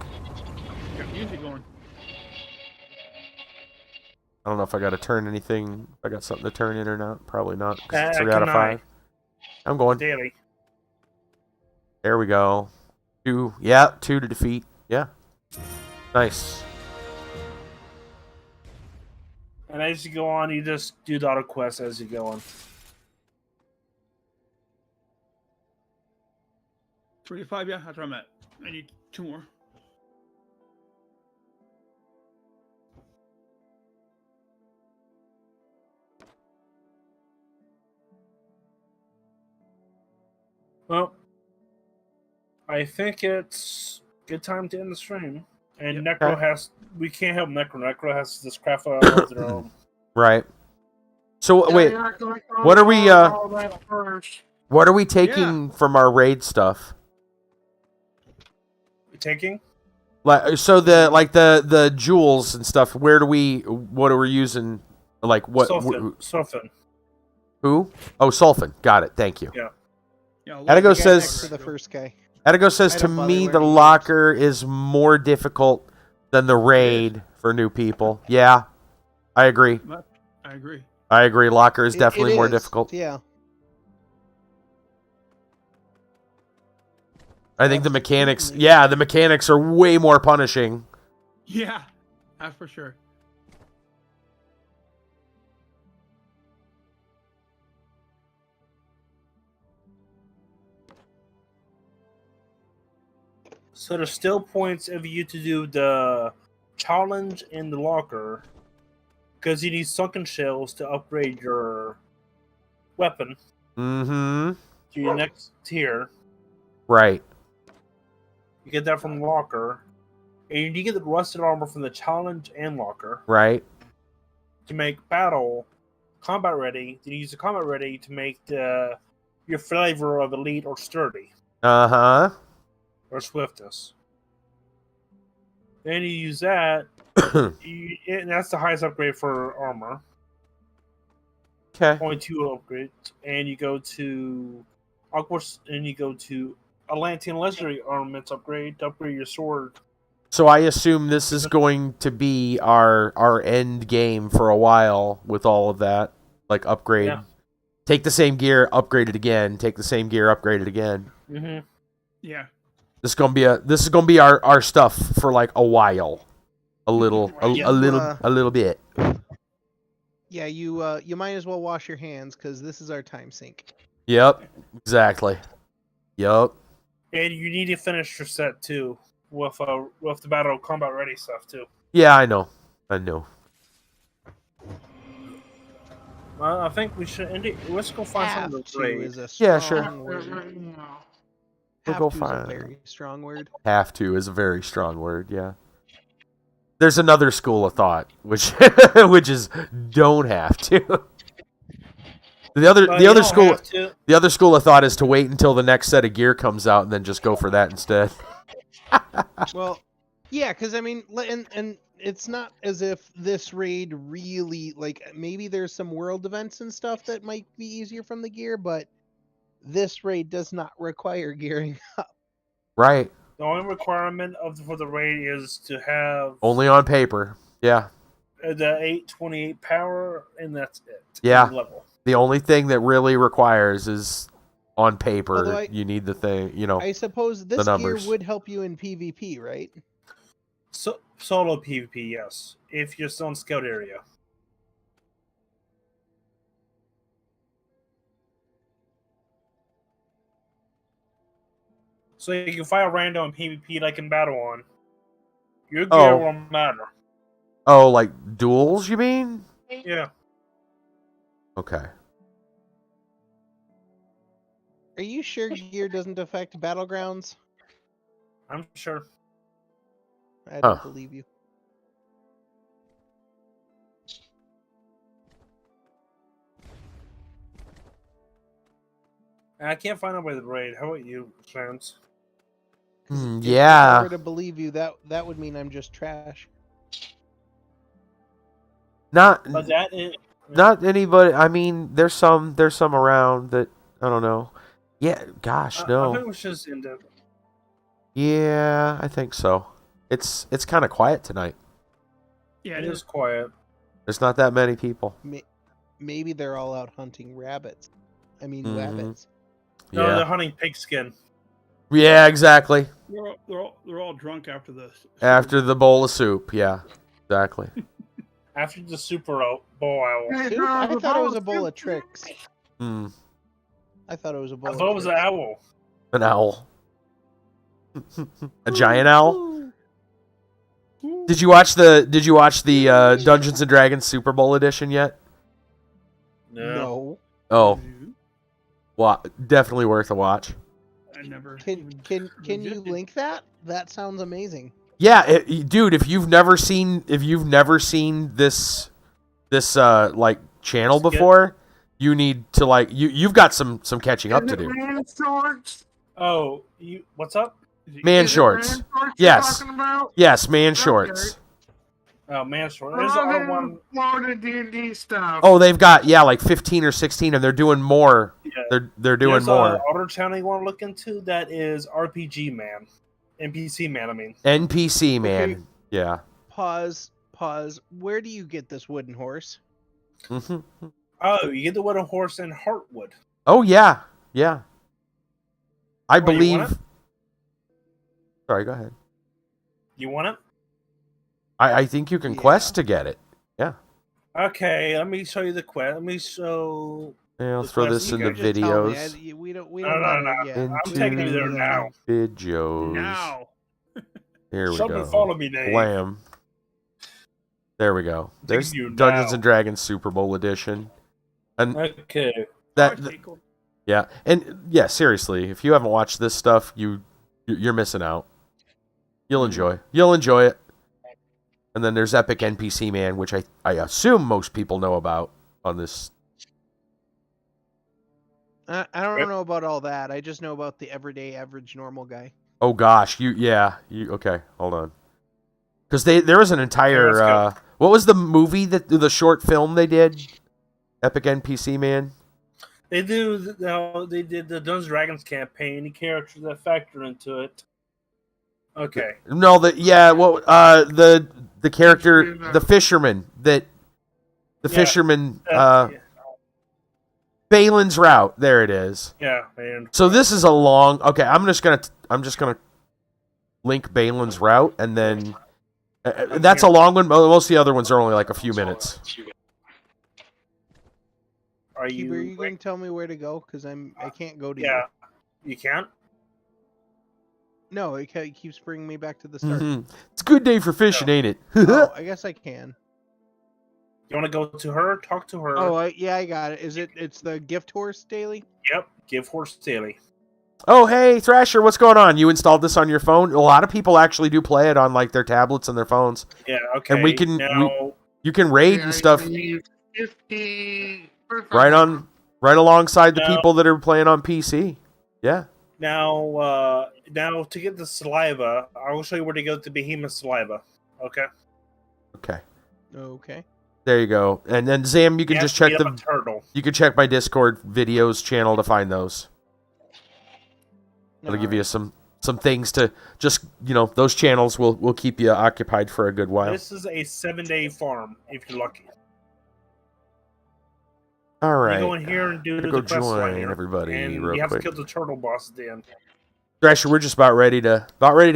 Got music going. I don't know if I got to turn anything. If I got something to turn in or not. Probably not. 'Cause it's Can 3 out of I? 5. I'm going. Daily. There we go. 2. Yeah, 2 to defeat. Yeah. Nice. And as you go on, you just do the auto quest as you go on. 35, yeah, that's where I'm at. I need 2 more. Well, I think it's good time to end the stream. And Necro has... We can't help Necro. Necro has this craft out of their own. Right. So wait, what are we? What are we taking from our raid stuff? Taking? So the jewels and stuff. What are we using? Like what? Sulfin. Who? Oh, Sulfin. Got it. Thank you. Yeah. Adigo says. To the first guy. Adigo says to me the locker is more difficult than the raid for new people. Yeah, I agree. I agree. Locker is definitely more difficult. Yeah. I think the mechanics. Yeah, the mechanics are way more punishing. Yeah, that's for sure. So there's still points of you to do the challenge in the locker, because you need sunken shells to upgrade your weapon. Mm-hmm. To your next tier. Right. You get that from the locker, and you get the rusted armor from the challenge and locker. Right. To make battle combat ready, to use the combat ready to make your flavor of elite or sturdy. Uh-huh. Or swiftness. Then you use that, and that's the highest upgrade for armor. Okay. 0.2 upgrade, and you go to Atlantean legendary armaments upgrade to upgrade your sword. So I assume this is going to be our end game for a while with all of that, like upgrade. Yeah. Take the same gear, upgrade it again. Take the same gear, upgrade it again. Mm-hmm. Yeah. This is gonna be our stuff for like a while, a little bit. Yeah, you might as well wash your hands because this is our time sink. Yep, exactly. Yep. And you need to finish your set too with the battle combat ready stuff too. Yeah, I know. Well, I think we should. Let's go find some of Have the to raid. is a strong Yeah, sure. word. We'll Have go to is find- a very strong word. Have to is a very strong word. Yeah. There's another school of thought, which which is don't have to. The other Well, the you other don't school have to. the other school of thought is to wait until the next set of gear comes out and then just go for that instead. Well, yeah, because I mean, and it's not as if this raid really like maybe there's some world events and stuff that might be easier from the gear, but this raid does not require gearing up. Right. The only requirement for the raid is to have Only on paper. Yeah. the 828 power, and that's it. Yeah. Level. The only thing that really requires is on paper. Although You need the thing, I suppose this gear numbers. would help you in PvP, right? So solo PvP, yes. If you're still in scout area. So you can fight a random PvP like in Battle On. Your gear Oh. won't matter. Oh, like duels, you mean? Yeah. Okay. Are you sure gear doesn't affect battlegrounds? I'm sure. I don't believe you. I can't find out where the raid. How about you, Chance? If I Yeah. were to believe you, that would mean I'm just trash. Not But that is not anybody. I mean, there's some around that I don't know. Yeah, gosh, I no. think it was just in the. Yeah, I think so. It's kind of quiet tonight. Yeah, It is quiet. There's not that many people. Maybe they're all out hunting rabbits. I mean, Mhm. rabbits. No, Yeah. they're hunting pigskin. Yeah, exactly. They're all drunk after this. After the bowl of soup. Yeah, exactly. After the Super Bowl owl. Soup? I thought it was a bowl of tricks. Hmm. I thought it was a bowl I of thought it was an tricks. owl. An owl. A giant owl. Did you watch the Dungeons and Dragons Super Bowl edition yet? No. Oh, definitely worth a watch. I never. Can you link that? That sounds amazing. Yeah, dude, if you've never seen this like channel Skip. before, you need to like you've got some catching up to do. Man shorts. Oh, what's up? Man Is it shorts. man shorts Yes. you're talking about? Yes, man shorts. Oh, man, short. I There's love the one. him Florida D&D stuff. Oh, they've got like 15 or 16 and they're doing more. Yeah. They're doing There's more. Other channel you want to look into that is RPG Man, NPC Man. I mean, NPC man. Okay. Yeah. Pause. Where do you get this wooden horse? Hmm. oh, you get the wooden horse in Heartwood. Oh yeah. Yeah. I Oh, you want believe. it? Sorry, go ahead. You want it? I think you can quest to get it. Yeah. Okay, let me show you the quest. Let me show. Yeah, I'll The throw quest this you into could Just tell me. videos. We don't No, know yet. Into I'm taking you there now. Videos. Now. Here we Somebody go. follow me, Dave. Blam. There we go. There's you Dungeons now. and Dragons Super Bowl edition. And Okay. that Okay, cool. yeah, and yeah, seriously, if you haven't watched this stuff, you're missing out. You'll enjoy it. And then there's Epic NPC Man, which I assume most people know about on this. I don't Yep. know about all that. I just know about the everyday, average, normal guy. Oh gosh, okay, hold on. Because there was an entire let's go. what was the movie the short film they did? Epic NPC Man. They do. They did the Dungeons and Dragons campaign. The characters that factor into it. Okay. No, the character, the fisherman that the Yeah. fisherman Yeah. Balin's Route. There it is. Yeah, man. So this is a long. Okay, I'm just gonna link Balin's Route, and then that's a long one. Most of the other ones are only like a few minutes. Are Keeper, are you you? going to tell me where to go? Because I can't go to Yeah. You can't. you. No, it keeps bringing me back to the start. Mhm. It's a good day for fishing, ain't it? Oh, I guess I can. You want to go to her? Talk to her. Oh, yeah, I got it. It's the gift horse daily? Yep, give horse daily. Oh, hey, Thrasher, what's going on? You installed this on your phone? A lot of people actually do play it on like their tablets and their phones. Yeah, okay. And we can now, you can raid Yeah, and stuff 50 right alongside the people that are playing on PC. Yeah. now to get the saliva, I will show you where to go to Behemoth Saliva. Okay. Okay. Okay. There you go. And then Zam, you can just check the turtle. You can check my Discord videos channel to find those. It'll give you some things to just, those channels will keep you occupied for a good while. This is a 7-day farm, if you're lucky. All right. You go in here and do the quest line here, everybody and real you have quick. to kill the turtle boss at the end. Thrasher, we're just about ready to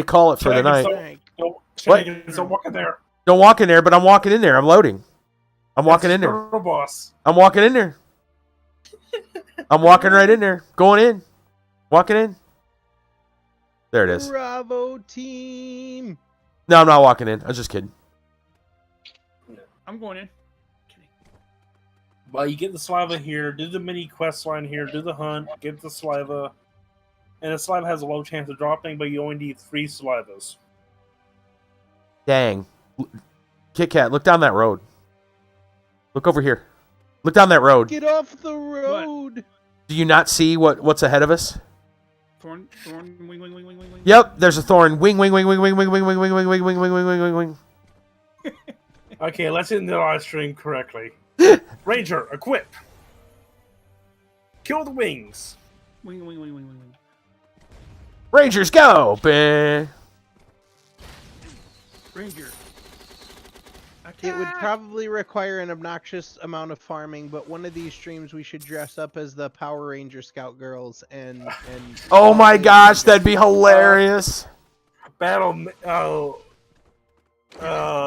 call it for the night. Don't walk in there. Don't walk in there, but I'm walking in there. I'm loading. I'm walking in there. Turtle boss. I'm walking in there. I'm walking right in there. Going in. Walking in. There it is. Bravo team. No, I'm not walking in. I was just kidding. I'm going in. Well, you get the saliva here, do the mini quest line here, do the hunt, get the saliva. And the saliva has a low chance of dropping, but you only need 3 salivas. Dang. Kit Kat, look down that road. Look over here. Look down that road. Get off the road. Do you not see what's ahead of us? Thorn, wing, wing, wing, wing, wing, wing. Yep, there's a thorn. Wing, wing, wing, wing, wing, wing, wing, wing, wing, wing, wing, wing, wing, wing, wing, wing. Okay, let's end the live stream correctly. Ranger, equip. Kill the wings. Wing, wing, wing, wing, wing, wing. Rangers, go! Bah. Ranger. It would probably require an obnoxious amount of farming, but one of these streams we should dress up as the Power Ranger Scout girls and Oh my gosh, that'd be hilarious. Battle. Oh.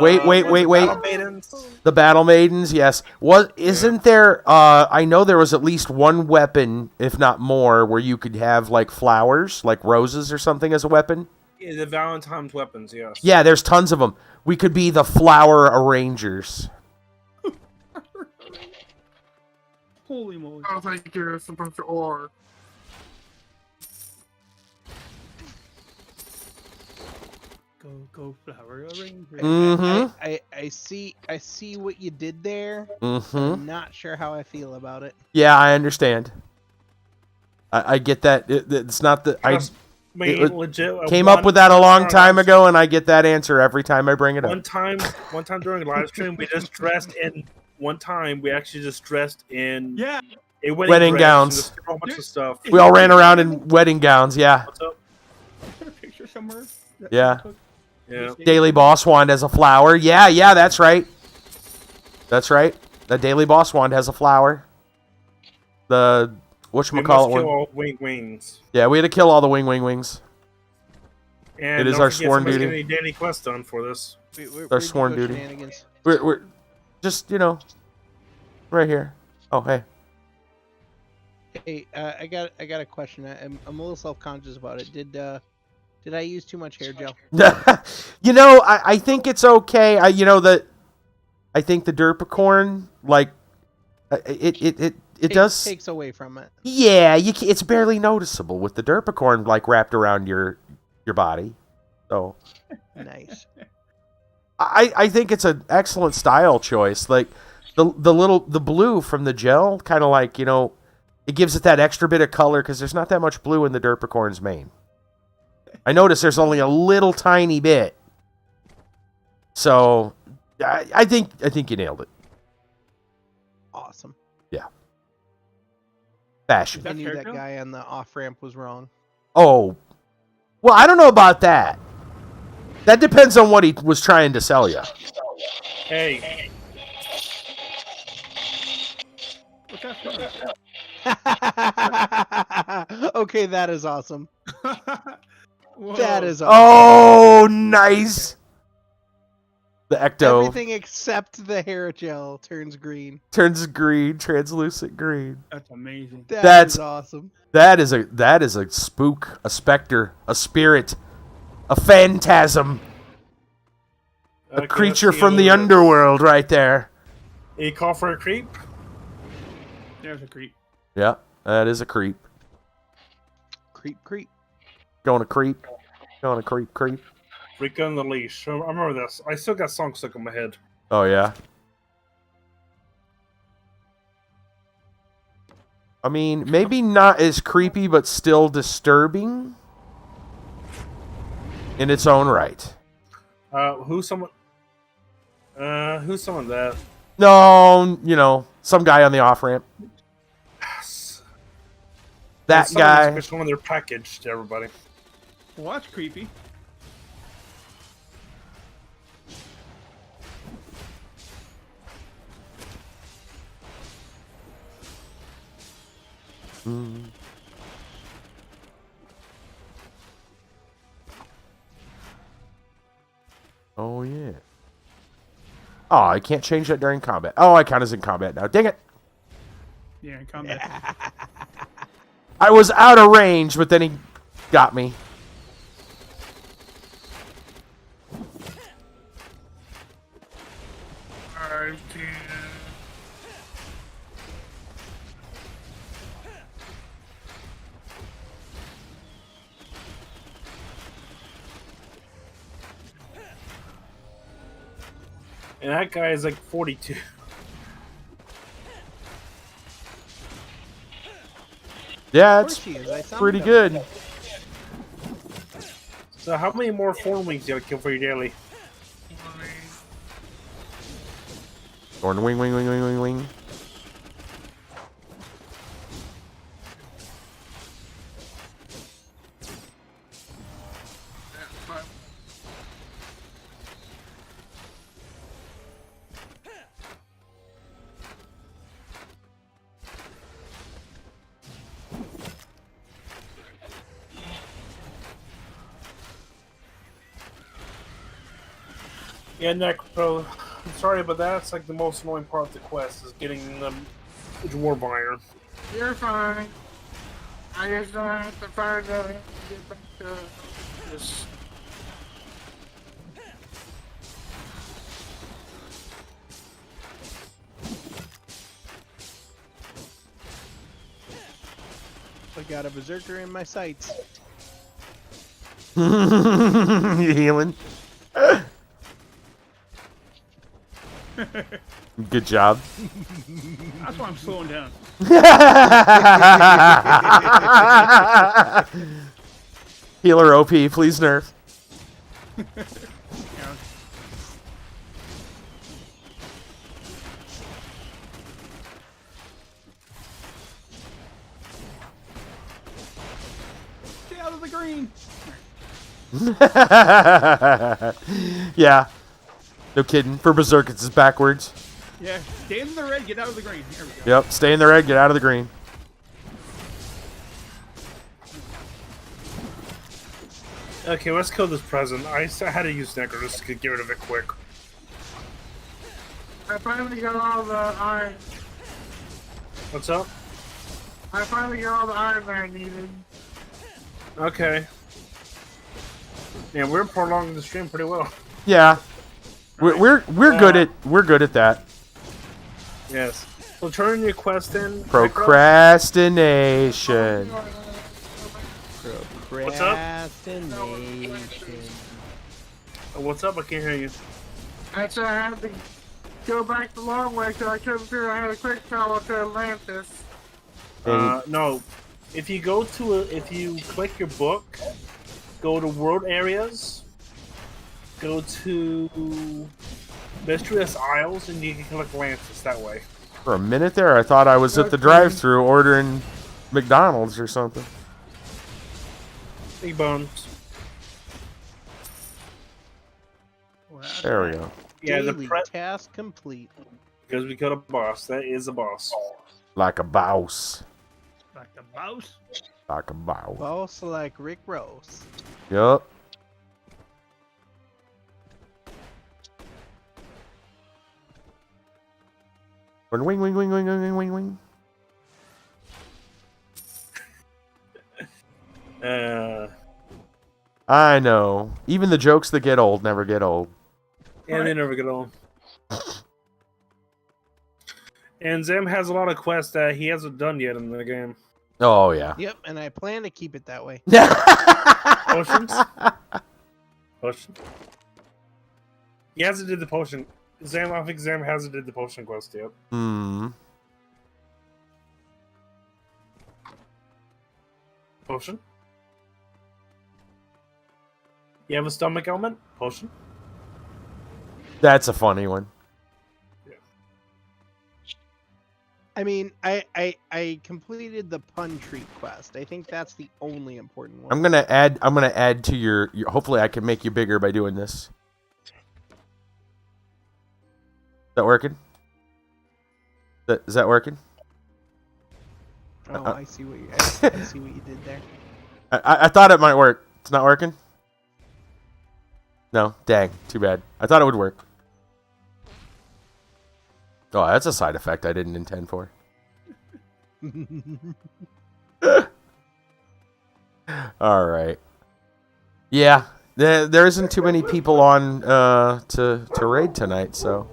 Wait. Battle maidens. The Battle Maidens, yes. Isn't there, I know there was at least one weapon, if not more, where you could have, like, flowers, like roses or something as a weapon? Yeah, the Valentine's weapons, yes. Yeah, there's tons of them. We could be the Flower Arrangers. Holy moly. I think you're supposed to or. Go, flower ranger. Mm-hmm. I see what you did there. Mm-hmm. I'm not sure how I feel about it. Yeah, I understand. I get that. It's not that legit. Came up with that a long time ago, and I get that answer every time I bring it up. One time during a live stream, we just dressed in. One time, we actually just dressed in. Yeah. A Wedding gowns. And just a whole bunch of stuff. We all ran around in wedding gowns. Yeah. What's up? Got a picture somewhere. Yeah. Yeah. Daily Boss Wand has a flower. Yeah, that's right. That's right. The Daily Boss Wand has a flower. The whatchamacallit We must kill one. all wings. Yeah, we had to kill all the wings. And It is don't our forget sworn somebody's duty. getting a daily quest done for this. Our sworn duty. We're just, right here. Oh, hey. Hey, I got a question. I'm a little self-conscious about it. Did I use too much hair gel? I think it's okay. I think the Derpicorn, like, it does takes away from it. Yeah, it's barely noticeable with the Derpicorn like wrapped around your body. So nice. I think it's an excellent style choice. Like the blue from the gel, kind of like, it gives it that extra bit of color because there's not that much blue in the Derpicorn's mane. I noticed there's only a little tiny bit. So I think you nailed it. Awesome. Yeah. Fashion. I knew that guy on the off-ramp was wrong. Oh. Well, I don't know about that. That depends on what he was trying to sell you. Hey. What's that from? Okay, that is awesome. Whoa. That is awesome. Oh, nice. The ecto Everything except the hair gel turns green. turns green, translucent green. That's amazing. That's awesome. That is a spook, a specter, a spirit, a phantasm, a creature from the underworld right there. A call for a creep? There's a creep. Yeah, that is a creep. Creep, creep. Going to creep. Going to creep, creep. Freak on the leash. I remember this. I still got songs stuck in my head. Oh, yeah? I mean, maybe not as creepy, but still disturbing in its own right. Who's someone that? No, you know, some guy on the off-ramp. That guy. When they're packaged to everybody. Well, that's creepy. Mm. Oh, yeah. Oh, I can't change that during combat. Oh, I count as in combat now. Dang it. Yeah, in combat. I was out of range, but then he got me. Alright, And that guy is like 42. Yeah, Of it's course he is. I summoned pretty him. good. So how many more Thorn Wings do you kill for your daily? Thorn wing, wing, wing, wing, wing, wing. Yeah, Necro. I'm sorry, but that's like the most annoying part of the quest is getting the Dwarf Iron. You're fine. I just don't have to find out how to get back to this. I got a berserker in my sights. You healing? Good job. That's why I'm slowing down. Healer OP, please nerf. Yeah. Stay out of the green. Yeah. No kidding. For Berserk, it's just backwards. Yeah, stay in the red, get out of the green. There we go. Yep. Stay in the red, get out of the green. Okay, let's kill this present. I had to use Necro just to get rid of it quick. I finally got all the iron. What's up? I finally got all the iron that I needed. Okay. Yeah, we're prolonging the stream pretty well. Yeah. We're good at that. Yes. So turn your quest in. Procrastination. What's up? Procrastination. What's up? I can't hear you. I said I had to go back the long way because I couldn't figure out how to quick travel to Atlantis. No. If you go to if you click your book, go to world areas, go to Mysterious Isles, and you can click Atlantis that way. For a minute there, I thought I was at the drive-thru ordering McDonald's or something. Big bones. There we go. Yeah, Daily the task complete. because we got a boss. That is a boss. Like a boss. Like the mouse. Like a boss. Boss like Rick Rose. Yup. Wing, wing, wing, wing, wing, wing, wing. I know. Even the jokes that get old never get old. Yeah, they never get on. And Zam has a lot of quests that he hasn't done yet in the game. Oh yeah. Yep, and I plan to keep it that way. Potions? Potion? He hasn't did the potion. I think Zam hasn't did the potion quest yet. Hmm. Potion? You have a stomach ailment? Potion? That's a funny one. I mean, I completed the pun tree quest. I think that's the only important one. I'm gonna add to your. Hopefully, I can make you bigger by doing this. Is that working? Is that working? Oh, I see what you. I see what you did there. I thought it might work. It's not working. No, dang, too bad. I thought it would work. Oh, that's a side effect I didn't intend for. All right. Yeah, there isn't too many people on to raid tonight, so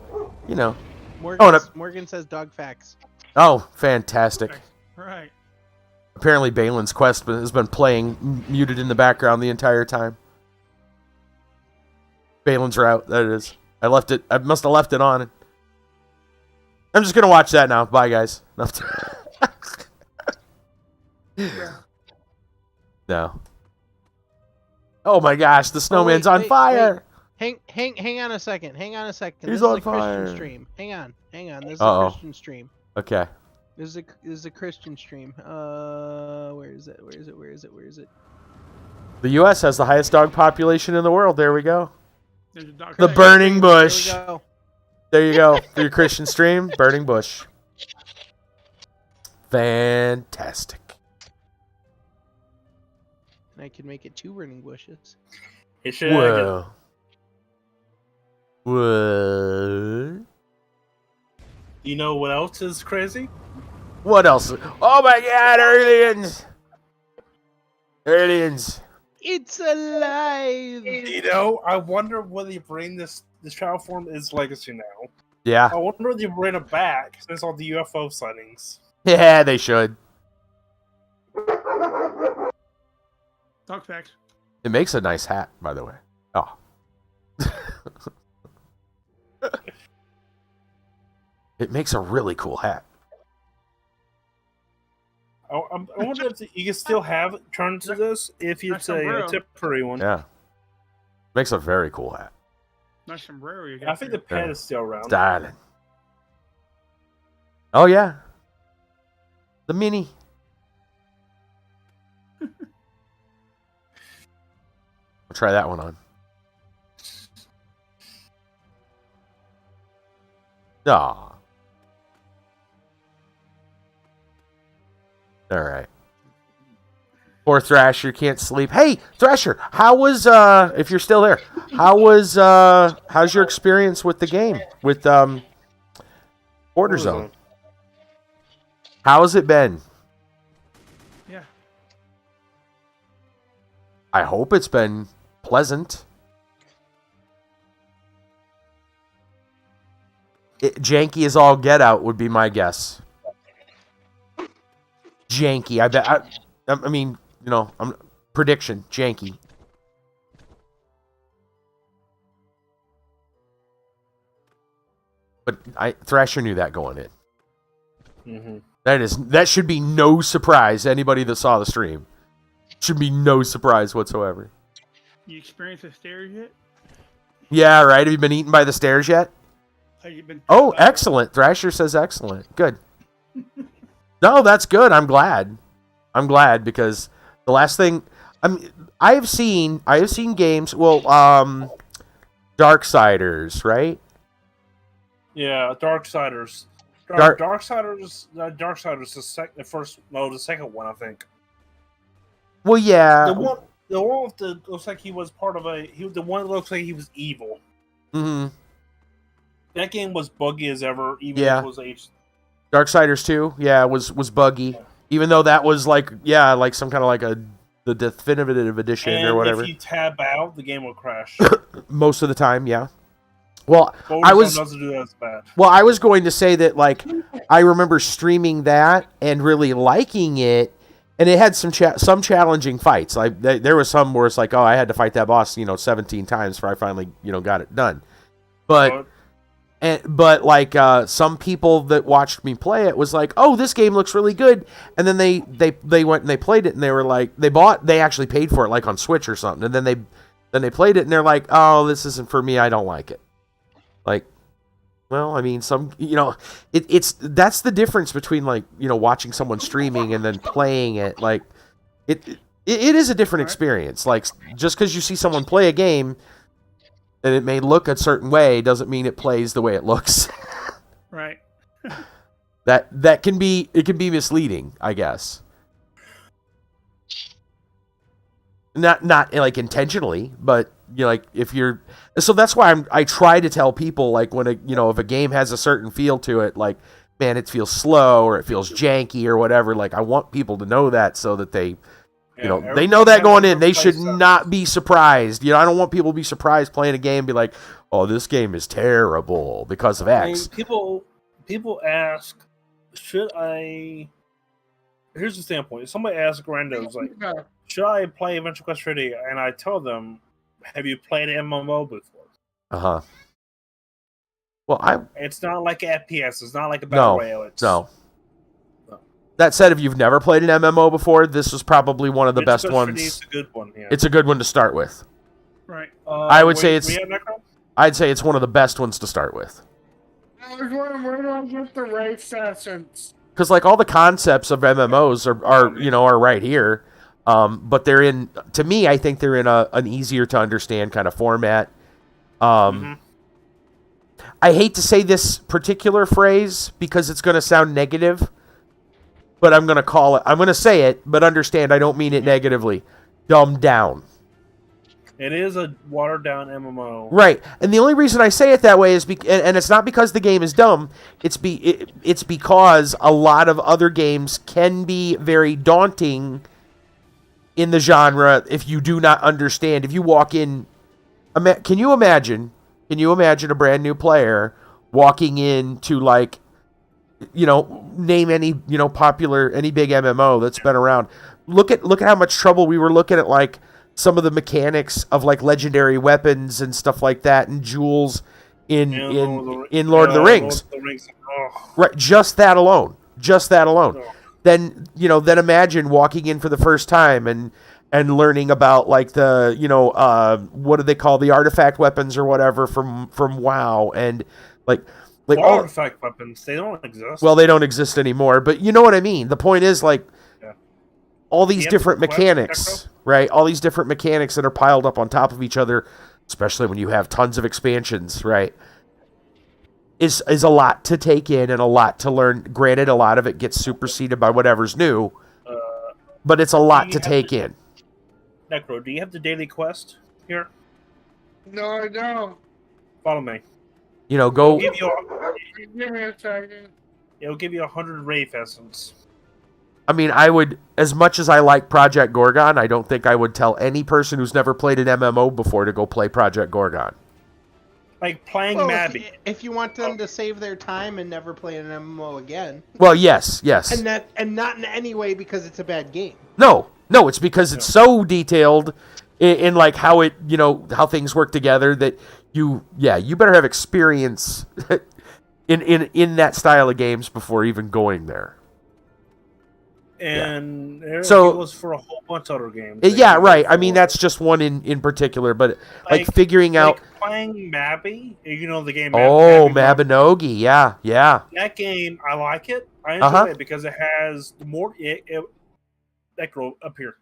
you know. Morgan says dog facts. Oh, fantastic! Right. Apparently, Balin's quest has been playing muted in the background the entire time. Balin's route, that it is. I must have left it on. I'm just gonna watch that now. Bye, guys. No. Oh my gosh, the snowman's on fire. Wait. Hang on a second. Hang on a second. He's this on is a Christian fire. stream. Hang on. This is a Christian stream. Okay. This is a Christian stream. Where is it? The U.S. has the highest dog population in the world. There we go. There's a dog The tag. burning bush. There we go. There you go. For your Christian stream, burning bush. Fantastic. And I can make it 2 burning bushes. It should. Whoa. What? You know what else is crazy? What else? Oh my God, aliens! Aliens. It's alive. You know, I wonder whether you bring this child form is legacy now. Yeah. I wonder if you bring it back since all the UFO sightings. Yeah, they should. Dog facts. It makes a nice hat, by the way. Oh. It makes a really cool hat. I wonder if you can still have it turn to this if it's a temporary one. Yeah. Makes a very cool hat. Nice sombrero you got. I think the there. pet is still around. Styling. Oh, yeah. The mini. I'll try that one on. Aw. All right. Poor Thrasher can't sleep. Hey, Thrasher, how was if you're still there, how's your experience with the game with Border Zone? How's it been? Yeah. I hope it's been pleasant. Janky as all get out would be my guess. Janky, I bet. I mean, you know, prediction, janky. But Thrasher knew that going in. Mm-hmm. That should be no surprise to anybody that saw the stream. Should be no surprise whatsoever. You experienced the stairs yet? Yeah, right. Have you been eaten by the stairs yet? Have you been? Oh, excellent. Thrasher says excellent. Good. No, that's good. I'm glad because the last thing I have seen games. Well, Darksiders, right? Yeah, Darksiders. Darksiders the second one, I think. Well, yeah. The one that looks like he was part of the one that looks like he was evil. Mm-hmm. That game was buggy as ever, even Yeah. if it was aged. Darksiders 2, yeah, was buggy. Even though that was like some kind of the definitive edition and or whatever. if you tab out, the game will crash. Most of the time, yeah. Well, I was doesn't do that as bad. Well, I was going to say that, like, I remember streaming that and really liking it, and it had some challenging fights. Like, there was some where it's like, oh, I had to fight that boss, 17 times before I finally, got it done. But like some people that watched me play it was like, oh, this game looks really good, and then they went and they played it, and they were like, they actually paid for it, like on Switch or something, and then they played it, and they're like, oh, this isn't for me, I don't like it. Like, well, I mean, it's that's the difference between, like, watching someone streaming and then playing it. Like, it is a different experience. Like, just because you see someone play a game and it may look a certain way doesn't mean it plays the way it looks. Right. that can be misleading, I guess. Not like intentionally, but like if you're. So that's why I try to tell people, like, when if a game has a certain feel to it, like, man, it feels slow or it feels janky or whatever. Like, I want people to know that so that they know that going in. They should not be surprised. I don't want people to be surprised playing a game and be like, oh, this game is terrible because of X. People ask, should I? Here's the standpoint. If somebody asks randos, like, should I play Adventure Quest 3D? And I tell them, have you played an MMO before? Uh-huh. Well, it's not like FPS. It's not like a Battle Royale. No. That said, if you've never played an MMO before, this was probably one of the best ones. It's a good one. Yeah. It's a good one to start with. Right. I'd say it's one of the best ones to start with. I was wondering, where do I get the race essence? Because, like, all the concepts of MMOs are right here. But they're in, to me, I think they're in an easier to understand kind of format. I hate to say this particular phrase because it's going to sound negative, but I'm going to say it, but understand I don't mean it negatively. Dumbed down. It is a watered down MMO. Right. And the only reason I say it that way is and it's not because the game is dumb, it's because a lot of other games can be very daunting in the genre if you do not understand. If you walk in, can you imagine a brand new player walking into, like, name any popular, any big MMO that's been around. Look at how much trouble we were looking at, like, some of the mechanics of, like, legendary weapons and stuff like that, and jewels in Lord of the Rings. Right, just that alone. Then imagine walking in for the first time and learning about, like, the what do they call the artifact weapons or whatever from WoW, and like artifact weapons, they don't exist. Well, they don't exist anymore, but you know what I mean. The point is, like, all these different mechanics, right? All these different mechanics that are piled up on top of each other, especially when you have tons of expansions, right? Is a lot to take in and a lot to learn. Granted, a lot of it gets superseded by whatever's new, but it's a lot to take in. Necro, do you have the daily quest here? No, I don't. Follow me. Go. Give me a second. It'll give you 100 Wraith Essence. I mean, I would, as much as I like Project Gorgon, I don't think I would tell any person who's never played an MMO before to go play Project Gorgon. Like playing Mabby. If you want them to save their time and never play an MMO again. Well, yes. And not in any way because it's a bad game. No, it's because it's so detailed in like how it, how things work together that you better have experience in that style of games before even going there. And it goes for a whole bunch of other games. Yeah, right. I mean, that's just one in particular, but like figuring out playing Mabby, the game. Mabinogi, yeah. That game, I like it. I enjoy it because it has the more that girl up here.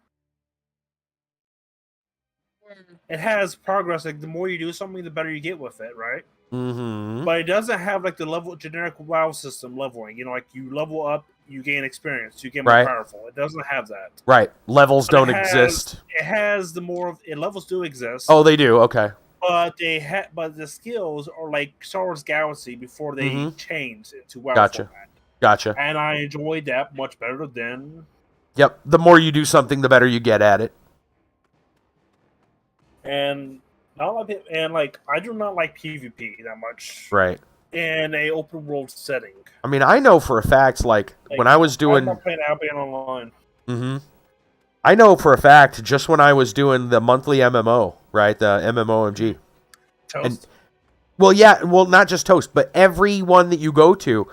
It has progress. Like the more you do something, the better you get with it, right? Mm-hmm. But it doesn't have like the generic WoW system leveling. Like you level up, you gain experience, you get more powerful. It doesn't have that. Right. Levels don't exist. It has levels do exist. Oh, they do. Okay. But but the skills are like Star Wars Galaxy before they changed it to WoW format. Gotcha. And I enjoyed that much better than. Yep. The more you do something, the better you get at it. And I like it, and like I do not like PvP that much. Right. In a open world setting. I mean, I know for a fact, like when I was doing. I'm not playing Albion Online. Mm-hmm. I know for a fact, just when I was doing the monthly MMO, right, the MMOMG. Toast. And, well, yeah, not just Toast, but every one that you go to,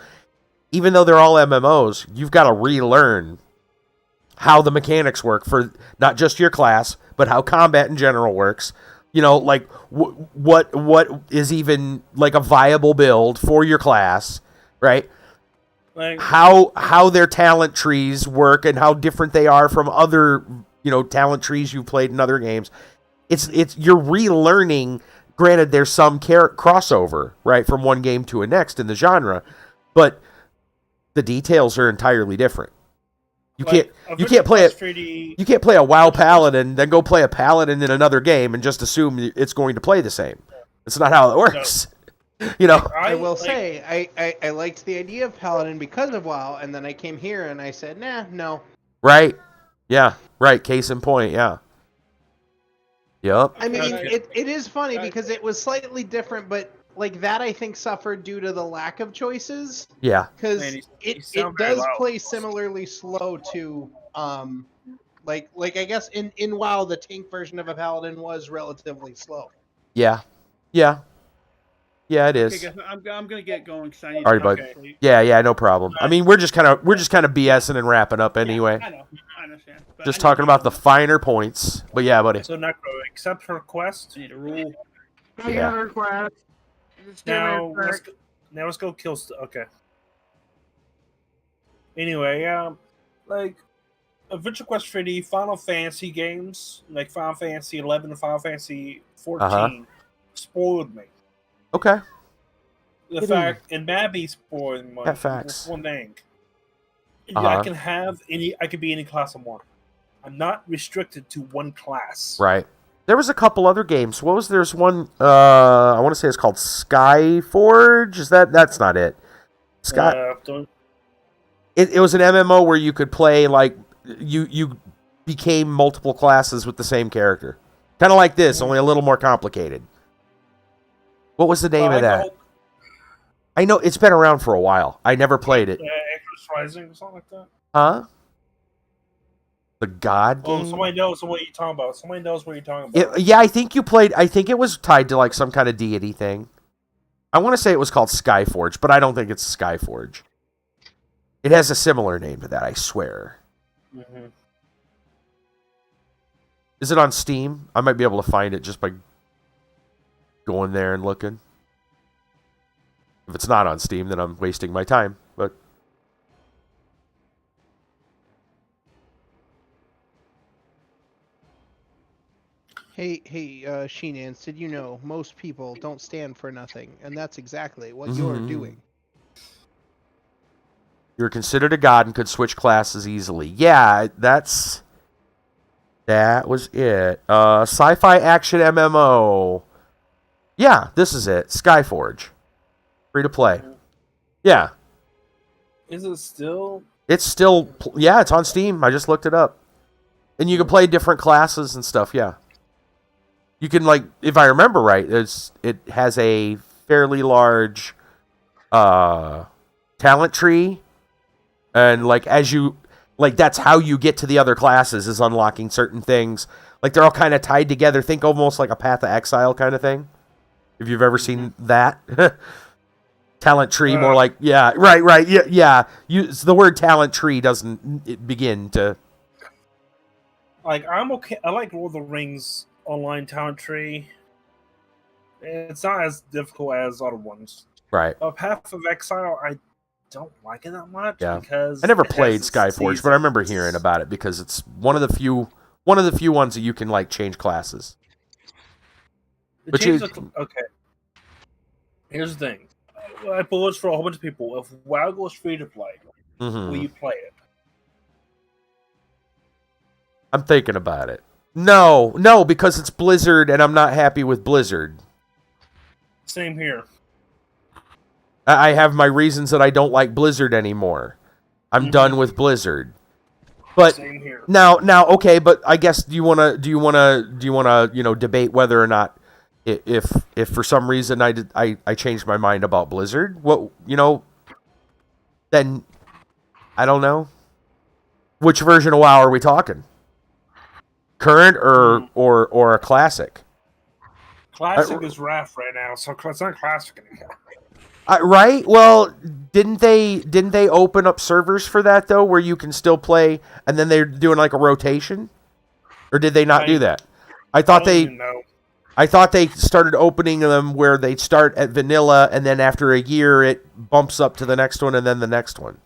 even though they're all MMOs, you've got to relearn how the mechanics work for not just your class, but how combat in general works. You know, like what is even like a viable build for your class, right? Like, how their talent trees work and how different they are from other, talent trees you've played in other games. It's you're relearning. Granted, there's some crossover, right, from one game to a next in the genre, but the details are entirely different. You can't play a WoW paladin, then go play a paladin in another game and just assume it's going to play the same. That's not how it works. No. I will say I liked the idea of paladin because of WoW, and then I came here and I said, no. Right. Yeah. Right. Case in point. Yeah. Yep. I mean, it is funny because it was slightly different, but like that I think suffered due to the lack of choices. Yeah. Because it does play similarly slow to like I guess in WoW the tank version of a paladin was relatively slow. Yeah. Yeah. Yeah, it is. Okay, guys, I'm gonna get going. All right, bud. Yeah, no problem. I mean, we're just kind of BSing and wrapping up anyway. Yeah, I know. I understand. Just talking about the finer points. But yeah, buddy. So Necro, accept her request. I need a rule. Yeah. Request. Now let's go kill. Okay. Anyway, like Adventure Quest 3D, Final Fantasy games like Final Fantasy 11 and Final Fantasy 14 spoiled me. Okay. The fact and Mabby spoiled me. Facts. One thing. I can be any class I want. I'm not restricted to one class. Right. There was a couple other games. There's one I want to say it's called Skyforge. That's not it. It was an MMO where you could play like you became multiple classes with the same character. Kind of like this, only a little more complicated. What was the name of that? I know it's been around for a while. I never played it. Anchor's Rising or something like that. Huh? The God game? Oh, somebody knows what you're talking about. Somebody knows what you're talking about. Yeah, I think you played. I think it was tied to like some kind of deity thing. I want to say it was called Skyforge, but I don't think it's Skyforge. It has a similar name to that, I swear. Mm-hmm. Is it on Steam? I might be able to find it just by going there and looking. If it's not on Steam, then I'm wasting my time. But Hey, Sheenans, did you know most people don't stand for nothing, and that's exactly what you're doing. You're considered a god and could switch classes easily. Yeah, that was it. Sci-fi action MMO. Yeah, this is it. Skyforge. Free to play. Yeah. Is it still? It's still. Yeah, it's on Steam. I just looked it up. And you can play different classes and stuff, yeah. You can, like, if I remember right, it has a fairly large talent tree. And, like, that's how you get to the other classes, is unlocking certain things. Like, they're all kind of tied together. Think almost like a Path of Exile kind of thing. If you've ever seen that. Talent tree, more like, yeah, right, yeah. The word talent tree doesn't begin to... Like, I'm okay. I like Lord of the Rings online talent tree. It's not as difficult as other ones. Right. Path of Exile, I don't like it that much. Yeah. Because I never played Skyforge, but I remember hearing about it because it's one of the few ones that you can, like, change classes. Okay. Here's the thing. I put this for a whole bunch of people. If WoW goes free to play, will you play it? I'm thinking about it. No, because it's Blizzard, and I'm not happy with Blizzard. Same here. I have my reasons that I don't like Blizzard anymore. I'm done with Blizzard. But same here. Now, okay. But I guess do you wanna debate whether or not If for some reason I changed my mind about Blizzard, then I don't know. Which version of WoW are we talking? Current or a classic? Classic is Wrath right now, so it's not classic anymore. Right? Well, didn't they open up servers for that though, where you can still play, and then they're doing like a rotation, or did they not do that? I thought they started opening them where they'd start at vanilla, and then after a year it bumps up to the next one, and then the next one.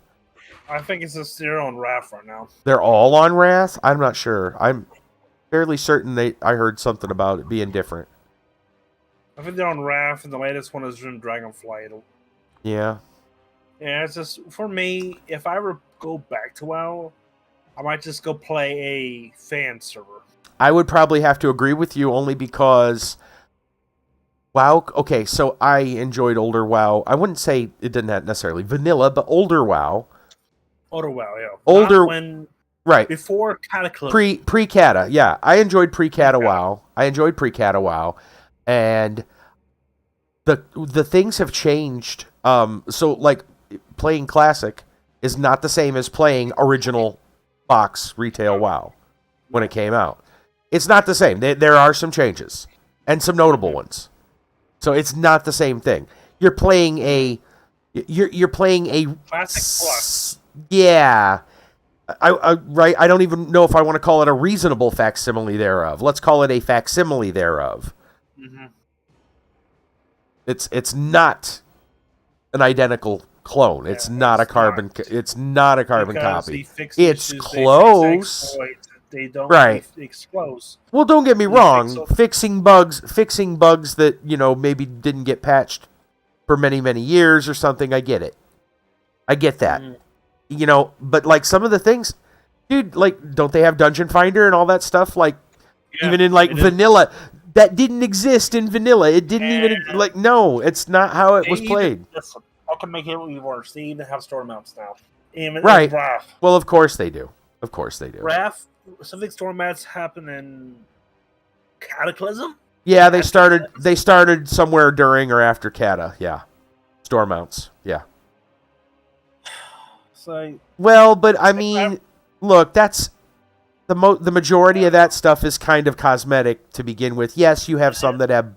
I think it's just they're on Wrath right now. They're all on Wrath? I'm not sure. I'm fairly certain I heard something about it being different. I think they're on Wrath, and the latest one is in Dragonflight. Yeah. Yeah, it's just, for me, if I ever go back to WoW, I might just go play a fan server. I would probably have to agree with you only because WoW... Okay, so I enjoyed older WoW. I wouldn't say it didn't have necessarily vanilla, but older WoW. Older WoW, yeah. Older... Not when... Right. Before Cataclysm. Pre-Cata, yeah. I enjoyed pre-Cata WoW. And the things have changed. So, like, playing Classic is not the same as playing original box retail WoW when it came out. It's not the same. There are some changes and some notable ones. So it's not the same thing. You're playing a Classic Plus. Yeah. Right. I don't even know if I want to call it a reasonable facsimile thereof. Let's call it a facsimile thereof. Mm-hmm. It's not an identical clone. Yeah, it's not a carbon. It's not a carbon copy. It's close. They don't fix close. Well, don't get me wrong. Fixing bugs that maybe didn't get patched for many years or something. I get it. I get that. But like some of the things, dude. Like, don't they have Dungeon Finder and all that stuff? Like, even in like vanilla. That didn't exist in vanilla. It didn't even no. It's not how it was played. Listen, I can make it even worse. They even have store mounts now. Even right. Wrath. Well, of course they do. Wrath. Something store mounts happen in Cataclysm. Yeah, they started somewhere during or after Cata. Yeah, store mounts. Yeah. So. Well, but I mean, look, that's. The majority of that stuff is kind of cosmetic to begin with. Yes, you have some that have,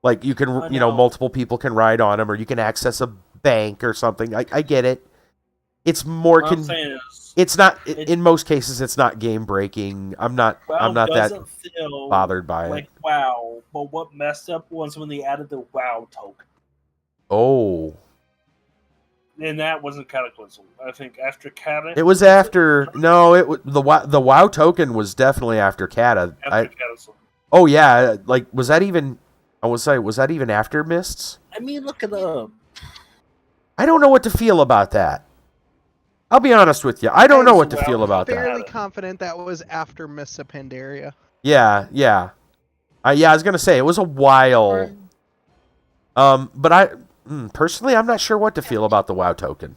like, you can, multiple people can ride on them, or you can access a bank or something. I get it. It's more. It's not. In most cases, it's not game breaking. I'm not that bothered by it. WoW, but what messed up was when they added the WoW token. Oh. And that wasn't Cataclysm. I think after Cata. It was after. No, the WoW token was definitely after Cata. Cataclysm. Oh yeah, like was that even? I would say, was that even after Mists? I mean, look it up. I don't know what to feel about that. I'll be honest with you. I don't know what to feel about that. I'm fairly confident that was after Mists of Pandaria. Yeah. I was gonna say it was a while. But personally, I'm not sure what to feel about the WoW token.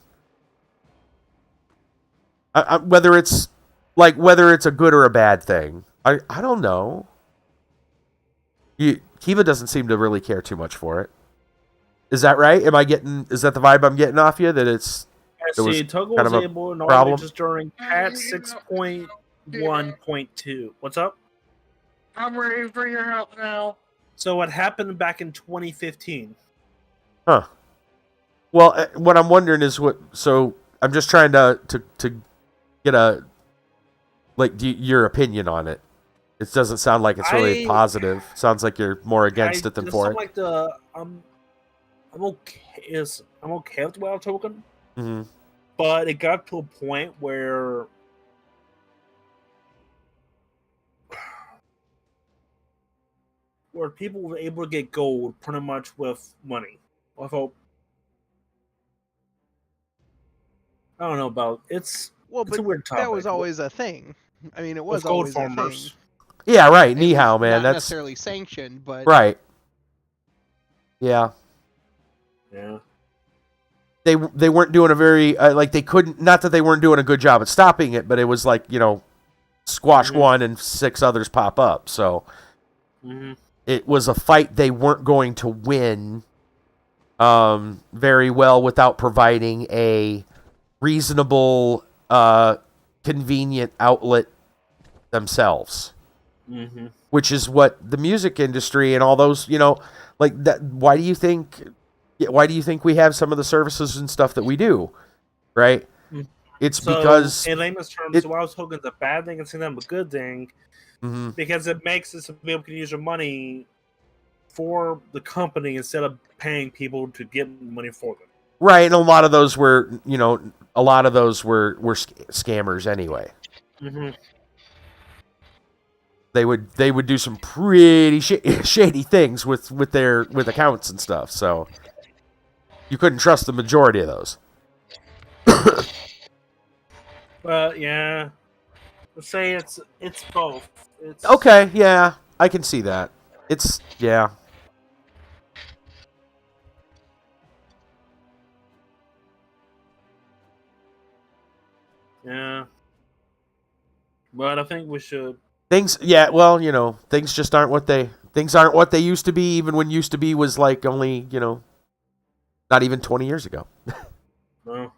Whether it's a good or a bad thing, I don't know. Kiva doesn't seem to really care too much for it. Is that right? Is that the vibe I'm getting off you? That it's Toggle was able normally just during Cat 6.1.2. What's up? I'm ready for your help now. So what happened back in 2015? Huh. Well, what I'm wondering is so I'm just trying to get your opinion on it. It doesn't sound like it's really positive. Sounds like you're more against it than for it. Like I'm okay. I'm okay with the WoW token, but it got to a point where people were able to get gold pretty much with money. I thought, I don't know about it's a weird topic. That was always a thing. I mean, it was always a thing. Yeah, right. Nihao, man. Not necessarily sanctioned, but right. Yeah. Yeah. They weren't doing a very they couldn't. Not that they weren't doing a good job at stopping it, but it was like squash one and 6 others pop up. So. it was a fight they weren't going to win very well without providing a reasonable, convenient outlet themselves. Mm-hmm. Which is what the music industry and all those, like that. Why do you think we have some of the services and stuff that we do, right? It's because, in layman's terms, what I was hoping is a bad thing and seeing them a good thing, because it makes it so people can use their money for the company instead of paying people to get money for them. Right, and a lot of those were, scammers anyway. Mm-hmm. They would do some pretty shady things with accounts and stuff. So you couldn't trust the majority of those. But yeah, let's say it's both. It's okay. Yeah, I can see that. It's yeah. Yeah, but I think we should. Things, yeah, well, things just aren't what they used to be. Even when used to be was like only, not even 20 years ago. No.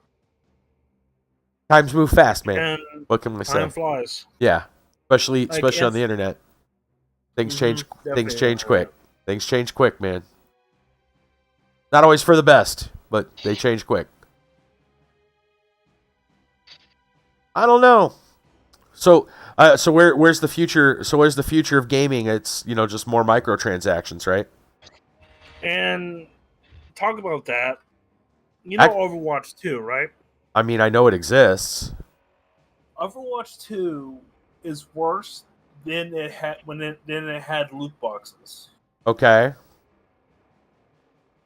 Times move fast, man. And what can we say? Time flies. Yeah, especially on the internet. Things change. Things change quick. Things change quick, man. Not always for the best, but they change quick. I don't know. So where's the future? So where's the future of gaming? It's just more microtransactions, right? And talk about that. Overwatch 2, right? I mean, I know it exists. Overwatch 2 is worse than it had it had loot boxes. Okay.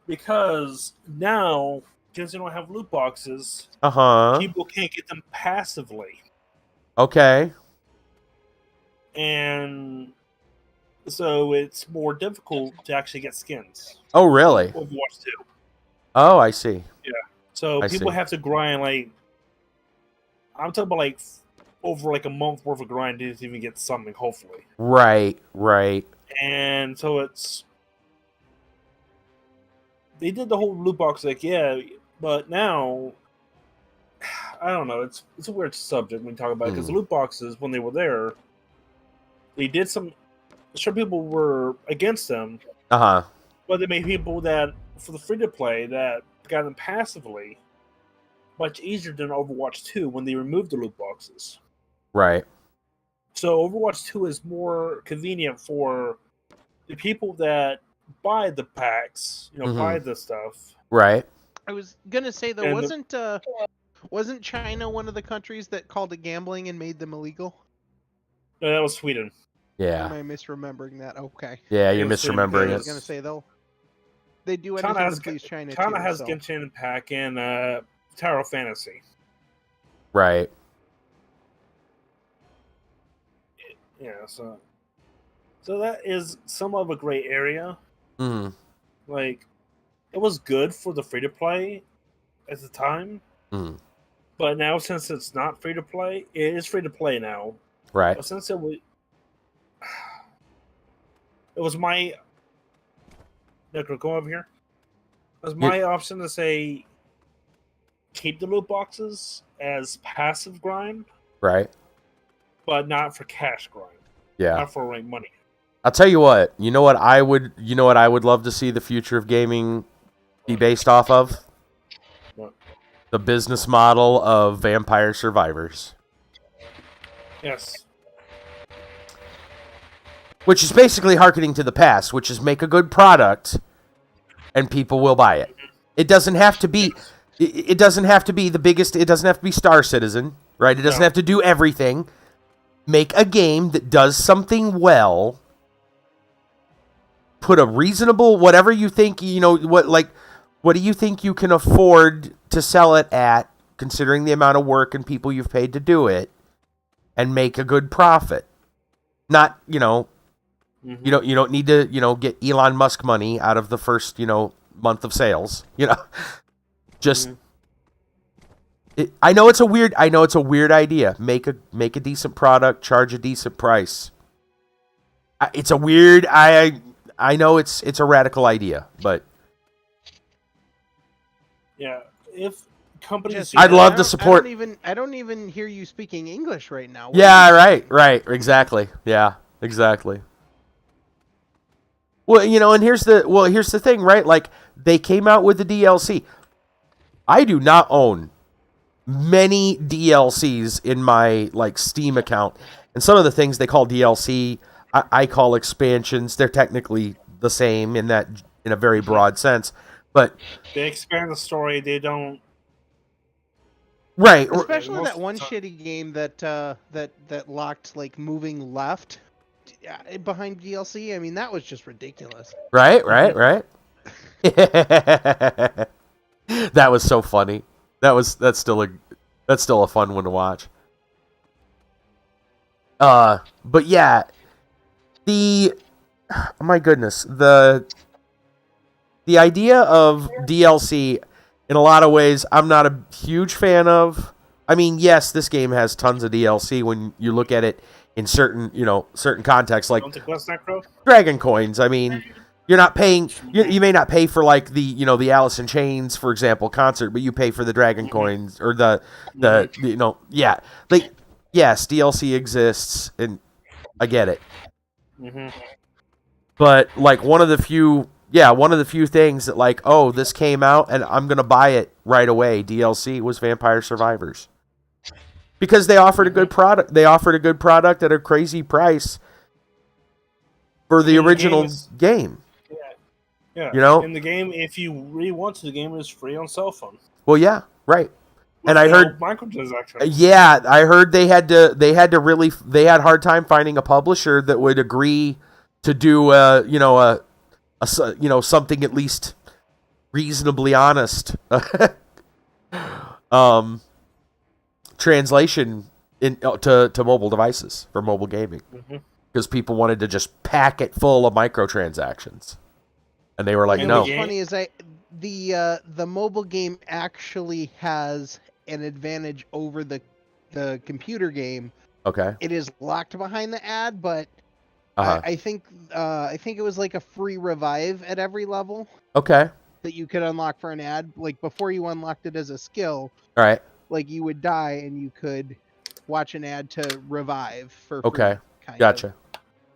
Because now, since you don't have loot boxes, people can't get them passively. Okay. And so it's more difficult to actually get skins. Oh, really? Overwatch 2. Oh, I see. Yeah. So people have to grind I'm talking about over a month worth of grind to even get something, hopefully. Right. And so they did the whole loot box but now I don't know. It's a weird subject when you talk about it because the loot boxes, when they were there, they did some. Sure, people were against them. But they made people that for the free to play that got them passively much easier than Overwatch 2 when they removed the loot boxes. Right. So Overwatch 2 is more convenient for the people that buy the packs, buy the stuff. Right. I was gonna say though, wasn't China one of the countries that called it gambling and made them illegal? No, that was Sweden. Yeah. Am I misremembering that? Okay. Yeah, you're misremembering it. I was gonna say though, they do anything to please China. China has Genshin Impact and Tower Fantasy. Right. Yeah. So that is some of a gray area. Mm. It was good for the free to play at the time. Mm. But now, since it's not free to play, it is free to play now. Right. But since it was my. Go over here. It was my option to say keep the loot boxes as passive grind. Right. But not for cash grind. Yeah. Not for money. I'll tell you what. You know what I would love to see the future of gaming be based off of? What? The business model of Vampire Survivors. Yes. Which is basically hearkening to the past, which is make a good product and people will buy it. It doesn't have to be the biggest, it doesn't have to be Star Citizen, right? It doesn't have to do everything. Make a game that does something well. Put a reasonable, whatever you think, what do you think you can afford to sell it at, considering the amount of work and people you've paid to do it, and make a good profit? Not, you don't need to, get Elon Musk money out of the first, month of sales. Just I know it's a weird idea. Make a decent product, charge a decent price. It's a weird I know it's a radical idea, but yeah, if companies, Just- do I'd that- love to support. I don't even hear you speaking English right now. What Yeah, are you right, saying? exactly. Yeah, exactly. Well, and here's the thing, right? Like they came out with the DLC. I do not own many DLCs in my like Steam account, and some of the things they call DLC, I call expansions. They're technically the same in a very broad sense, but they expand the story. They don't. right, Especially most that of one the time- shitty game that locked like moving left behind DLC. I mean, that was just ridiculous. right. That was so funny. That's still a fun one to watch. But yeah, my goodness, the idea of DLC in a lot of ways I'm not a huge fan of. I mean, yes, this game has tons of DLC when you look at it in certain contexts, like Don't think that's Necro. Dragon Coins. I mean, you're not paying. You may not pay for like the Alice in Chains, for example, concert, but you pay for the Dragon Coins or the yeah. Like yes, DLC exists, and I get it. Mm-hmm. But like one of the few things that like, oh, this came out and I'm gonna buy it right away. DLC was Vampire Survivors because they offered a good product. They offered a good product at a crazy price for the original game. Yeah. In the game, if you really want to, the game is free on cell phone. Well, yeah, right. With And I heard microtransactions. Yeah, I heard they had a hard time finding a publisher that would agree to do something at least reasonably honest translation to mobile devices for mobile gaming, because people wanted to just pack it full of microtransactions, and they were like, no. What's funny is the mobile game actually has an advantage over the computer game. Okay. It is locked behind the ad, but Uh-huh. I think it was like a free revive at every level Okay. that you could unlock for an ad. Like before you unlocked it as a skill, All right. like you would die and you could watch an ad to revive for free. Okay. Kind Gotcha. Of.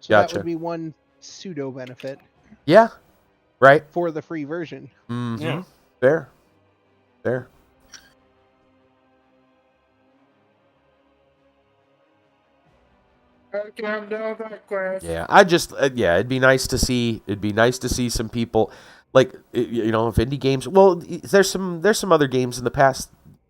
So that Gotcha. would be one pseudo benefit Yeah. Right. for the free version. Mm-hmm. Yeah. Fair. Okay, I'm done with that quest. Yeah, I just it'd be nice to see some people like if indie games. Well, there's some other games in the past,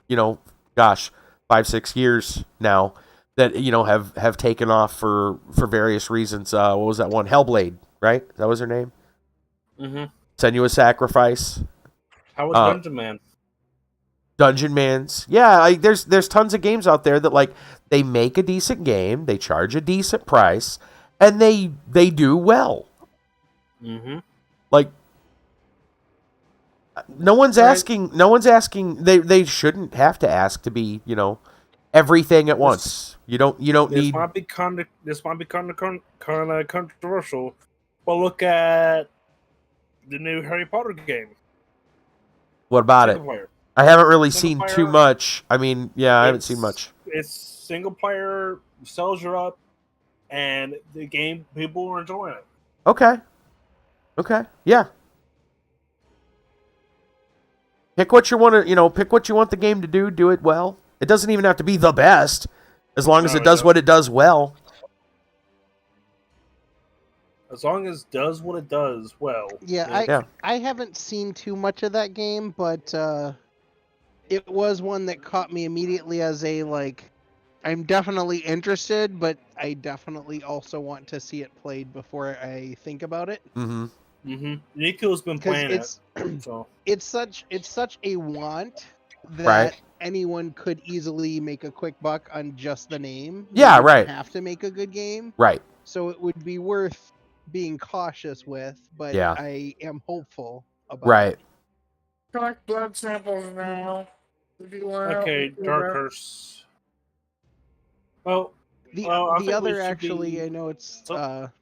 5-6 years now that have taken off for various reasons. What was that one? Hellblade, right? That was her name. Mm-hmm. Senua's Sacrifice. How was Dungeon Man? Dungeon Man's. Yeah, like there's tons of games out there that like they make a decent game, they charge a decent price, and they do well. Mm-hmm. Like no one's asking. They shouldn't have to ask to be everything at once. You don't need. This might be kind of controversial, but look at the new Harry Potter game. What about it? Single player. I haven't really seen Single too player. much. I mean, yeah, I haven't seen much. It's single player, sells you up, and the game people are enjoying it. Okay. Yeah. Pick what you want to, pick what you want the game to do. Do it well. It doesn't even have to be the best, as long as No, it does what it does well. As long as it does what it does well. Yeah, I haven't seen too much of that game, but it was one that caught me immediately as a like. I'm definitely interested, but I definitely also want to see it played before I think about it. Mm-hmm. Mm-hmm. Nico's been playing Because it. So it's such a want that Right. anyone could easily make a quick buck on just the name. Yeah, You don't right. Have to make a good game, Right. so it would be worth being cautious with. But Yeah. I am hopeful about Right. it. Collect blood samples now. If you want okay, to. Dark Curse. Well, The other actually, I know it's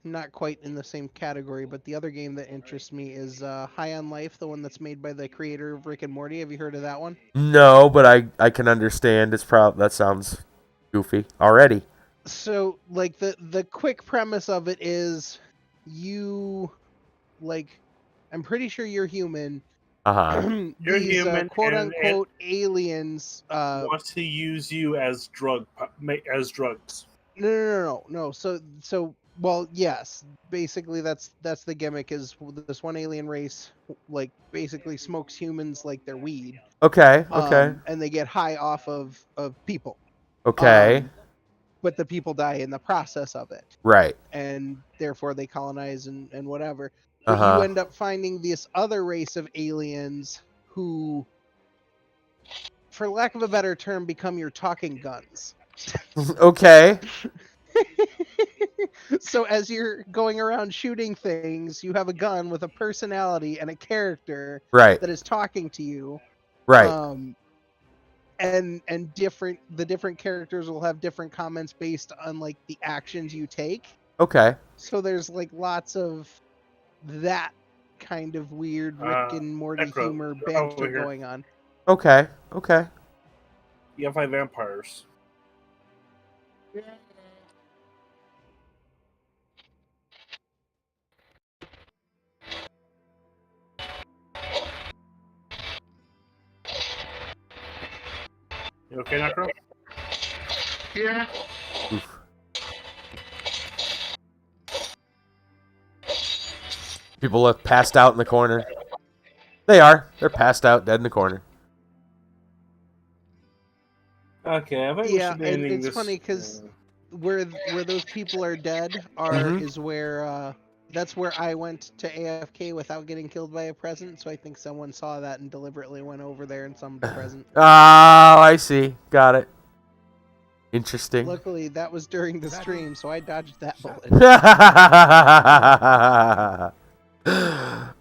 not quite in the same category, but the other game that interests me is High on Life, the one that's made by the creator of Rick and Morty. Have you heard of that one? No, but I can understand. It's that sounds goofy already. So, like, the quick premise of it is you, like, I'm pretty sure you're human. You're These human, quote and unquote aliens wants to use you as drugs. No. So well, yes. Basically, that's the gimmick. Is this one alien race like basically smokes humans like they're weed? Okay. And they get high off of people. Okay. But the people die in the process of it. Right. And therefore they colonize and whatever. But you end up finding this other race of aliens who, for lack of a better term, become your talking guns. Okay. So as you're going around shooting things, you have a gun with a personality and a character that is talking to you. Right. And the different characters will have different comments based on like the actions you take. Okay. So there's like lots of that kind of weird Rick and Morty humor banter going on. Okay. You have 5 vampires. You okay, Necro? Yeah. Oof. People look passed out in the corner. They are. They're passed out, dead in the corner. Okay, I think yeah, and it's funny because where those people are dead is where that's where I went to AFK without getting killed by a present. So I think someone saw that and deliberately went over there and summoned a present. Oh, I see. Got it. Interesting. Luckily, that was during the stream, so I dodged that bullet.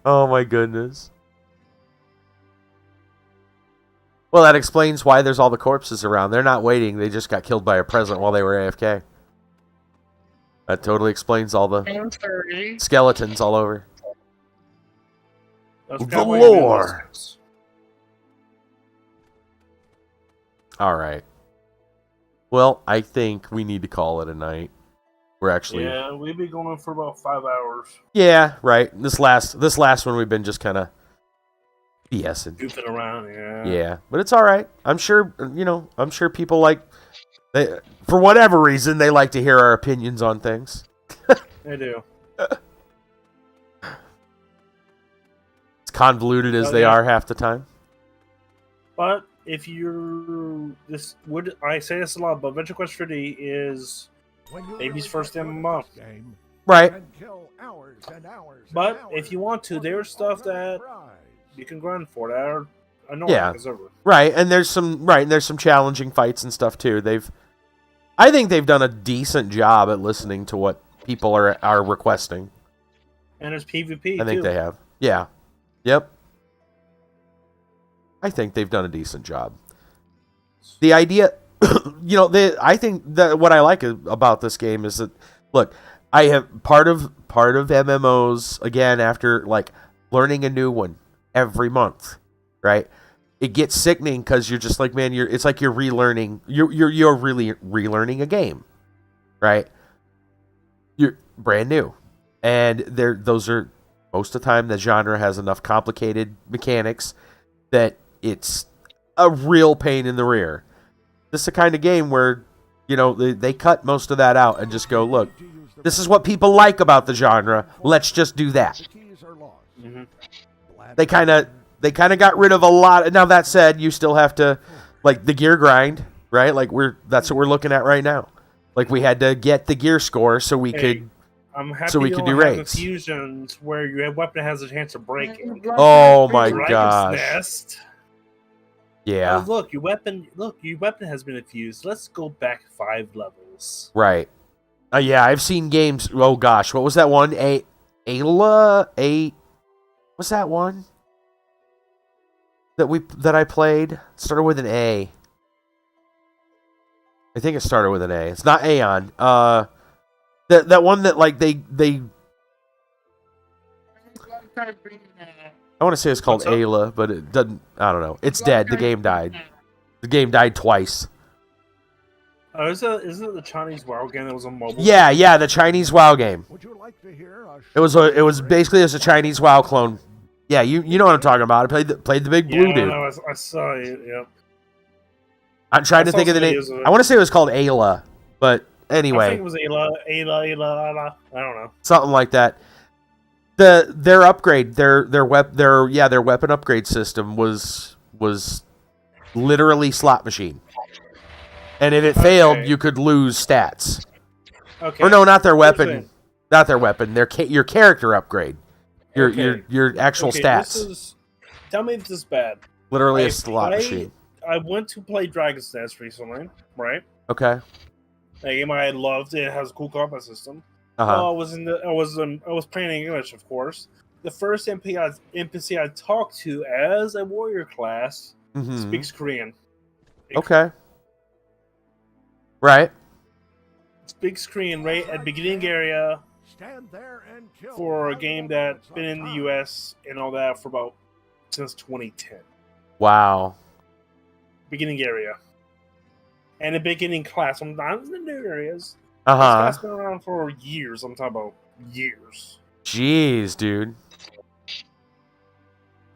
Oh my goodness. Well, that explains why there's all the corpses around. They're not waiting. They just got killed by a present while they were AFK. That totally explains all the skeletons all over. The lore. All right. Well, I think we need to call it a night. We're actually we've been going for about 5 hours. Yeah, right. This last one we've been just kind of BSing. Goofing around, Yeah, but it's all right. I'm sure, people for whatever reason, they like to hear our opinions on things. They do. As convoluted as they are half the time. But if you're I say this a lot, but Venture Quest 3D is baby's first MMO. Right. But if you want to, there's stuff that you can grind for that are annoying as ever. Right, and there's some challenging fights and stuff too. I think they've done a decent job at listening to what people are requesting. And there's PvP I think they have. Yeah. Yep. I think they've done a decent job. The idea, I think that what I like about this game is that, look, I have part of MMOs again after like learning a new one every month, right? It gets sickening because you're just like, man, it's like you're relearning. You're really relearning a game, right? You're brand new, and those are most of the time the genre has enough complicated mechanics that it's a real pain in the rear. This is the kind of game where, they cut most of that out and just go, look, this is what people like about the genre. Let's just do that. Mm-hmm. They kind of got rid of a lot. Now that said, you still have to, like the gear grind, right? Like that's what we're looking at right now. Like we had to get the gear score so we could. I'm happy so we could do raids. Fusions where your weapon has a chance of breaking. Oh my gosh! Nest. Yeah. Oh, look, your weapon has been infused. Let's go back 5 levels. Right. Yeah, I've seen games. Oh gosh, what was that one? What's that one that I played? Started with an A. I think it started with an A. It's not Aeon. That one that like they I want to say it's called What's up? Ayla, but it doesn't. I don't know. It's dead. The game died. The game died twice. Oh, isn't it the Chinese WoW game that was on mobile? Yeah, the Chinese WoW game. Would you like to hear a It was basically a Chinese WoW clone. Yeah, you know what I'm talking about. I played the big blue dude. No, I saw it. Yep. I'm trying I to saw think of the some name. videos of it. I want to say it was called Ayla, but I think anyway, it was Ayla. I don't know. something like that. Their upgrade, their weapon upgrade system was literally slot machine. And if it failed, you could lose stats. Okay. Or no, not their Here's the weapon. thing. Not their weapon. Your character upgrade. Your actual Okay, stats. Tell me if this is bad. Literally I a slot played- machine. I went to play Dragon's Nest recently, right? Okay. A game I loved. It has a cool combat system. Uh-huh. Well, I was playing in English, of course. The first NPC I talked to as a warrior class Mhm. speaks Korean. Okay. Right. Speaks Korean right at the beginning area stand there and kill for a one game moment that's at been a in the time? US and all that for about since 2010. Wow. Beginning area. And the beginning class. I'm not in the new areas. Uh This huh. class been around for years. I'm talking about years. Jeez, dude.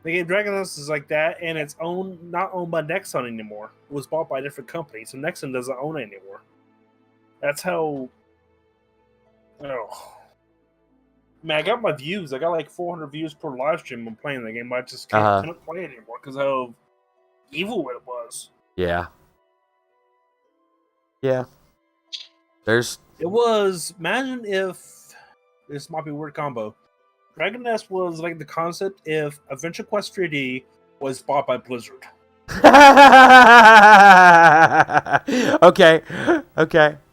The game Dragon Nest is like that, and it's not owned by Nexon anymore. It was bought by a different company, so Nexon doesn't own it anymore. That's how. Oh. Man, I got my views. I got like 400 views per live stream when playing the game. I just couldn't play it anymore because how evil it was. Yeah. Yeah. There's. It was. Imagine if this might be a weird combo. Dragon Nest was like the concept if Adventure Quest 3D was bought by Blizzard. Okay.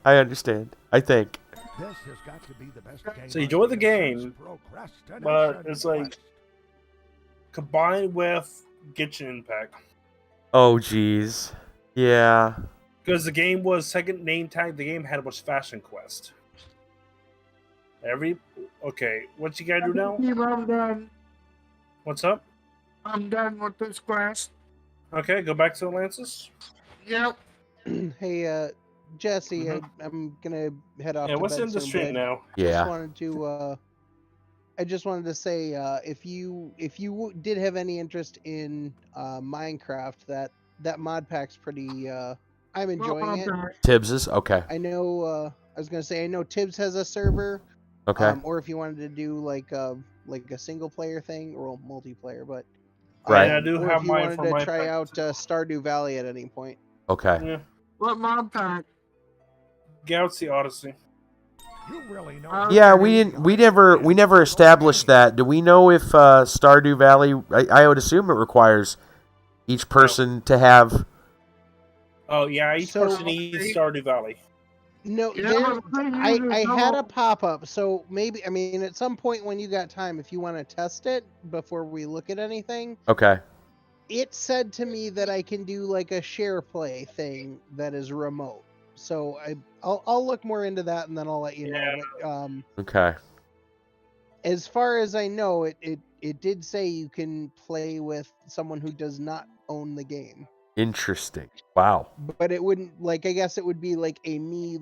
I understand. I think. This has got to be the best game So you enjoy the idea game, since Procrastination but it's like Quest. combined with Genshin Impact. Oh, jeez. Yeah. Because the game was second name tag the game had was Fashion Quest. Okay, what you gotta do now? I'm done. What's up? I'm done with this quest. Okay, go back to Atlantis. Yep. Hey, Jesse, I'm gonna head off. Yeah, to what's bed in the soon, stream but now? Yeah. I just wanted to say, if you did have any interest in Minecraft, that mod pack's pretty. I'm enjoying it. Tibbs's? Okay. I know. I was gonna say I know Tibbs has a server. Okay. Or if you wanted to do like a single player thing or multiplayer, but Right. I do or have if you mine wanted for to my try pack. out Stardew Valley at any point. Okay. Yeah. What mod pack? Galaxy Odyssey. You really know. Yeah, we never established that. Do we know if Stardew Valley? I would assume it requires each person to have. Oh yeah, each So- person needs Stardew Valley. No, Yeah, there, but the thing I is, had a pop up, so maybe at some point when you got time, if you want to test it before we look at anything, Okay. it said to me that I can do like a share play thing that is remote. So I'll look more into that and then I'll let you know. But, Okay. as far as I know, it did say you can play with someone who does not own the game. Interesting. Wow. But it wouldn't I guess it would be like me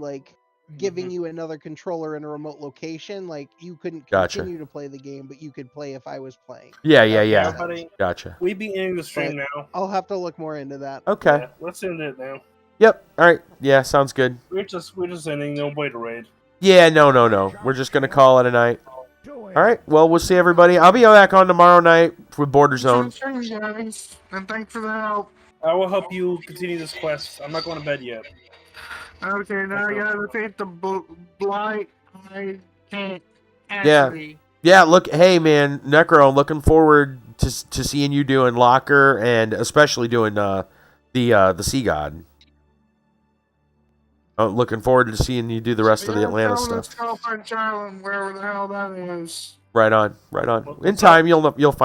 giving you another controller in a remote location. Like you couldn't Gotcha. continue to play the game, but you could play if I was playing. Yeah. Everybody, Gotcha. we be ending the stream now. I'll have to look more into that. Okay. Yeah, let's end it now. Yep. All right. Yeah. Sounds good. We're just ending. Nobody to raid. Yeah. No. We're just gonna call it a night. Do it. All right. Well, we'll see everybody. I'll be back on tomorrow night with Border Zone. Thanks, guys, and thanks for the help. I will help you continue this quest. I'm not going to bed yet. Okay, now I gotta defeat the blight. I can't. Yeah. Actually. Yeah. Look. Hey, man. Necro. Looking forward to seeing you doing Locker and especially doing the Sea God. Looking forward to seeing you do the rest of the Atlanta stuff. Let's go find Charlem, wherever the hell that is. Right on. In time, you'll find.